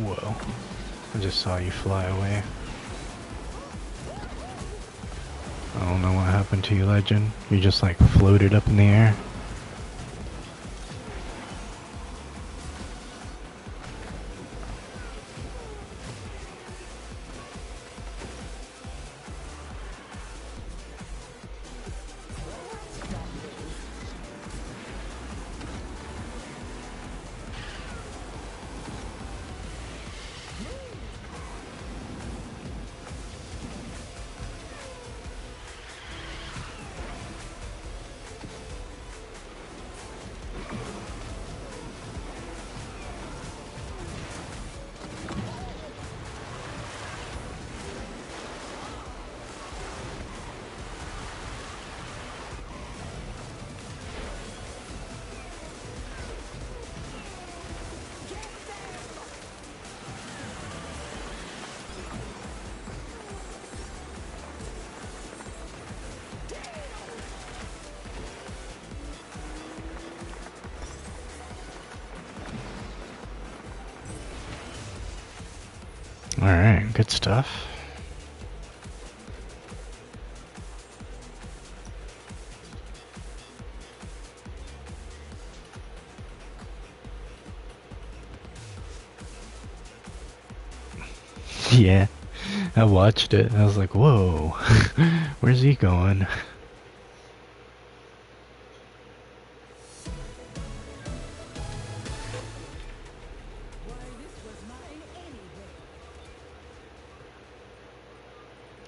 Speaker 1: Whoa. I just saw you fly away. I don't know what happened to you, Legend. You just like floated up in the air. Alright, good stuff. Yeah, I watched it. I was like, whoa, where's he going?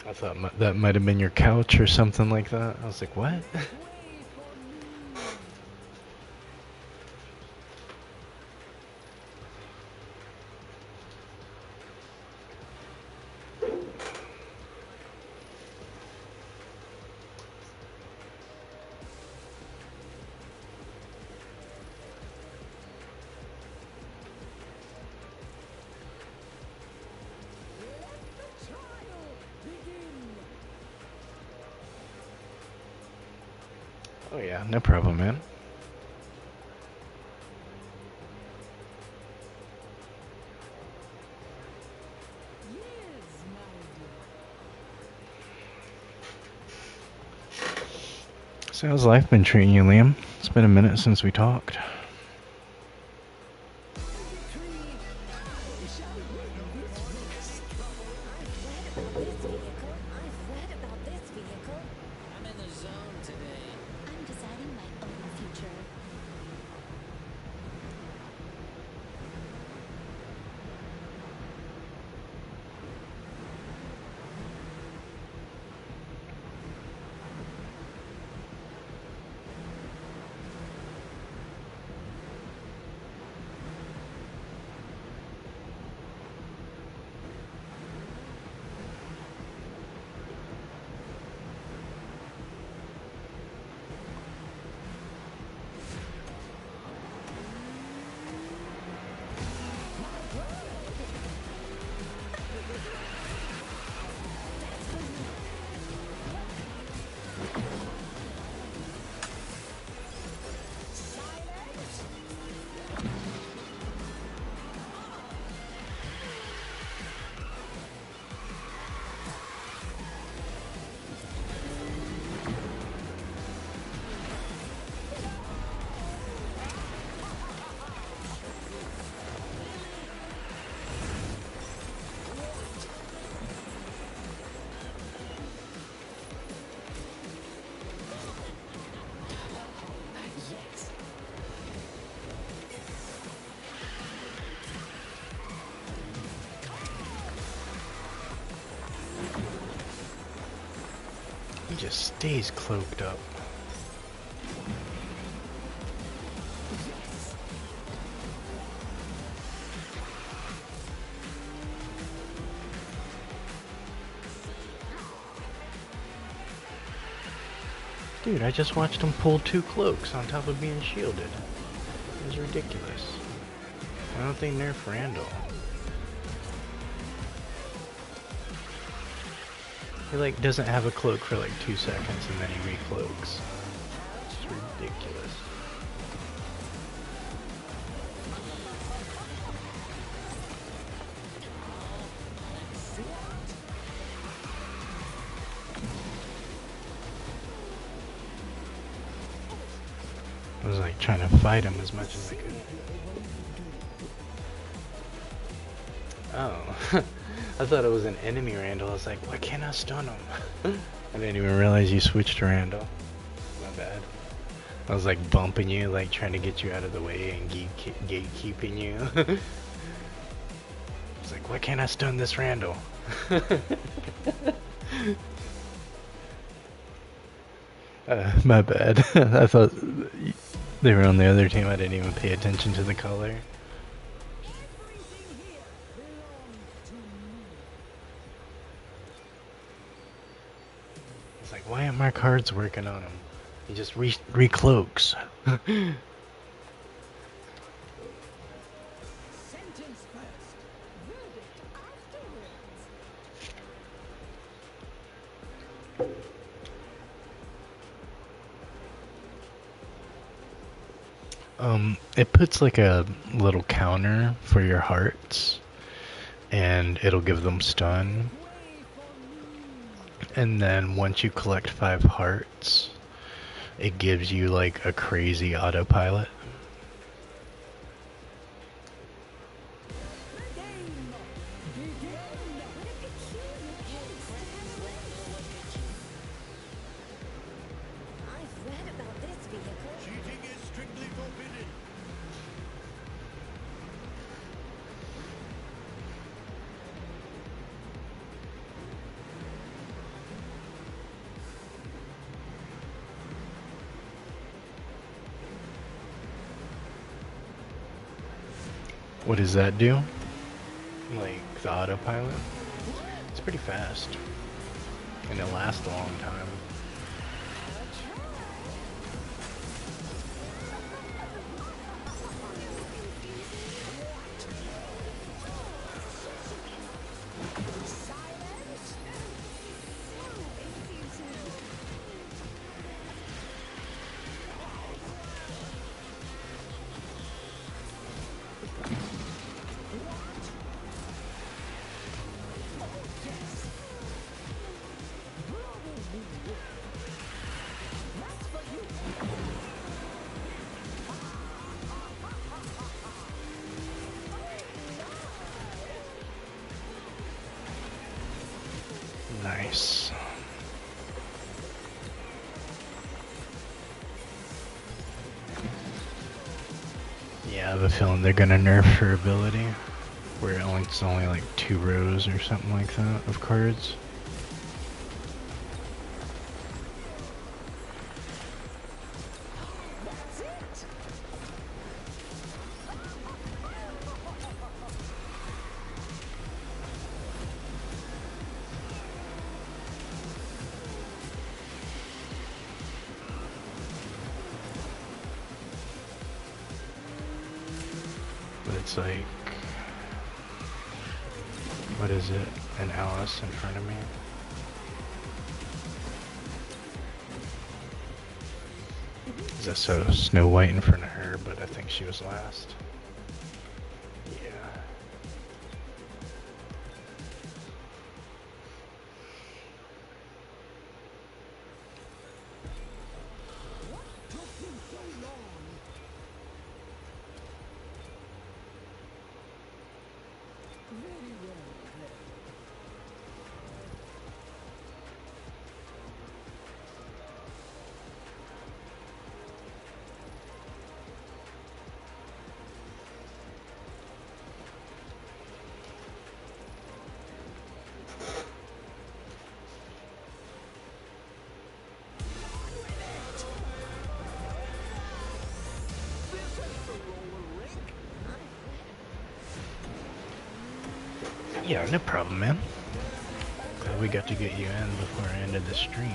Speaker 1: I thought that might have been your couch or something like that. I was like, what? Oh yeah, no problem, man. So how's life been treating you, Liam? It's been a minute since we talked.
Speaker 2: I'm in the zone today.
Speaker 3: I'm deciding my own future.
Speaker 1: He just stays cloaked up. Dude, I just watched him pull 2 cloaks on top of being shielded. It was ridiculous. Why don't they nerf Randall? He like doesn't have a cloak for like 2 seconds and then he recloaks. It's ridiculous. I was like trying to fight him as much as I could. Oh, I thought it was an enemy Randall. I was like, why can't I stun him? I didn't even realize you switched to Randall. My bad. I was like bumping you, like trying to get you out of the way and gatekeeping you. I was like, why can't I stun this Randall? My bad. I thought they were on the other team. I didn't even pay attention to the color. It's like, why aren't my cards working on him? He just recloaks. It puts like a little counter for your hearts and it'll give them stun. And then once you collect 5 hearts, it gives you like a crazy autopilot.
Speaker 3: I've read about this vehicle.
Speaker 2: Cheating is strictly forbidden.
Speaker 1: What does that do? Like the autopilot? It's pretty fast. And it lasts a long time. Nice. Yeah, I have a feeling they're gonna nerf her ability, where it's only like 2 rows or something like that of cards. But it's like, what is it? An Alice in front of me? Is that so Snow White in front of her, but I think she was last. Yeah. Yeah, no problem, man. Glad we got to get you in before I ended the stream.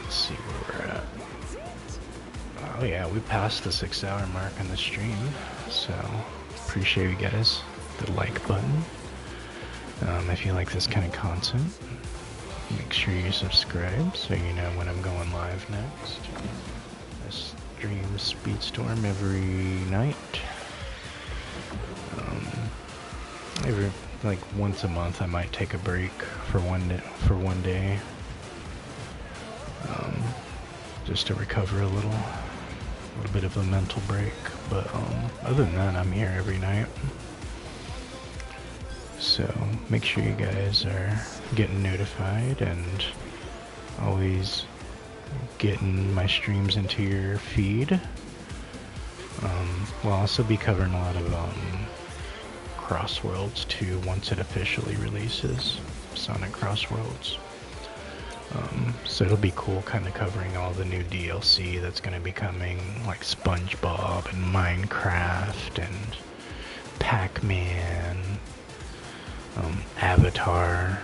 Speaker 1: Let's see where we're at. Oh yeah, we passed the 6-hour mark on the stream, so appreciate you guys. The like button. If you like this kind of content, make sure you subscribe so you know when I'm going live next. I stream Speedstorm every night. Every like once a month, I might take a break for one day, just to recover a little bit of a mental break. But other than that, I'm here every night. So make sure you guys are getting notified and always getting my streams into your feed. We'll also be covering a lot of Crossworlds too once it officially releases, Sonic Crossworlds. So it'll be cool kind of covering all the new DLC that's going to be coming, like SpongeBob and Minecraft and Pac-Man, Avatar.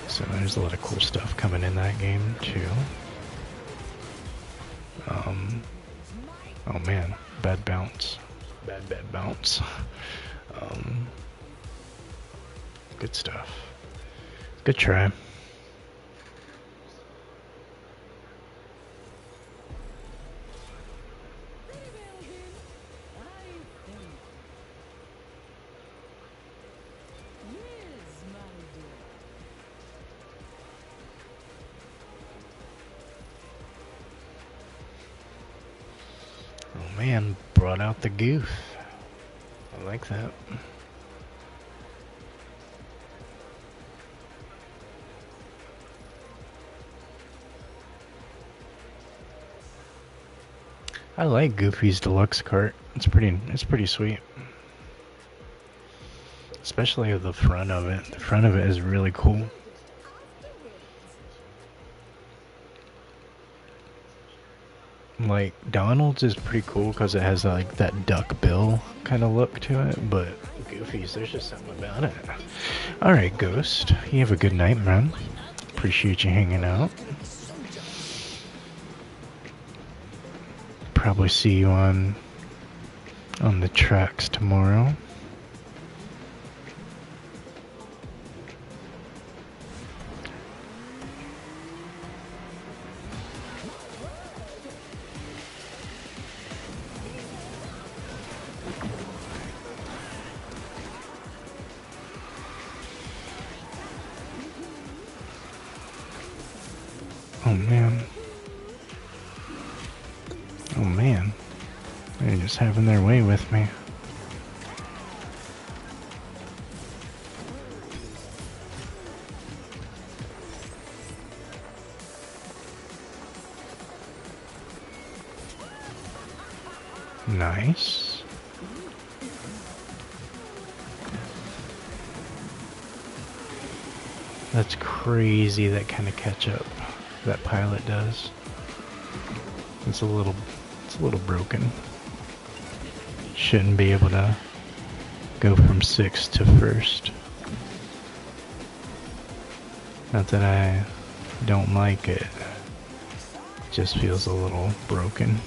Speaker 1: So there's a lot of cool stuff coming in that game too. Oh man, bad bounce. Bad bounce. Good stuff. Good try. man brought out the goof. I like that. I like Goofy's deluxe cart. It's pretty sweet. Especially the front of it. The front of it is really cool. Like Donald's is pretty cool because it has like that duck bill kind of look to it, but Goofy's, there's just something about it. Alright, Ghost, you have a good night, man. Appreciate you hanging out. Probably see you on the tracks tomorrow. Oh man. Oh man. They're just having their way with me. Nice. That's crazy, that kind of catch up that pilot does. It's a little broken. Shouldn't be able to go from 6th to 1st. Not that I don't like it. It just feels a little broken.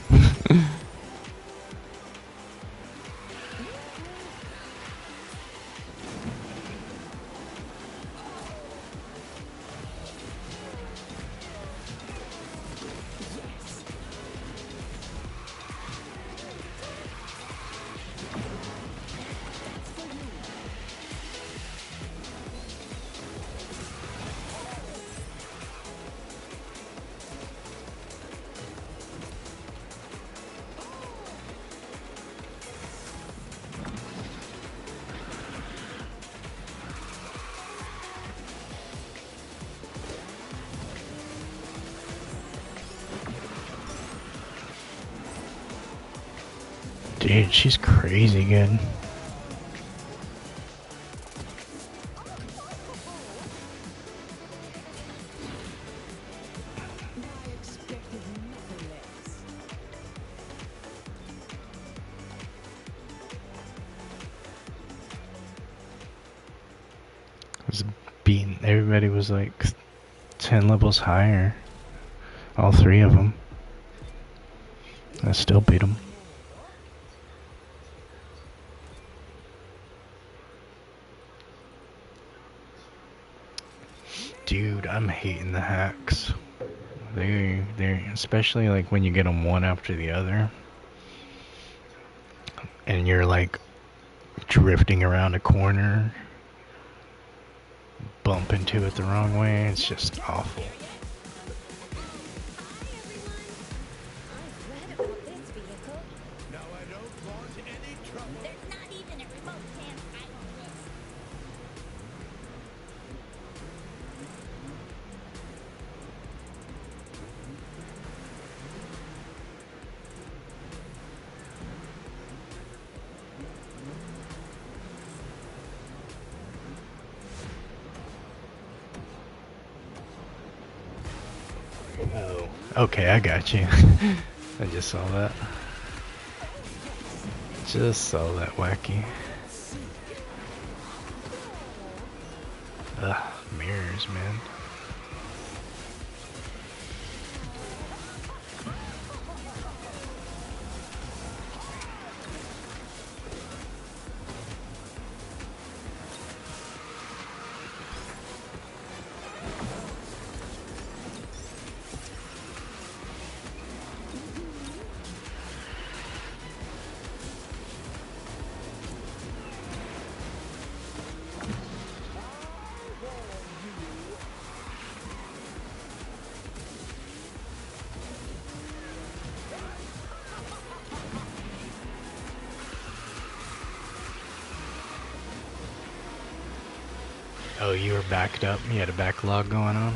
Speaker 1: Dude, she's crazy good. Was beating, everybody was like 10 levels higher. All 3 of them. I still beat them. Dude, I'm hating the hacks. They're especially like when you get them one after the other, and you're like drifting around a corner, bump into it the wrong way. It's just awful. Oh, okay, I got you. I just saw that. Just saw that wacky. Ugh, mirrors, man. Oh, you were backed up? You had a backlog going on?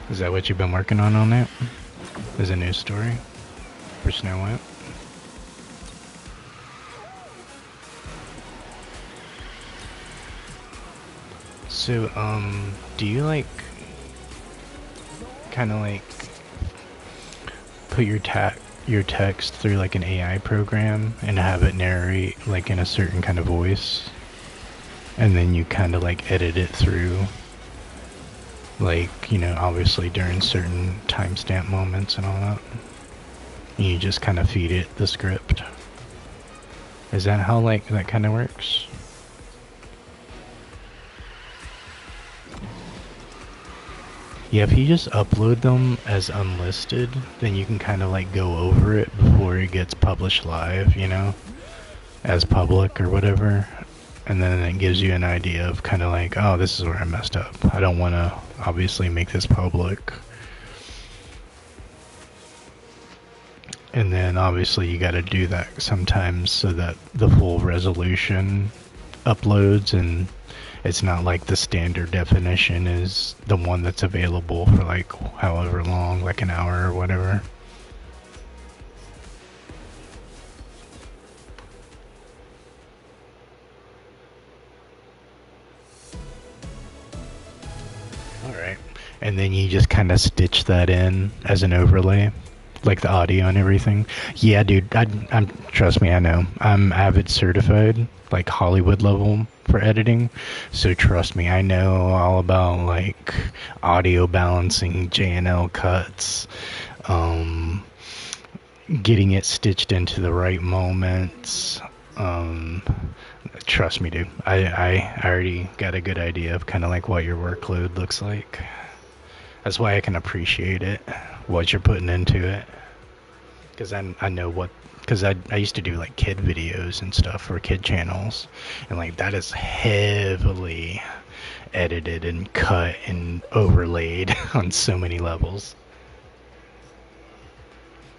Speaker 1: Is that what you've been working on that? Is a new story for Snow White? So, do you like kind of like put your text through like an AI program and have it narrate like in a certain kind of voice, and then you kind of like edit it through, like, you know, obviously during certain timestamp moments and all that, and you just kind of feed it the script? Is that how like that kind of works? Yeah, if you just upload them as unlisted, then you can kind of like go over it before it gets published live, you know, as public or whatever. And then it gives you an idea of kind of like, oh, this is where I messed up. I don't want to obviously make this public. And then obviously you got to do that sometimes so that the full resolution uploads, and it's not like the standard definition is the one that's available for like however long, like an hour or whatever. Alright. And then you just kind of stitch that in as an overlay, like the audio and everything. Yeah, dude, I'm trust me, I know. I'm Avid certified, like Hollywood level for editing. So trust me, I know all about like audio balancing, JNL cuts, getting it stitched into the right moments. Trust me, dude. I already got a good idea of kind of like what your workload looks like. That's why I can appreciate it, what you're putting into it. Because I know what, because I used to do like kid videos and stuff for kid channels, and like that is heavily edited and cut and overlaid on so many levels.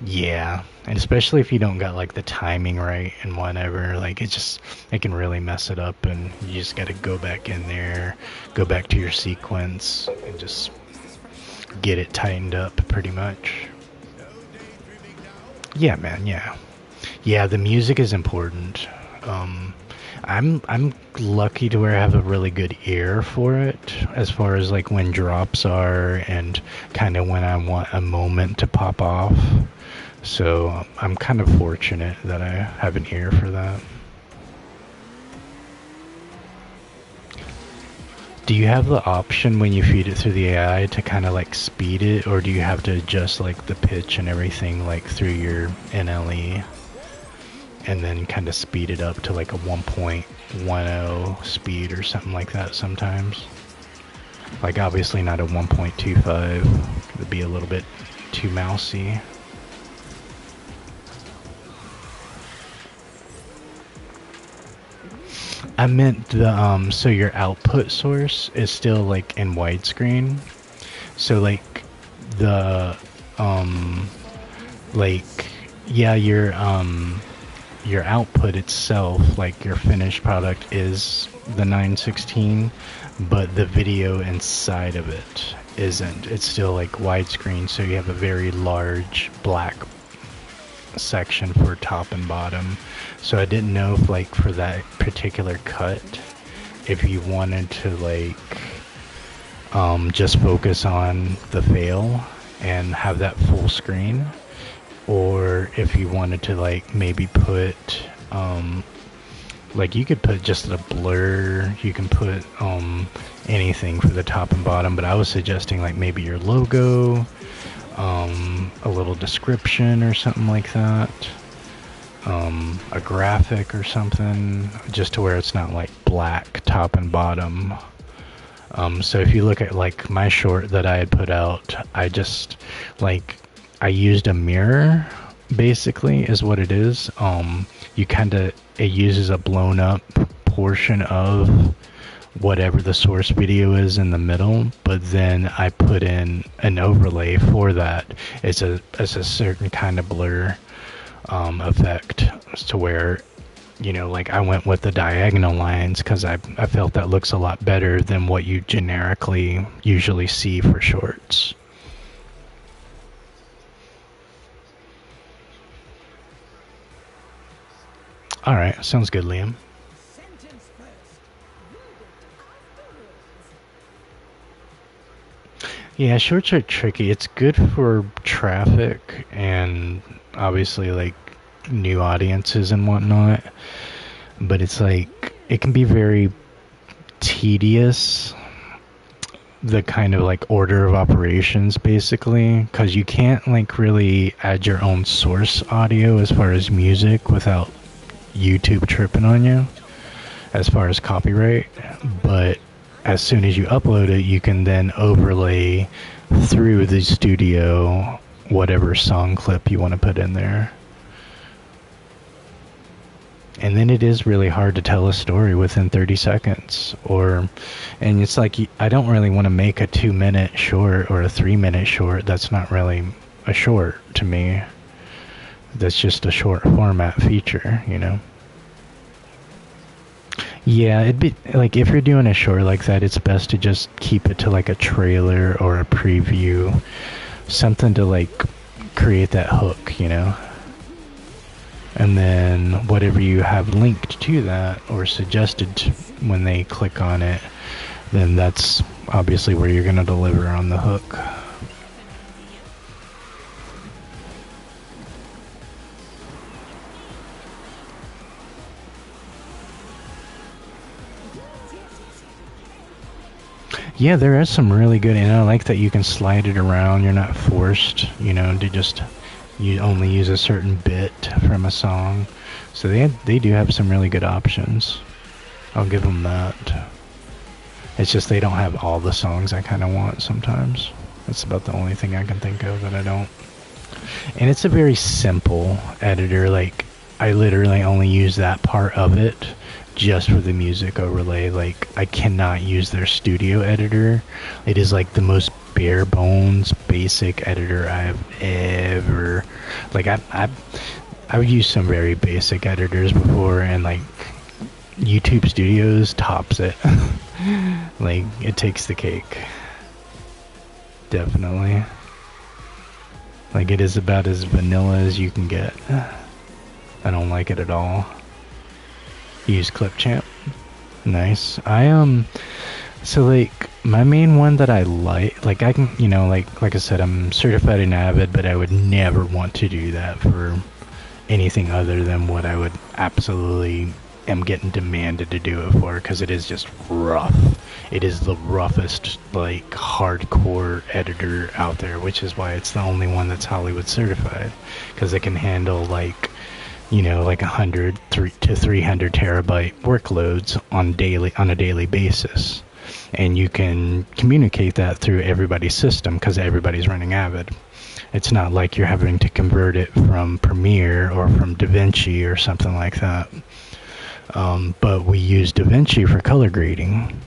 Speaker 1: Yeah, and especially if you don't got like the timing right and whatever, like it can really mess it up, and you just got to go back in there, go back to your sequence, and just get it tightened up pretty much. Yeah, man, yeah. Yeah, the music is important. I'm lucky to where I have a really good ear for it, as far as like when drops are and kind of when I want a moment to pop off. So I'm kind of fortunate that I have an ear for that. Do you have the option when you feed it through the AI to kind of like speed it, or do you have to adjust like the pitch and everything like through your NLE and then kind of speed it up to like a 1.10 speed or something like that sometimes? Like obviously not a 1.25, it would be a little bit too mousy. I meant the so your output source is still like in widescreen. So like the like yeah, your output itself, like your finished product, is the 916, but the video inside of it isn't. It's still like widescreen, so you have a very large black section for top and bottom. So I didn't know if like for that particular cut, if you wanted to like just focus on the fail and have that full screen, or if you wanted to like maybe put like you could put just a blur, you can put anything for the top and bottom, but I was suggesting like maybe your logo, a little description or something like that, a graphic or something, just to where it's not like black top and bottom. So if you look at like my short that I had put out, I just like I used a mirror basically is what it is. You kind of, it uses a blown up portion of whatever the source video is in the middle, but then I put in an overlay for that. It's a certain kind of blur effect, to where you know, like I went with the diagonal lines because I felt that looks a lot better than what you generically usually see for shorts. All right, sounds good, Liam.
Speaker 2: Sentence first, verdict afterwards.
Speaker 1: Yeah, shorts are tricky. It's good for traffic and obviously like new audiences and whatnot, but it's like it can be very tedious, the kind of like order of operations basically, because you can't like really add your own source audio as far as music without YouTube tripping on you as far as copyright. But as soon as you upload it, you can then overlay through the studio whatever song clip you want to put in there. And then it is really hard to tell a story within 30 seconds. And it's like, I don't really want to make a 2-minute short or a 3-minute short. That's not really a short to me. That's just a short format feature, you know? Yeah, it'd be like if you're doing a short like that, it's best to just keep it to like a trailer or a preview. Something to like create that hook, you know? And then whatever you have linked to that or suggested when they click on it, then that's obviously where you're going to deliver on the hook. Yeah, there is some really good, and I like that you can slide it around. You're not forced, you know, to just you only use a certain bit from a song. So they do have some really good options. I'll give them that. It's just they don't have all the songs I kind of want sometimes. That's about the only thing I can think of that I don't. And it's a very simple editor. Like, I literally only use that part of it just for the music overlay. Like, I cannot use their studio editor. It is like the most bare bones basic editor I've ever, like, I've used some very basic editors before, and like YouTube Studios tops it. Like, it takes the cake, definitely. Like, it is about as vanilla as you can get. I don't like it at all. Use Clipchamp. Nice. So like my main one that I like I can, you know, like I said, I'm certified in Avid, but I would never want to do that for anything other than what I would absolutely am getting demanded to do it for, because it is just rough. It is the roughest, like, hardcore editor out there, which is why it's the only one that's Hollywood certified, because it can handle like, you know, like 100 to 300 terabyte workloads on a daily basis. And you can communicate that through everybody's system because everybody's running Avid. It's not like you're having to convert it from Premiere or from DaVinci or something like that. But we use DaVinci for color grading.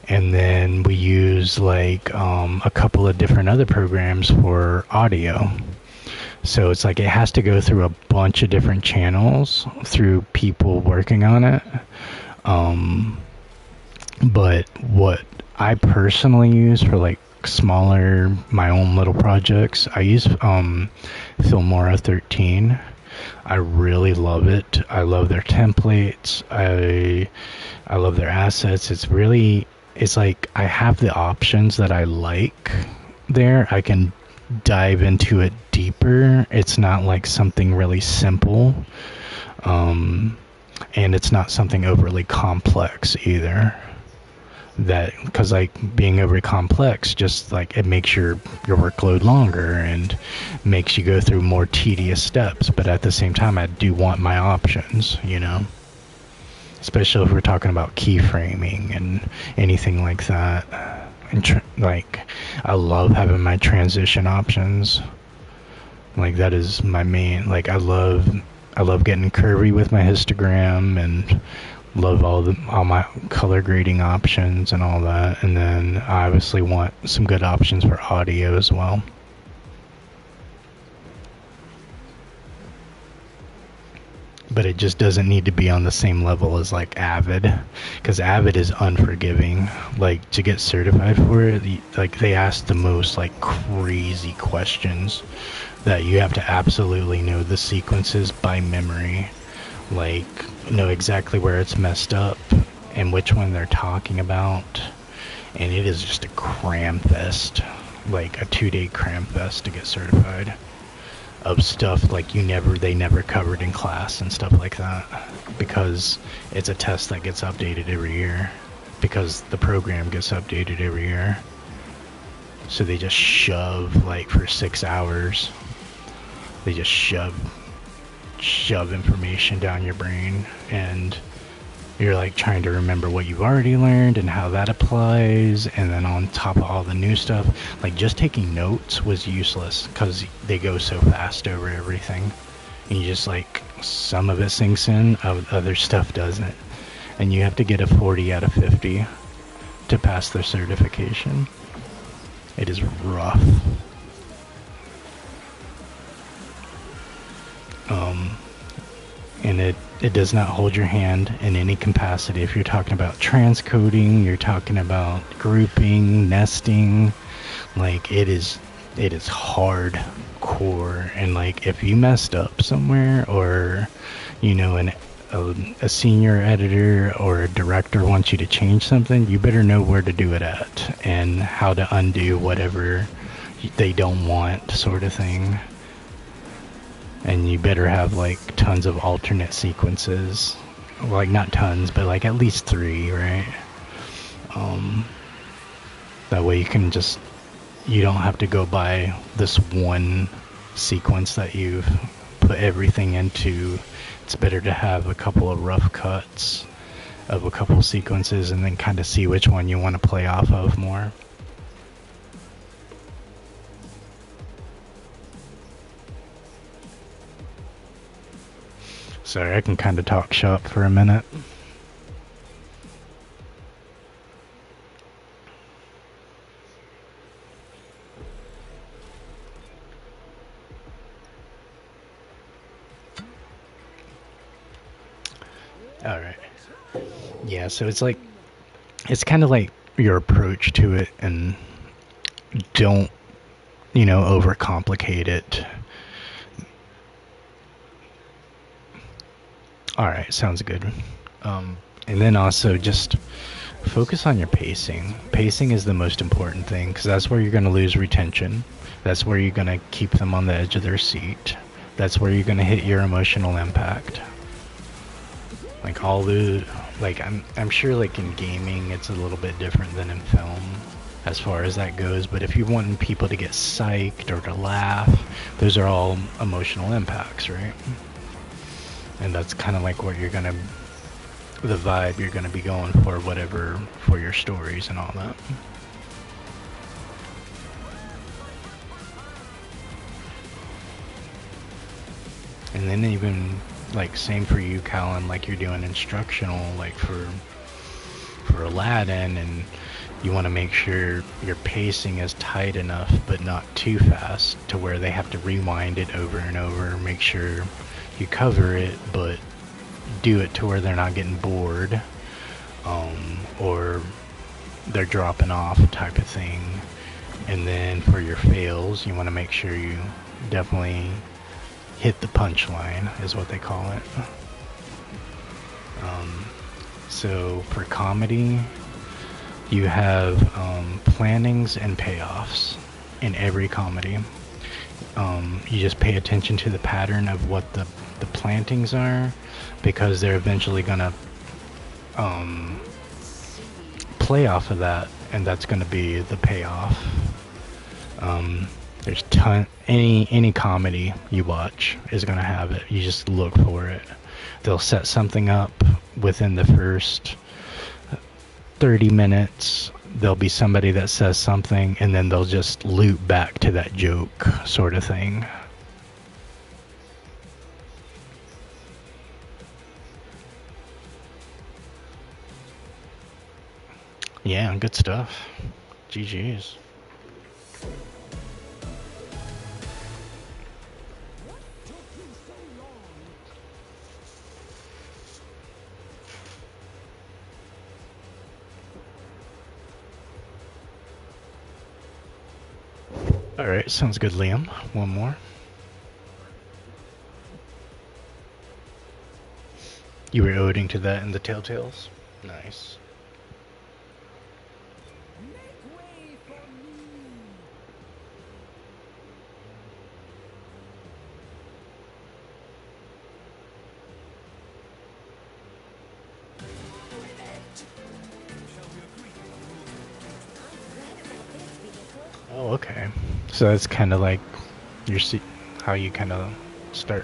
Speaker 1: And then we use like a couple of different other programs for audio. So it's like it has to go through a bunch of different channels through people working on it. But what I personally use for like smaller, my own little projects, I use Filmora 13. I really love it. I love their templates. I love their assets. It's like I have the options that I like there. I can dive into it deeper. It's not like something really simple. And it's not something overly complex either. That, because like being overly complex, just like it makes your workload longer and makes you go through more tedious steps. But at the same time, I do want my options, you know, especially if we're talking about keyframing and anything like that. And like, I love having my transition options. Like, that is my main, like, I love getting curvy with my histogram, and love all my color grading options and all that. And then I obviously want some good options for audio as well. but it just doesn't need to be on the same level as like Avid, because Avid is unforgiving. Like to get certified for it, like they ask the most like crazy questions that you have to absolutely know the sequences by memory, like know exactly where it's messed up and which one they're talking about, and it is just a cram fest, like a 2-day cram fest to get certified of stuff like they never covered in class and stuff like that, because it's a test that gets updated every year, because the program gets updated every year. So they just shove, like for 6 hours, they just shove information down your brain, and you're like trying to remember what you've already learned and how that applies, and then on top of all the new stuff, like just taking notes was useless because they go so fast over everything, and you just like, some of it sinks in, other stuff doesn't, and you have to get a 40 out of 50 to pass the certification. It is rough. And it does not hold your hand in any capacity. If you're talking about transcoding, you're talking about grouping, nesting, like it is hardcore. And like if you messed up somewhere, or you know, a senior editor or a director wants you to change something, you better know where to do it at and how to undo whatever they don't want, sort of thing. And you better have like tons of alternate sequences, like not tons, but like at least 3, right? That way you don't have to go by this one sequence that you've put everything into. It's better to have a couple of rough cuts of a couple sequences and then kind of see which one you want to play off of more. Sorry, I can kind of talk shop for a minute. Alright. Yeah, so it's kind of like your approach to it, and don't, overcomplicate it. Alright, sounds good. And then also just focus on your pacing. Pacing is the most important thing, because that's where you're going to lose retention. That's where you're going to keep them on the edge of their seat. That's where you're going to hit your emotional impact. Like I'm sure like in gaming it's a little bit different than in film as far as that goes, but if you want people to get psyched or to laugh, those are all emotional impacts, right? And that's kind of like what the vibe you're gonna be going for, whatever, for your stories and all that. And then even like same for you, Callan, like you're doing instructional, like for Aladdin, and you want to make sure your pacing is tight enough but not too fast to where they have to rewind it over and over. Make sure you cover it, but do it to where they're not getting bored, or they're dropping off, type of thing. And then for your fails, you want to make sure you definitely hit the punchline, is what they call it. So for comedy, you have plannings and payoffs in every comedy. You just pay attention to the pattern of what the plantings are, because they're eventually gonna play off of that, and that's gonna be the payoff. There's any comedy you watch is gonna have it. You just look for it. They'll set something up within the first 30 minutes. There'll be somebody that says something, and then they'll just loop back to that joke, sort of thing. Yeah, good stuff. GG's. Alright, sounds good, Liam. One more. You were owing to that in the Telltales? Nice.
Speaker 2: Make way for me.
Speaker 1: Oh, okay. So that's kind of like your how you kind of start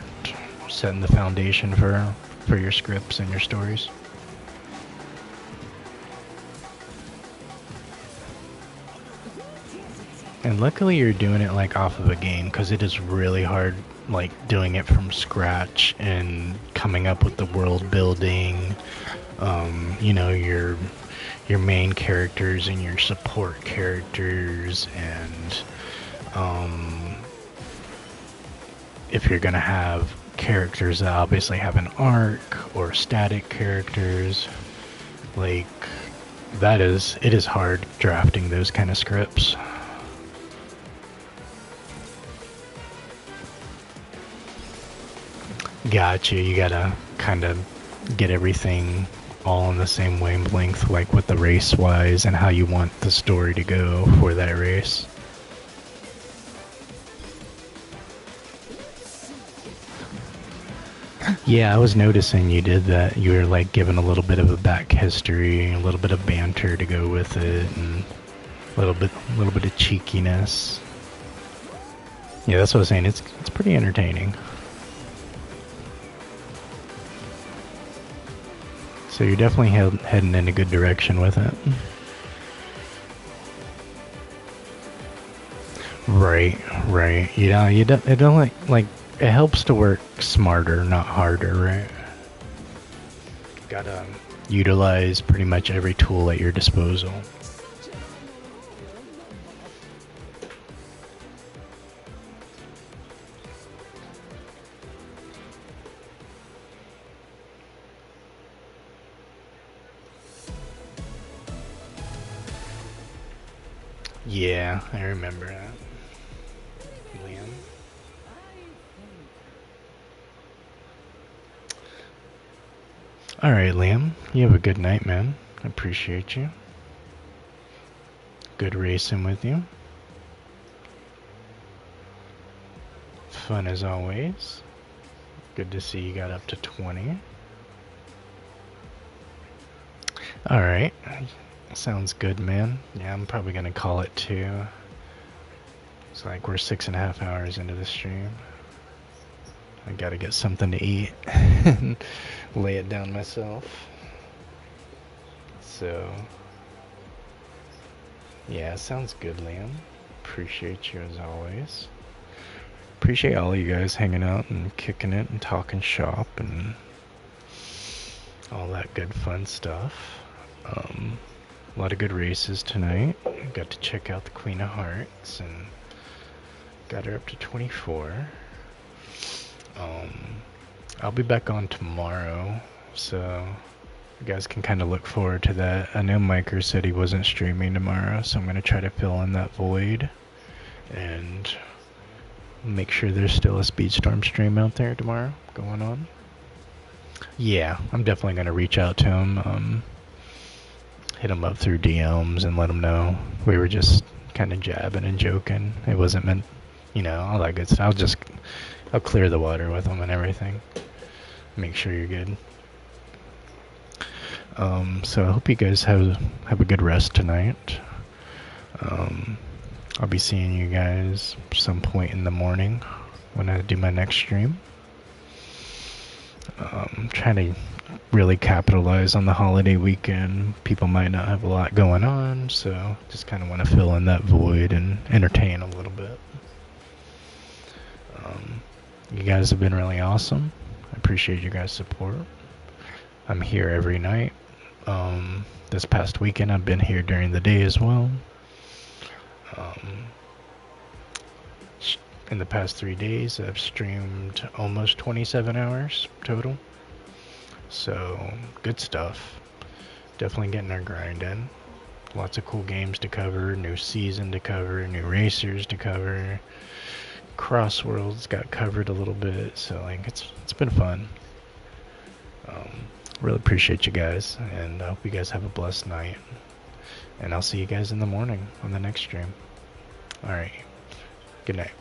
Speaker 1: setting the foundation for your scripts and your stories. And luckily you're doing it like off of a game, because it is really hard like doing it from scratch and coming up with the world building, you know, your main characters and your support characters, and if you're gonna have characters that obviously have an arc or static characters, like it is hard drafting those kind of scripts. Gotcha. You gotta kind of get everything all on the same wavelength, like with the race wise and how you want the story to go for that race. Yeah, I was noticing you did that. You were like giving a little bit of a back history, a little bit of banter to go with it, and a little bit of cheekiness. Yeah, that's what I was saying. It's pretty entertaining. So you're definitely heading in a good direction with it. Right. It don't like it helps to work smarter, not harder, right? Gotta utilize pretty much every tool at your disposal. Yeah, I remember that. Liam. Alright, Liam. You have a good night, man. I appreciate you. Good racing with you. Fun as always. Good to see you got up to 20. Alright. Sounds good, man. Yeah, I'm probably gonna call it too. It's like we're 6.5 hours into the stream. I gotta get something to eat and lay it down myself. So, yeah, sounds good, Liam. Appreciate you as always. Appreciate all of you guys hanging out and kicking it and talking shop and all that good fun stuff. A lot of good races tonight. Got to check out the Queen of Hearts and got her up to 24. I'll be back on tomorrow, so you guys can kind of look forward to that. I know Miker said he wasn't streaming tomorrow, so I'm going to try to fill in that void and make sure there's still a Speedstorm stream out there tomorrow going on. Yeah, I'm definitely going to reach out to him, hit him up through DMs and let him know we were just kind of jabbing and joking. It wasn't meant, you know, all that good stuff. I'll clear the water with him and everything. Make sure you're good. So I hope you guys have a good rest tonight. I'll be seeing you guys some point in the morning when I do my next stream. Trying to really capitalize on the holiday weekend. People might not have a lot going on, so just kind of want to fill in that void and entertain a little bit. You guys have been really awesome. I appreciate you guys' support. I'm here every night. This past weekend I've been here during the day as well. In the past 3 days I've streamed almost 27 hours total. So good stuff. Definitely getting our grind in. lots of cool games to cover, new season to cover, new racers to cover. Crossworlds got covered a little bit, so like it's been fun. Really appreciate you guys, and I hope you guys have a blessed night. And I'll see you guys in the morning on the next stream. Alright, good night.